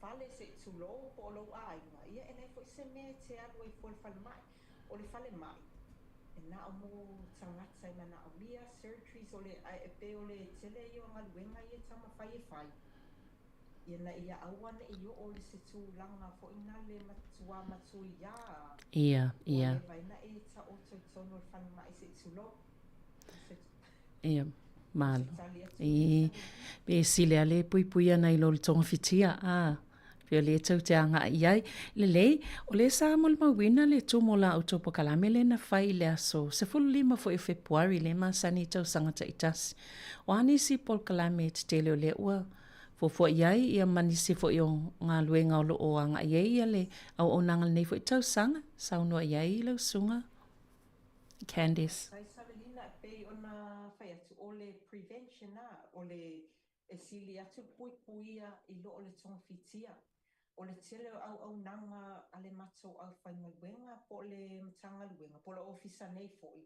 fale se tu lo po lo ainga. Ia e nei fo se me te alu I fo le fale mai. O le fale mai. E na o mo tangata I mana o mia surgeries o le e pe o le tele I o ngā luenga I e tama whai e whai. Ia na ia awana I o le se tu langa fo ina le matua matu ia. Ia, ia. O le vaina e ta o tono le fale mai se tu lo. Ia, malo. Pe sile ale pui ana I lo le tonga fitia. Pia le tau te anga iai. Le lei, o le sa mo le mawina le tu mo la autopo kalame le na fai le aso. Se fulu lima fo I Februari le masani tau sangata itasi. O ani si pol kalame te tele o le ua. Fo iai ia manisi fo I o ngā luenga o lo o anga iai ia le au o nangal nei fo I tau sanga. Saunua iai lau sunga. Candice. Sai Savelina pe ona fai atu o le prevention a o le e sili atu puia I lo o le tonga fitia. O le tele au nanga ale mato au whainga luenga po le mtanga luenga po le ofisa nei foi.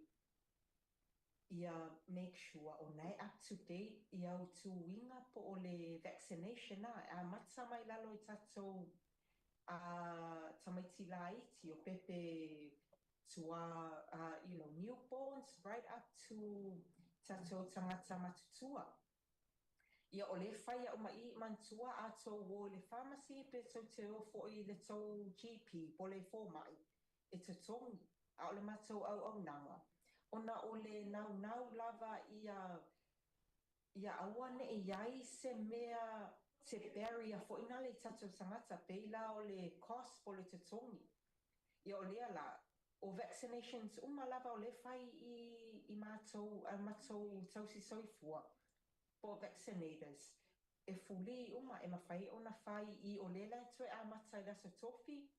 Ia make sure o nei up to date I au tu winga po o le vaccination a matsa mai lalo I tato tamaiti la iti o pepe tua newborns right up to tato tangata matutua. Ia o le whaia o mai mantua ato o le pharmacy pe tau te o fo I le tau GP po le fo mai e te tongi a o le matou au nanga. Ona o le nau lava ia awane e iai se mea te barrier fo ina le tatou tangata pe la o le cost po le te tongi. Ia o lea la o vaccinations lava o le whai I matou tausi soifua. For vaccinators. E fuli e mawhai ona whai I o lela e tue a matai lasa tofi.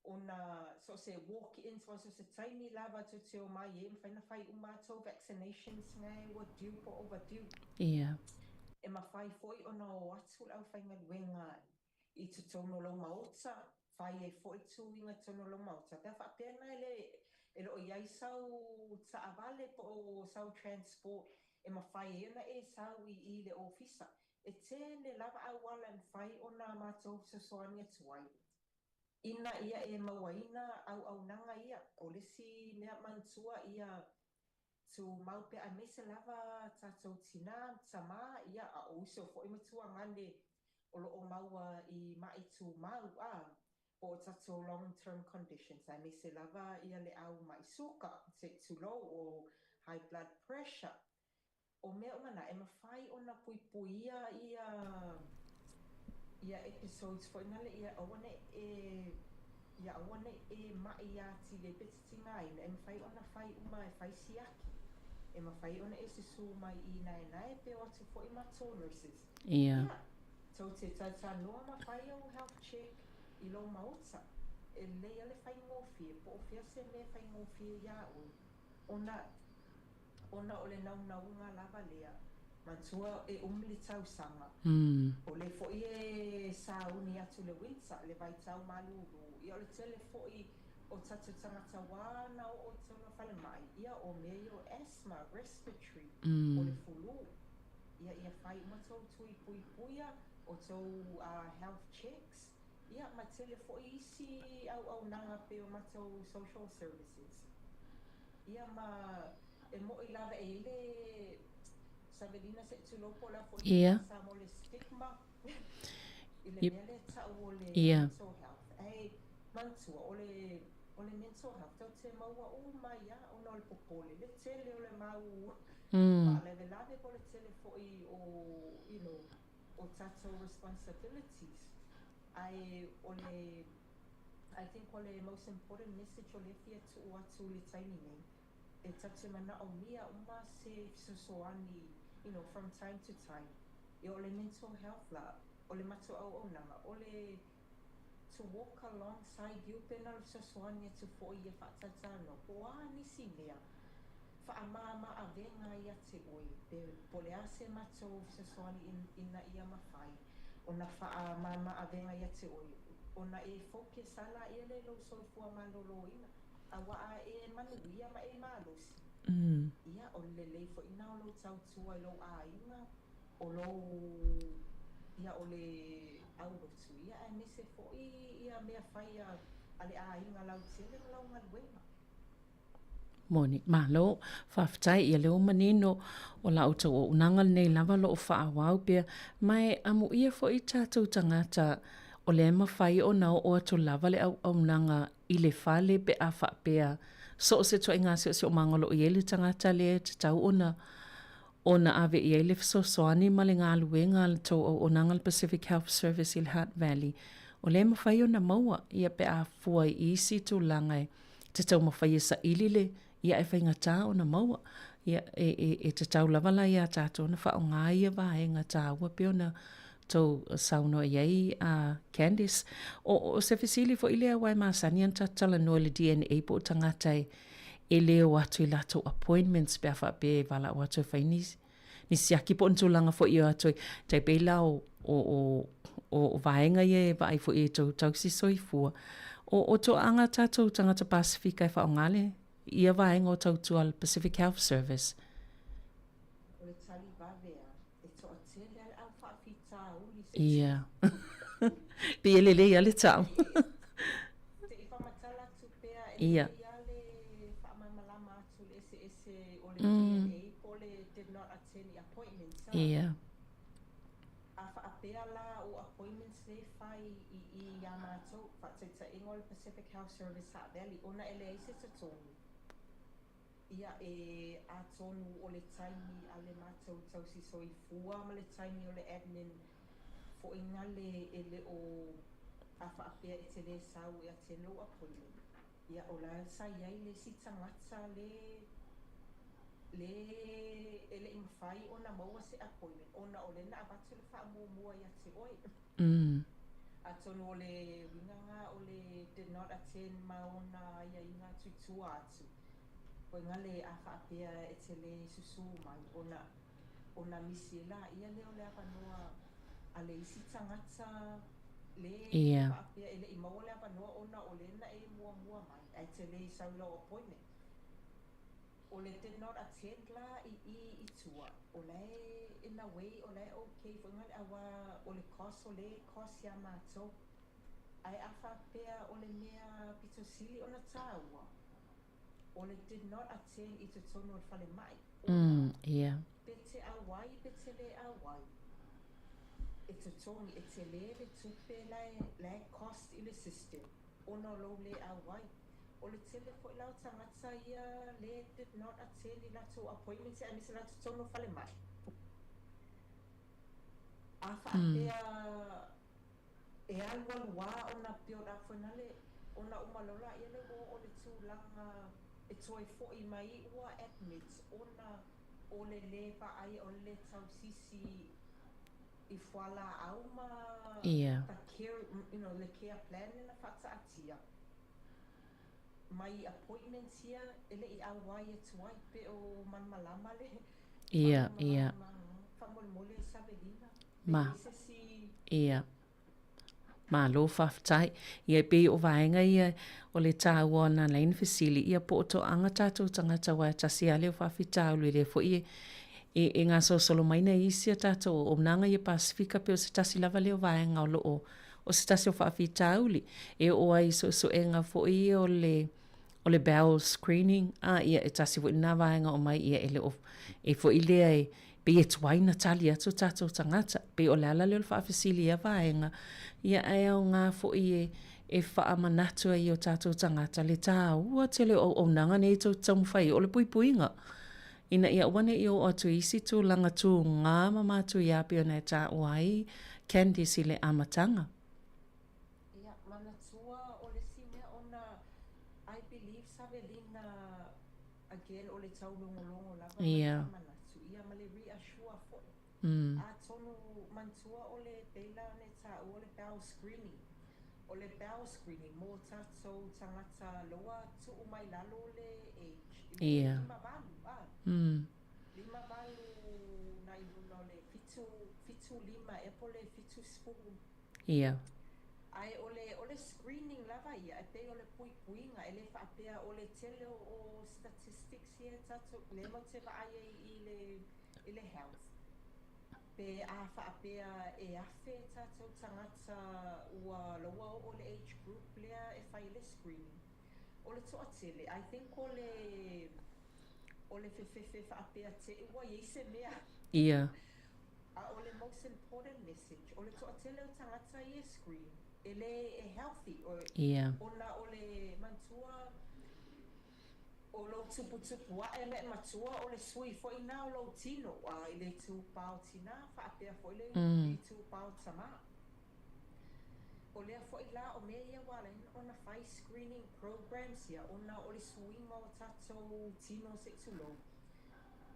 Ona so se walk-in so se taimi lava to te o mai e mwhai na whai matou vaccinations ngai wa due po overdue. Ia. E mawhai foi ona o atu lau whainga luenga I tu tono lo maota. Whai e foi tu inga tono lo maota. Pea whapena e lo iai sau taavale po o sau transport. E mawhai ena e sau I le ofisa. E tēne lava awala en whai o nā mātou sasoani atuai. Ina ia e mawaina au nanga ia. O lesi mea mantua ia tu maupe a mese lava tātou tina tama ia a ouseo fo I matua ngane o lo o maua I mai tu mau o tātou long-term conditions. A mese lava ia le au mai suka, se tu low o high blood pressure. O mea mana e mawhai ona pui ia episodes fo ina le ia awane mai ati le petitinga ina e mawhai ona whai uma e whai siaki. E mawhai ona e sisu mai I nae pe o atu fo I matou nurses. Ia. Tau te tata noa mawhai o health check I lo maota. E leia le whai ngofie, po o fia se me whai ngofie ia ona o le naunga lava lea. Mantua e umli tau sanga. O le foi e sauni atu le winter, le vai tau malulu. Ia o le tele foi o tatu tangata wana o tuna whale mai. Ia o meo asthma, respiratory, o le fulu. Ia whai matou tui puia o tau health checks. Ia ma tele foi isi au nanga pe o matou social services. Ia ma e mo I lava e le Savelina se tu lopo la fo sa mo le stigma I le mele ta o le mental health ai mantua o le mental health tau te maua o mai ia o na le popole le tele o le mau ma le velave po le tele fo I o o tatou responsibilities ai o le I think o le most important message o le fia tu atu le taimi nei. E tatu mana o mia uma se sosoani, from time to time. I o le mental health la, o le matu au nanga, o le to walk alongside you pena le sosoani atu fo i e whaatatano. O a nisi mea, whaamama a venga ia te oi, po le ase matu sosoani ina ia mawhai. O na whaamama a venga ia te oi. O na e focus ala ia le lo soifua malolo ina. Awa a e manuia ma e malusi. Ia o le lei fo ina o lo tautua i lo a inga. O lo ia o le aurotu. Ia e nese fo ia mea whai a le a inga lau tele o lau ngaluenga. Moni, malo, whawhtai ia leo manino o la uta o unangal nei lava lo o whaawau pia. Mai amu ia fo i tātou tangata o le mawhai o nao o atu lava le au nanga i le whale pe a whapea. So o se toa inga se o mangolo i ele tangata le te tau ona ave i ele soani ma le ngā luenga le tau o nangal Pacific Health Service i le Hutt Valley. O le mawhai o na maua ia pe a fua i isi tu langai te tau mawhai sa ilile ia e whainga tā o na maua. Ia e te tau lava la ia tātou na wha o ngā ia vahenga tā ua pe o na tau sauno iei a Candice. O se fesili fo ilea wai maasani anta tala noa le DNA po tangatai e leo atu i lato appointments pe a wha pe vala o atu whainis. Ni siaki po ntulanga fo i o atu te peila o vahenga ie vai fo i tau si soifua. O to anga tātou tangata Pasifika e wha o ngale ia vahenga o tau tual Pacific Health Service. O le tali vavea e to a tele al au whaafita uli. Ia. Pe ele le ia le tau. Te i whamatala tu pea e ia le whaamamalama atu le ese o le DNA po le did not attend the appointments. Ia. A whaapea la o appointments le whai i Yamato, whaataita ingo le Pacific Health Service Hutt Valley, ona ele eise ta tonu. Ia e a tonu o le taimi a le mātou tau si soifua ma le taimi o le admin fo inga le o a whaapea e te le sau e a te lo appointment. Ia o la sa iai le si tangata ele imwhai o na maua se appointment. Ona o le na abatu le wha mua ia te oi. A tonu o le winganga o le did not attend maona ia inga tuitua atu. Ko ngale a whaapea e te le susu mai ona misi la ia leo le apanoa a le isi tangata le whaapea ele i maua le apanoa ona o le na e mua mai a te le saulo appointment. O le did not attend la i tua. O le in a way o le okay fo ngale awa o le cost o le cost ya mato. Ai a whaapea o le mea pitosili ona taua. O le did not attend i te tono o whale mai. Ia. Pete awai, pete le awai. E te tongi, e te le tupe le cost i le system. Ono lo le awai. O le tele fo lau tangata ia le did not attend i lato appointment e misa lato tono whale mai. A whaapea e alwalua ona pio la whanale ona umalola ia le o le tūlanga e toi fo i mai ua admit ona o le pa ai o le tau sisi i whala au ma ta care, le care plan na whata atia. Mai appointments ia ele i awai e tuai pe o manmalama le. Ia. Whamole Savelina. Ma. Ia. Ma lo whaftai. Ia pe o vaenga ia o le tāua na lain fesili. Ia po o to anga tātou tangata wai tasi ale o whawhitau le fo i e ngā solo maina isi a tātou o mnanga i Pasifika pe o se tasi lava leo vaenga o loo. O se tasi o whawhitau li. E o ai so e ngā fo i o le bowel screening. Ia e tasi fo ina vaenga o mai ia ele o e fo i lea e pe e tuaina tali atu tātou tangata. Pe o leala leo whaafisili a vaenga. Ia e o ngā fo i e whaamanatu ai o tātou tangata le tā ua te leo o nanga nei tau taumwhai o le puipuinga. Ina ia wane i o atu isi tū langa tū ngā mamatu i api o nei tā uai Candice i le amatanga. Ia, mana tua o le si I believe Savelina again o le tau longolongo lava Yeah. manatu ia ma le reassure fo. Mm. A tonu mantua o le peila ne ta o le bowel screening. O le bowel screening mo tatou tangata loa tu mai lalo le age. Yeah. Lima balu Mm. Lima balu na iluna le fitu lima e po le fitu spulu. Yeah. Ai ole screening lava ia e pe ole puipuinga ele whaapea ole tele o statistics here tato le mo te vaaia i le health. Pe a whaapea e afe tato tangata ua loa o le age group lea e whai le screening. Ole toa tele, I think ole fefefe whaapea te ua yeise mea. Yeah. Ole most important message, ole toa tele o tangata i e screen. Ele e healthy o Yeah. ona ole mantua o lo tupu a ele matua o le sui fo ina o lo tino a ile tu pau tina fa apea fo ile i tu pau tama o le fo ila o me ia wala ona fai screening programs ia ona o le sui mo tato tino se tulo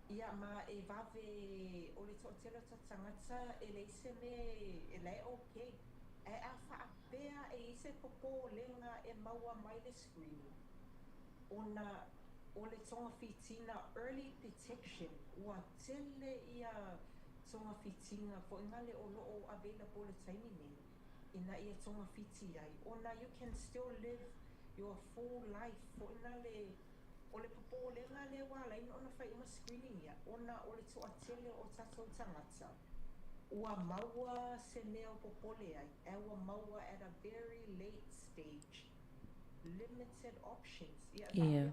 ia ma e vave o le totela tatangata ele se me ele okay e a whaapea e ise popo lenga e maua mai le screening. Ona o le tonga fitina early detection ua tele ia tonga fitina fo ingale o loo available le taimi nei ina ia tonga fiti ai. Ona you can still live your full life fo ingale o le popo lenga le wala ina ona fai ima screening ia. Ona o le toa tele o tatou tangata. Ua maua se mea o popole ai, e ua maua at a very late stage. Limited options. Yeah.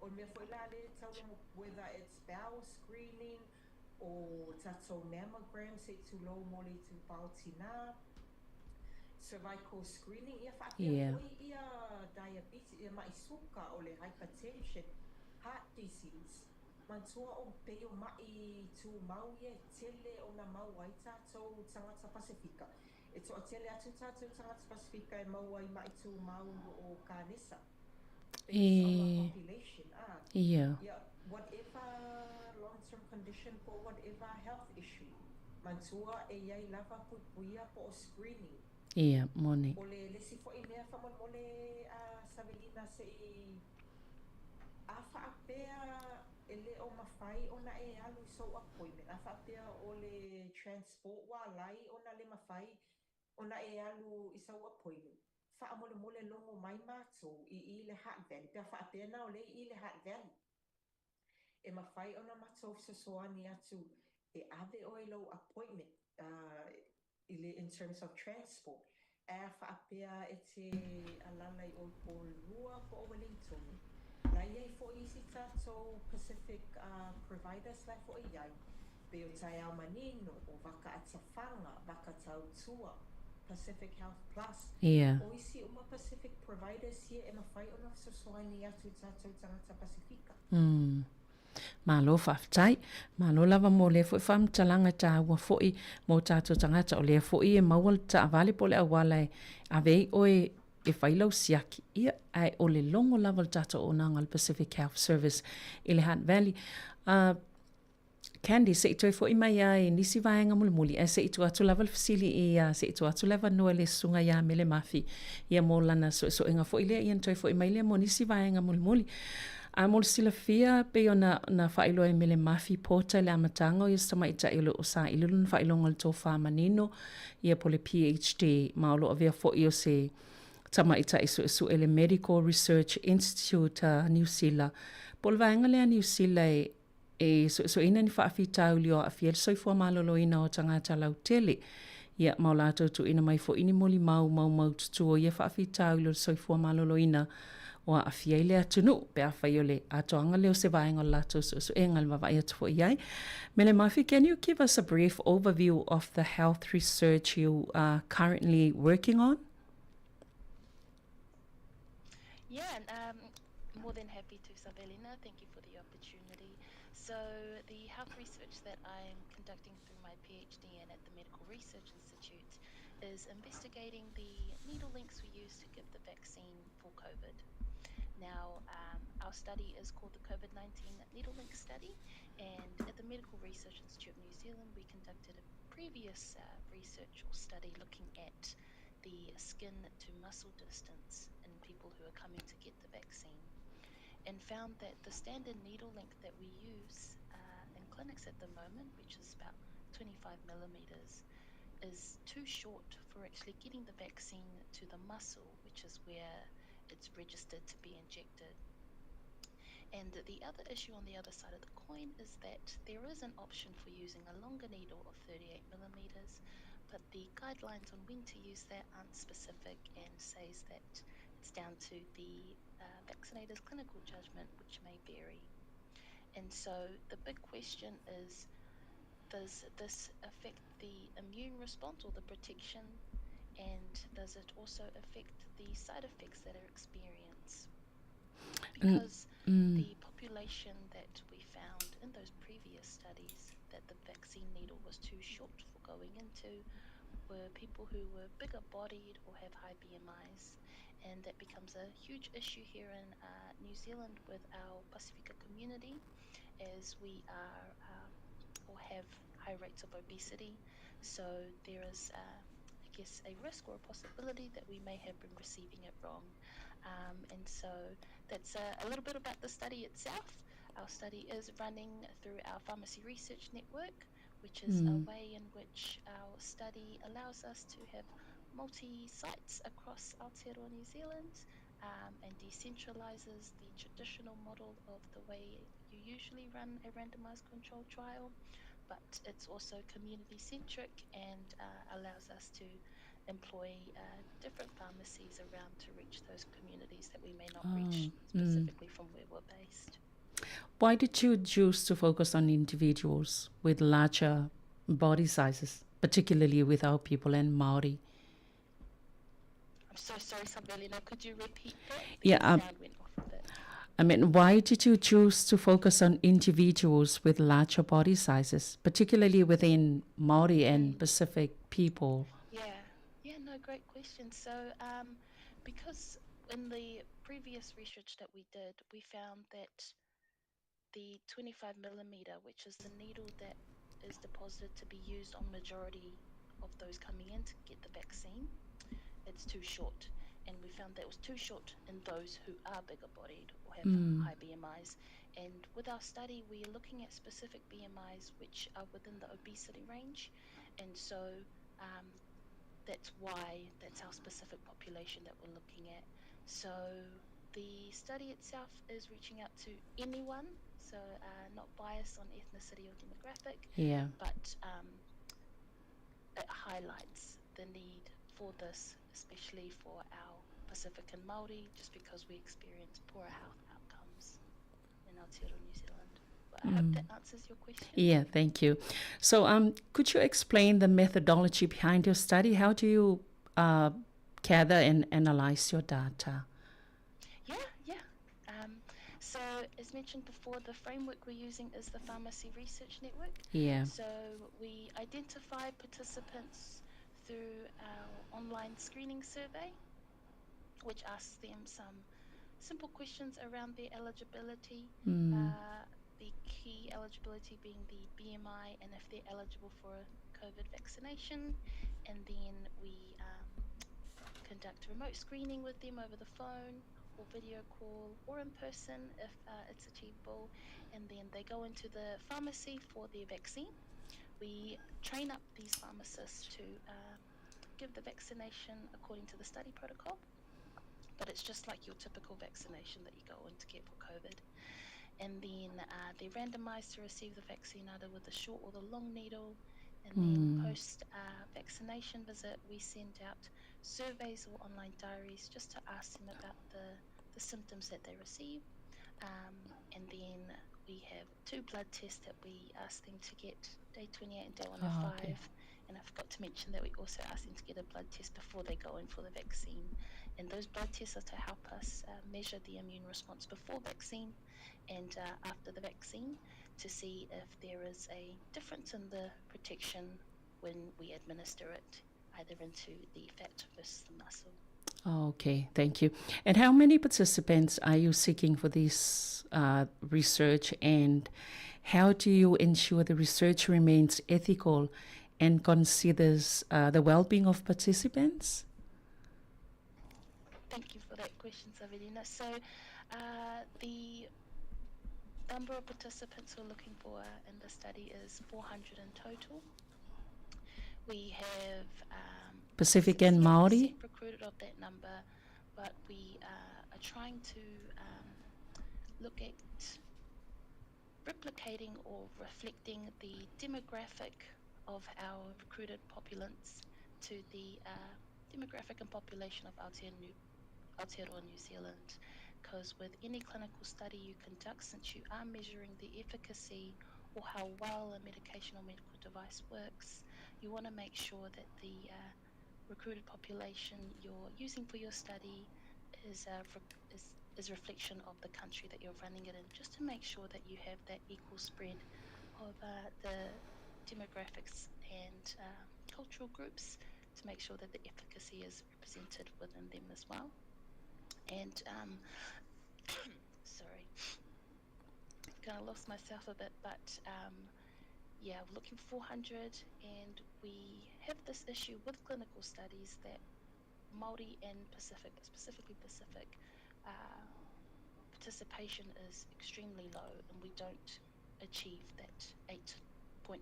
O mea fo ila le tau whether it's bowel screening or tatou mammogram se tu lo mole tu pau tina. Cervical screening ia whaapea hoi ia diabetes, ia maisuka o le hypertension, heart disease. Mantua o peo mai tu mau ye tele o na mau ai tatou tangata Pasifika. E toa tele atu tatou tangata Pasifika e mau ai mai tu mau o Kanesa. Population. Yeah. Yeah. Whatever long-term condition for whatever health issue. Mantua e iai lava puia po o screening. Yeah, mone. O le lesi fo i mea whamon mole Savelina se i a whaapea ele o mawhai ona e alu so appointment. A whaapea o le transport wa lai ona le mawhai ona e alu i so appointment. Whaamole mole longo mai mātou i le Heart Valley. Pea whaapea na o le i le Heart Valley. E mawhai ona mātou sosoani atu e ave o e lo appointment in terms of transport. E whaapea e te alalai o po lua po o Wellington. La iei fo isi tatou Pacific providers lai fo iai. Pe o tai au manino o waka atawhanga, waka tau tua, Pacific Health Plus. Yeah. O isi uma Pacific providers here e mawhai ona sosoani atu tatou tangata Pasifika. Malo whaftai, malo lava mo le fwoi whamtalanga tā ua fwoi mo tātou tangata o le fwoi e mawal ta avale po le awala a vei oe e whailau siaki ia ai o le longo lava tātou o nanga Pacific Health Service i le Hutt Valley. Candy, se itoi fwoi mai ai nisi vaenga muli e se itu atu lava fasili i se itu atu lava noa le sunga ia mele mafi ia mo lana so inga fwoi lea i entoi fwoi mai lea mo nisi vaenga muli. A mo sila fia pe ona na failo e mele mafi pota le amatanga o yasta mai ta ilo o sa ilo na failo ngal to fa manino ia po le PhD ma lo avea fo io se tama ita isu ele Medical Research Institute New Zealand po le vaenga le New Zealand e so ina ni fa afita ulio afiel so fo malolo ina o tangata lautele ia maulato tu ina mai fo ini moli mau tu o ia fa afita ulio so fo malolo ina o a fiele atunu pe a faiole atoanga leo se vaenga lato so engal mawai atu fo iai. Mele Mafi, can you give us a brief overview of the health research you are currently working on? Yeah, more than happy to, Savelina. Thank you for the opportunity. So the health research that I'm conducting through my PhD and at the Medical Research Institute is investigating the needle links we use to give the vaccine for COVID. our study is called the COVID-19 Needle Link Study, and at the Medical Research Institute of New Zealand, we conducted a previous research or study looking at the skin to muscle distance in people who are coming to get the vaccine, and found that the standard needle length that we use in clinics at the moment, which is about 25 millimeters, is too short for actually getting the vaccine to the muscle, which is where it's registered to be injected. And the other issue on the other side of the coin is that there is an option for using a longer needle of 38 millimeters, but the guidelines on when to use that aren't specific and says that it's down to the vaccinator's clinical judgment, which may vary. And so the big question is, does this affect the immune response or the protection, and does it also affect the side effects that are experienced? Because the population that we found in those previous studies that the vaccine needle was too short for going into were people who were bigger bodied or have high BMIs, and that becomes a huge issue here in New Zealand with our Pacifica community, as we are or have high rates of obesity. So there is, I guess, a risk or a possibility that we may have been receiving it wrong. And so that's a little bit about the study itself. Our study is running through our pharmacy research network, which is a way in which our study allows us to have multi-sites across Aotearoa New Zealand, and decentralizes the traditional model of the way you usually run a randomized controlled trial, but it's also community-centric and allows us to employ different pharmacies around to reach those communities that we may not reach specifically from where we're based. Why did you choose to focus on individuals with larger body sizes, particularly with our people and Maori? I'm so sorry, Sabelina, could you repeat that? Yeah, The sound went off a bit. I mean, why did you choose to focus on individuals with larger body sizes, particularly within Maori and Pacific people? Yeah, no, great question. So, because in the previous research that we did, we found that the 25 millimeter, which is the needle that is deposited to be used on majority of those coming in to get the vaccine, it's too short. And we found that it was too short in those who are bigger bodied or have high BMIs. And with our study, we're looking at specific BMIs which are within the obesity range. And so that's why that's our specific population that we're looking at. So the study itself is reaching out to anyone, so not biased on ethnicity or demographic, but it highlights the need for this, especially for our Pacific and Māori, just because we experience poorer health outcomes in Aotearoa, New Zealand. But I hope that answers your question. Yeah, thank you. So could you explain the methodology behind your study? How do you gather and analyze your data? Yeah. So as mentioned before, the framework we're using is the Pharmacy Research Network. Yeah. So we identify participants through our online screening survey, which asks them some simple questions around their eligibility, the key eligibility being the BMI and if they're eligible for a COVID vaccination. And then we conduct remote screening with them over the phone or video call or in person if it's achievable. And then they go into the pharmacy for their vaccine. We train up these pharmacists to give the vaccination according to the study protocol, but it's just like your typical vaccination that you go in to get for COVID. And then they're randomized to receive the vaccine either with the short or the long needle. And then post vaccination visit, we send out surveys or online diaries just to ask them about the symptoms that they receive. And then we have 2 blood tests that we ask them to get day 28 and day 105. Okay. And I forgot to mention that we also ask them to get a blood test before they go in for the vaccine. And those blood tests are to help us measure the immune response before vaccine and after the vaccine to see if there is a difference in the protection when we administer it, either into the fat versus the muscle. Okay, thank you. And how many participants are you seeking for this research, and how do you ensure the research remains ethical and considers the well-being of participants? Thank you for that question, Savelina. So the number of participants we're looking for in the study is 400 in total. We have Pacific and Maori? recruited of that number, but we are trying to look at replicating or reflecting the demographic of our recruited populations to the demographic and population of Aotearoa New Zealand. Because with any clinical study you conduct, since you are measuring the efficacy or how well a medication or medical device works, you want to make sure that the recruited population you're using for your study is reflection of the country that you're running it in, just to make sure that you have that equal spread of the demographics and cultural groups, to make sure that the efficacy is represented within them as well. And sorry, I've kind of lost myself a bit, but yeah, we're looking for 400, and we have this issue with clinical studies that Māori and Pacific, specifically Pacific, participation is extremely low, and we don't achieve that 8.9%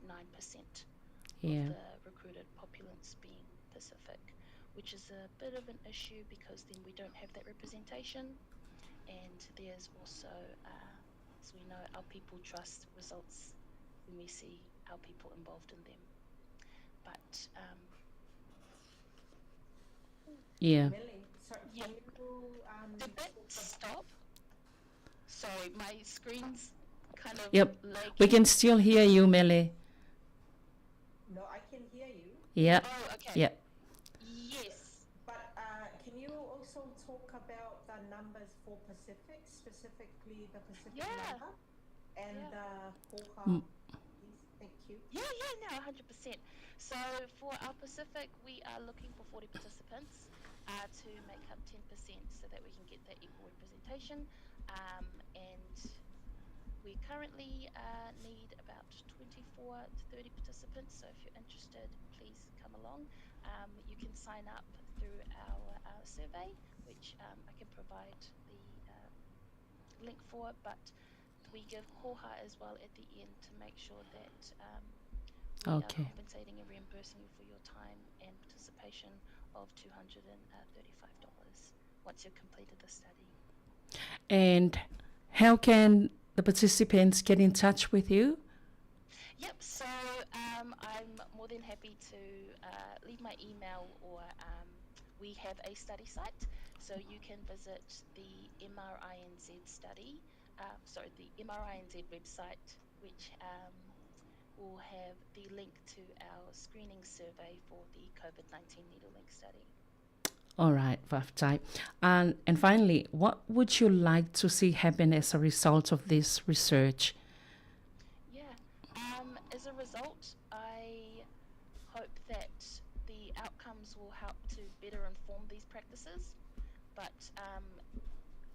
of the recruited populace being Pacific, which is a bit of an issue because then we don't have that representation. And there's also, as we know, our people trust results when we see our people involved in them. But yeah. Did that stop? Sorry, my screen's kind of Yep, lagging. we can still hear you, Mele. No, I can hear you. Yeah. Oh, okay. Yeah. Yes. But can you also talk about the numbers for Pacific, specifically the Pacific number and the Koha? Thank you. Yeah, no, 100%. So for our Pacific, we are looking for 40 participants to make up 10% so that we can get that equal representation. And we currently need about 24 to 30 participants. So if you're interested, please come along. You can sign up through our survey, which I can provide the link for, but we give koha as well at the end to make sure that we are compensating and reimbursing you for your time and participation of $235 once you've completed the study. And how can the participants get in touch with you? Yep, so I'm more than happy to leave my email, or we have a study site, so you can visit the MRINZ study, the MRINZ website, which will have the link to our screening survey for the COVID-19 needle link study. All right, Vaftai. And finally, what would you like to see happen as a result of this research? Yeah, as a result, I hope that the outcomes will help to better inform these practices, but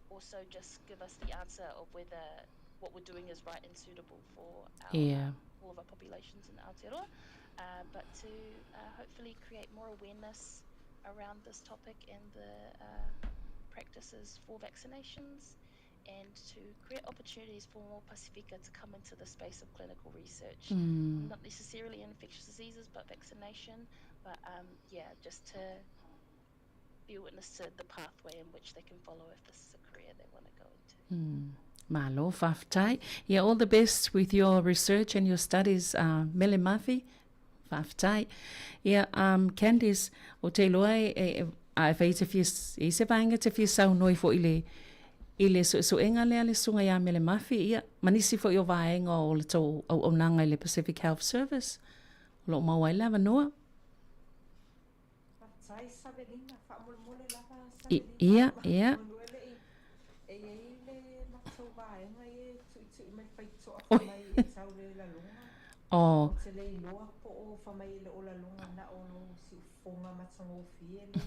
also just give us the answer of whether what we're doing is right and suitable for all of our populations in Aotearoa, but to hopefully create more awareness around this topic and the practices for vaccinations, and to create opportunities for more Pacifica to come into the space of clinical research. Not necessarily infectious diseases, but vaccination, but just to be a witness to the pathway in which they can follow if this is a career they want to go into. Malo, Vaftai. Yeah, all the best with your research and your studies, Mele Mafi. Vaftai. Yeah, Candice, o te loa a whai te whis, i se vainga te whis au noi fo ile so enga lea le sunga ia Mele Mafi, ia manisi fo i o vaenga o le tau au nanga i le Pacific Health Service. Lo mawai lava noa. Ia. Oh. Te lei loa po o whamai le ola lunga na o lo si ufonga matango fie le.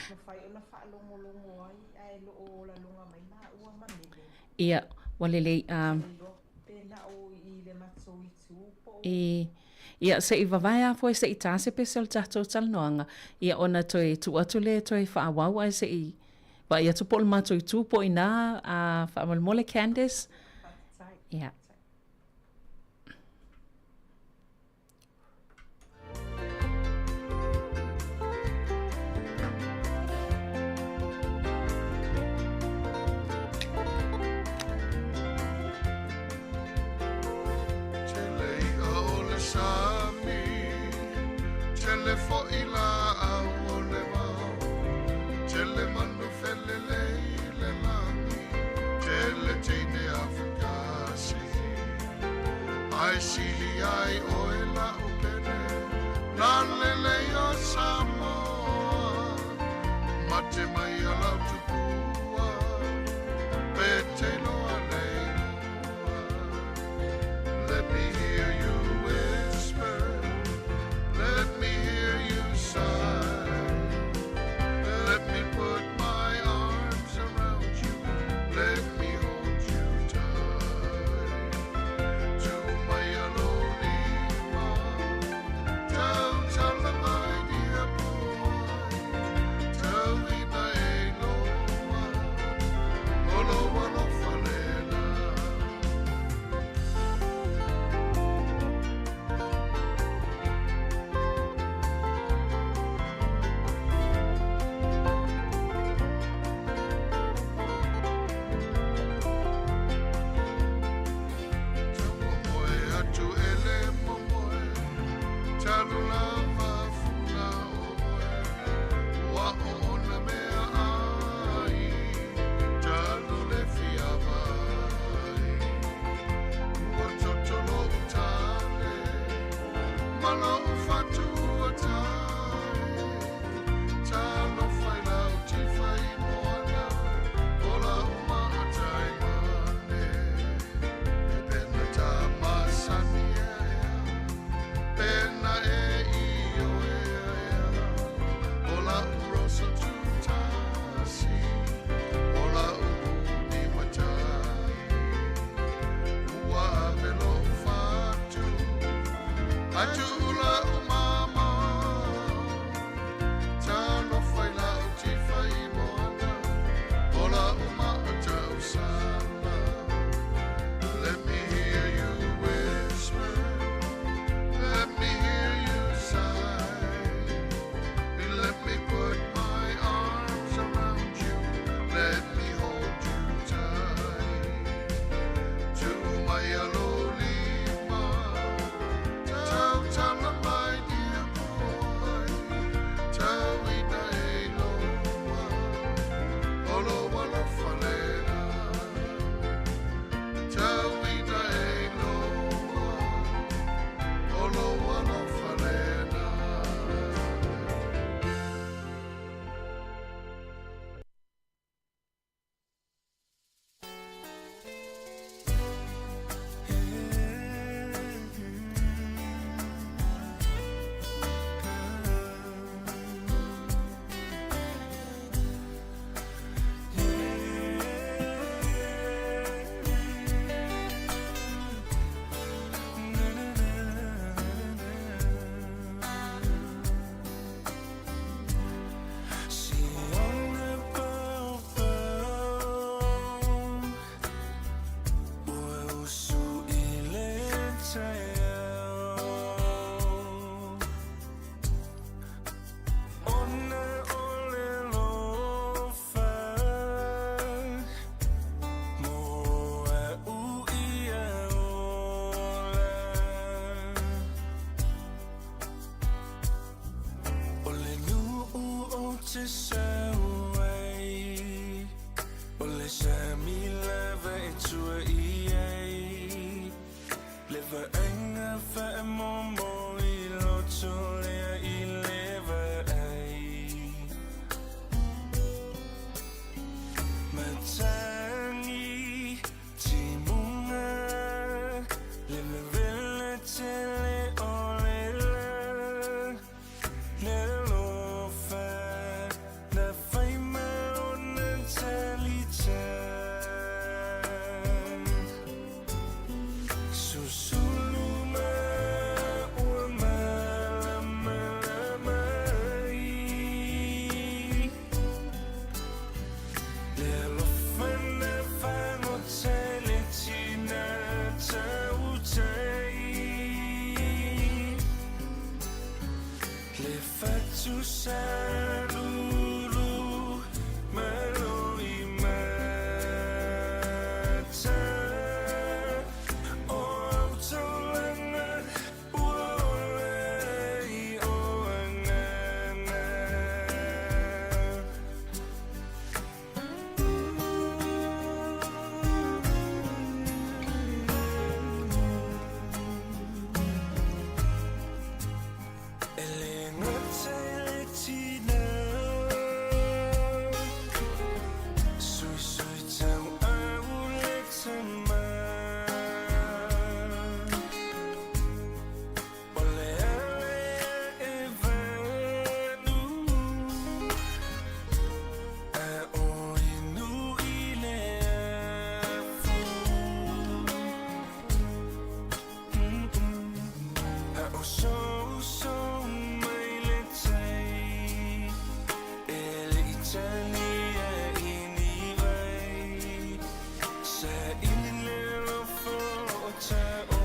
No whai o na wha longo longo ai, ai lo ola lunga mai na ua mamile. Ia, walele, Pena o I le mato I tu po. Ia, se I vavai a fo se I tase pe se o tatou talanoanga. Ia, ona toi tu atu le toi whaawau ai se I. Wa ia tu pol mato I tu po ina a whaamole Candice. Ia. Sili ai oela upene Lalele o Samoa Mate mai ala tupua Pete loa leilua Let me hear you whisper Let me hear you sigh Let me put my arms around you Let me hold you tight To my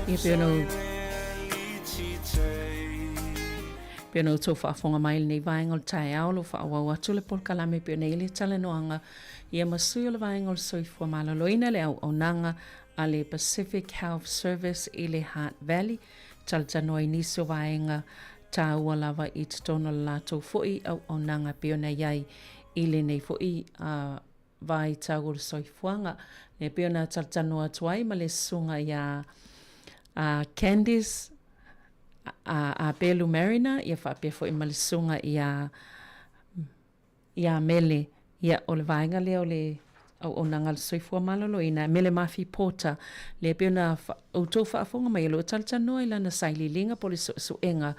Ia peno tō whaafonga mai nei vaenga o tai ao lo whaawau atu le pol kalame peno nei le tale noanga ia masui o le vaenga o le soifua malaloina le au nanga a le Pacific Health Service i le Heart Valley taltanoa i nisi o vaenga tā ua lava i tatono le lātou fui au nanga peno iai i le nei fui vai tā ua le soifuanga le peno taltanoa tuai ma le sunga ia Candice a Belu Marina ia whapea fo i malisunga ia mele ia o le vaenga leo le au nanga le soifua malolo ina Mele Mafi Porter le peona autou whaafonga mai lo taltanoa i lana saililinga po le suenga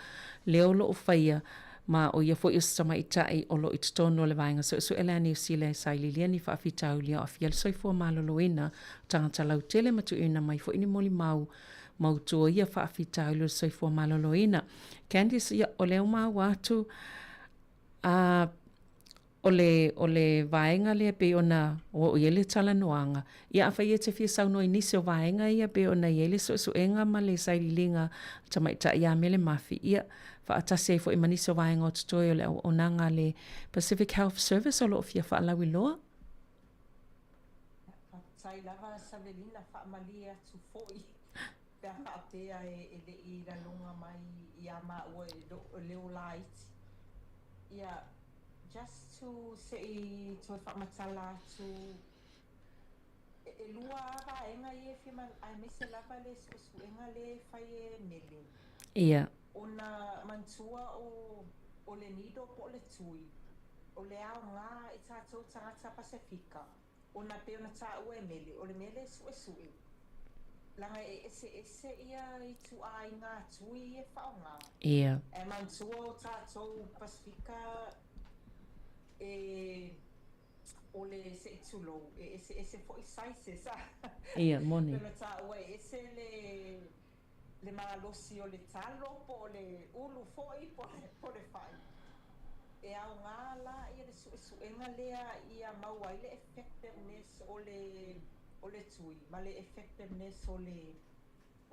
leo lo o whaia ma o ia fo i sama itai o lo ittono le vaenga so elani sile saililia ni whaafitau lia a fia le soifua malolo ina tangata lau tele matu ina mai fo ini moli mau tua ia whaafitau le soifua malolo ina Candice ia o leo mau atu o le vaenga lea pe ona o ia le talanoanga ia a whaia te fia sauno i nisi o vaenga ia pe ona ia le suenga ma le saililinga tamaita ia Mele Mafi ia whaatasi ai fo i manisi o vaenga o tutoi o le o nanga le Pacific Health Service o lo fia whaalawi loa Tai lava Savelina whaamalia tu foi pia hapea e le i la longa mai ia ma o leo light ia just to say to whaamatala to e lua ava enga i e whiman ai mese lava le suenga le whai e mele ia ona mantua o le nido po le tui o le ao ngā i tātou tangata Pasifika ona pe ona tā ua e mele o le mele sue langa e ese ia i tu ai ngā tui e whaonga ia e mantua o tātou Pasifika o le se tulo ese foi saise sa ia moni pena ta ue ese le malosi o le talo po le ulu foi po le fai e au ngā la ia le suenga lea ia mau ai le effectiveness o le tui ma le effectiveness o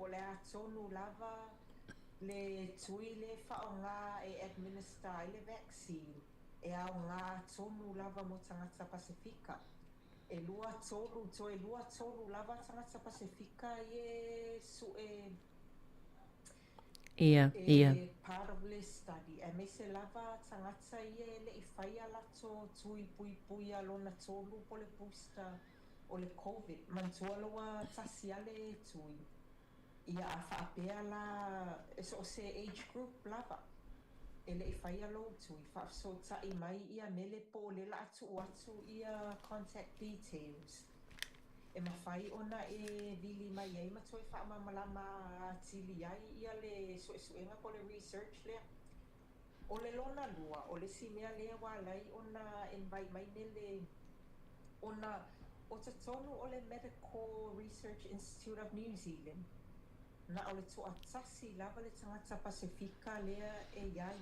le atonu lava le tui le whaonga e administer le vaccine e au ngā tonu lava mo tangata Pasifika e lua tonu lava tangata Pasifika e ia part of the study e mese lava tangata e le i whaia lato tui pui alona tolu po le booster o le COVID mantua loa tasiale tui ia a whaapea la so se age group lava ele i whaia lo tui whaafso tai mai ia mele po le la atu ia contact details e mawhai ona e vili mai ei matoi whaamamalama tili ai ia le suenga po le research lea o le lona lua o le simea lea walai ona invite mai nele ona o te tonu o le Medical Research Institute of New Zealand na o le tuatasi lava le tangata Pasifika lea e iai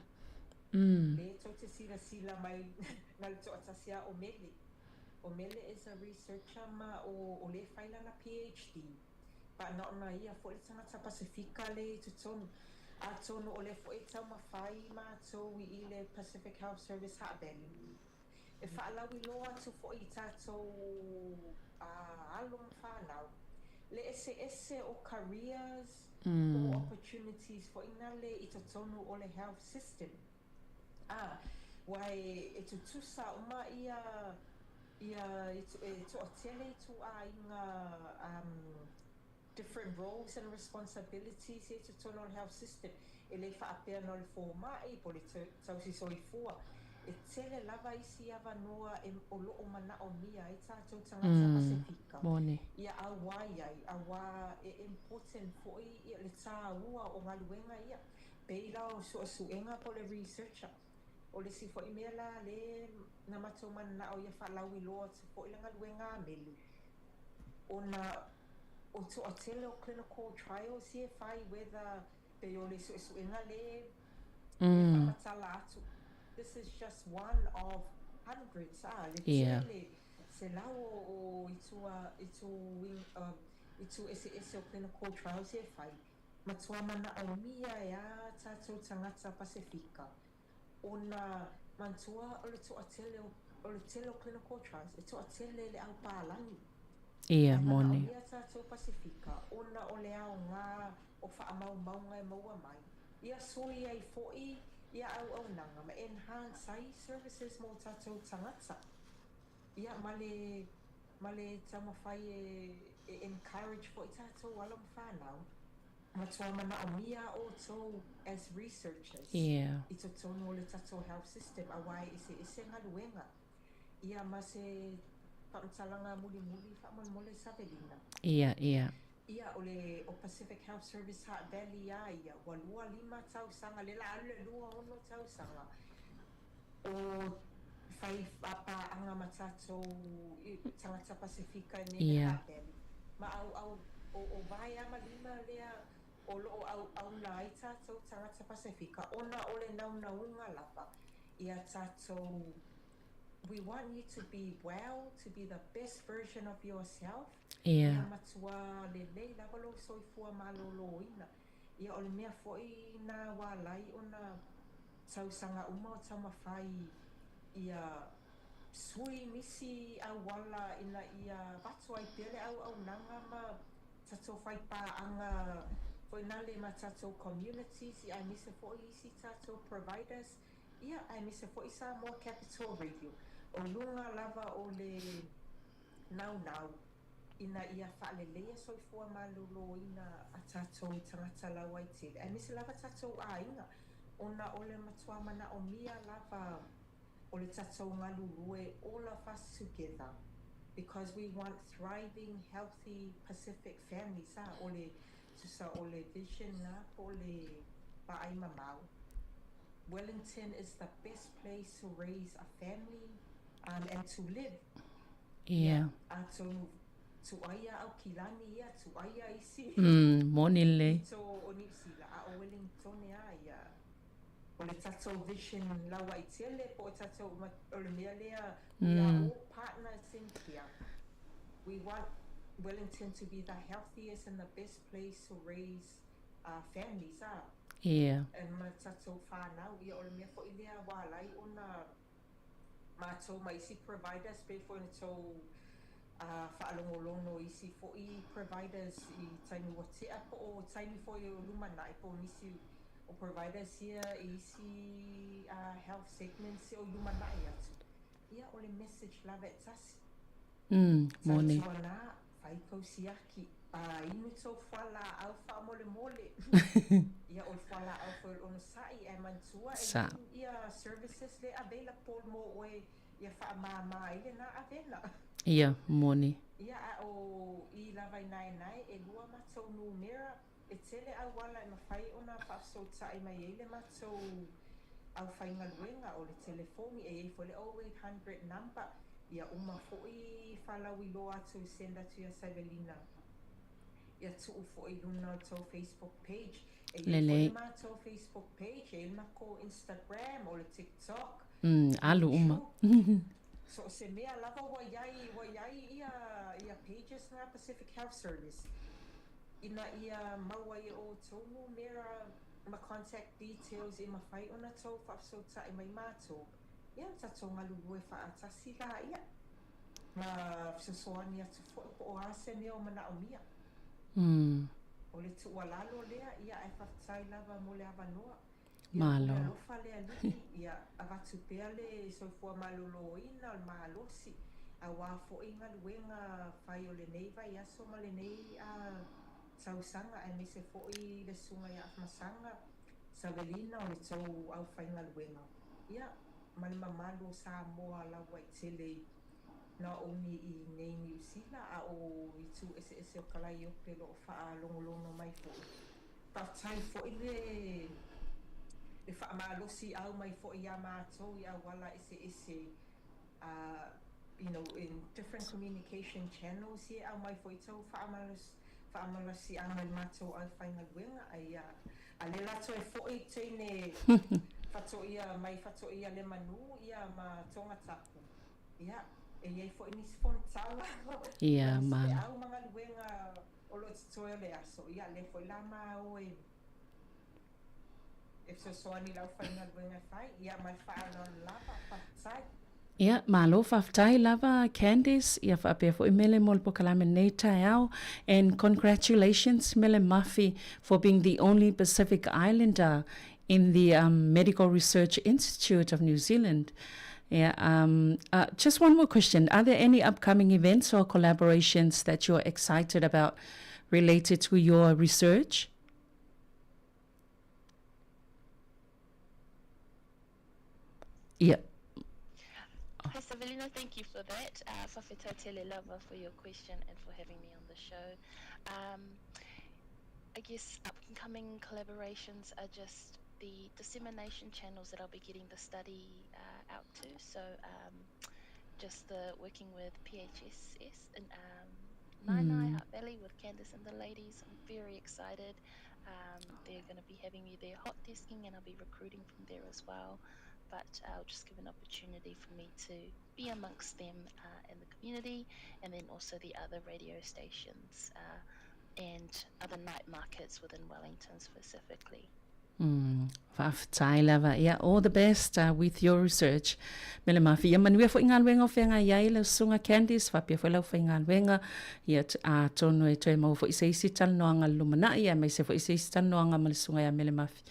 le tau te sila mai na le tuatasi a o Mele is a researcher ma o le whaila na PhD pa na ona ia fo le tangata Pasifika le te tonu a tonu o le fo e tau mawhai ma tau i le Pacific Health Service Heart Valley e whaalawi loa tu fo i tātou alum whanau le ese o careers o opportunities for inale i te tonu o le health system wai e tu tusa uma ia tu otele tu a inga different roles and responsibilities e tu tonu o le health system e le whaapea no le fōmai po le tausi soifua e tele lava isi ava noa o loo mana o mia i tātou tangata Pasifika ia awai ai awa e important foi i le tā ua o ngaluenga ia peila o suenga po le researcher o le si foi mea la le na matou mana o ia whalawi loa te foi le ngaluenga melu o tu o tele o clinical trials ia whai whether pe o le suenga le whamatala atu. This is just one of hundreds. Se lau o itu I tu ese o clinical trials e fai. Matua mana au mia ya tātou tangata Pasifika. Ona mantua o le tu atele o le tele o clinical trials, e tu atele le au pālangi. Ia, Mana moni. o mia tātou Pasifika, ona o le au ngā o whaamau maunga e maua mai. Ia soi ai fo'i, ia au nanga, ma enhance ai services mo tātou tangata. Ia male tama fai e encourage fo'i tātou alam whanau. Matua mana o mia o tō as researchers. Yeah. I tō tōno o le tātou health system, a wai ise ngaluenga. Ia ma se whaamtalanga muli whaamole Savelina. Ia. Ia o Pacific Health Service Heart Valley ia walua 5 tausanga le la ale lua ono tausanga o fai apa matato tangata Pasifika ni Heart Valley ma au o vai ama 5 lea o lo au nai tato tangata Pasifika ona ole naunga lapa ia tato. We want you to be well, to be the best version of yourself. Yeah. Ia matua lelei lava lo soifua maloloina. Ia ole mea fo'i na walai ona tausanga uma o tamawhai ia sui misi au wala ina ia watu ai pele au nanga ma tato whai paanga foi nale ma tato communities ia misa fo'i isi tato providers. Ia ai misa fo'i Samoa Capital Radio. O lunga lava o le nau ina ia whaalelea soifua malolo ina a tātou tangata lau ai tele. Ai misi lava tātou inga. Ona ole matua mana o mia lava o le tātou ngalulue, all of us together. Because we want thriving, healthy Pacific families. Ole vision na po le paai mamau. Wellington is the best place to raise a family and to live. Yeah. To aya au kilani ia, to aya isi. Monile. So onisila a Wellington ia. Ole tatou vision lawa itele po tatou ole mea lea. We are all partners in here. We want Wellington to be the healthiest and the best place to raise families. Yeah. And matatou whanau ia ole mea fo ilea walai ona matou maisi providers pe fo tau whaalongolono isi fo I providers I taimi watea po o taimi fo I lumana I po nisi o providers ia isi health segments o lumana I atu. Ia ole message lava e tasi. Moni. Tatuana whai kausiaki. Inu tau whala au whaamole. Ia o whala au whai ono sai e mantua e ia services le available mo oe ia whaamama ile na avela. Ia, moni. Ia o I lava nai e lua matou numera e tele au wala e mawhai ona whaafsouta e mai eile matou au whaingaluenga o le telefoni e ei fo le 0800 number. Ia uma fo'i whalawi loa to send to ia Savelina. Ia tuu fo'i luna to Facebook page. E ia fo'i ma to Facebook page. E ilma ko Instagram o le TikTok. Alu uma. So se mea lava waiai ia pages na Pacific Health Service. Ina ia mawai o tonu mera ma contact details I mawhai ona tau whaafsouta I mai mātou. Ia tatou ngalulue whaatasi la ia. Ma fisosoani atu fo'i po o ase mea o mana o mia. O le tualalo lea ia e whaftai lava mo le avanoa. Malo. Ia lofa lea liki ia avatu pea le soifua malolo ina o le mahalosi. A wā fo'i ngaluenga whai o le nei vai aso ma le nei tausanga e me se fo'i le sunga ia afmasanga. Savelina o le tau au whai ngaluenga. Ia mali mamalo Samoa lawa I tele na only I nei New Zealand a o I tu ese o kalai o pe lo wha longolono mai fo. Patai fo I le wha maalosi au mai fo I a mātou I a wala ese you know, in different communication channels here au mai fo I tau wha malasi au mai mātou au whainga luenga ai a le lato e fo I teine fato ia mai fato ia le manu ia ma tonga tapu. Ia e iei fo ini spontala. Ia ma. Au mga luenga so le aso ia le foi la ma o e so ani lau whainga luenga whai ia mai whaana lava whaatai. Ia, malo whaftai lava Candice, ia whaapea fo imele mol po kalame nei tai au, and congratulations Mele Mafi for being the only Pacific Islander in the Medical Research Institute of New Zealand. Yeah, just one more question. Are there any upcoming events or collaborations that you're excited about related to your research? Yeah. Hi, Savelina, thank you for that. Whawheta tele lava for your question and for having me on the show. I guess upcoming collaborations are just the dissemination channels that I'll be getting the study out to. So just the working with PHSS and Nai Heart Valley with Candice and the ladies. I'm very excited. They're going to be having me there hot desking, and I'll be recruiting from there as well. But I'll just give an opportunity for me to be amongst them in the community, and then also the other radio stations and other night markets within Wellington specifically. Yeah, all the best with your research. Mele Mafi, ia manua fo inga luenga o whenga iai le sunga Candice, whapia fo lau whenga luenga, ia tono e toi mau fo isa isi tanoanga lumana, ia mai se fo isa isi tanoanga malisunga ia Mele Mafi.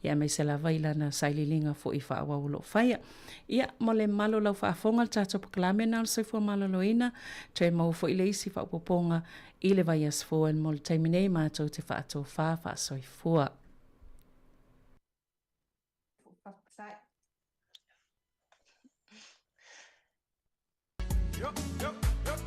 Ia mai se lava ila na saililinga fo i wha awaulo whaia. Ia mole malo lau wha afonga tato pakalame na alsoi fua malo loina, toi mau fo ile isi wha upoponga ile vai as fo en mole taiminei mātou te wha ato wha asoi fua. Yup, yup, yup.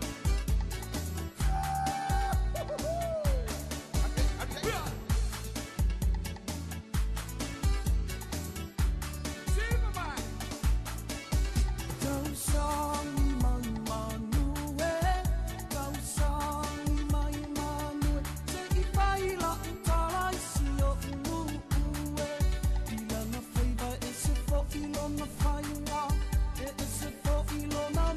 Ilona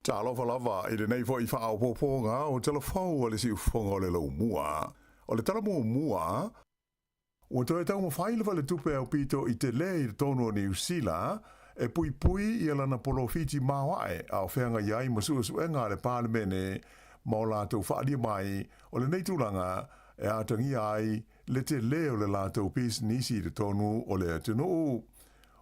Talo falava i le nei fo I wha poponga o telefau o le si ufonga o le lau mua. O le tala mua, o toi tau ma whaile le tupe au pito I te le I tonu o New Zealand, e pui I lana polofiti mawae au whenga iai masua suenga le palemene ma o lātou whaadia mai o le neitulanga e atangi ai le te le o le lātou pis nisi le tonu o le tunu.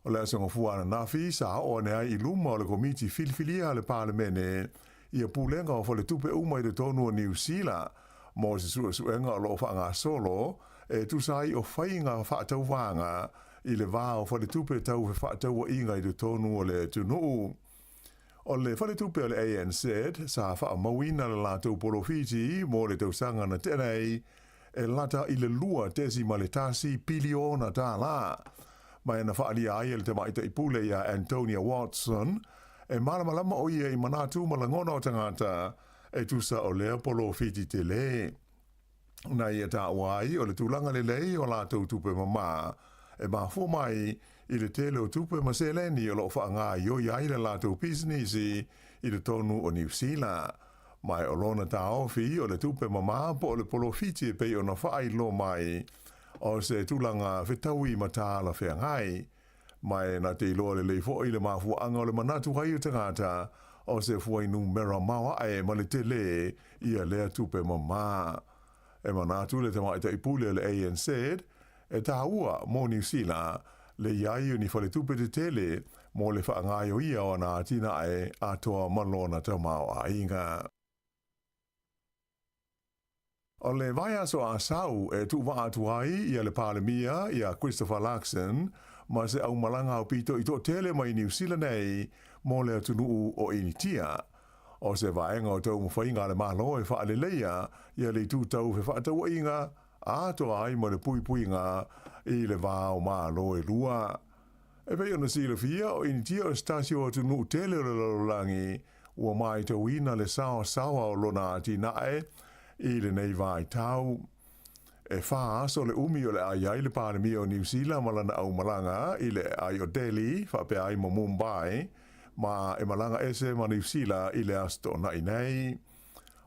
O le asanga fuana nafi sa o ne ai I luma o le komiti filifilia le palemene ia pulenga o le tupe umai le tonu o New Zealand mo se suenga o lo whanga solo e tu sai o whainga whaatau wanga I le vā o le tupe tau whaatau wa inga I le tonu o le tunu. O le whale tupe o le ANZ sa wha mawina le lātou polofiti mo le tausanga na tenei e lata I le lua tesi ma le tasi piliona tā la. Mai na whaalia ai le te maita I pule ia Antonia Watson e malamalama o ia I manatu malangona o tangata e tusa o lea polofiti te le. Na ia tā wai o le tūlanga le lei o lātou tupe mama e mafo mai I le tele o tupe maseleni o lo whaanga yo iai le lātou pisnisi I le tonu o New Zealand. Mai o lona tā ofi o le tupe mama po o le polofiti e pei o na whaai lo mai o se tūlanga whetaui matāla whengai. Mai na te iloa le leifo I le mafo anga o le manatu hai o tangata o se fuainu mera mawa e ma le tele ia lea tupe mama. E manatu le te maita I pule le ANZ e tāua mo New Zealand le iai o ni whale tupe te tele mo le whaangai o ia o nā tina e atoa malona te mao a inga. O le vai aso a sau e tu wa atu ai ia le palemia ia Christopher Luxon ma se au malanga o pito I to tele mai New Zealand nei mo le atunuu o initia. O se vaenga o tau mwhainga le malo e wha le leia ia le tu tau fe wha tau inga ato ai mo le pui nga I le vāo malo e lua. E pei ona sila fia o initia o stasio o tunu tele o le lalolangi ua mai tau ina le sawa o lona ati nae I le nei vai tau. E wha aso le umi o le ai le pāremi o New Zealand malana au malanga I le ai o Delhi, wha pe ai mo Mumbai, ma e malanga ese ma New Zealand I le asto na inei.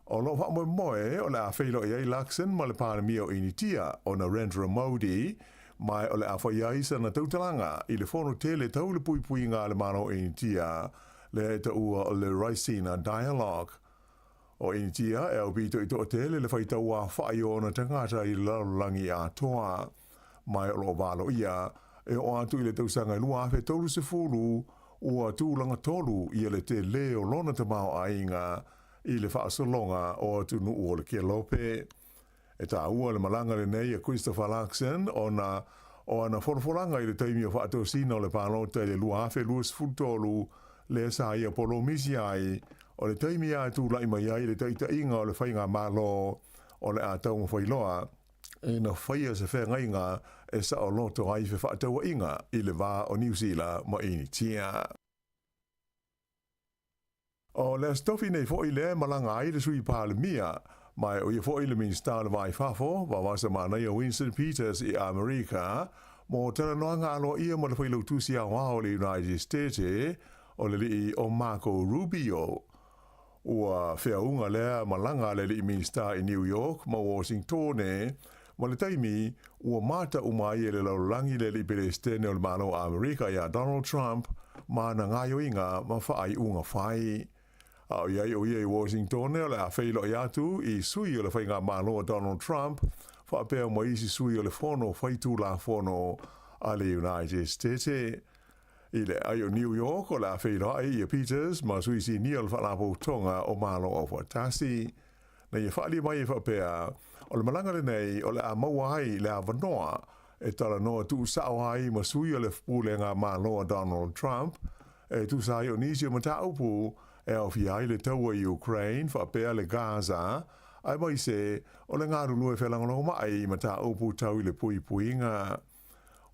O lo wha moe o le a whailo I ai Luxon ma le pāremi o initia o Narendra Modi, mai o le a whaiaisa na tautalanga I le whono tele tau le pui ngā le mano initia, le e ta ua o le Raisina Dialogue. O initia e au pito I to tele le whaitau a whai o na tangata I lalangi a toa. Mai o lo valo ia e o atu I le tausanga I lua awhe tauru se fulu ua tūlanga tolu I le te le o lona te mao a inga I le whaasolonga o atu nuu o le kia lope. E tā ua le malanga le nei a Christopher Luxon o ana whorfolanga I le taimi o whaatou sina o le pālota I le lua awhe lua sfutolu le sa ia polomisi ai o le taimi a tu lai mai ai le taita inga o le whainga malo o le a tau mwhailoa e na whaia se whenga inga e sa o loto ai fe whaataua inga I le vā o New Zealand ma initia. O le stofi nei fo I le malanga ai le sui palemia mai o ia fo I le minsta le vai fafo wa wasa mana ia Winston Peters I Amerika mo tala noa ngalo ia mo le whailau tusi a wao le United States o le li o Marco Rubio. Ua whiaunga lea malanga le li minsta I New York ma Washington ma le taimi ua mata umai le laulangi le li Palestine o le mano Amerika ia Donald Trump ma na ngaio inga ma whaai unga whai. Au iai o iai Washington o le a whailo I atu I sui o le whainga mano Donald Trump whaapea mo isi sui o le whono whaitu la whono a le United States. I le ai o New York o le a whailo ai I Peters ma sui si ni o le whalapo tonga o malo o whatasi. Na ia whaali mai whaapea o le malanga le nei o le a mauai le a vanoa e tala noa tu sao ai ma sui o le pulenga malo Donald Trump e tu sai o nisi o mata upu e au fi ai le taua I Ukraine whaapea le Gaza ai mai se o le ngāru lue whelangolo mai mata upu tau I le pui inga.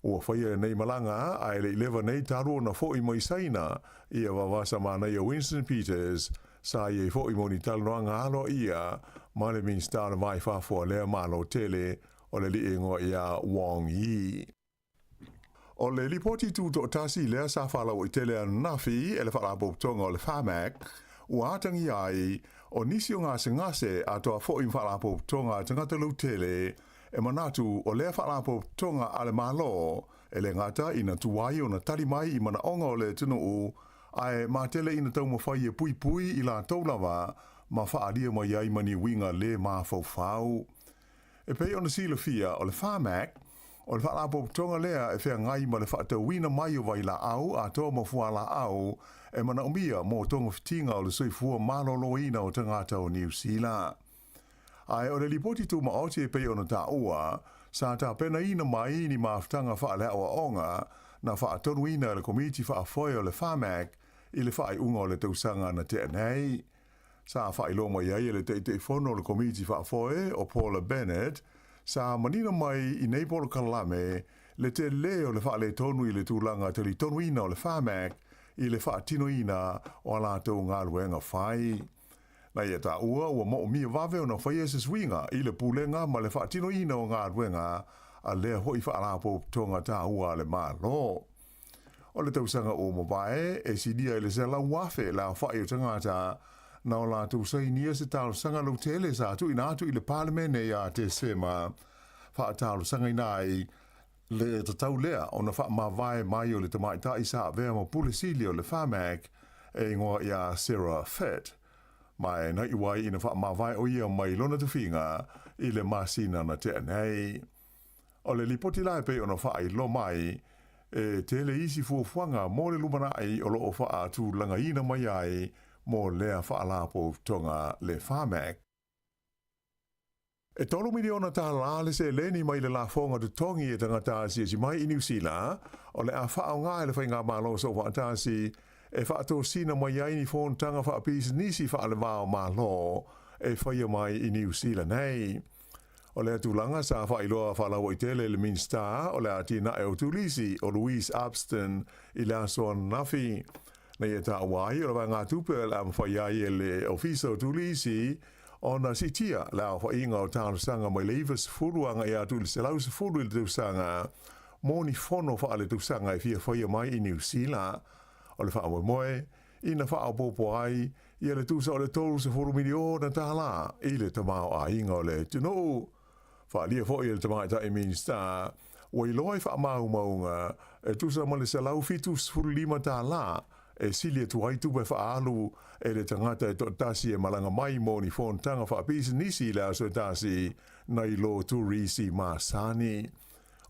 Ua whaia nei malanga ai le 11 nei taro na fo I mai saina ia wawasa mana ia Winston Peters sa ia fo I moni talo ngalo ia ma le minsta le vai fafua lea malo tele o le li ingo ia Wang Yi. O le lipoti tu to tasi lea sa whala o I tele nafi e le whala tonga o le Pharmac ua atangi ai o nisi o ngase atoa fo i whalapo tonga tangata lautele e manatu o lea whalapo tonga ale malo e le ngata ina tuwai o na tari mai i mana onga o le tino u ai matele ina tau mawhai e pui pui i la taulawa ma whaaria mai ai mani winga le ma fau. E pei ona sila fia o le whamak o le whaalapo tonga lea e whea ngai ma le whaatauina mai o vai la au a toa mawhua la au e mana umia mō tonga fitinga o le soifua maloloina o tangata o New Zealand. Ai o le lipoti tu maoti e pei ona ta ua, sa ta pena ina mai ni maaftanga whaalea o onga na whaatonuina le komiti whaafoe o le whamak i le whaai unga o le tausanga na te anei. Sa whailo mai ai le te whono le komiti whaafoe o Paula Bennett, sa manina mai i nei polo kalame le te leo le whaale tonu i le tūlanga te li tonuina o le whamak i le whaatinoina o la tau ngā luenga whai. Na ia ta ua mo mia vave o na whaia se swinga i le pulenga ma le whaatinoina o ngā luenga a lea hoi whaalapo tonga ta ua le malo. O le tausanga o mabae e sidia i le sela wafe la whai o tangata na o la tau sainia se tau sanga lau tele sa tu ina atu i le parlemene ia te sema wha tau sanga inai le tatau lea o na wha mawai mai o le tamaita i sa vea mo pulisili o le whamak e ngoa ia Sarah Fett. Mai na iwai ina wha mawai o ia mai lona tu whinga i le masina na te anei. O le lipoti lai pe o na wha i lo mai e tele isi fuafuanga mo le lumana ai o lo o wha tu langa ina mai ai mo lea whaalapo tonga le whamak. E tolu miliona tā la le se leni mai le la fonga tu tongi e tangata si mai i New Zealand o le a whaau ngā e le whainga malo so whaatasi e whaato sina mai ai ni fon tanga whaapis nisi whaale wao malo e whaia mai i New Zealand nei. O le atulanga sa whailoa whaalawa i tele le Minster o le atina e o tulisi o Louise Abston i le asoan nafi. Na ia tā wai o le ngā tupe le am whaiai e le ofiso tulisi o na sitia le au whainga o tānu sanga mai leivas furuanga i atu le selau se furu i le tausanga mōni whono whaale tausanga i fia whaia mai i New Zealand. O le wha moe, ina wha popo ai, ia le tūsa o le tolu se 4 miliona tā la, i le tamau a inga o le tino. Wha lia fo i le tamau ta i Minster, o i loi wha maunga, e tūsa ma le salau fitu 5 tā la, e silia tu ai tupe wha alu, e le tangata e tasi e malanga mai mo ni fon tanga wha pisi nisi le aso tasi, na i lo tu risi masani.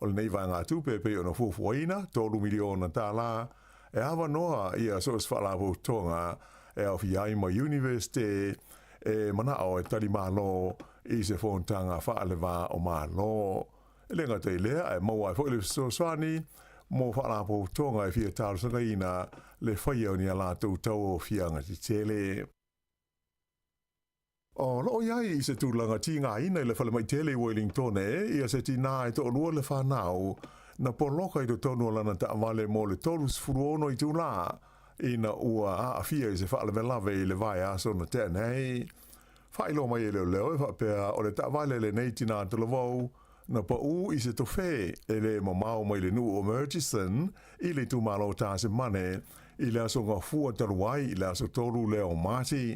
O le nei vanga tupe pe o na fufuaina, 3 miliona tā la, e awa noa ia so es whaalapo tonga e au fiai ma university e mana o e tari malo i se fontanga whaalewa o malo. E lenga te lea e maua e whaile so swani mo whaalapo tonga e fia tāru sanga ina le whaia o ni ala tau tau o fianga ti tele. O loo iai i se tūlanga ti ngā ina i le whale mai tele Wellington ia se ti nā e to lua le whanau na poloka i to tonu lana ta vale mo le tolus furuono i tūla ina ua a fia i se whaale velave i le vai aso na tenei. Whailo mai e leo leo e whapea o le ta vale le neitina te lavau na pa u i se tofe e le mamau mai le nu o Murchison i le tūmalo tā se mane i le aso ngā fua taruai i le aso tolu leo mati.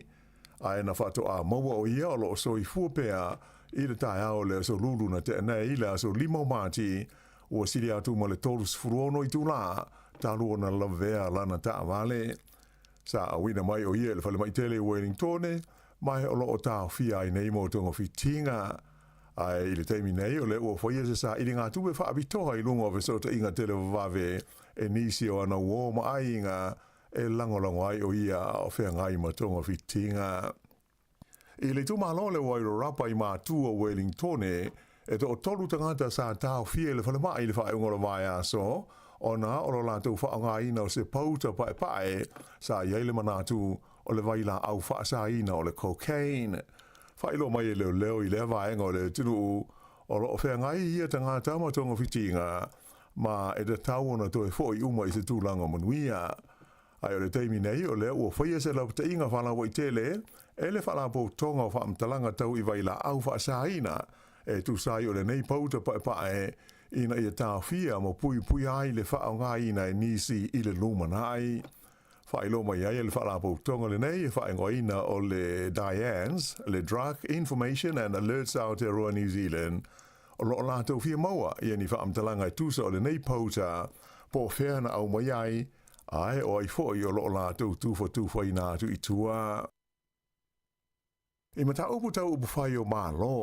Ai na whato a maua o ia o lo so i fuapea i le tae ao le aso lulu na tenei i le aso limo mati ua siri atu ma le tolus furuono i tūla, talu o na lavea lana ta vale. Sa awina mai o ia le whale mai tele Wellington, mai o loo tā fia i nei mo tonga fitinga. Ai le teimi nei o le ua whaia se sa ili ngā tupe wha abitoha i lunga o vesota inga tele vave e nisi o ana uoma ai inga e langolango ai o ia o whea ngai ma tonga fitinga. I le tūmalo le wairo rapa i mātua Wellington e to tolu tangata sa tau fie le whale mai le whae ungora vai aso, o na oro la tau whaanga ina o se pauta pae pae sa iei le manatu o le vaila au whaasa ina o le cocaine. Whaelo mai e leo leo i le vaenga o le tinu o lo whea ngai ia tangata ma tonga fitinga, ma e te tau ona to e fo i uma i se tūlanga manuia. Ai o le teimi nei o le ua whaia se lau te inga whala wai tele, e le whala po tonga o whaamtalanga tau i vaila au whaasa ina, e tu sai o le nei pauta pae ina ia tā fia mo pui ai le whao ngā ina e nisi i le lumanai. whaelo mai ai le whalapo tonga le nei, whaengoina o le DIANS, le Drug Information and Alerts Aotearoa New Zealand, o lo lātou fia maua, ia ni whaamtalanga i tūsa o le nei pauta, po whēna au mai ai o ai fōi o lo lātou tūwha i nātu i tua. I mata upu tau upu whai o mālo,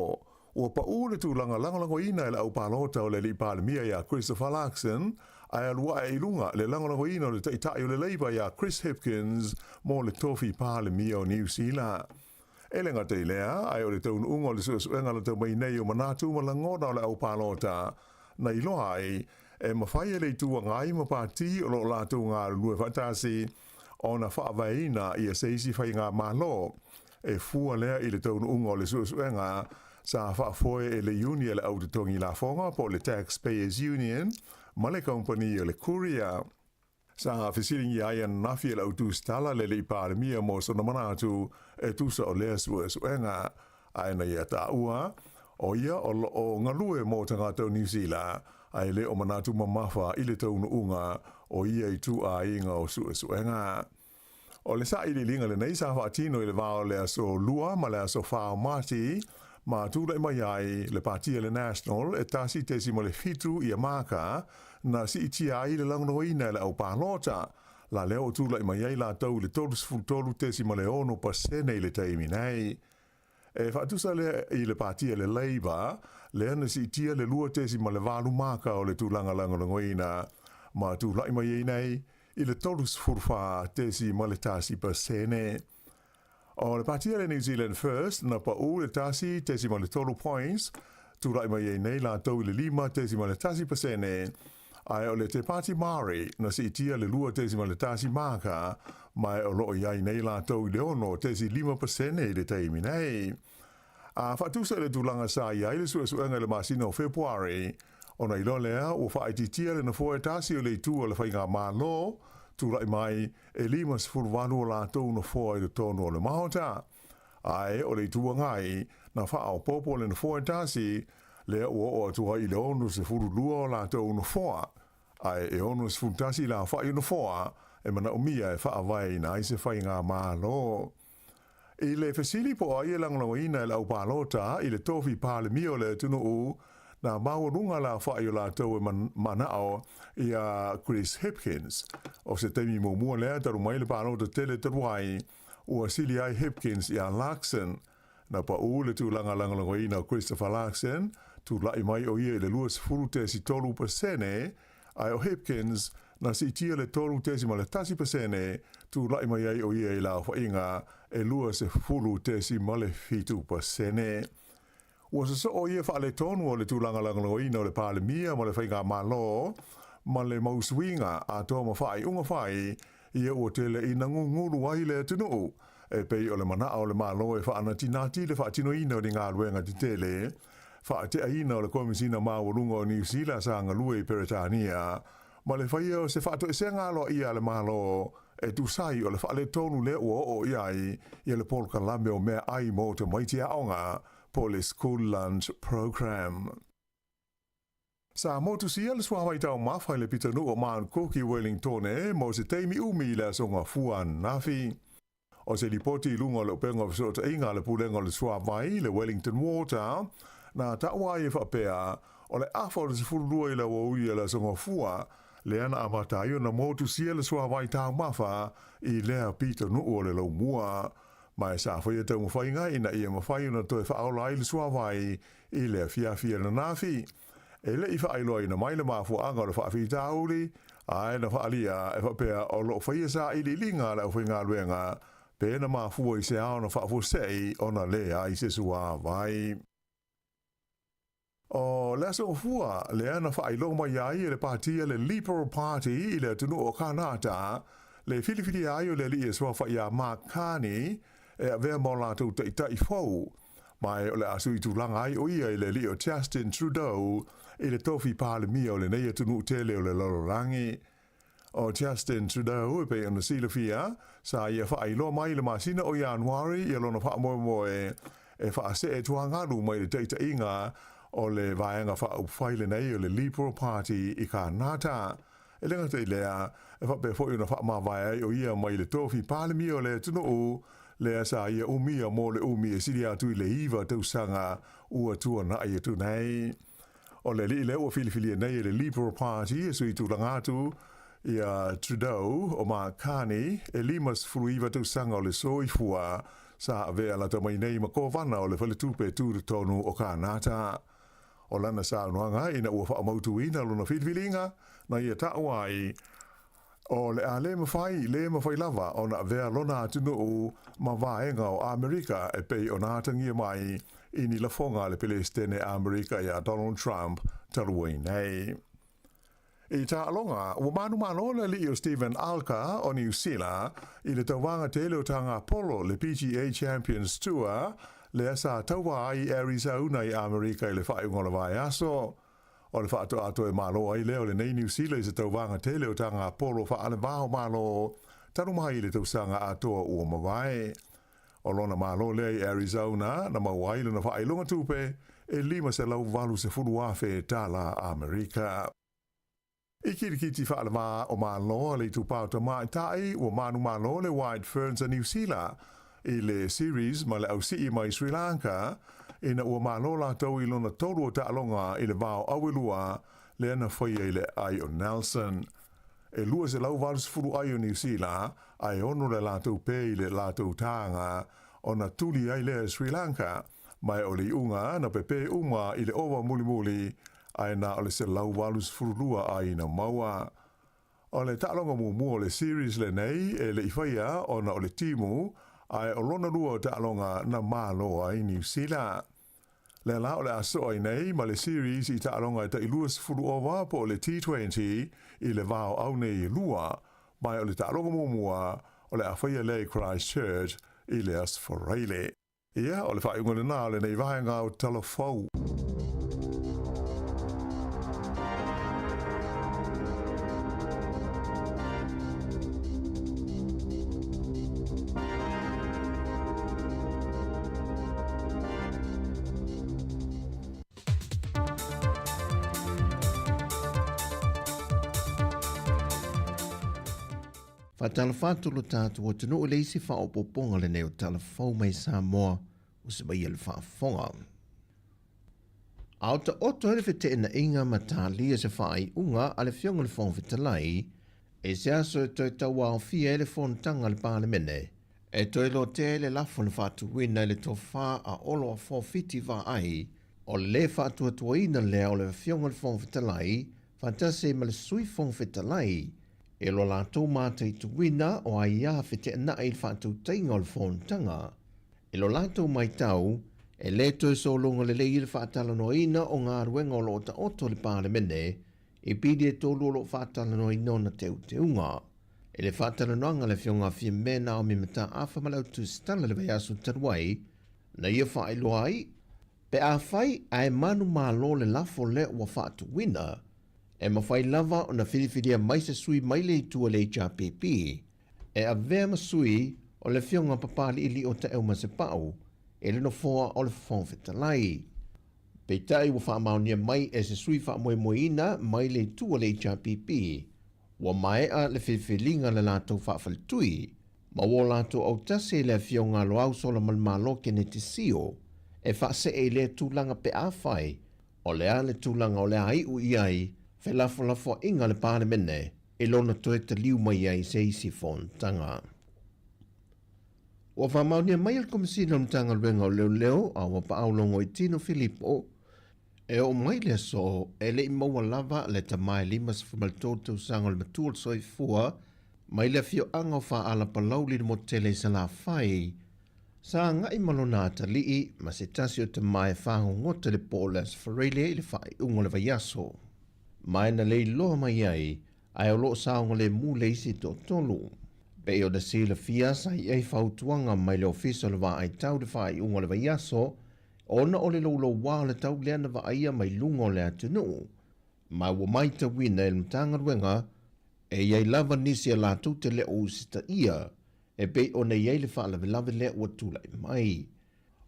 ua pa ule tūlanga langolango ina le au pālota o le li pālemia ia Christopher Larkson, ai alua e ilunga le langolango ina o le taitai o le leiba ia Chris Hipkins mo le tofi pālemia o New Zealand. Elenga te lea, ai o le taunu ungo le suenga le tau mai nei o manatu ma langona o le au pālota, na iloa ai, e mawhai le tua ngai ma pāti o lo lātou ngā lue whatasi, o na whaavaina i a seisi whai ngā mālo, e fua lea i le taunu ungo le suenga, sa whaafoe e le uni le au te tongi la fonga po le Taxpayers Union, ma le company o le Courier. Sa fisiringi ai an nafi le au tūstala le pālemia mo sona manatu e tūsa o lea suenga ai na ia tā ua, o ia o ngalue mo tangata o New Zealand, ai le o manatu mamafa i le taunu unga o ia i tū a inga o suenga. O le sa i le linga le nei sa whaatino i le vao le aso lua ma le aso whao mati, ma tūlai mai ai le Partia le National e tasi tesi mo le fitu i a maka na si iti ai le langoina le au pālota. La leo tūlai mai ai la tau le tolu tesi mo le ono pasene i le taimi nei. E whaatusa le i le Partia le Labour, le ana si itia le lua tesi mo le valu maka o le tūlanga langoina, ma tūlai mai ai nei i le tolu furfa tesi mo le tasi pasene. O le Partia le New Zealand First, na pa u le tasi tesi mo le tolu points, tūrai mai ei nei la tau le 5 tesi mo le tasi pasene, ai o le te Party Māori, na si itia le lua tesi mo le tasi maka, mai o loo iai nei la tau le ono tesi 5% le taimi nei. A whatusa le tūlanga sa iai le suenga le masino February, o na ilo lea o whaititia le na fōe tasi o le tu o le whainga mālo, tūrai mai e 5 o la tau na fōe le tono o le mahota. Ai o le tua ngai na whao popo le na fōe tasi, le o atua i le onu se furu lua o la tau na fōa. Ai e onu se furu tasi la whai na fōa, e mana o mia e whaawai na i se whainga mālo. I le fesili po ai e langoina e lau pālota i le tofi pāle mio le tunu u, na maurunga la whai o la tau e manao i a Chris Hipkins. O se temi mo mua lea taru mai le pālota tele taruai, ua sili ai Hipkins i a Larkson. Na pa u le tu langoina Christopher Larkson, tu lai mai o ia i le luas furu tesi tolu pasene, ai o Hipkins, na si tia le tolu tesi ma le tasi pasene, tu lai mai ai o ia i la whainga e luas furu tesi ma le fitu pasene. Ua sa o ia wha le tonu o le tu langoina o le pālemia ma le whainga malo, ma le mauswinga a toa ma whai unga whai, ia ua tele i nguru ai le tunu. E pei o le mana o le malo e whaana tinati le whaatino ina o ni ngā luenga ti tele, whaate aina o le komisina māwarunga o New Zealand sa ngalue i Peretania, ma le whaia o se whaato e se ngalo ia le malo e tu sai o le whaale tonu le ua o iai i le polka lambe o mea ai mo te maiti aonga po le School Lunch Program. Sa motu sia le swawai tau mawhai le pitanu o maan koki Wellington e mo se teimi umi le songa fuan nafi. O se lipoti lunga le upenga visota inga le pulenga le swawai le Wellington Water, na taua e whapea o le afo le sifurulua i le wauia le songa fua, le ana amataio na motu sia le swawai tau mawha i lea pitanu o le lau mua. Mai sa whaia tau mawhainga ina ia mawhai na toi whaola i le swawai i lea fia na nafi. E le i whaailoa ina mai le mafu anga o le whaafi tauri, ai na whaalia e whapea o lo whaia sa i li linga le au whainga luenga, pe na mafu i se ao na whaafu sei o na lea i se sua vai. O le aso fua, le ana whaailoa mai ai e le Partia le Liberal Party i le tunu o Kanata, le filifili ai o le li e sua whaia Mark Carney, e a vea mo lātou tai fau. Mai o le asu i tūlanga ai o ia i le li o Justin Trudeau i le tofi pālemia o le nei atunu tele o le lolorangi. O Justin Trudeau e pe ana sila fia, sa ia whaailoa mai le masina o Januari i alona whaamoe e whaase e tuangaru mai le teita inga o le vaenga whaupwhaile nei o le Liberal Party i Kanata. e lenga te lea e fa pe fo ina fa ma vai o ia mai le tofi pale mi o le tuno o le sa ia umia mo le umi e siria tu le iva te usanga ua tua na ia tu nei o le li le o fili nei le Liberal Party e sui tu langatu ia Trudeau o Makani e limas fruiva te usanga o le soifua sa avea la tamai nei ma kovana o le fale tupe tu tonu o kanata o lana sa noanga ina ua wha mautu ina luna filfilinga na ia ta'wai o le a le mawhai lava o na vea lona atunu o ma vaenga o Amerika e pei o nātangia mai ini la fonga le Palestine Amerika ia Donald Trump taluai nei. I ta alonga, ua manu le li o Stephen Alka o New Zealand i le tauwanga te leo tanga polo le PGA Champions Tour le asa taua ai Arizona i Amerika i le whaiunga le vai aso. O le whaato ato e malo ai leo le nei New Zealand i se tauwanga te leo tanga polo whaale vaho malo tanu mai le tausanga atoa ua mawai. O lona malo le i Arizona na mawai le na whailunga tupe e lima se lau valu se furu afe tala Amerika. I kirikiti whaalama o malo le tupau ta mai tai o manu malo le White Ferns a New Zealand i le series ma le ausii mai Sri Lanka ina ua malo la tau i lona tolu o ta'alonga i le vao awilua le ana whaia i le ai o Nelson. E lua se lau valus furu ai o New Zealand ai ono le latou pe i le latou tanga o na tuli ai le Sri Lanka mai o le unga na pepe uma i le ova muli ai na o le se lau walus furulua ai na maua. O le ta'alonga mumu o le series le nei e le iwhaia o na o le timu ai o lona lua o ta'alonga na malo ai New Zealand. Le la o le aso ai nei ma le series i ta'alonga i ta ilua sifuru owa po o le T20 i le vao au nei lua mai o le ta'alonga mumua o le awhaia le Christchurch i le asforeile. Ia o le whaiunga le nā le nei vahenga o talafau. Fatalafatu lo tātu o tunu o leisi wha o poponga le neo talafau mai Samoa o se mai ele whaafonga. Au ta oto ele whete ina inga matalia se whaai unga ale fionga le whong whitalai e se aso e toi taua o fia ele whontanga le pālemene e toi lo te ele lafo le whatu wina le tofa a olo a whawhiti wha ai o le whatu atua ina lea o le fionga le whong whitalai fantase ma le sui whong whitalai e lo lātou mātai tu wina o ai a white na i whātou tainga o le whontanga. E lo lātou mai tau, e le toi solonga le lei le whātala no ina o ngā ruenga o lo ta oto le pālemene, e pidi e tolu o lo whātala no ina na teu te unga. E le whātala no anga le whionga whia mena o mi mata awha malau tu stala le veiasu taruai, na ia whae lo ai, pe a whai a e manu mālo le lafo le ua whātu wina, e mawhai lava o na whiriwhiria mai se sui mai le tua le HRPP, e a vea masui o le whionga papali ili o ta euma se pau, e le no foa o le whawhawhetalai. Pei tai wa whaamaunia mai e se sui whaamoemoina mai le tua le HRPP, wa mai a le whiriwhiringa le lātou whaafalitui, ma wo lātou au tase le whionga lo au sola malmalo ke ne te sio, e whaase e le tūlanga pe a whai, o le a le tūlanga o le ai u iai, fe lafo inga le pālemene e lona toe te liu mai ai se isi whontanga. Wa whamaunia mai al komisina mtanga ruenga o leo a wa paaulongo i Tino Filipo e o mai le so e le imaua lava le tamai limas fumaltoto sanga le matua soi fua mai le fio anga wha ala palau li mo tele sa la whai sa ngai malonata lii ma se tasi o tamai whaho ngota le polas whareile i le whai ungo le vaiaso. Mai na lei loa mai ai, ai o loo saonga le mu leisi to tolu. Pe o da sila fia sa i ei whautuanga mai le ofisa le wa ai tau de whai unga le vaiaso, ona o le lo wā le tau lea na wa aia mai lungo le atunu. Mai wa mai ta wina e mtanga ruenga, e iei lava nisi a la tute le o usita ia, e pe o ne iei le wha lave le ua tula i mai.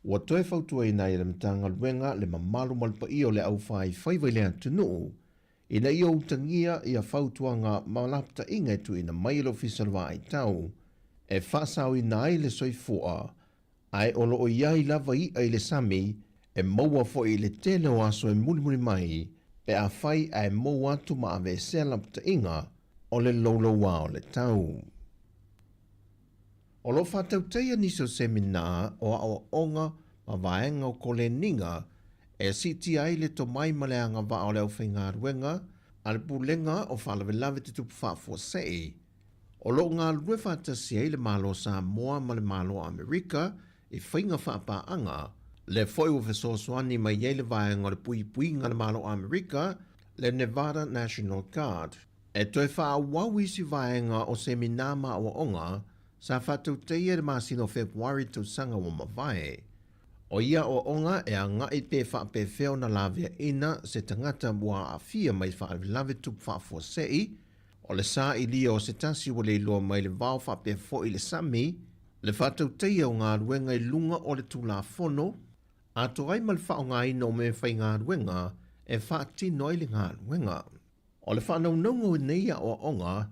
Wa toi whautua i nai le mtanga ruenga le mamalu malpa i o le au whai whaiwai le atunu, Ina ia utangia ia fautuanga malapta inga tu ina mailo fisalwa ai tau, e whasau ina ai le soifua, ai olo o iai lava i ai le sami, e maua fo i le tele o aso e mulimuli mai, pe a whai ai mau atu ma ave se lapta inga, o le lolo wa o le tau. O lo whatau teia niso semina o a onga ma vaenga o kole ninga, e siti ai le to mai maleanga wa o leo whainga ruenga, ale pulenga o whalawelawe te tupu whafua sei. O lo ngā lue whatasi ai le malo sa moa ma le malo Amerika, e whainga whapa anga, le foi o fesosoani mai ei le vaenga le pui pui ngā le malo Amerika, le Nevada National Guard. E toi wha wawisi vaenga o seminama o onga, sa whatau teia le masino Februari tu sanga o mawai. O ia o onga e a ngai pe wha pe wheo na lavia ina se tangata mua a fia mai wha lave tup wha fua sei, o le sa i lia o se tasi o le iloa mai le vau wha pe fo i le sami, le whatau teia o ngā ruenga i lunga o le tula fono, a to ai mal wha o ngā ina o me whai ngā ruenga e wha tino i le ngā ruenga. O le whanau nongo neia o onga,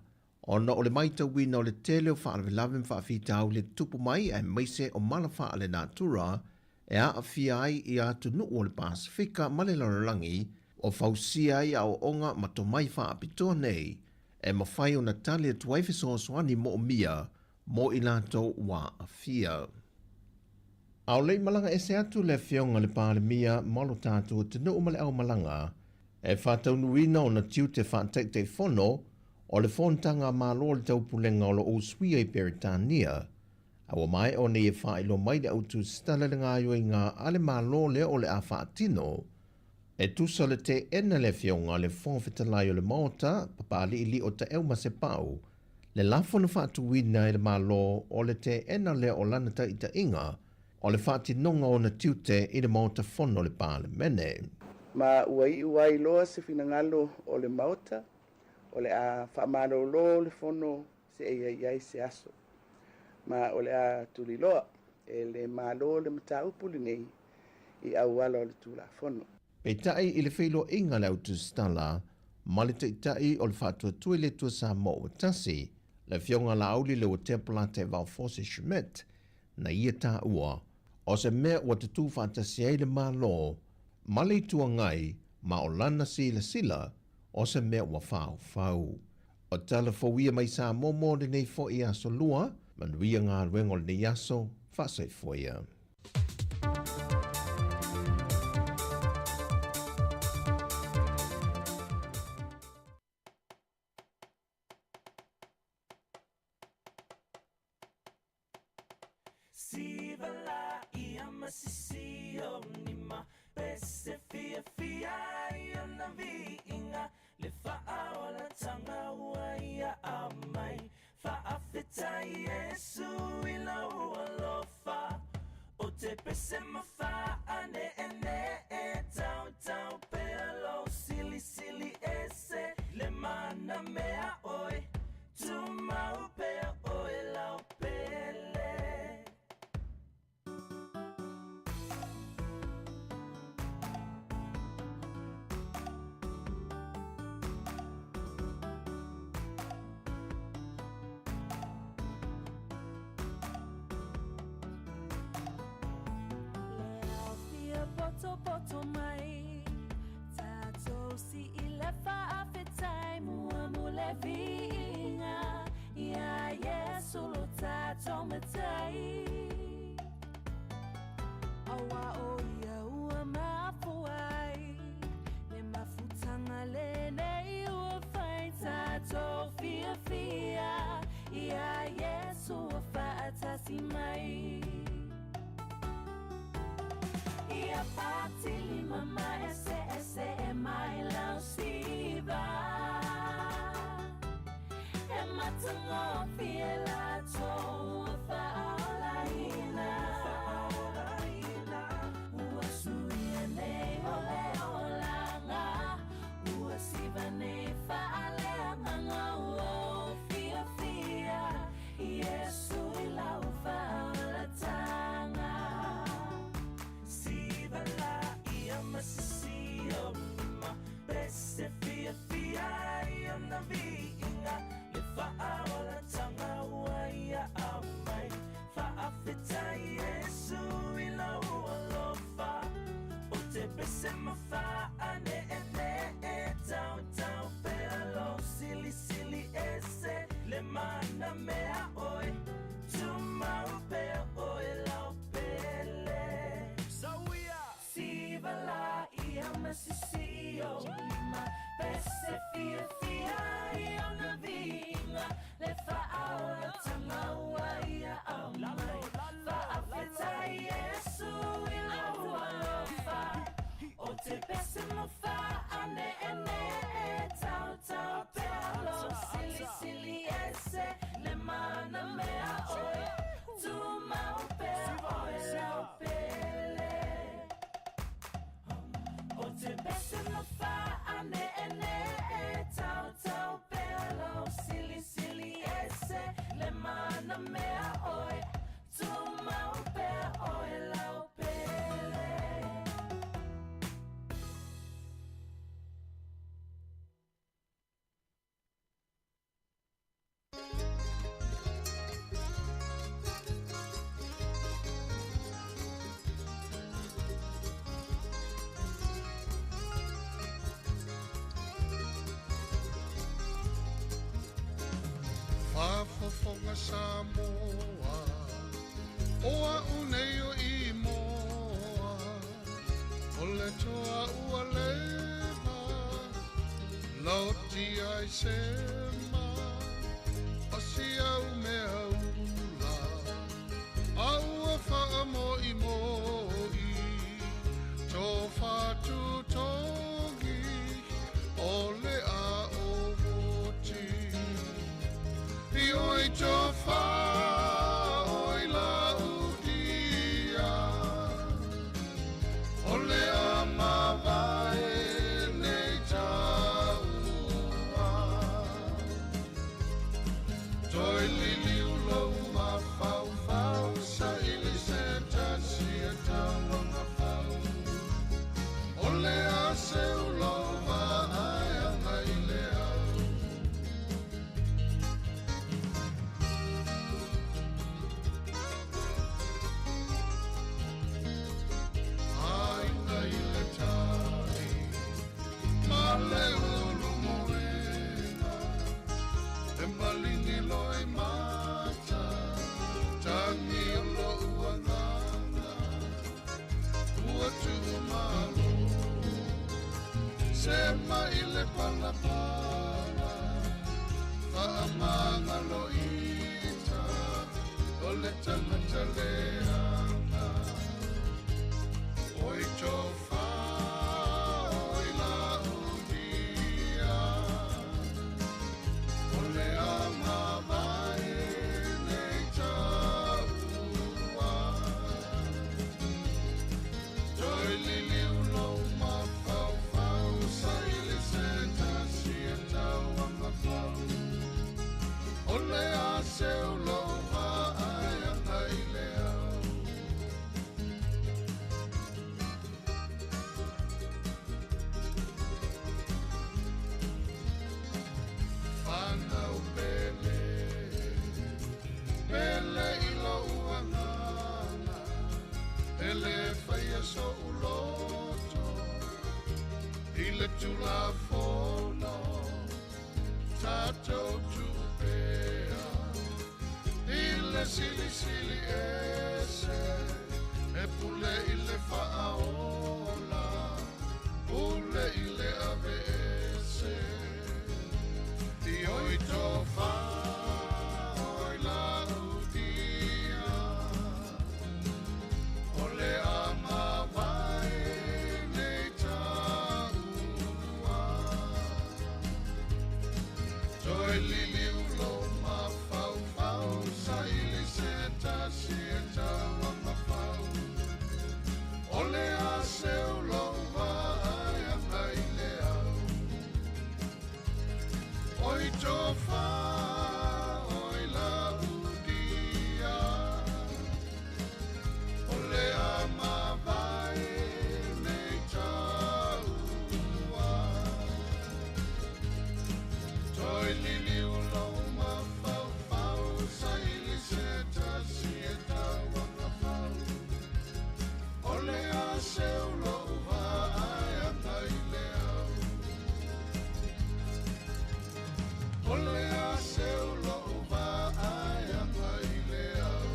o na o le maita wina o le tele o wha lave wha fitau le tupu mai e maise o malafa ale natura, e a fia ai i atu nuu o le Pasifika ma le laralangi o fausia ai au onga ma to mai wha apitoa nei e mawhai o na tali atu ai fesoasoani mo o mia mo i lato wa a fia. Au lei malanga e se atu le fionga le pāle mia malo tātua te nuu ma le au malanga e whatau nuina o na tiu te whatek te fono o le fontanga malo le taupulenga o lo o swia i Peritania. Awa mai o ne e whaelo mai le autu stala le ngā yoi ngā ale malo le o le a whaatino, e tusa le te ena le fionga le whonwhetalai o le maota, papali ili o te euma se pau, le lafo na whaatu wina e le malo o le te ena le o lanata i ta inga, o le whaatinonga o na tiute i le maota fono le pāle mene. Ma uai loa se finangalo o le maota, o le a whaamaro lo le fono se iai se aso. Ma o le a tuliloa, e le malo le mataupuli nei i auala o le tula fono. Pei tai i le whilo inga le autu stala, ma le tai o le whatua tui le tua sa mo o tasi, le fionga la auli le o templa te Valforce Schmidt, na ia tā ua, o se mea o te tū whatasi ei le malo, ma le tua ngai, ma o lana sila, o se mea ua whau. O tala fawia mai sa momo le nei fo i aso lua, manuia ngā ruengol ni aso, whasai foia. Sivala ia masisio nima, pese fia ia na viinga, le faa o la tanga ua ia amai, fa'afeta Yesu i lau alofa, o te pese mawhaane e tau pe alo sili ese, le mana mea oi, tu mau pe oi lau pele. Poto mai tato si ilefa afetai mua mule vinga ya Yesu lo tato matai awa o ya ua mafuai le mafutanga le nei ua fai tato fia ya Yesu wa faatasi mai ia patili mama ese e mai lau siva e matango fiela to faolaina ua suia nei ole olanga ua siva nei faale manga ua fia Yesu i lau faolatanga masisio ma pese fia fofonga Samoa Oa uneo I moa Ole toa ua lema Lauti ai sema Osi au mea ula Aua faa moi moi Tō whātu tongi Ole a o moti I oi tō whā oi la udia Ole a mawai nei taua Toi lili ulo ma whau whau Sa ili se tasi e tawanga whau Ole a se ulo ma ai anga I le au Ainga I le tai Ma le ulu moena E malingi loi mata Tangi ulo uanganga Ua tu malo Sema I le palapala Whaamanga lo ita O le tangata leanga Oi tō whā oi la udia O le ama vai nei taua Toi lili ulo ma whau whau Sa ili se tasi e tauanga whau O le a se ulo wa ai anga I le au Whanau pele Pele I lo uangana Ele whaia so uloto I le tula fono Tātou tupea I le sili sili ese E pule I le whaaola Pule I le ave ese I oi tō whā oi la udia O le a mawai nei taua Toi lili ulo ma whau whau Sa ili se tasi e tauanga whau O le a se ulo wa ai anga I le au Oi tō whā oi la udia O le a mawai nei taua Toi lili ulo ma whau whau Sa ili se tasi e tauanga whau O le a se ulo wa ai anga I le au Ole a se ulo wa ai anga I le au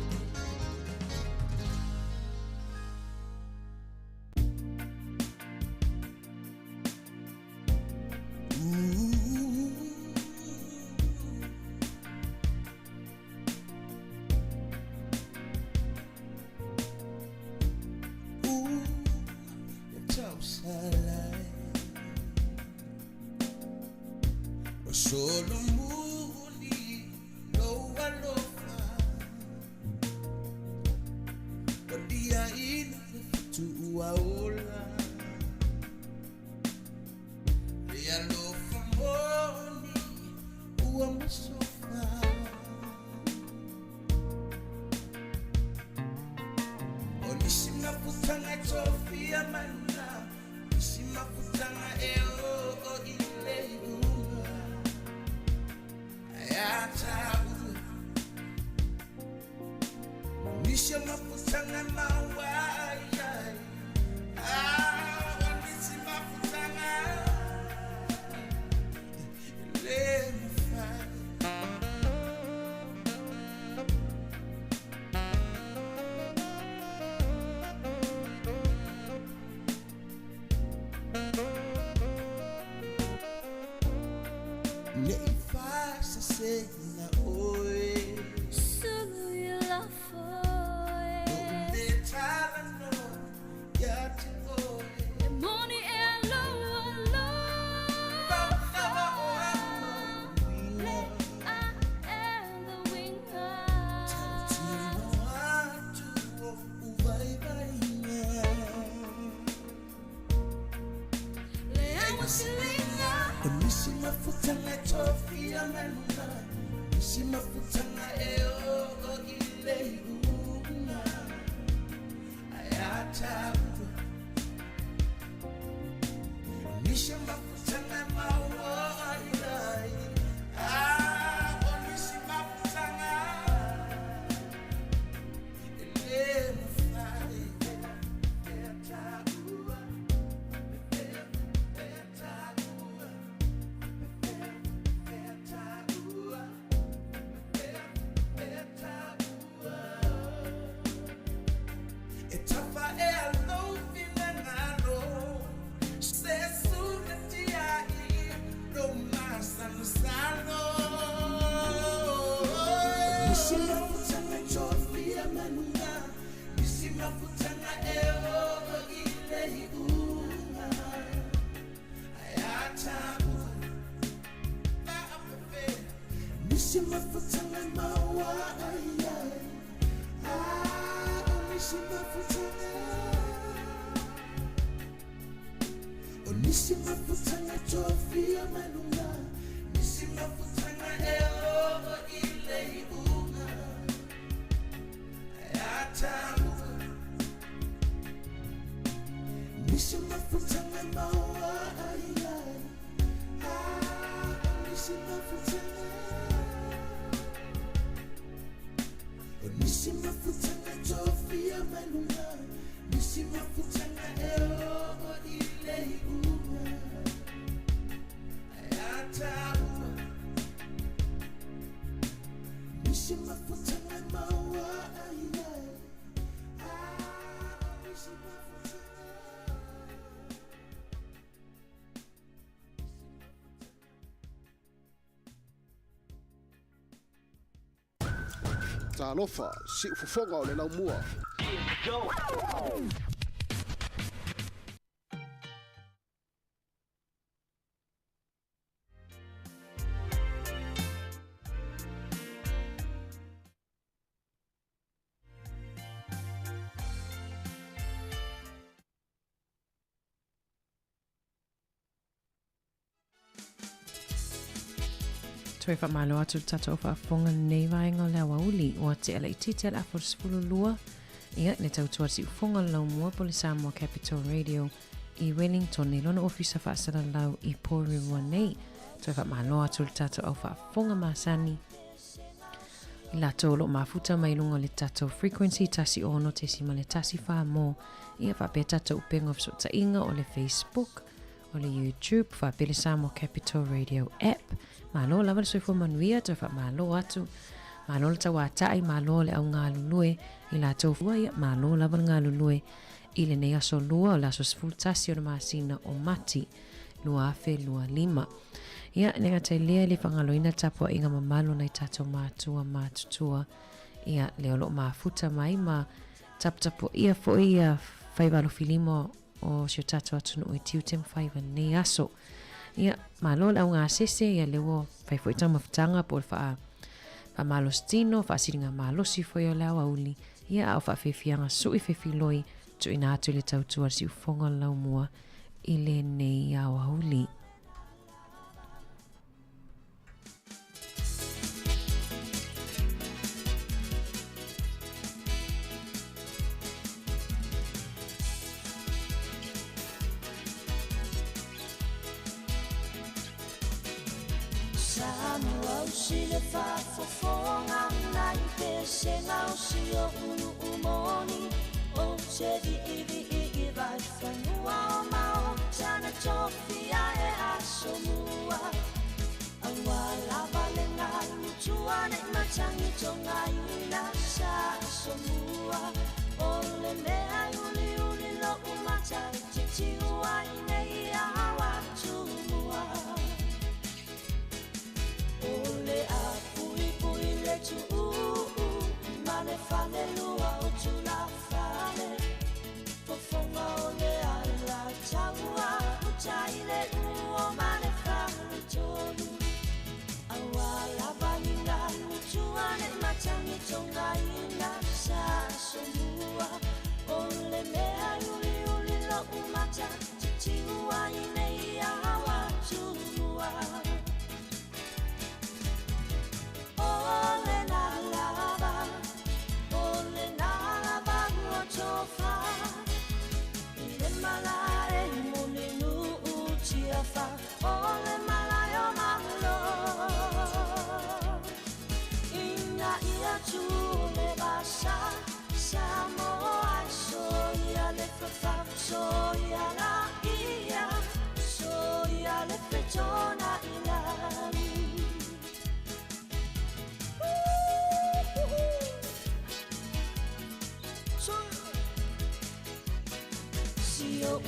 Solo muli no alofa Dia ina tu aola Dia alofa moni ua masofa Onishima kutanga tofia mana Nishima kutanga eo o ile Ayatabu Nishima kutanga mawaya Nishima kutanga Ile mfani Sofia Manuna, Nishima Futanga Eo Ile Una, Ayata Nishima Futanga Mawa Ilai, Nishima Futanga Ile Mufai, Eta Ua, Eta Ua. Etapa e alo finangalo, se sunatia I do masano salo. Nishima futanga chofia manunga, nishima futanga eo ile iunga. Ayata Nishima futanga mawa ayai, Nishima futanga, Nishima futanga chofia manunga, Nishima futanga eo ile iunga, ayata Nishima futanga mawa ayai, Nishima futanga. Nishima futanga chofia manunga, Nishima futanga eo ile iunga, ayata Nishima futanga mawa ayai, Nishima futanga. Talofa, si ufofonga o le lau mua. Toi fa malo atu tato fa fonga nei vaenga le wauli o te ala itite ala for spululua ia le tautua si fonga lau mua pole Samoa Capital Radio I Wellington ni lona ofisa fa asala lau I Pōrewua nei toi fa malo atu tato au fa fonga masani I la tolo mafuta mai lunga le tato frequency tasi ono te sima le tasi fa mo ia fa pe tato upenga fso ta inga o le Facebook o le YouTube fa pele Samoa Capital Radio app malo lava le soifo manuia te fa malo atu malo le tawatai malo le au ngā lulue I la tofua ia malo lava ngā lulue I le nei aso lua o la aso sfultasi o na masina o mati lua afe lua lima ia nenga te lea le whangaloina tapua inga mamalo nei tato mātua mātutua ia leo lo mafuta mai ma tapu ia fo ia whaivalo filimo o sio tato atunu o tiu tem whaiva nei aso ia malo au ngā sese ia lewo whaifo itang mawhitanga po wha malo stino wha siringa malo si foi o lau auli ia au wha whewhianga sui whewhiloi tu ina atu le tautua si ufonga lau mua I le nei au auli Si le fa fofonga nai te senga o si o unu umoni o te I vai whanua o mao tana tofia e aso mua awa lava le ngā lutua nei matangi tonga I la sa aso mua o le mea uli uli lo umata titi ua I nei awa tumua Ole a pui le tu mane fane lua o tu la fane Fofonga ole a la taua utai le uo mane fane tonu Awa la vaninga lutua ne matangi tonga I la sa somua Ole mea uli uli lo uma tule basa Samo ai soia le fafa soia la ia soia le petona ilani Sio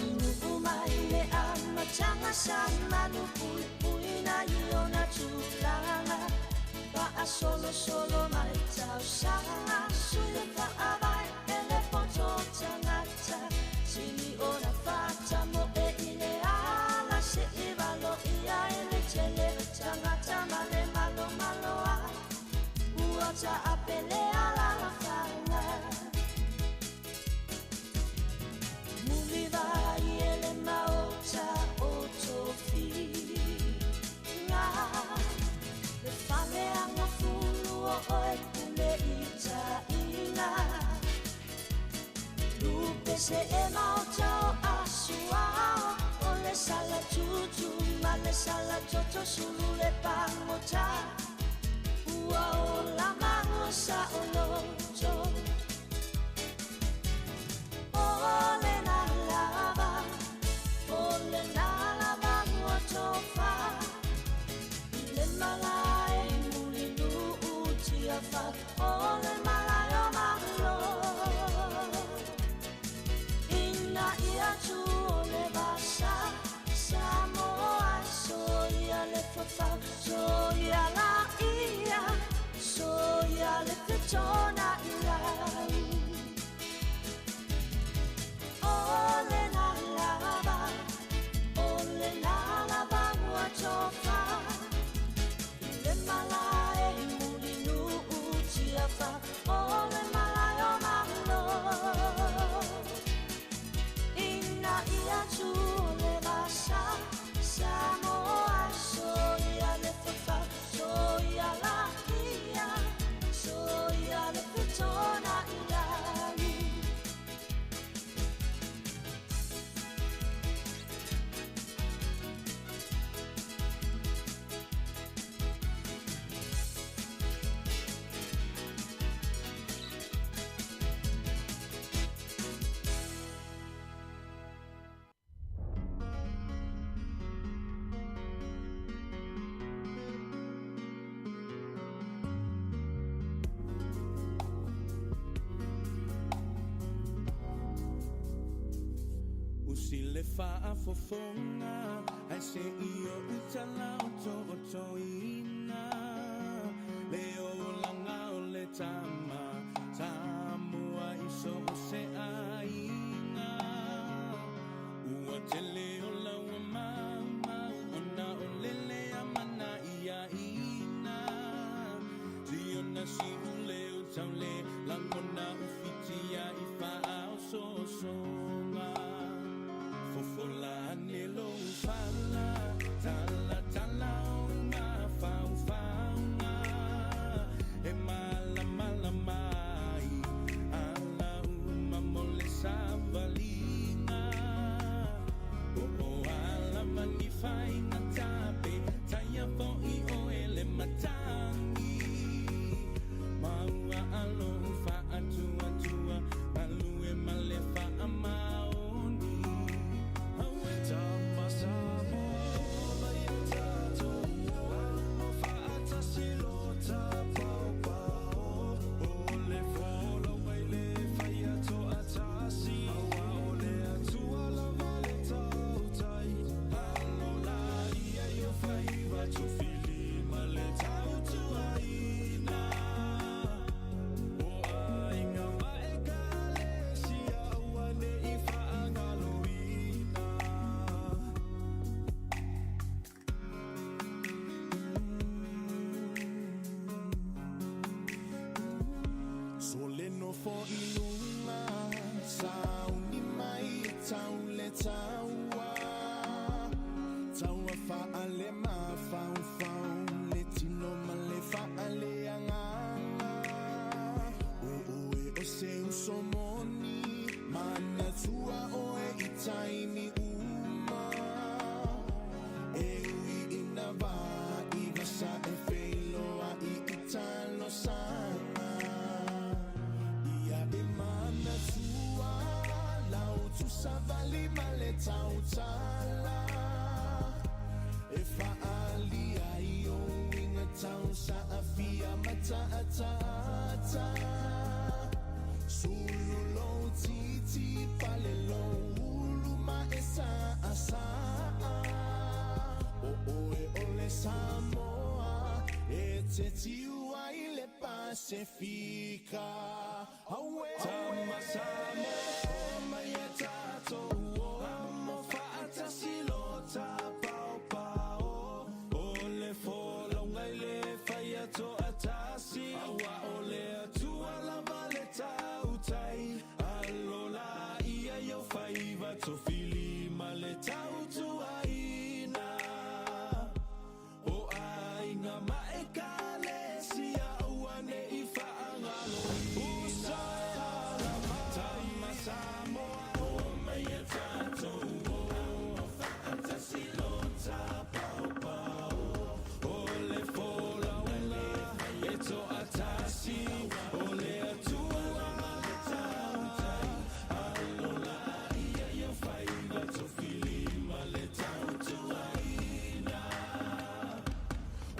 umai le ama changa sama no pui pui na iona tulanga Pa solo mai tau sanga suya pa avai ele poto tangata Sini ona fata mo e ile ala se ivalo ia ele tele tangata male malo maloa Uata apele ala la fanga Muliva ele maota otofi Nga Le fame anga fulu o oe kule ita ina Lupe se e maota o asua O le sala tutu ma le sala toto sulu le pangota Ua o la mangosa o loto Ole na lava ua tofa Le malai mulinu utia fa Ole malai o mahlo Ina ia tu le basa Samo ai soia le fafa Soia la ia Soia le petona ilai Ole na lava ua tofa Le malai mulinu utia fa Ole malai o mahlo Ina ia tu le basa Samo ai soia le fafa Soia la ia Soia le petona ilani Fa'afofonga ai se io utala o toina leo langa o le tama tamua iso se aina ua tele o la ua mama ona o lele amana ia ina ziona si ule utaule langona ufitia ifa au sosonga Fofola nelo fala tala tala uma fauna e mala mala mai ala uma mole savalina o ala mani fai na tape taya po I o ele matangi maua alo fa atua tua alu e male fa amao Sa e felo a I italo sana tu savali male tautala e faali ai o inga tau sa afia mata atata sulu lo titi pale lo ulu ma esa asa o e ole Samoa e te tiu ai le Pacifica awe tama Samoa mai e tato mo fata silota pao pao o le fola ngai le faia to atasi awa ole atua la valeta utai alola ia yo faiva to fili maleta utuaina o ainga maekale sia uane ifa angalo usaya la tama Samoa o mai e tato o fantasi lota pao pao o le fola una e to atasi o le atua maleta utai alola ia yo faiva to fili maleta utuaina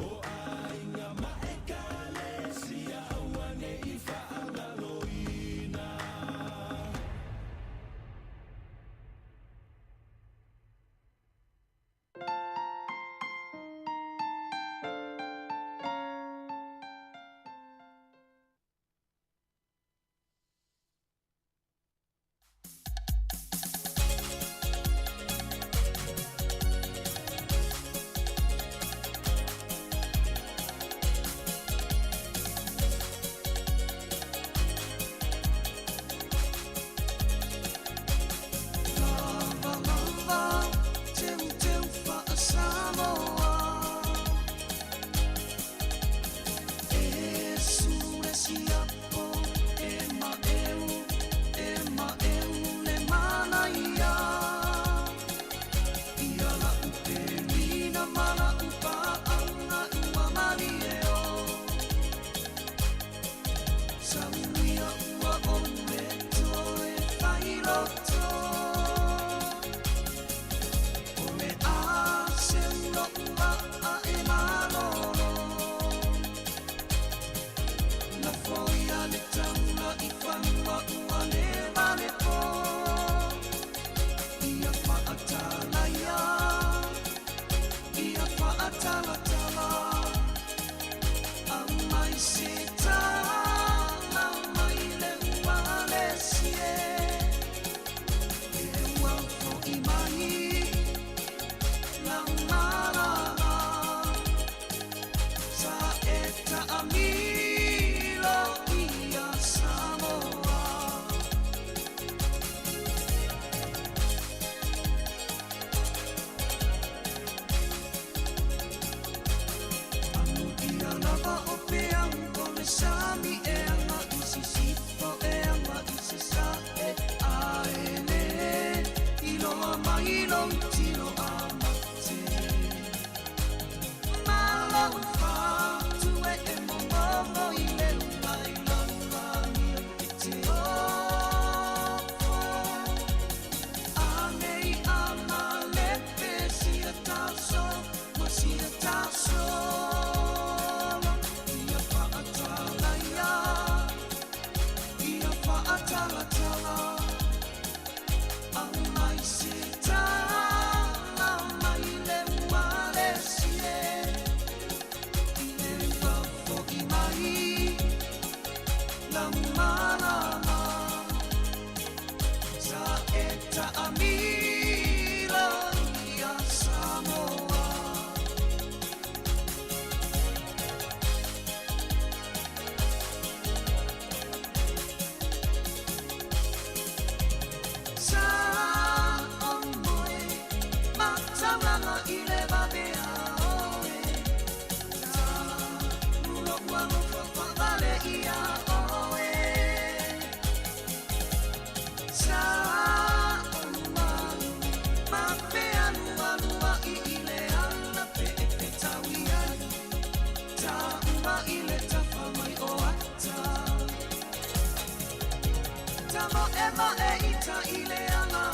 o ainga maekale sia uane ifa angaloina Ema e ita ile anga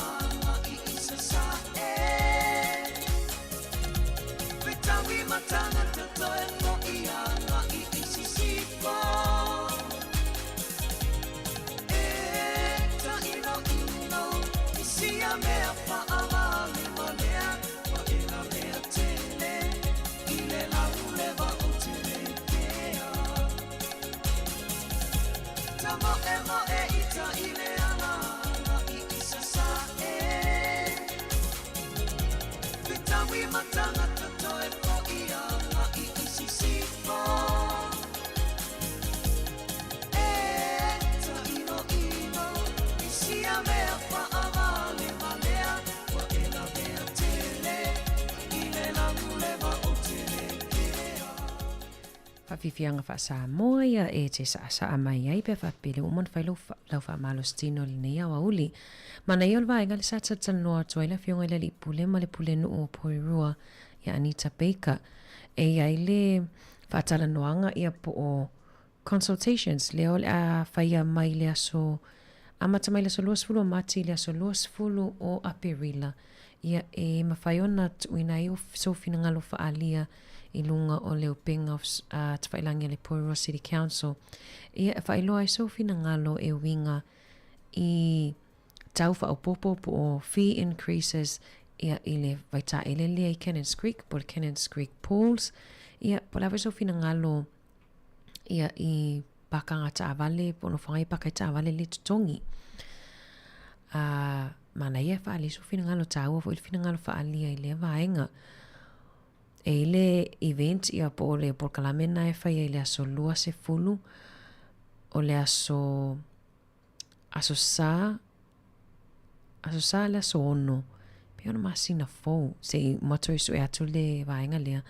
Whawhiwhianga wha Samoa ia e te sa mai ai pe whapele umon whailau wha malostino li nei awa uli. Mana i olwa inga le sa tatanoa atua ila whionga ila li pule ma le pule nu o Porirua ia Anita Baker. E ia le whaatala noanga ia po o consultations leo le a whaia mai le aso amata mai le aso luas fulu o mati le aso luas fulu o Aperila. Ia e mawhaiona tuina i o sofina ngalo whaalia i lunga o leo penga te whailangi le Porirua City Council. Ia e whailoa i sofina ngalo e winga i tau whaopopo po o fee increases ia i le vaita ele lea i Cannons Creek po le Cannons Creek Pools. Ia po lawa sofina ngalo ia i pakanga ta avale po no whangai pakai ta avale le tutongi. Mana ia whaali sofina ngalo tau o fina ngalo whaalia i le vaenga. E le event ia po le porkalamena e whai e le aso lua se fulu o le aso sa le aso ono pe ona masina fou se mato isu e atu le vaenga lea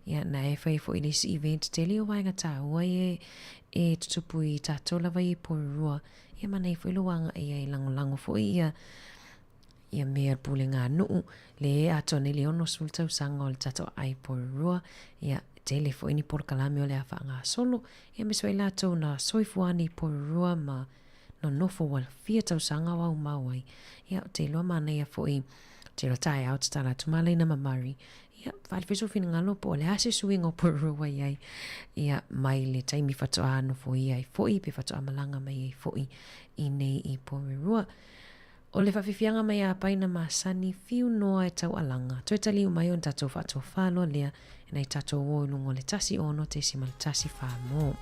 ia na e whai fo i le si event te leo vaenga ta ua e tutupu i tato lava i Porirua ia mana i fo i luanga ia i lango fo ia mea pule ngā nuu le ato ne le ono sultau sanga o le tato ai Porirua ia tele fo ini porkalame o le awha ngā solo ia meswa i lato na soifuani Porirua ma no nofo wal fia tau sanga wau mawai ia te loa mana ia fo i te rotai au te tala tumalai na mamari ia whalfiso fina ngalo po le ase suing o Porirua iai ia mai le taimi fatoa ano fo iai fo i pe fatoa malanga mai iai fo i nei i Porirua. O le whawhiwhianga mai a paina masani fiu noa e tau alanga. Toi tali umai on tatou whaatua whalo lea e nei tatou o ilungo le tasi ono te sima le tasi whamo.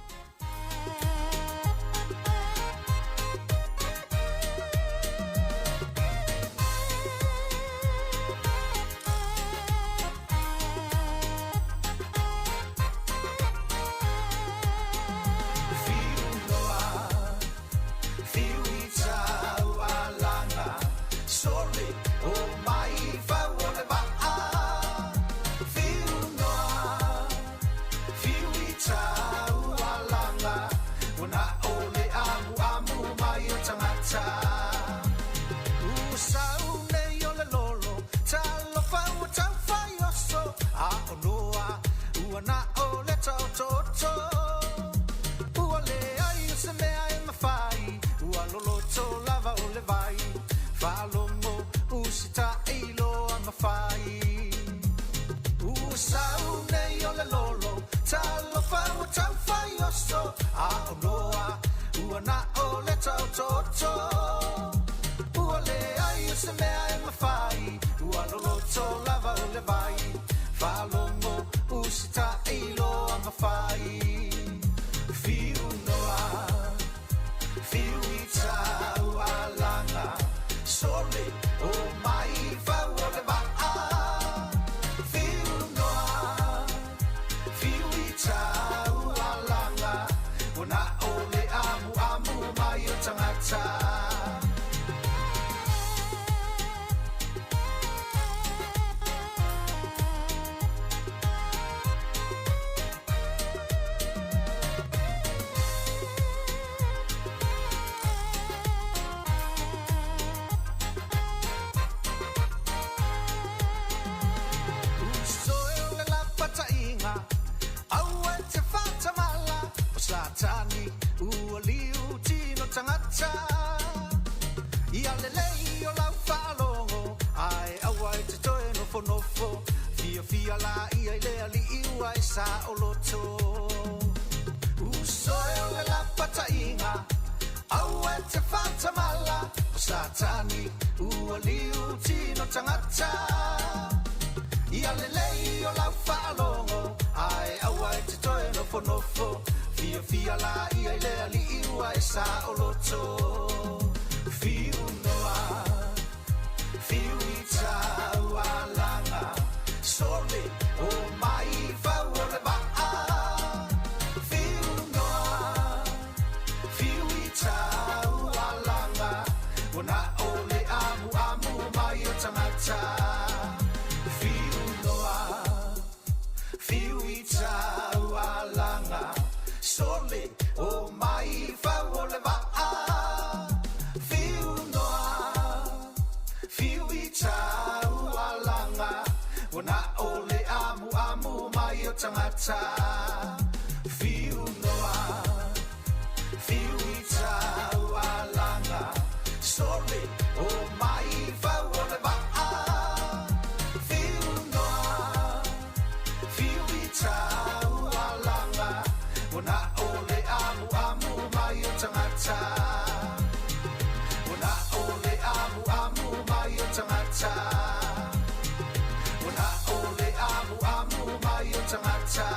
fia la ia i lea li iua e sa o loto fiu noa fiu i tau alanga sole o mai fau o le waa fiu noa fiu i tau alanga o na o le amu amu mai o tangata fiu noa fiu i tau alanga sole o mai fau o le waa fiu noa fiu i tau alanga o na o le amu amu mai o tangata fiu noa fiu i tau alanga sole o mai fau o le waa fiu noa fiu i tau alanga o na o le amu amu mai o tangata o na o le amu amu mai o tangata o na o le amu amu mai o tangata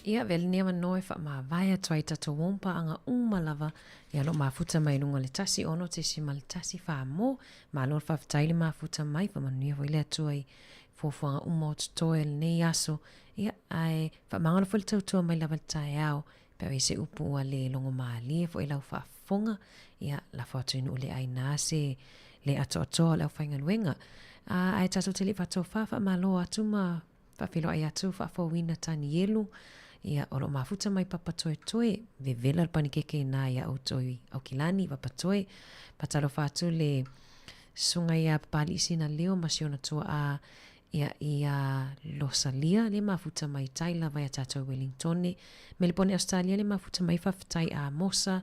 Ia vele nia manoe wha maa vai atuai tato wompa anga umalava ia lo mafuta mai lunga le tasi ono te si ma le tasi wha mo ma lor whawhitai le mafuta mai wha manuia hoi le atuai fuafuanga umo tutoe le nei aso ia ai wha mangana fo le tautua mai lava le tae au peo i se upu ua le longo maa lia fo i lau wha fonga ia la whatu inu le aina se le ato atoa lau whaingan wenga ai tato te li whato wha ma lo atu ma whawhilo ai atu wha fo wina tani yelu ia olo mafuta mai papatoe toe vevela le panikeke na ia autoi au kilani papatoe patalo fatu le sunga ia pali sina leo masiona tua a ia losalia le mafuta mai taila vai tato Wellington me le pone Australia le mafuta mai fafitai a mosa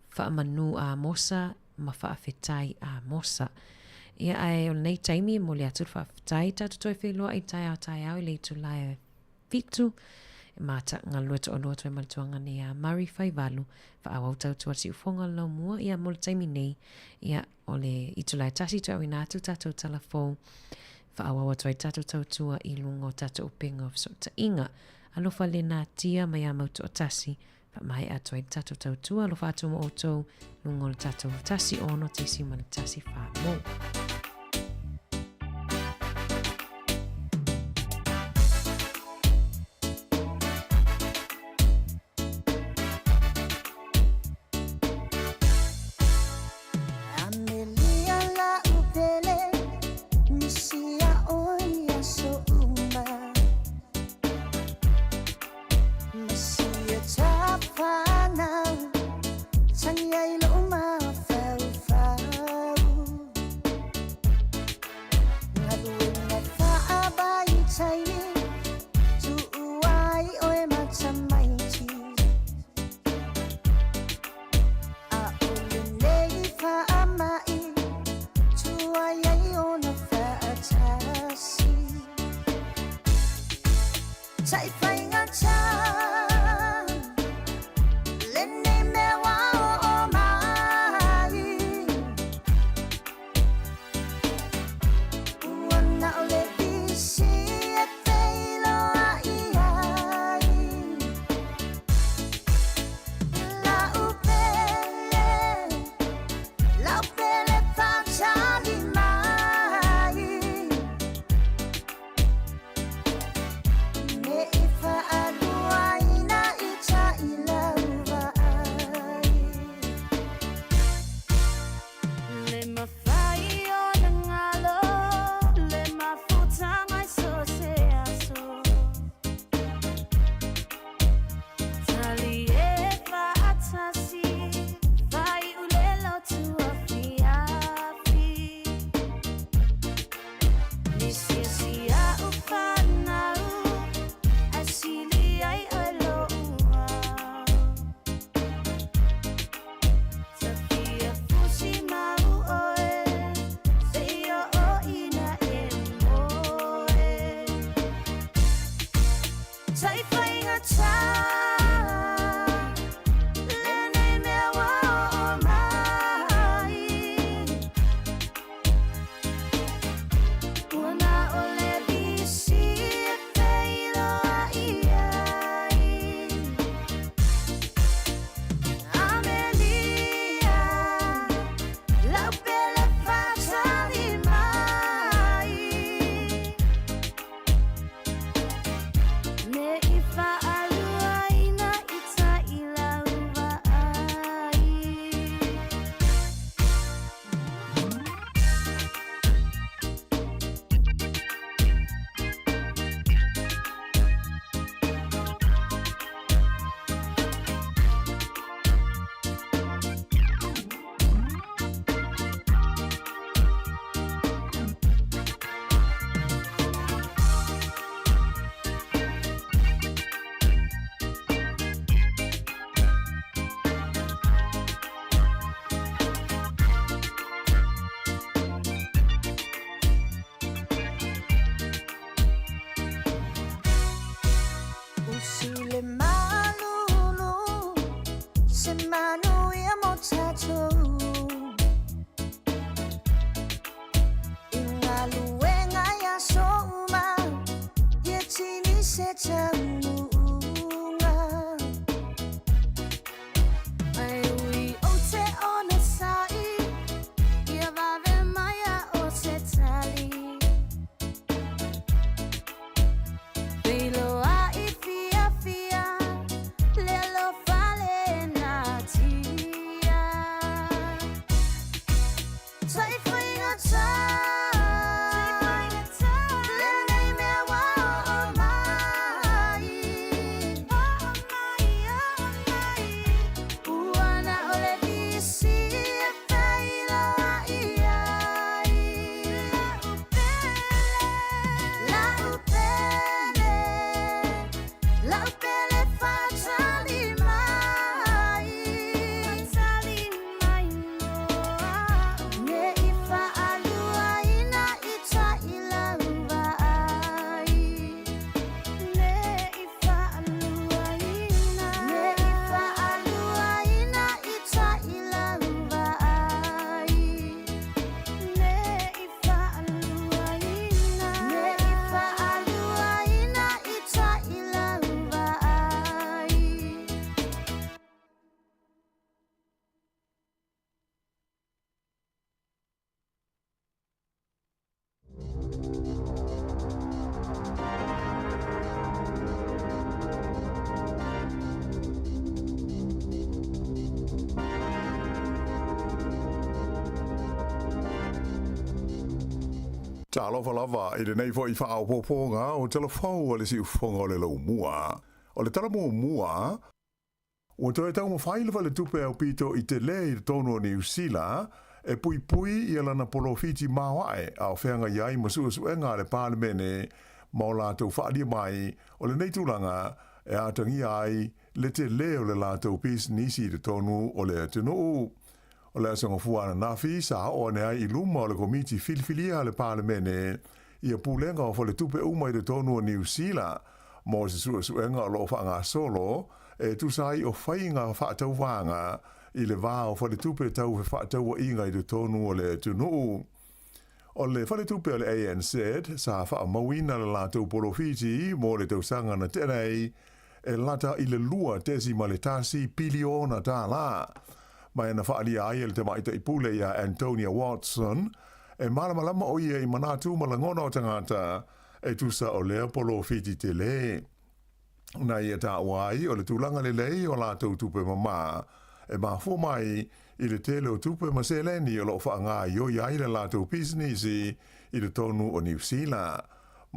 fa manu a mosa ma fa fetai a mosa ia ai nei taimi mo le atu fafitai tato toe felo ai tai au le tu lai fitu mata ngalua to ono to maltuanga ne a Murray Faivalu fa au tau tu si fonga lo mua ia mo taimi nei ia ole itulai tasi to ina tu tato telefon fa au to tato tau tua i lungo tato upinga of so ta inga alo fa le na tia mai a moto tasi fa mai ato tato tau tua lo fa to mo to lungo tato tasi ono te si mal tasi fa mo Talo falava i le nei fo I wha au poponga o telefau o le si ufonga o le lau mua. O le tala mua, o toi tau mawhaile le tupe au pito I te le I le tono o New Zealand, e pui I lana polofiti mawae au whenga iai masuenga le parlemene ma o lātou whaalia mai o le nei tūlanga e atangi ai le te le o le lātou pis nisi le tonu o le tunu. O le asanga fuana nafi sa o ne ai I luma o le komiti filifilia le parlemene ia pulenga o le tupe uma I le tonu o New Zealand mo se suenga o lo whaanga solo e tusai o whainga whaatau wanga I le vā o le tupe tau he whaatau inga I le tonu o le tunu. O le whale tupe o le ANZ sa wha mawina le lātou polofiti mo le tausanga na tenei e lata I le lua tesi ma le tasi piliona tā la. Mai na whaalia ai le te maita I pule ia Antonia Watson e malamalama o ia I manatu malangona o tangata e tusa o lea polofiti te le. Na ia tā wai o le tūlanga le lei o lātou tupe mama e mafu mai I le tele o tupe maseleni o lo whaanga I o iai le lātou pisinisi I le tonu o New Zealand.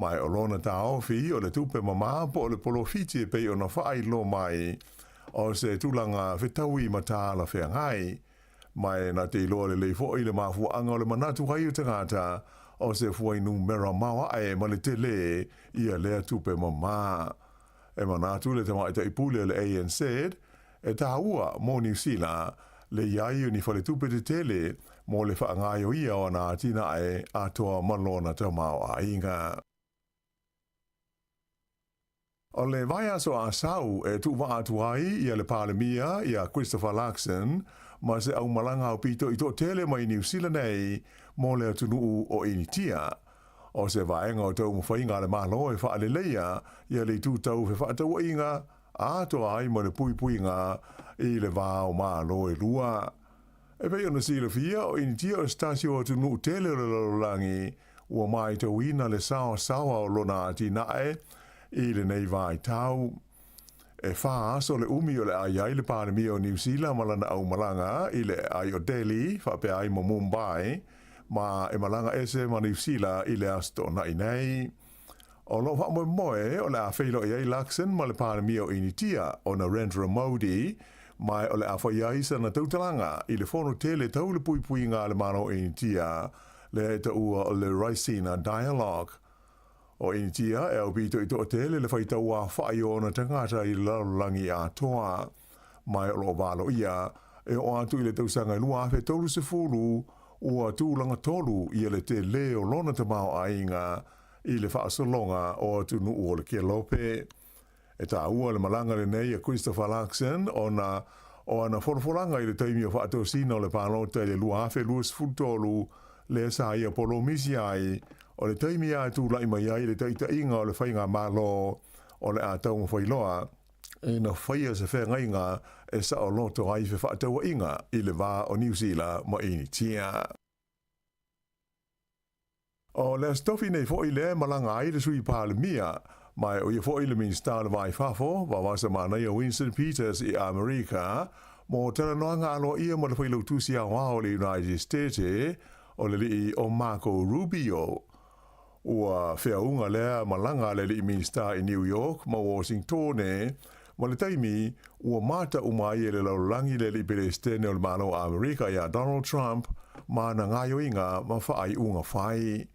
Mai o lona tā ofi o le tupe mama po o le polofiti e pei o na whaai lo mai o se tūlanga whetaui matala whengai. Mai na te iloa le leifo I le mafu anga o le manatu hai o tangata o se fuai numera mawa e ma le tele ia lea tupe mama. E manatu le te maita I pule le ANZ e tā ua mo New Zealand le iai ni whale tupe te tele mo le whaangai o ia o nā tina e atoa malona te mao a inga. O le vai aso a sau e tu wa atuai ia le palemia ia Christopher Luxon ma se au malanga o pito I to tele mai New Zealand nei mo le atunu o initia. O se vaenga o tau mwhainga le malo e wha leia ia le tu tau fe wha tau inga atoa ai mo le pui nga I le vāo malo e lua. E pei ona si le fia o initia o stasio o tunu tele o le lalolangi ua mai tau ina le sawa o lona ati nae I le nei vai tau. E wha aso le umi o le ai le pāremi o New Zealand malana au malanga I le ai o Delhi, wha pe ai mo Mumbai, ma e malanga ese ma New Zealand I le asto na inei. O lo wha moe o le a whailo I ai Luxon ma le pāremi o initia o Narendra Modi, mai o le a whaiaisa na tautalanga I le whono tele tau le pui ngā le mano initia, le ta ua o le Raisina Dialogue. O initia e au bito I to tele le whaitau a whai o na tangata I lalolangi a toa. Mai o lo valo ia, e o atu I le tausanga lua awhe tolu se fulu, ua tūlanga tolu I le te leo lona te mao a inga, I le whaasolonga o atu nu o le kia lope. E tā ua le malanga le nei a Christopher Luxon o ana wholofolanga I le taimi o whaatosina o le pālota I le lua awhe luas fultolu le sa ia polomisi ai, o le taimi a tu lai mai ai le taita inga o le whainga malo o le a tau mwhailoa e na whaia se whenga inga e sa o loto ai fe whaataua inga I le wā o New Zealand ma initia. O le stofi nei fo I le malanga ai le sui palemia mai o ia fo I le minister le vai fafo wa wasa mana ia Winston Peters I Amerika mo tala noanga alo ia mo le whailau tusi a wao le United States o le li o Marco Rubio. Ua whiaunga lea malanga le li minister I New York ma Washington ma le taimi ua mata umai le laulangi le li pelestene o le mano a Amerika ia Donald Trump ma na ngayo inga ma whaai unga whai.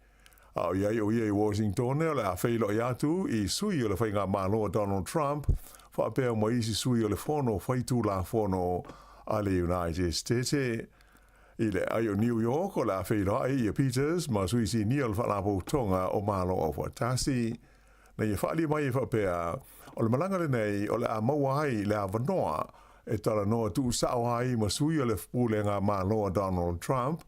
Au iai o ia I Washington o le a whailo I atu I sui o le whainga mano a Donald Trump whaapea mo isi sui o le whono whaitu la whono a le United States I le ai o New York o la whailo ai I Peters ma sui si ni o le whalapo tonga o malo o whatasi. Na ia whaali mai I whapea o le malanga le nei o le a maua ai le a vanoa e tala noa tu sao ai ma sui o le pulenga malo a Donald Trump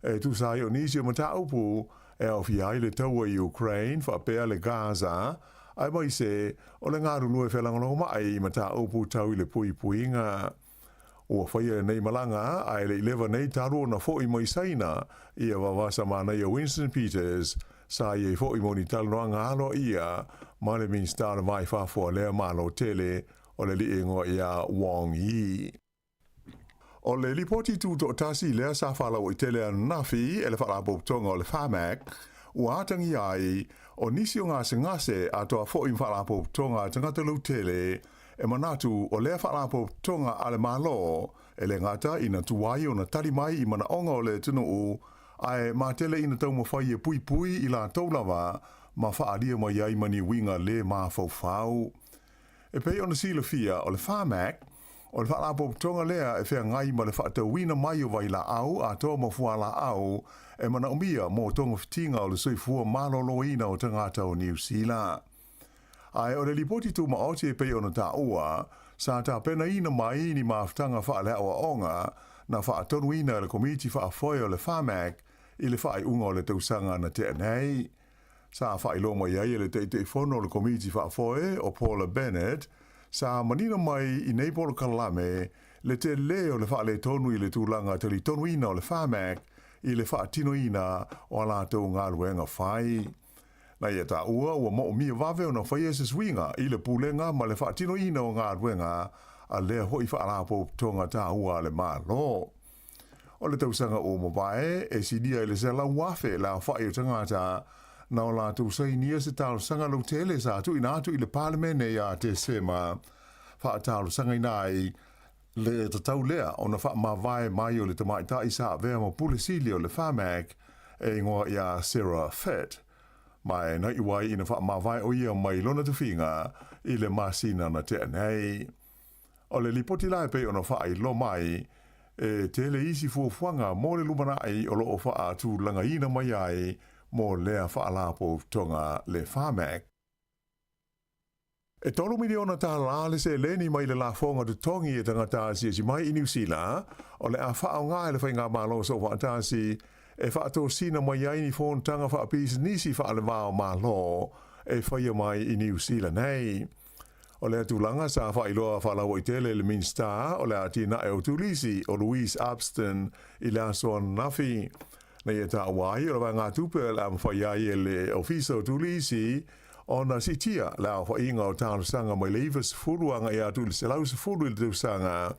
e tu sai o nisi o mata upu e au fi ai le taua I Ukraine whapea le Gaza ai mai se o le ngaru lue whelangano mai mata upu tau I le pui inga. Ua whaia nei malanga ai le 11 nei taro na fo I mai saina ia wawasa mana ia Winston Peters sa ia fo I moni talo noa ngalo ia ma le minister vai whafua lea malo tele o le li ingoa ia Wang Yi. O le lipoti tu to tasi lea sa whala o I tele a nafi e le whala boptonga o le Pharmac ua atangi ai o nisi o ngase atoa fo in whalapo tonga tangata lautele e manatu o lea whalapo tonga ale malo e le ngata ina tuwai o na tari mai I mana onga o le tunu u ai matele ina tau mawhai e pui pui I la taulawa ma whaaria mai ai mani winga le ma fau. E pei ona sila fia o le whamak o le whaalapo tonga lea e whea ngai ma le whaatau wina mai o vai la au a toa mawhua la au e mana umia mō tonga fitinga o le soifua malolo ina o tangata o New Zealand. Ai o le lipoti tu maoti e pei ona ta ua sa ta pena ina mai ni maftanga whaalea o onga na whaatonu ina le komiti whaafoe o le whamak I le whaai unga o le tausanga na te anei. Sa whaai loma iai le te whono le komiti whaafoe o Paula Bennett sa manina mai I nei polo kalame le te leo le whaale tonu I le tūlanga te li tonu ina o le whamak I le whaatino ina o ala tau ngā luenga whai. Na ia ta ua mo mia vave o na whaia se swinga I le pulenga ma le whaatino ina o ngā luenga a lea hoi whaalapo tonga ta ua le malo. O le tausanga o mawae e si dia I le sela wafe la whaia tangata na o la tausai nia se talo sanga lo tele sa tu ina atu I le parlemene ia te sema wha talo sanga inai le tatau lea o na wha mawae mai o le tamaita isa vea mo pulisili o le whamak e ngoa ia Sarah Fett. Mai na iwai ina wha mawae o ia mai lona tuwhinga I le masina na te anei. O le lipoti lai pe o na wha I lo mai e tele isi fuafuanga mo le lumana ai o lo o wha atu langa ina mai ai mo lea whaalapo tonga le whamak. E tolu miliona tā lāle se leni mai le la fonga tu tongi e tangata si mai I New Zealand o le a whao ngā le whainga malo so whaatasi e whaato sina mai ai ni fōn tanga whaapis nisi whaale wao malo e whaia mai I New Zealand nei. O le atulanga sa whailoa whalawa I tele le Minster o le atina e o tulisi o Louise Abston I le asoan nafi. Na ia ta wai o le ngā tupe le am whaiai e le ofisa o tulisi o na sitia le au whainga o tānu sanga mai leivas furuanga I atu le selau se furu le tausanga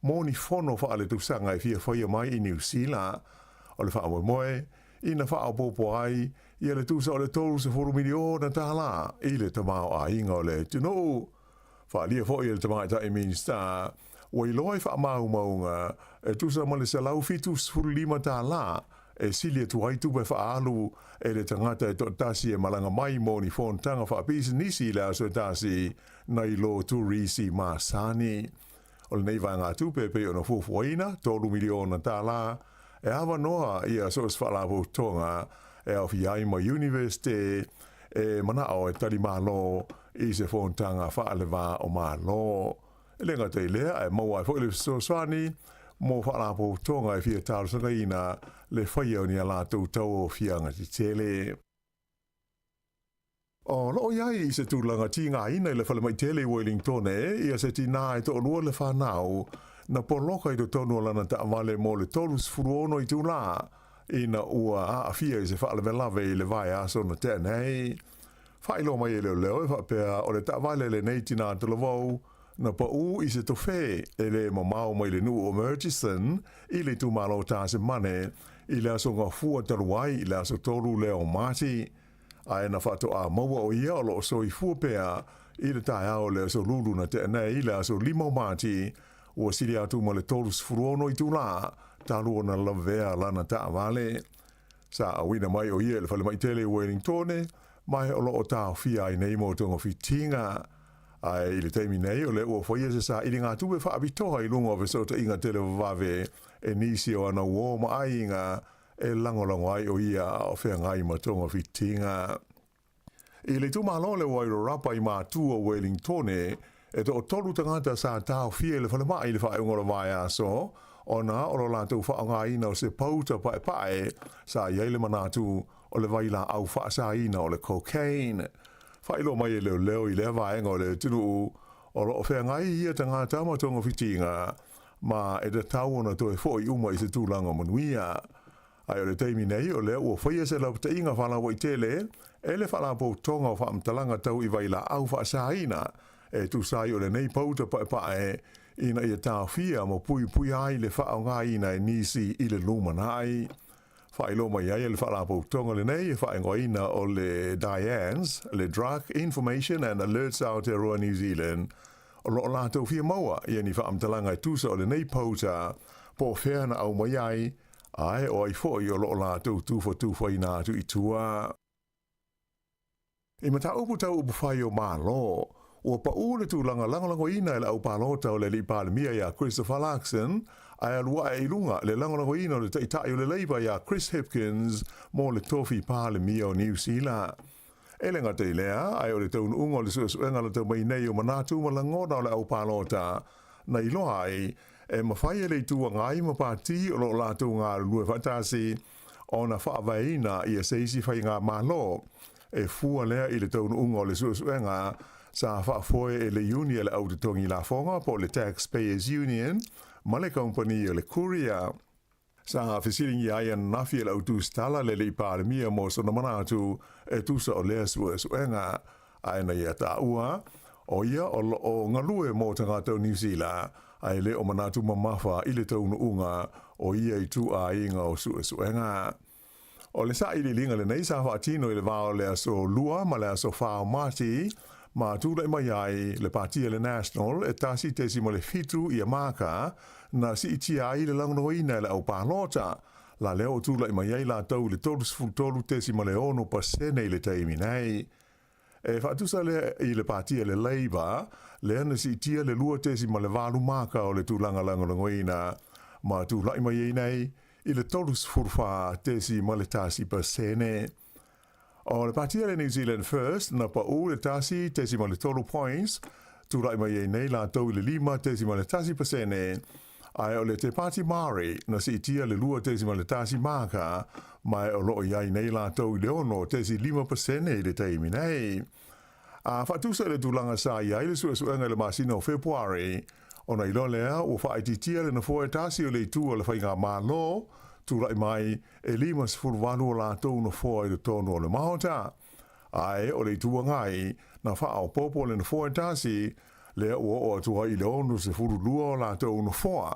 mōni whono whaale tausanga I fia whaia mai I New Zealand. O le whaamoe moe, ina whaao popo ai, ia le tūsa o le tolu se furu miliona tā la, I le tamao a inga o le tino. Whaalia fo I le tamao I Minster, wai loi whaamau maunga, e tūsa ma le selau fitu se furu lima tā la, e silia tuai tupe whaalu, e le tangata e tasi e malanga mai mo ni whontanga whaapisi nisi le aso tasi, nei lo turisi masani. O le nei vanga tupe pe o na fufuaina, tolu miliona tā la, e awa noa ia so whaalapo tonga e au fiai ma university e manao e tari malo I se whontanga whaalewa o malo. E lenga te lea e maua e whaile so swani mo whaalapo tonga e fia tāru sanga ina le whaia o ni ala tau tau o fianga ti tele. O loo iai I se tūlanga ti ngā ina I le whale mai tele Wellington ia se ti nā e to lua le whanau na poloka I to tonu lana ta vale mo le tolus furuono I tu la ina ua a fia I se whaale velave I le vai aso na tenei. Whailo mai e leo e whapea o le ta vale le nei tina te lavou na pa u I se tofe e le mamau mai le nu o Murchison I le tu malo ta se mane I le aso ngā fua taruai I le aso tolu leo mati. Ai na whato a maua o ia o lo so I fua pea I le tae ao le aso lulu na tenei I le aso limo mati ua siri atu ma le tolu sfuruono I tu la, talu ona lavea lana ta vale. Sa awina mai o ia le whale mai tele Wellington, mai o loo tā fia I nei mo tonga fitinga. Ai I le teimi nei o le ua whaia se sa ili ngā tuwe whaabitoha I lunga o vesota inga tele vave e nisi o ana uoma ai inga e langolango ai o ia o whea ngai ma tonga fitinga. I le tumalo le wairo rapa I mātua Wellington e to tolu tangata sa tau fie le whale mai le whae ungora vai aso, o na oro la tau whaanga ina o se pauta pae sa iei le manatu o le vaila au whaasa ina o le cocaine. Whaelo mai e leo I le vaenga o le tunu o lo whea ngai ia tangata ma tonga fitinga, ma e da tau ona to e fo I uma I se tūlanga manuia. Ai o le teimi nei o le ua whaia se lau te inga whala wai tele, e le whala po tonga o whaamtalanga tau I vaila au whaasa ina, e tu sai o le nei pauta pae ina ia tāwhia mo pui ai le whaonga ina e nisi I le lumanai. whailo mai ai le whalapo tonga le nei, whaingoina o le Diane's, le Drug Information and Alerts Aotearoa New Zealand, o lo lātou fia maua, ia ni whaamtalanga i tūsa o le nei pauta, po whea na au mai ai o ai fōi o lo lātou tūwha i nātu i tua. I mata upu tau upu whai o mālo, o pa ule tū lango ina e la au pālota o le li pālemia ia Christopher Larkson, ai alua e ilunga le lango ina o le taitai o le leiba ia Chris Hipkins mo le tofi pālemia o New Zealand. E le ngata i lea, ai o le taunu unga o le suenga le tau mai nei o manatu ma langona o le au pālota, na iloa ai, e mawhai e le tua ngai ma pāti o lo lātou ngā lue whatasi, o na whaavaina i a seisi whai ngā mālo, e fua lea i le taunu unga o le suenga, sa whaafoe e le uni e le auditongi la fonga po le Taxpayers Union, ma le company o le Courier. Sa whisiringi ai an nafi e le autustala le li pālemia mo sona manatu e tusa o lea suenga aina i a tāua, o ia o ngalue mo tangata o New Zealand, ai le o manatu mamafa i le taunu unga o ia i tu a inga o suenga. O le sa i li linga le nei sa whaatino i le vāo lea so lua ma lea so whao mati, ma tūlai mai ai le Partia le National e tasi tesi mo le fitu i a maka na si iti ai le langoina le au pālota, la leo tūlai mai ai la tau le tolu tesi mo le ono pasene i le taimi nei. E whaatusa le i le Partia le Labour, le ana si itia le lua tesi mo le valu maka o le tūlanga langoina, ma tūlai mai ai nei, i le tolus furfa tesi mo le tasi pasene. O le Partia le New Zealand First, na pa u le tasi tesi mo le tolu points, tūlai mai ai nei la tau le 5 tesi mo le tasi pasene, ai o le te Party Māori, na si itia le lua tesi mo le tasi maka, mai o loo iai nei la tau le ono tesi 5% i le taimi nei. A whatusa le tūlanga sa iai le suenga le masina o Februari, o na ilo lea o whaititia le na fōe tasi o le itu o le whainga mālo, tūlai mai e 5.4 o la tau na fōe le tono o le mahota. Ai o le itua ngai, na whao popo le na fōe tasi, lea o atua i le onu se furu lua o la tau na fōa.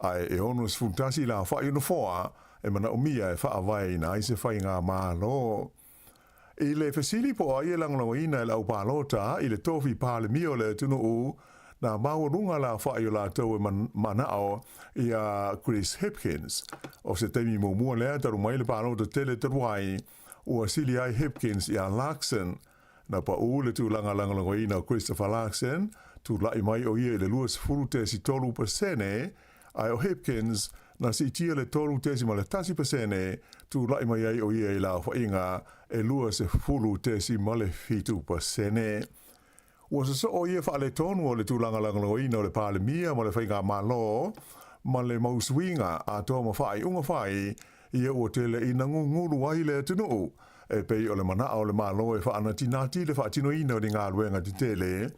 Ai e onu se furu tasi la whai na fōa, e mana umia e whaawai na i se whainga mālo. I le fesili po ai e langlangoina e lau pālota, i le tofi pālemia o le tunu u, na maurunga la whai o la tau e manao i a Chris Hipkins. O se teimi mua lea taru mai le pālota tele taruai, ua sili ai Hipkins i a Larkson. Na pa u le tu langlangoina Christopher Larkson, tu lai mai o ia i le luas furu tesi tolu pasene, ai o Hipkins, na si tia le tolu tesi ma le tasi pasene, tu lai mai ai o ia i la whainga e lua se fulu tesi ma le fitu pasene. Ua sa so o ia wha le tonu o le tu langoina o le pālemia ma le whainga malo, ma le mauswinga a toa ma whai unga whai, ia ua tele i nguru ai le tunu, e pei o le mana o le malo e wha anatinati le wha tino ina o di ngā luenga ti tele,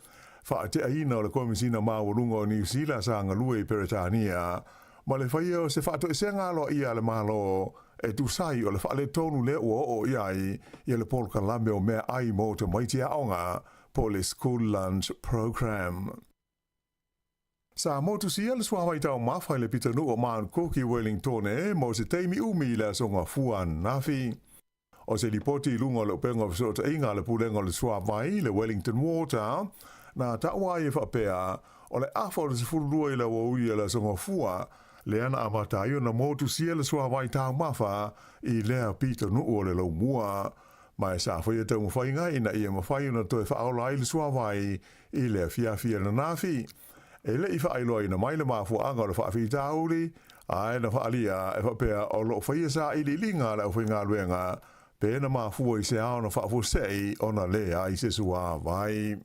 wha te aina o le komisina māwarunga o New Zealand sa ngalue i Peretania, ma le whaia o se whaato e se ngalo ia le malo, e tu sai o le wha le tonu le ua o iai, ia le Paul Kalame o mea ai mo te maiti aonga, po le School Lunch Program. Sa motu sia le suawai tau mawhai le pitanu o maan koki Wellington e, mo se teimi umi le songa fuan nafi. O se lipoti lunga le upenga visota inga le pulenga le suawai le Wellington Water, na tawai e whapea, o le afo le se furulua i la wauia le songa fua, le ana amataio na motu sia le suawai tau mawha i lea pitanu o le lau mua. Mai sa whaia tau mwhainga ina ia mwhai na toi whaola i le suawai i lea fia na nafi. E le i whaailoa ina mai le mafua anga le whaafi tauri, ai na whaalia e whapea o lo whaia sa i li linga le whainga luenga, pe na mafua i se ao na whaafu sei o na lea i se suawai.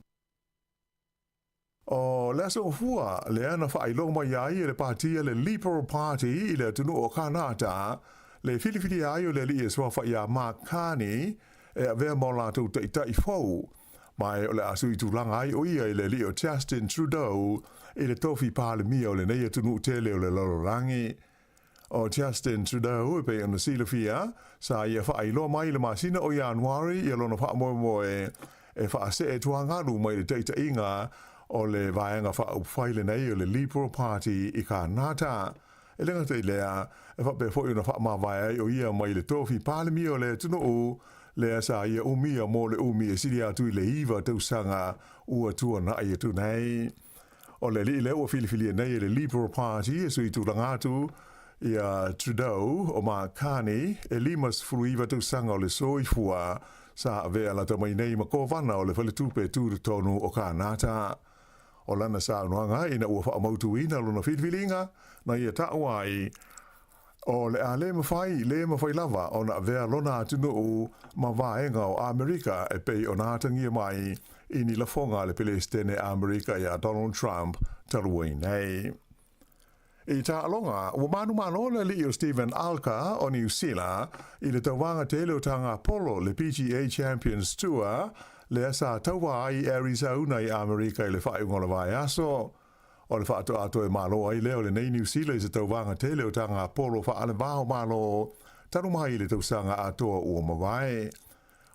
O le aso fua, le ana whaailoa mai ai le Partia le Liberal Party i le tunu o Kanata, le filifili ai o le li e sua whaia Mark Carney, e a vea mo lātou tai fau. Mai o le asu i tūlanga ai o ia i le li o Justin Trudeau i le tofi pālemia o le nei tunu tele o le lororangi. O Justin Trudeau e pe ana silafia, sa ia whaailoa mai le masina o Januari i alona whaamoe e whaase e tuangaru mai le teita inga o le vaenga whaupwhaile nei o le Liberal Party i Kanata. e lenga te lea e fa pe fo ina fa ma vai o ia mai le tofi pale mi o le tuno o le sa ia umi mo le umi e siria tu le iva te sanga ua tua na ia tu nei o le li le o fili nei le Liberal Party e sui tu langatu ia Trudeau o Makani e limas fruiva tu sanga o le soifua sa avea la tamai nei ma ko vana o le fale tupe tu tonu o kanata o lana sa unuanga ina ua wha mautu ina luna whitwilinga na ia tauai o le a le mawhai lava o na vea lona atunu o ma vaenga o Amerika e pei o nātangia mai ini la fonga le Palestine Amerika ia Donald Trump talui nei. I ta alonga, ua manu le li o Stephen Alka o New Zealand i le tauanga te leotanga Apollo le PGA Champions Tour le asa taua ai Arizona i Amerika i le whaiungola vai aso. O le whaato ato e malo ai leo le nei New Zealand i se tauanga te leotanga Apollo wha ale vao malo tanu mai i le tausanga atoa ua mawai.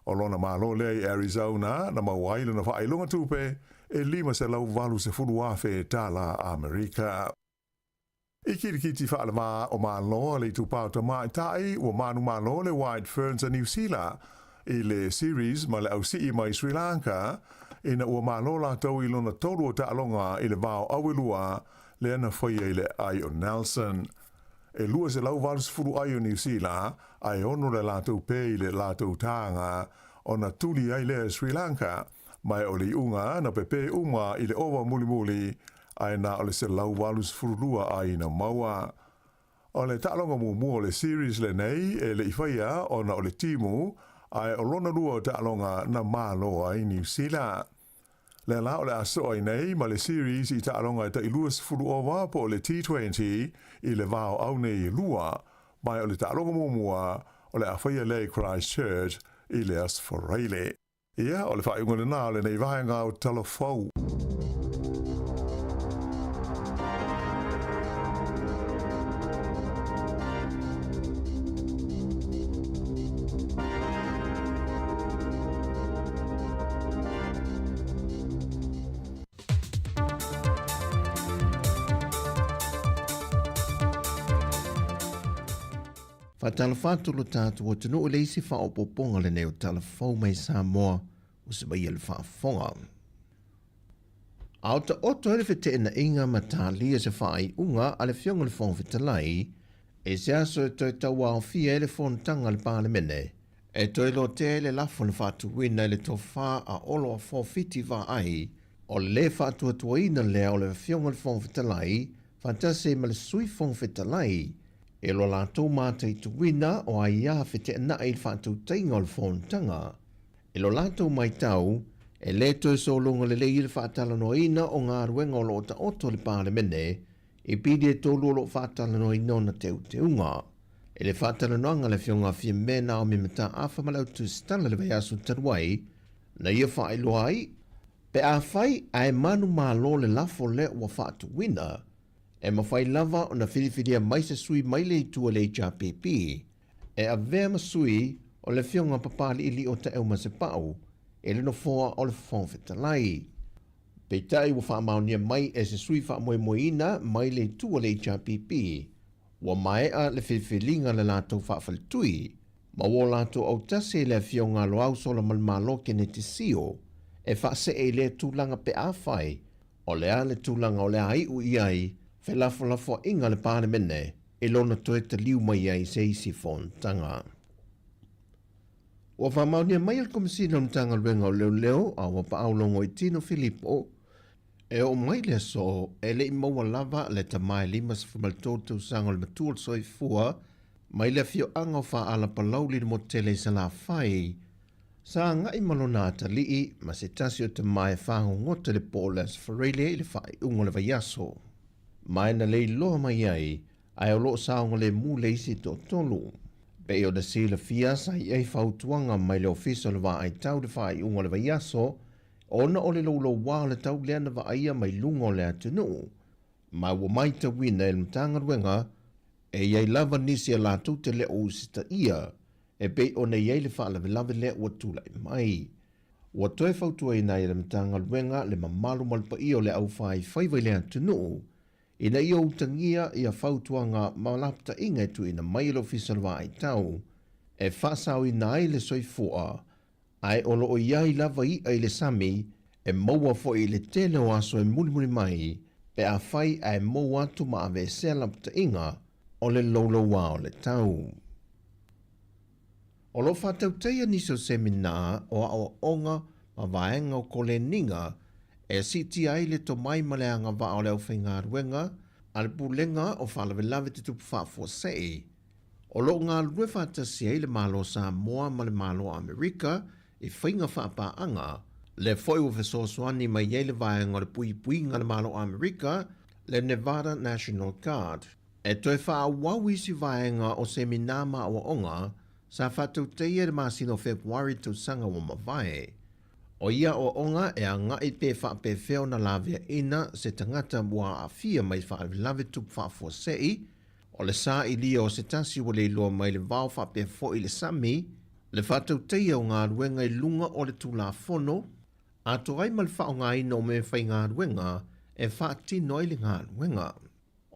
O lona malo le i Arizona na mawai le na whailunga tupe e lima se lau walu se furu afe tala Amerika. I kirikiti whaalama o malo le tupau ta mai tai o manu malo le White Ferns a New Zealand i le series ma le ausii mai Sri Lanka ina ua malo la tau i lona tolu o ta alonga i le vao awilua le ana whaia i le ai o Nelson. E lua se lau valus furu ai o New Zealand ai ono le latou pe i le latou tanga o na tuli ai le Sri Lanka mai o le unga na pepe uma i le owa muli ai na o le se lau walus furulua ai na maua. O le ta'alonga mua le series le nei e le iwhaia o na o le timu ai o lona lua o ta'alonga na malo ai New Zealand. Le la o le aso ai nei ma le series i ta'alonga ta iluas furu owa po le T20 i le vao au nei lua mai o le ta'alonga mua o le awhaia le Christchurch i le Asforeile. Ia o le whaiunga le nā le nei vahenga o talafau. Whatalawhatu lo tātu o tunu o leisi whaopoponga le neo talafau mai Samoa o se mai ele whaafonga. Ao ta oto ele whete ina inga matalia se whaai unga ale fionga le whonga whetalai e se aso e toi tau ao fia ele whontanga le pālemene e toi lo te ele lafo le whatu wina ele tofa a olo a whofiti wha ai o le whatu atua ina lea o le fionga le whonga whetalai whantase ma le sui whonga whetalai e lo lātou māta i tuwina o ai a whete na i whātou tainga o le whontanga. E lo lātou mai tau, e le toi so longa le lei le whātala no ina o ngā ruenga o lo ta oto le pālemene, e pidi e tolu o lo whātala no ina na teu te unga. E le whātala no anga le whionga whia mena o me mata awha malau tu stala le vai asu taruai, na ia whaelo ai, pe a whai ai manu mā lo le lafo le ua whātu wina, e mawhai lava o na whiriwhiria mai se sui mai le tua le HRPP, e a vea masui o le whionga papali ili o ta euma se pau, e le no foa o le whonwhetalai. Peitai wa whaamaunia mai e se sui whaamoemoina mai le tua le HRPP, wa mai a le whiriwhiringa le lātou whaafalitui, ma wo lātou au tase le whionga lo au sola malmalo kene te sio, e whaase e le tūlanga pe a whai, o le a le tūlanga o le ai u iai, fe lafo inga le pālemene e lona toe te liu mai ai se isi whontanga. Wa whamaunia mai al komisina mtanga luenga o leo a wa paaulongo i Tino Filippo e o mai le so e le i maua lava le ta mai limas fumaltotu sanga le matua soi fua mai le fio anga o wha ala palauli le motele sa la whai sa ngai malonata lii ma se tasi o te mai whango ngota le polas whareile i le whai ungo le vaiaso. Mai na lei loa mai ai, ai o loo saonga le mu leisi to tolu. Pe o da sila fia sa i ei whautuanga mai le ofiso le wa ai tau de whai unga le vaiaso, ona o le lo wā le tau lea na wa aia mai lungo le atunu. Mai wa mai ta wina e mtanga ruenga, e iei lava nisi a la tute le o sita ia, e pe o na iei le wha la lave le ua tula i mai. Ua toe whautua i nai le mtanga ruenga le mamalu malpa i o le au whai whaiwai le atunu, Ina ia utangia ia fautuanga malapta inga tu ina mailo official wa ai tau. E whasau ina ai le soifua. Ai olo o iai lava i ai le sami e maua fo i le tele o aso e muli mai pe a fai ai maua tu ma ave sea lapta inga o le lolo wa o le tau. O lo whatau teia niso semina o a onga ma vaenga o kole ninga e siti ai le to mai maleanga wa o leo whainga ruenga al pulenga o whalawelawe te tupu whafua sei. O lo ngā lue whatasi ai le malo sa moa ma le malo Amerika i whainga whapaanga le foi o fesoswani mai ye le vaenga o le pui ngā le malo Amerika le Nevada National Guard. E toi wha wawisi vaenga o seminama o onga sa whatau teia le masino Februari tu sanga o mawai. O ia o onga e a ngai pe wha pe wheo na lavia ina se tangata mua a fia mai wha lave tup wha fua sei. O le sa i lia o se tasi o le iloa mai le vau wha pe fo i le sami. Le whatau teia o ngā ruenga i lunga o le tula fono. A to ai mal wha o ngā ina o me whai ngā ruenga e wha tino i le ngā ruenga.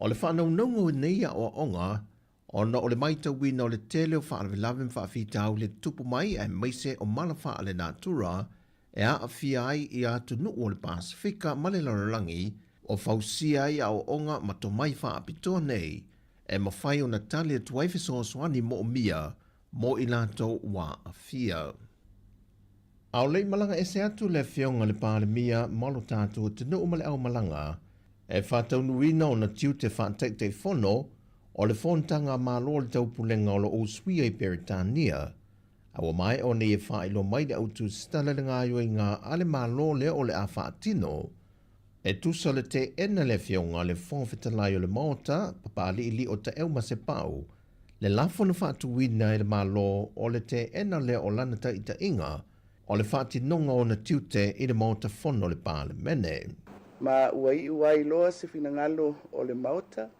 O le whanau nongo neia o onga o na o le maita wina o le tele o wha lave wha fitau le tupu mai e maise o malafa ale natura e a fia ai i atu nuu o le Pasifika ma le Larangi o fausia ai au onga ma to mai wha apitoa nei e mawhai o na tali e tuaife soaswani mo o mia mo i lato wa a fia. Au lei malanga e se atu le fionga le pāle mia malo tātua te nuu ma le au malanga e whatau nuina o na tiu te whatek te fono o le fontanga malo le taupulenga o le o Suia i Peritania. Awa mai o ne e whaelo mai le autu stala le ngā yoi ngā ale malo le o le a whaatino. E tusa le te ena le fionga le whongwhitalai o le maota, papali ili o te euma se pau. Le lafona whaatu wina e le malo o le te ena le o lanata i ta inga, o le whaatinonga o na tiute i le maota fono le pāle mene. Ma uai loa se finangalo o le maota,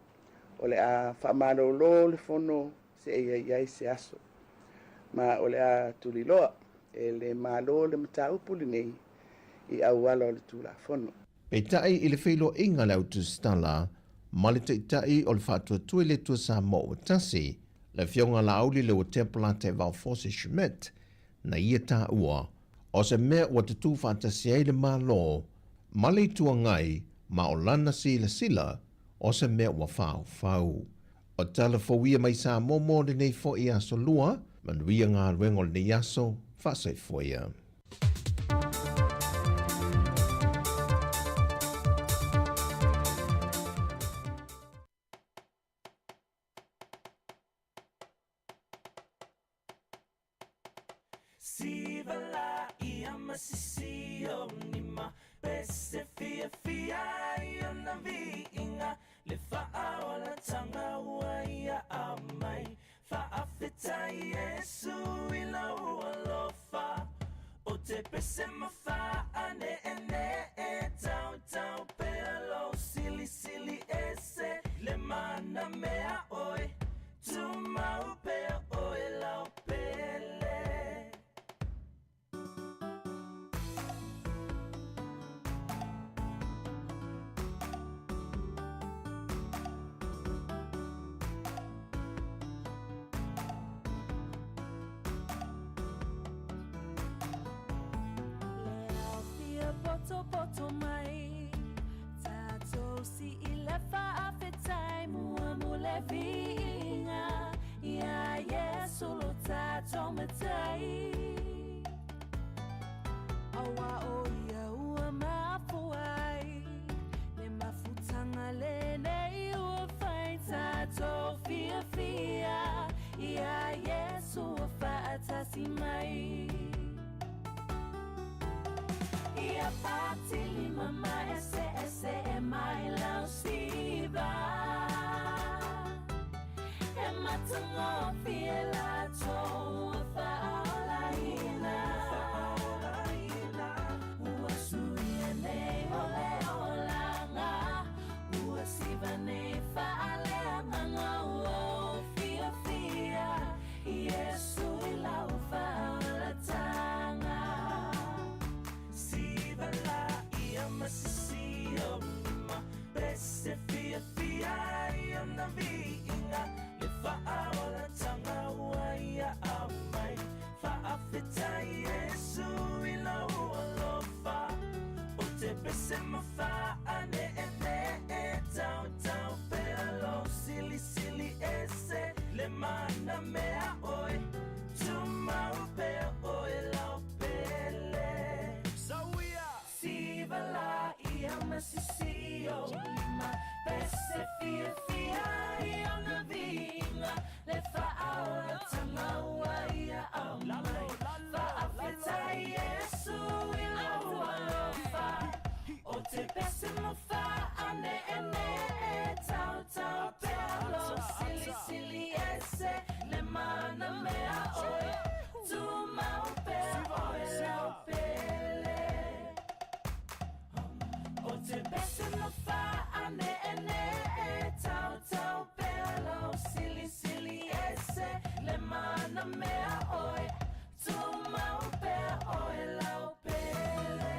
o le a whaamalo lo le fono se iai se aso. Ma o le a tuliloa e le malo le mataupuli nei i auala o le tula fono. Pei tai i le whilo inga le autu stala, ma le tai o le whaatua tue le tua sa mo o tasi, le fionga la auli le o templa te Valfosse Schmidt, na ia tā ua, o se mea o te tū whaatasi ai le malo, ma le tua ngai, ma o lana sila, o se mea o whau. O tala fawia mai sa momo le nei fo i aso lua, manuia ngā ruengo le nei aso, whasai foia. Sivala ia masisio nima pese fia ia na viinga le faa o la tanga ua ia amai faa fita Yesu ila ua lofa o te pese mafaa ane e tau pelo sili ese le mana mea oi tu mau pea oi lau pele. Poto mai tato si ilefa afetai mua mule vinga ya Yesu lo tato metai awa o ya ua mafuai le mafutanga le nei ua fai tato fia ya Yesu fa atasi mai ia patili mama ese e mai lau siva e matango fiela to faolaina ua suia nei ole olanga ua siva nei faaleanga ua fia Yesu ilau faolatanga masisio ma pese fia Bese mafa ane ene tau tau pelo silly silly ese le mana mea oi tuma pe oi la pele Sawia Sivala ia masisio lima Bese fia fia ia na vinga le fa aula tamaua ia au mai fa afeta Yesu ila ualofa O te pese mo fa ane ene tau tau pelo silly silly ese le mana mea oi tu mau pe oi lau pele O te pese mo fa ane ene tau tau pelo silly silly ese le mana mea oi tu mau pe oi lau pele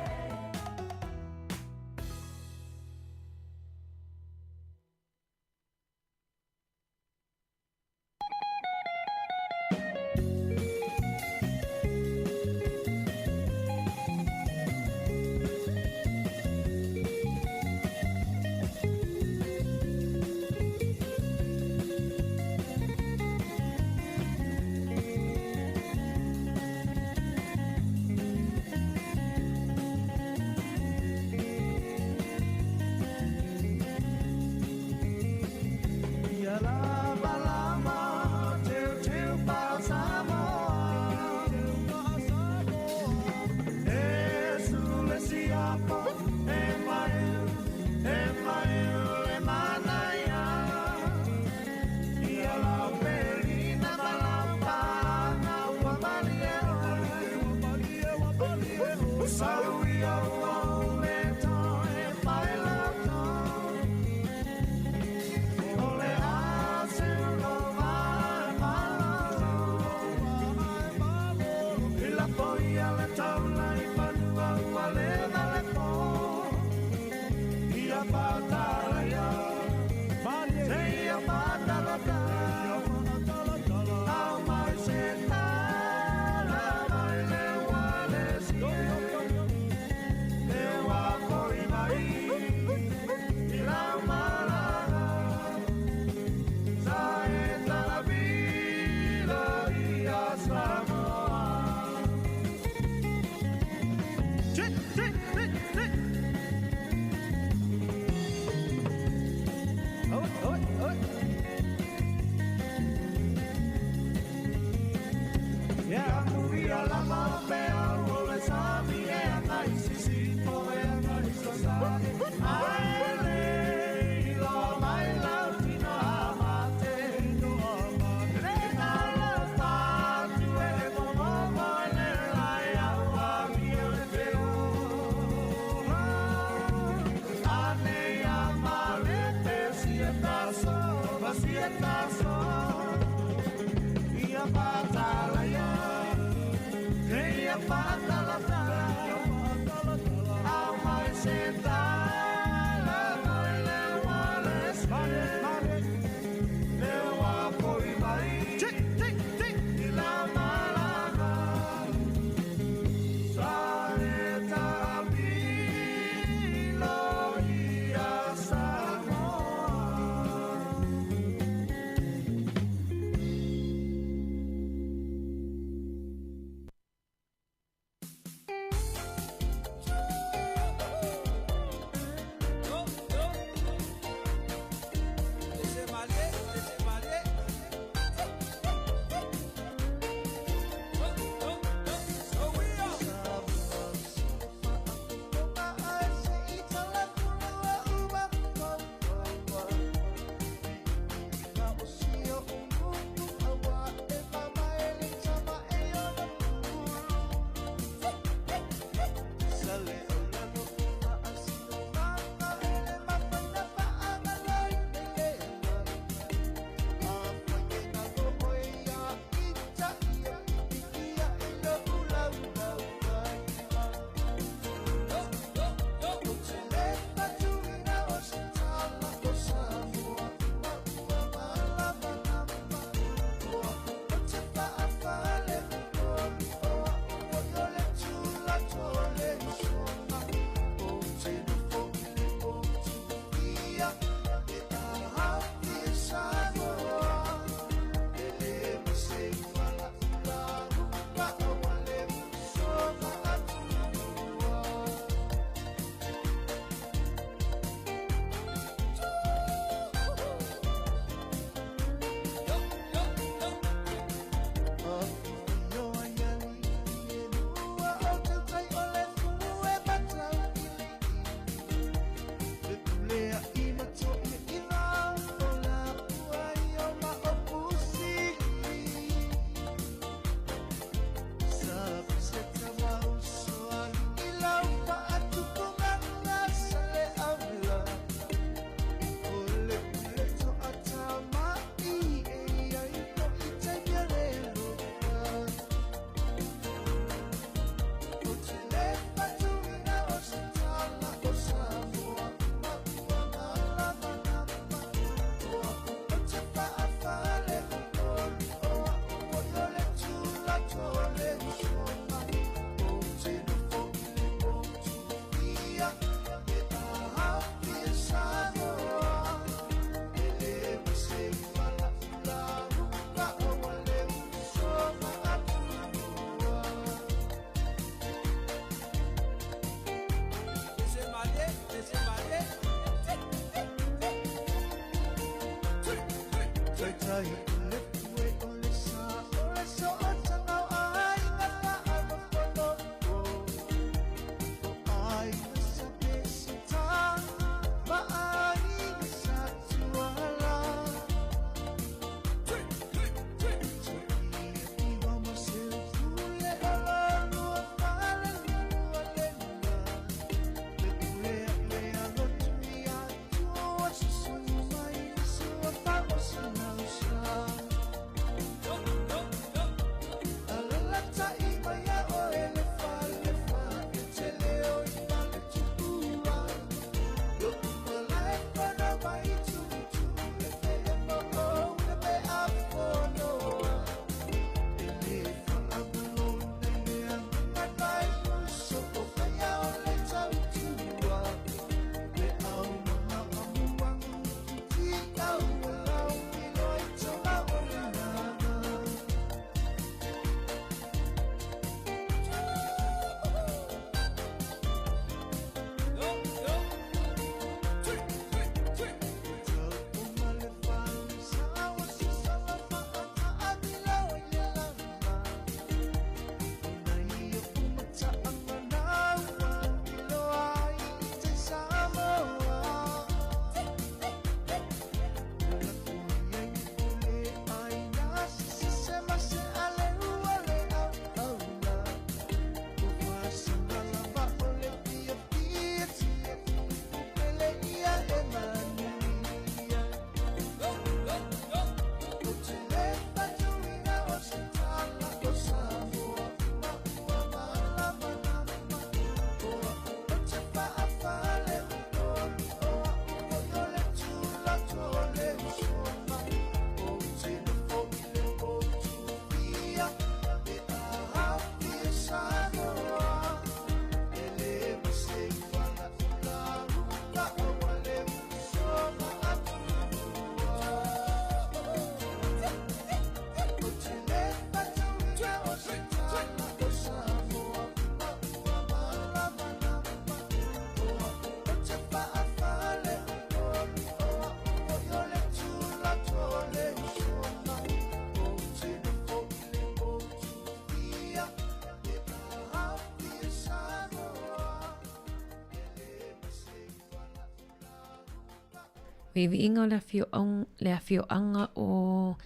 Vivi inga le afio anga o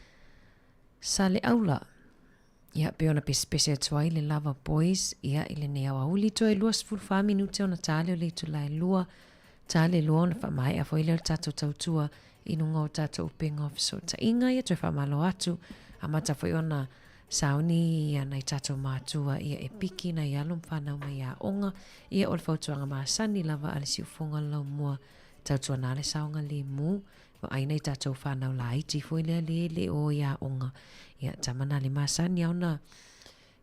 sale aula. Ia pe ona pespese atuai le lava boys ia ile ne awa uli to e lua sful fa minute ona tale o le tu lai lua tale lua ona fa mai a foile o tato tautua inunga o tato upinga officer ta inga ia to fa malo atu amata foi ona sauni ia nai tato matua ia e piki na ia lum whanau mai a onga ia o le fautuanga maa sani lava ale si ufonga lau mua tautua nale saunga le mu wa aina i tato whanau la iti foi le o ia onga ia tamana le maa sani au na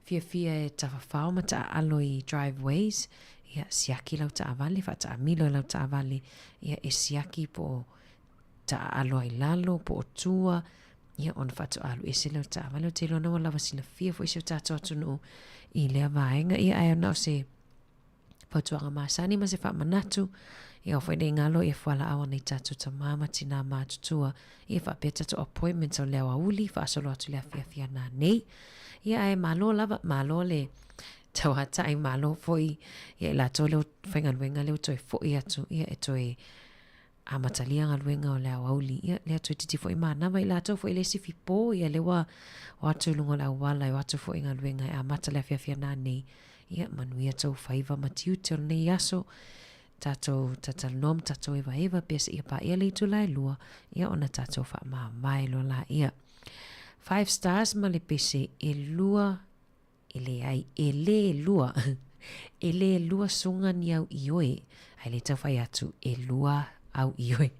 fia e tawhawhao ma ta alo i driveways ia siaki lau ta avali fa ta amilo lau ta avali ia e siaki po ta alo ai lalo po tua ia on fatu alu ese lau ta avali o te lona wala wasila fia fo isi o tato atunu i lea vaenga ia ai au se fautuanga masani ma se fa manatu ia o whaide ngalo ia whala awa nei tatu ta mama tina mātutua ia wha peta to appointment o lea wauli wha asolo atu lea fia nā nei ia ai malo lava malo le tau hata ai malo foi ia la to leo whaingaluenga leo toi foi atu ia e toi amatalia ngaluenga o lea wauli ia lea toi titi foi mānawa i la to foi le sifi po ia lewa watu lungo la wala i watu foi ngaluenga i amata lea fia nā nei ia manuia tau whaiva matiu te o nei aso tato nom tato eva pesa ia pa ia le tu lai lua ia ona tato fa mai lo la ia 5 stars ma le pese e lua ele ai ele lua ele lua sunga ni au ioe ai le tau fai atu e lua au ioe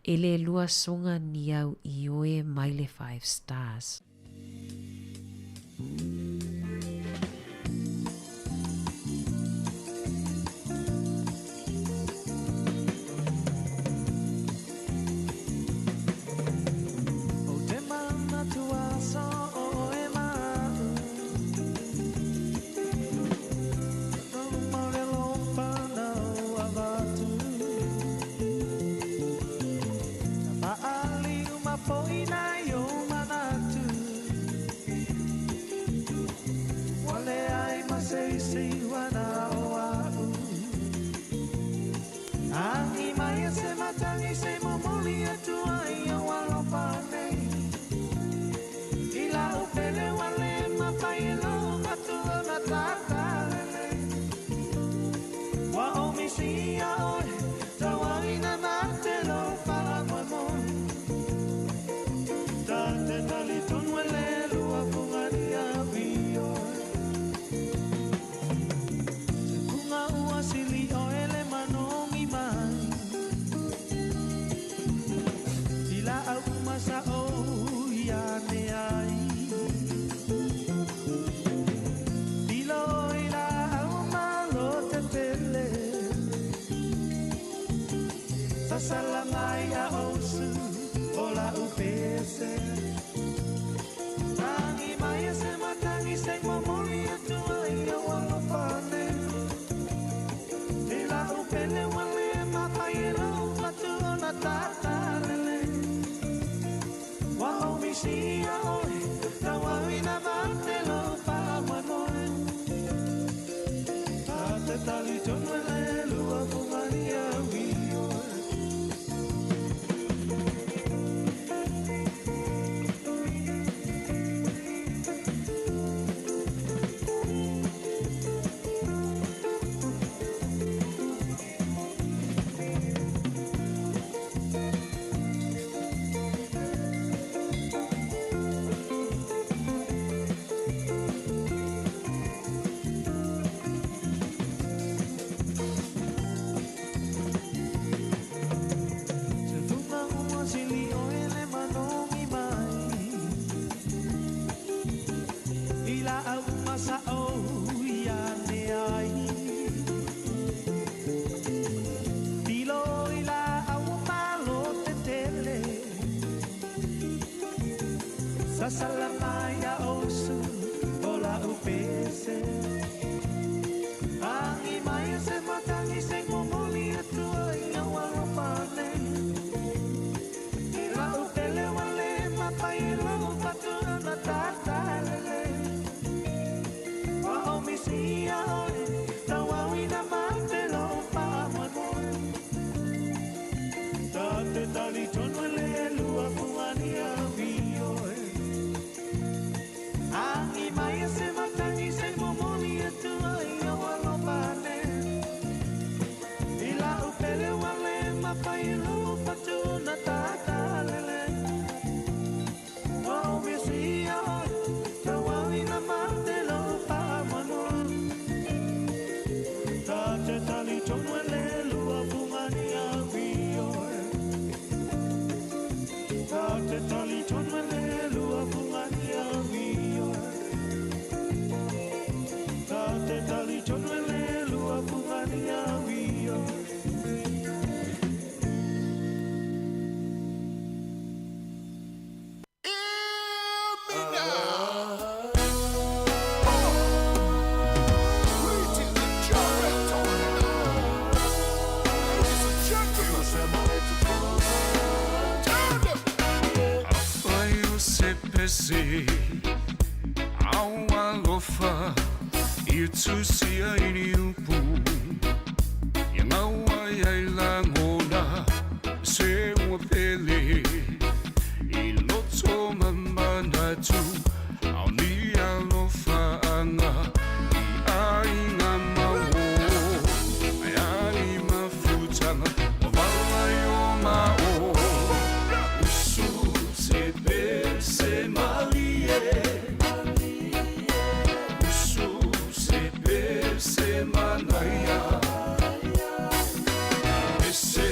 ele lua sunga ni au ioe mai le 5 stars Foi na yoma misia oi tawaina matelo whaamamon Tate tali tonu ele lua pungaria vio Se kunga ua sili o ele manongi mai Ila au masa o iane ai Dilo ila au malo te pele Sasalangai a osu ola upese Tangi mai se matangi se momoli atua ia wala pane Ila upele wale makaira upatu ona tatalele Wa omisia oi tawawina matelo pamanoe Tate tali tonwele lua kumania wio Sasalamaya osu ola upese Angi maya se matangi se momoli atua ia wala pane Ila upele wale mapaila upatu na tatalele Wa omisia oi tawawina matelo pamanoe Tate tali tonwele lua kuania vioe Angi maya se matangi se momoli atua ia wala pane Ila upele wale mapaila upatu na tatalele Wa omisia oi tawawina matelo pamanoe Tate tali tonwele lua kumania vioe Tate tali tonwele lua kumania vioe Tate tali tonwele lua kumania vioe Se aua lofa I tusia ini upu Yang aua yai langona Se ua pele I loto mamanatu Au ni alofa anga I ainga mawo Ai ai mafutanga Wavala yo mao Usu se pe se malie Usu se pe se manaya Ese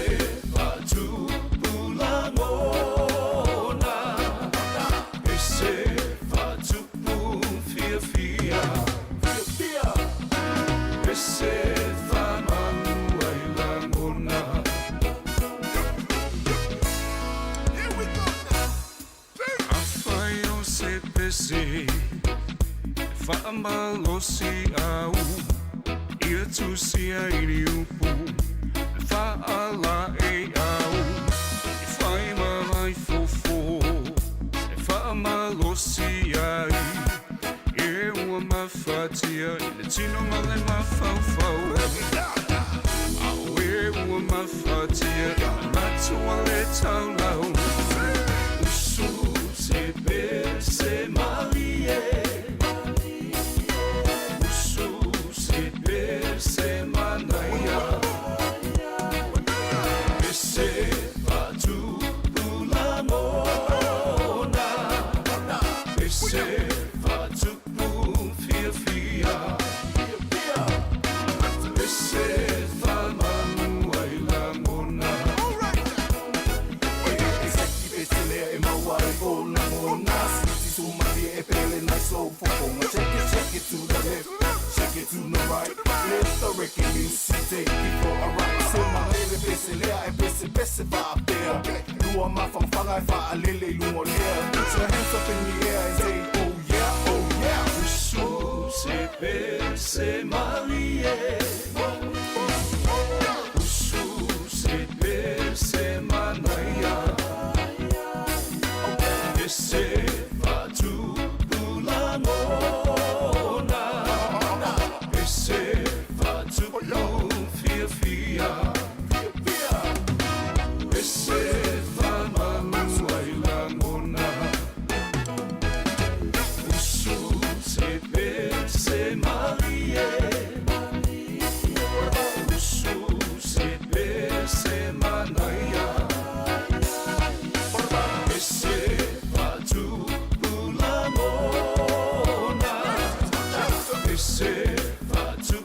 patu pulangona Ese patu fia fia Ese famanu ai langona Afaio se pese Faamalosi au Ia tusia ini upu Faala e au Fai mai fofo Faamalosi ai E ua mafatia Ile tino male mafaufau Au e ua mafatia Matua le taulau Usu se pe se malie Usu se pe se manaya before I write. So my lele bese lea e bese bese va a bear. Lua mawhangwhanga e wha a lele lungo lea. Put your hands up in the air and say, oh yeah, oh yeah. Usu se bese marie. Usu se bese manaya. Ese fatu ulangona. Ese fatu fia fia. Ese famanu ailangona. Usu se bese marie. Usu se bese manaya. Ese fatu ulangona. Ese fatu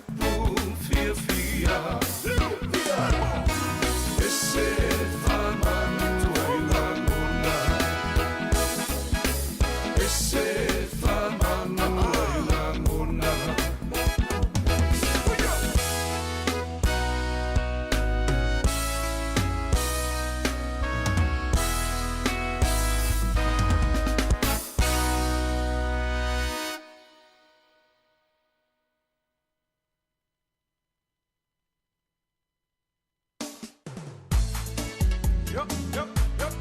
fia fia. Ese famanu ailangona. Ese famanu ailangona. Yup, yup, yup.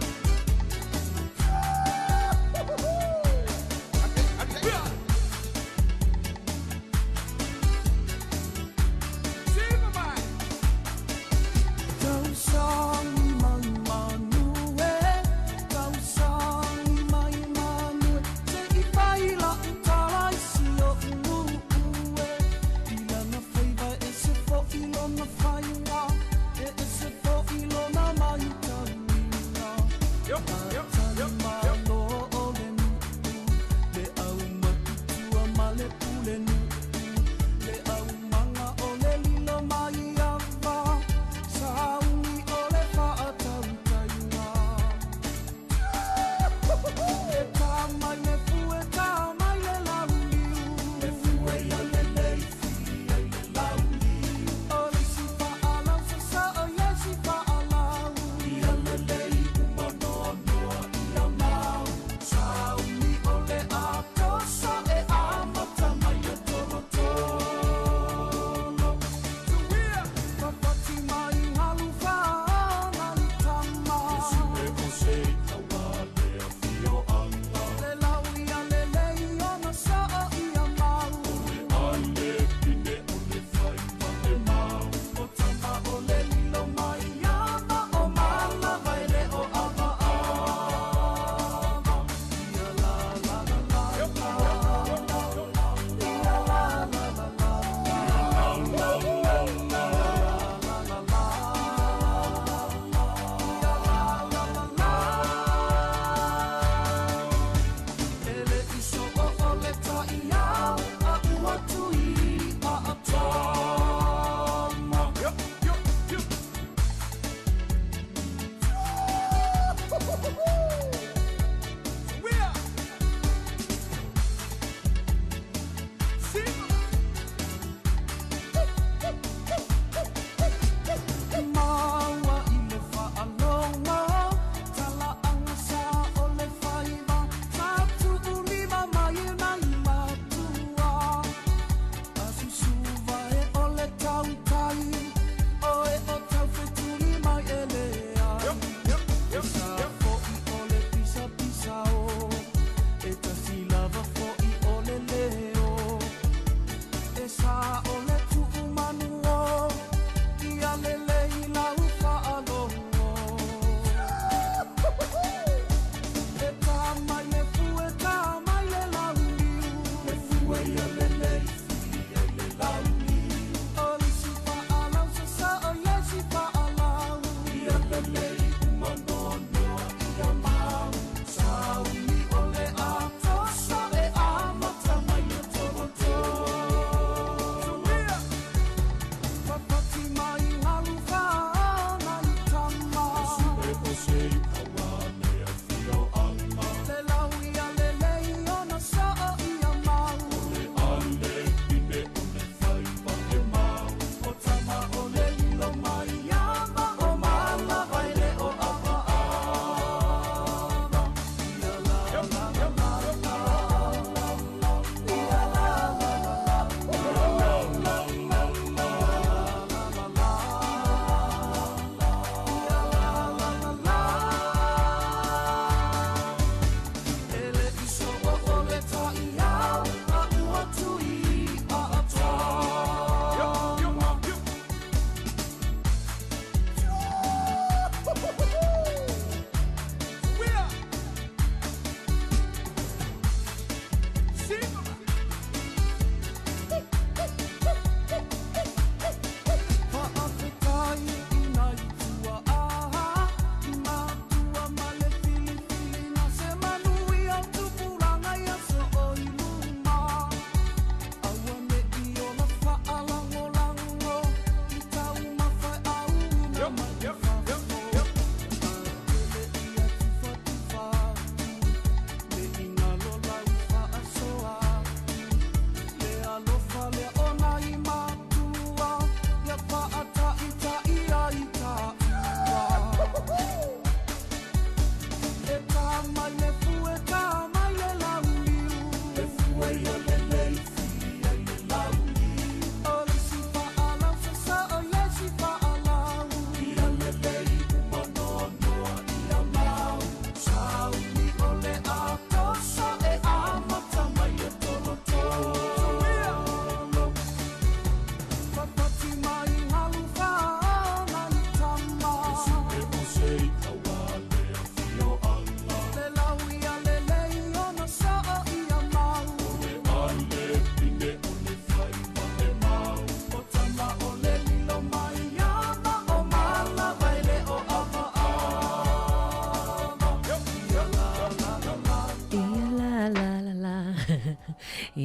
Ilona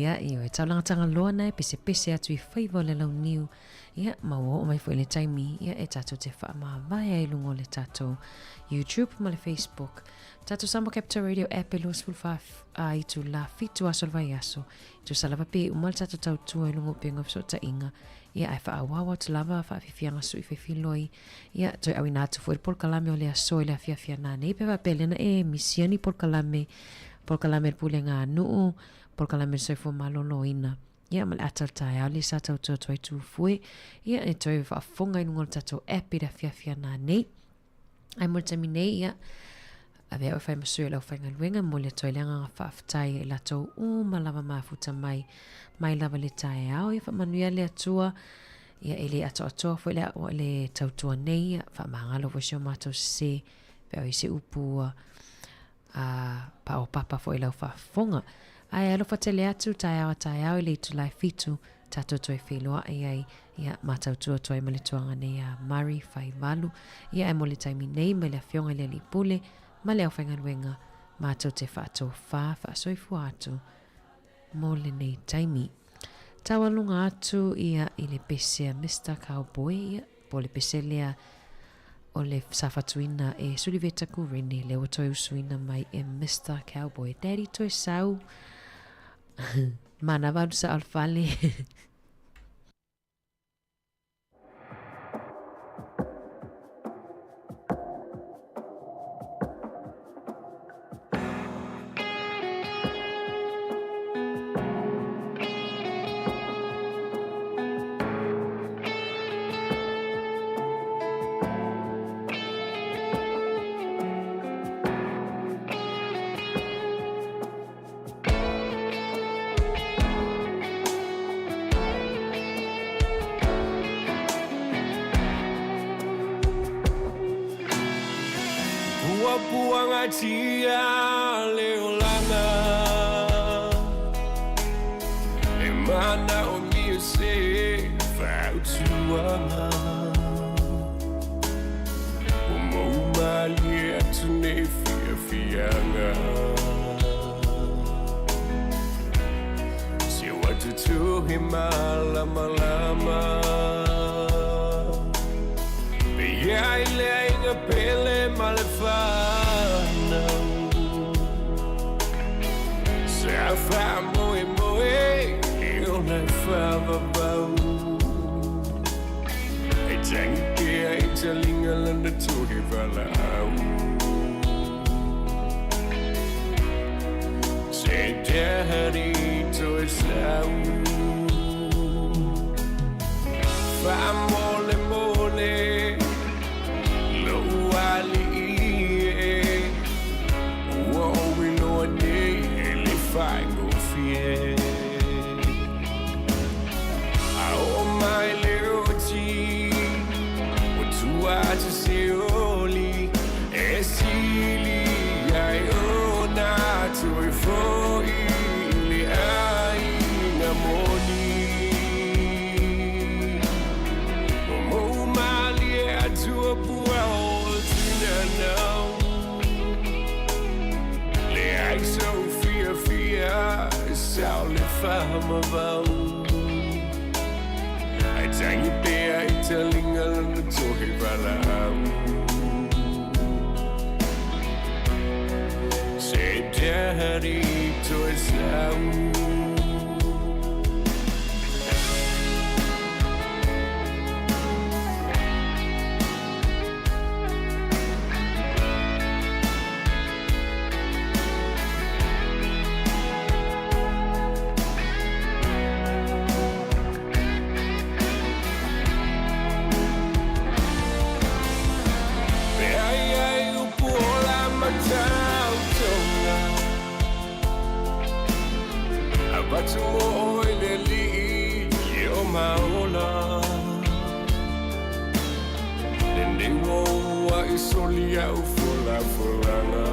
Ia, i taulanga tanga loa nei, pese atu I whaiva le lau niu. Ia, maua o mai fwoi le taimi, ia e tatou te wha maa vai ai lungo le tatou YouTube ma le Facebook. Tatou Sambo Capital Radio app e luas fulfaf a I tu la fitu aso le vai aso. I tu salava pe umal tatou tau tua I lungo penga so ta inga. Ia ai wha awawa tu lava wha fifianga su I whiwhiloi. Ia toi awina atu fwoi Pol Kalame o le aso I le fiafia nane. I pewa pelena e misiani Pol Kalame le pule ngā nuu. Pol Kalame le soifo malolo ina. Ia ma le atal tae au le sa tau tua toi tu fue. Ia e toi whaafonga I nungol tatou app I le fiafia nane. Ai mo le tami nei ia. Ave au fai masui lau fai ngaluenga mo le toi leanga ngā whaaftai e latou malava mafuta mai lava le tae au. Ia whamanuia le atua. Ia e le ato fo le tautua nei. Ia whamangalo fo sio mātou se. Pea I se upua. Pa o papa fo lau whaafonga. Ai alo fatele atu tae au I le itu lai fitu. Tato toi wheloa ai ia matautua toi ma le tuanga nei a Mari fai malu. Ia e mo le taimi nei ma le afionga le lipule. Ma leo whaingaruenga, mātou te whātou whaasoifu atu, mō le nei taimi. Tawalunga atu ia I le pesea Mr. Cowboy, ia, po le pese lea o le sawhatuina e Suliveta Kurene, leo toi usuina mai e Mr. Cowboy. Daddy toi sau, mana vadu sa alfale. Tia leolana e mana o mi se fautuana o mo mali atu ne fianga se watu tu himala malama be ya ile inga pele malefa Fa moe eu na fava bau e tangi ke e talinga lana toke vala au se daddy to sau fa mole lo ali oh we know a day I go fear oh my liberty what do I to say only esili I own not to for ili I namoni oh my lia to a puao now le I so sao le fama vau ai tangi pe ai talinga na tohe vala say daddy to sau solia o fulana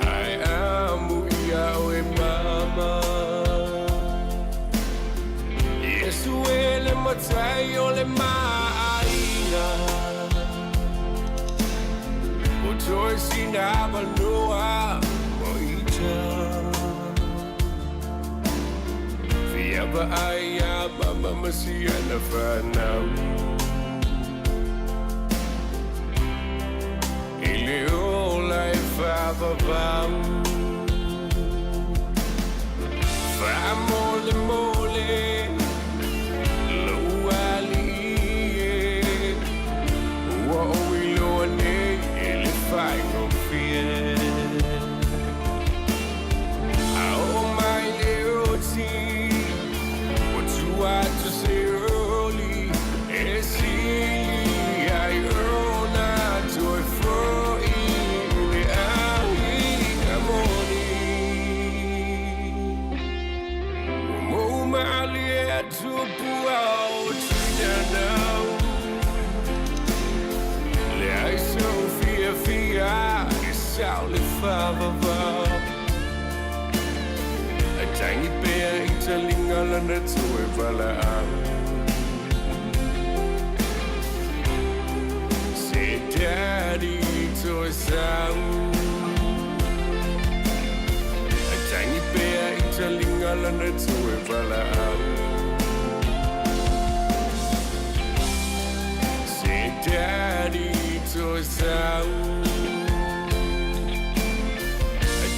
I am ia o e mama Yesu ele matai o le maina o toi sinava noa o i Fiaba aya mama masia na fanau Ile ola e fava vam Fa mole mole Lo ali Wa we lo ne ele fai no fear Oh my leoti What you are to say early Esili I earn a joy for in the morning Mo mali at to pull out now Le I so fear It's all if I Tangi pea italinga lana tue vala Say daddy to a sound Tangi pea italinga lana tue vala Say daddy to a sound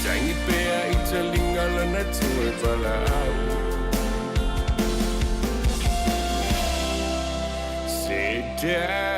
Tangi pea italinga lana tue vala Say daddy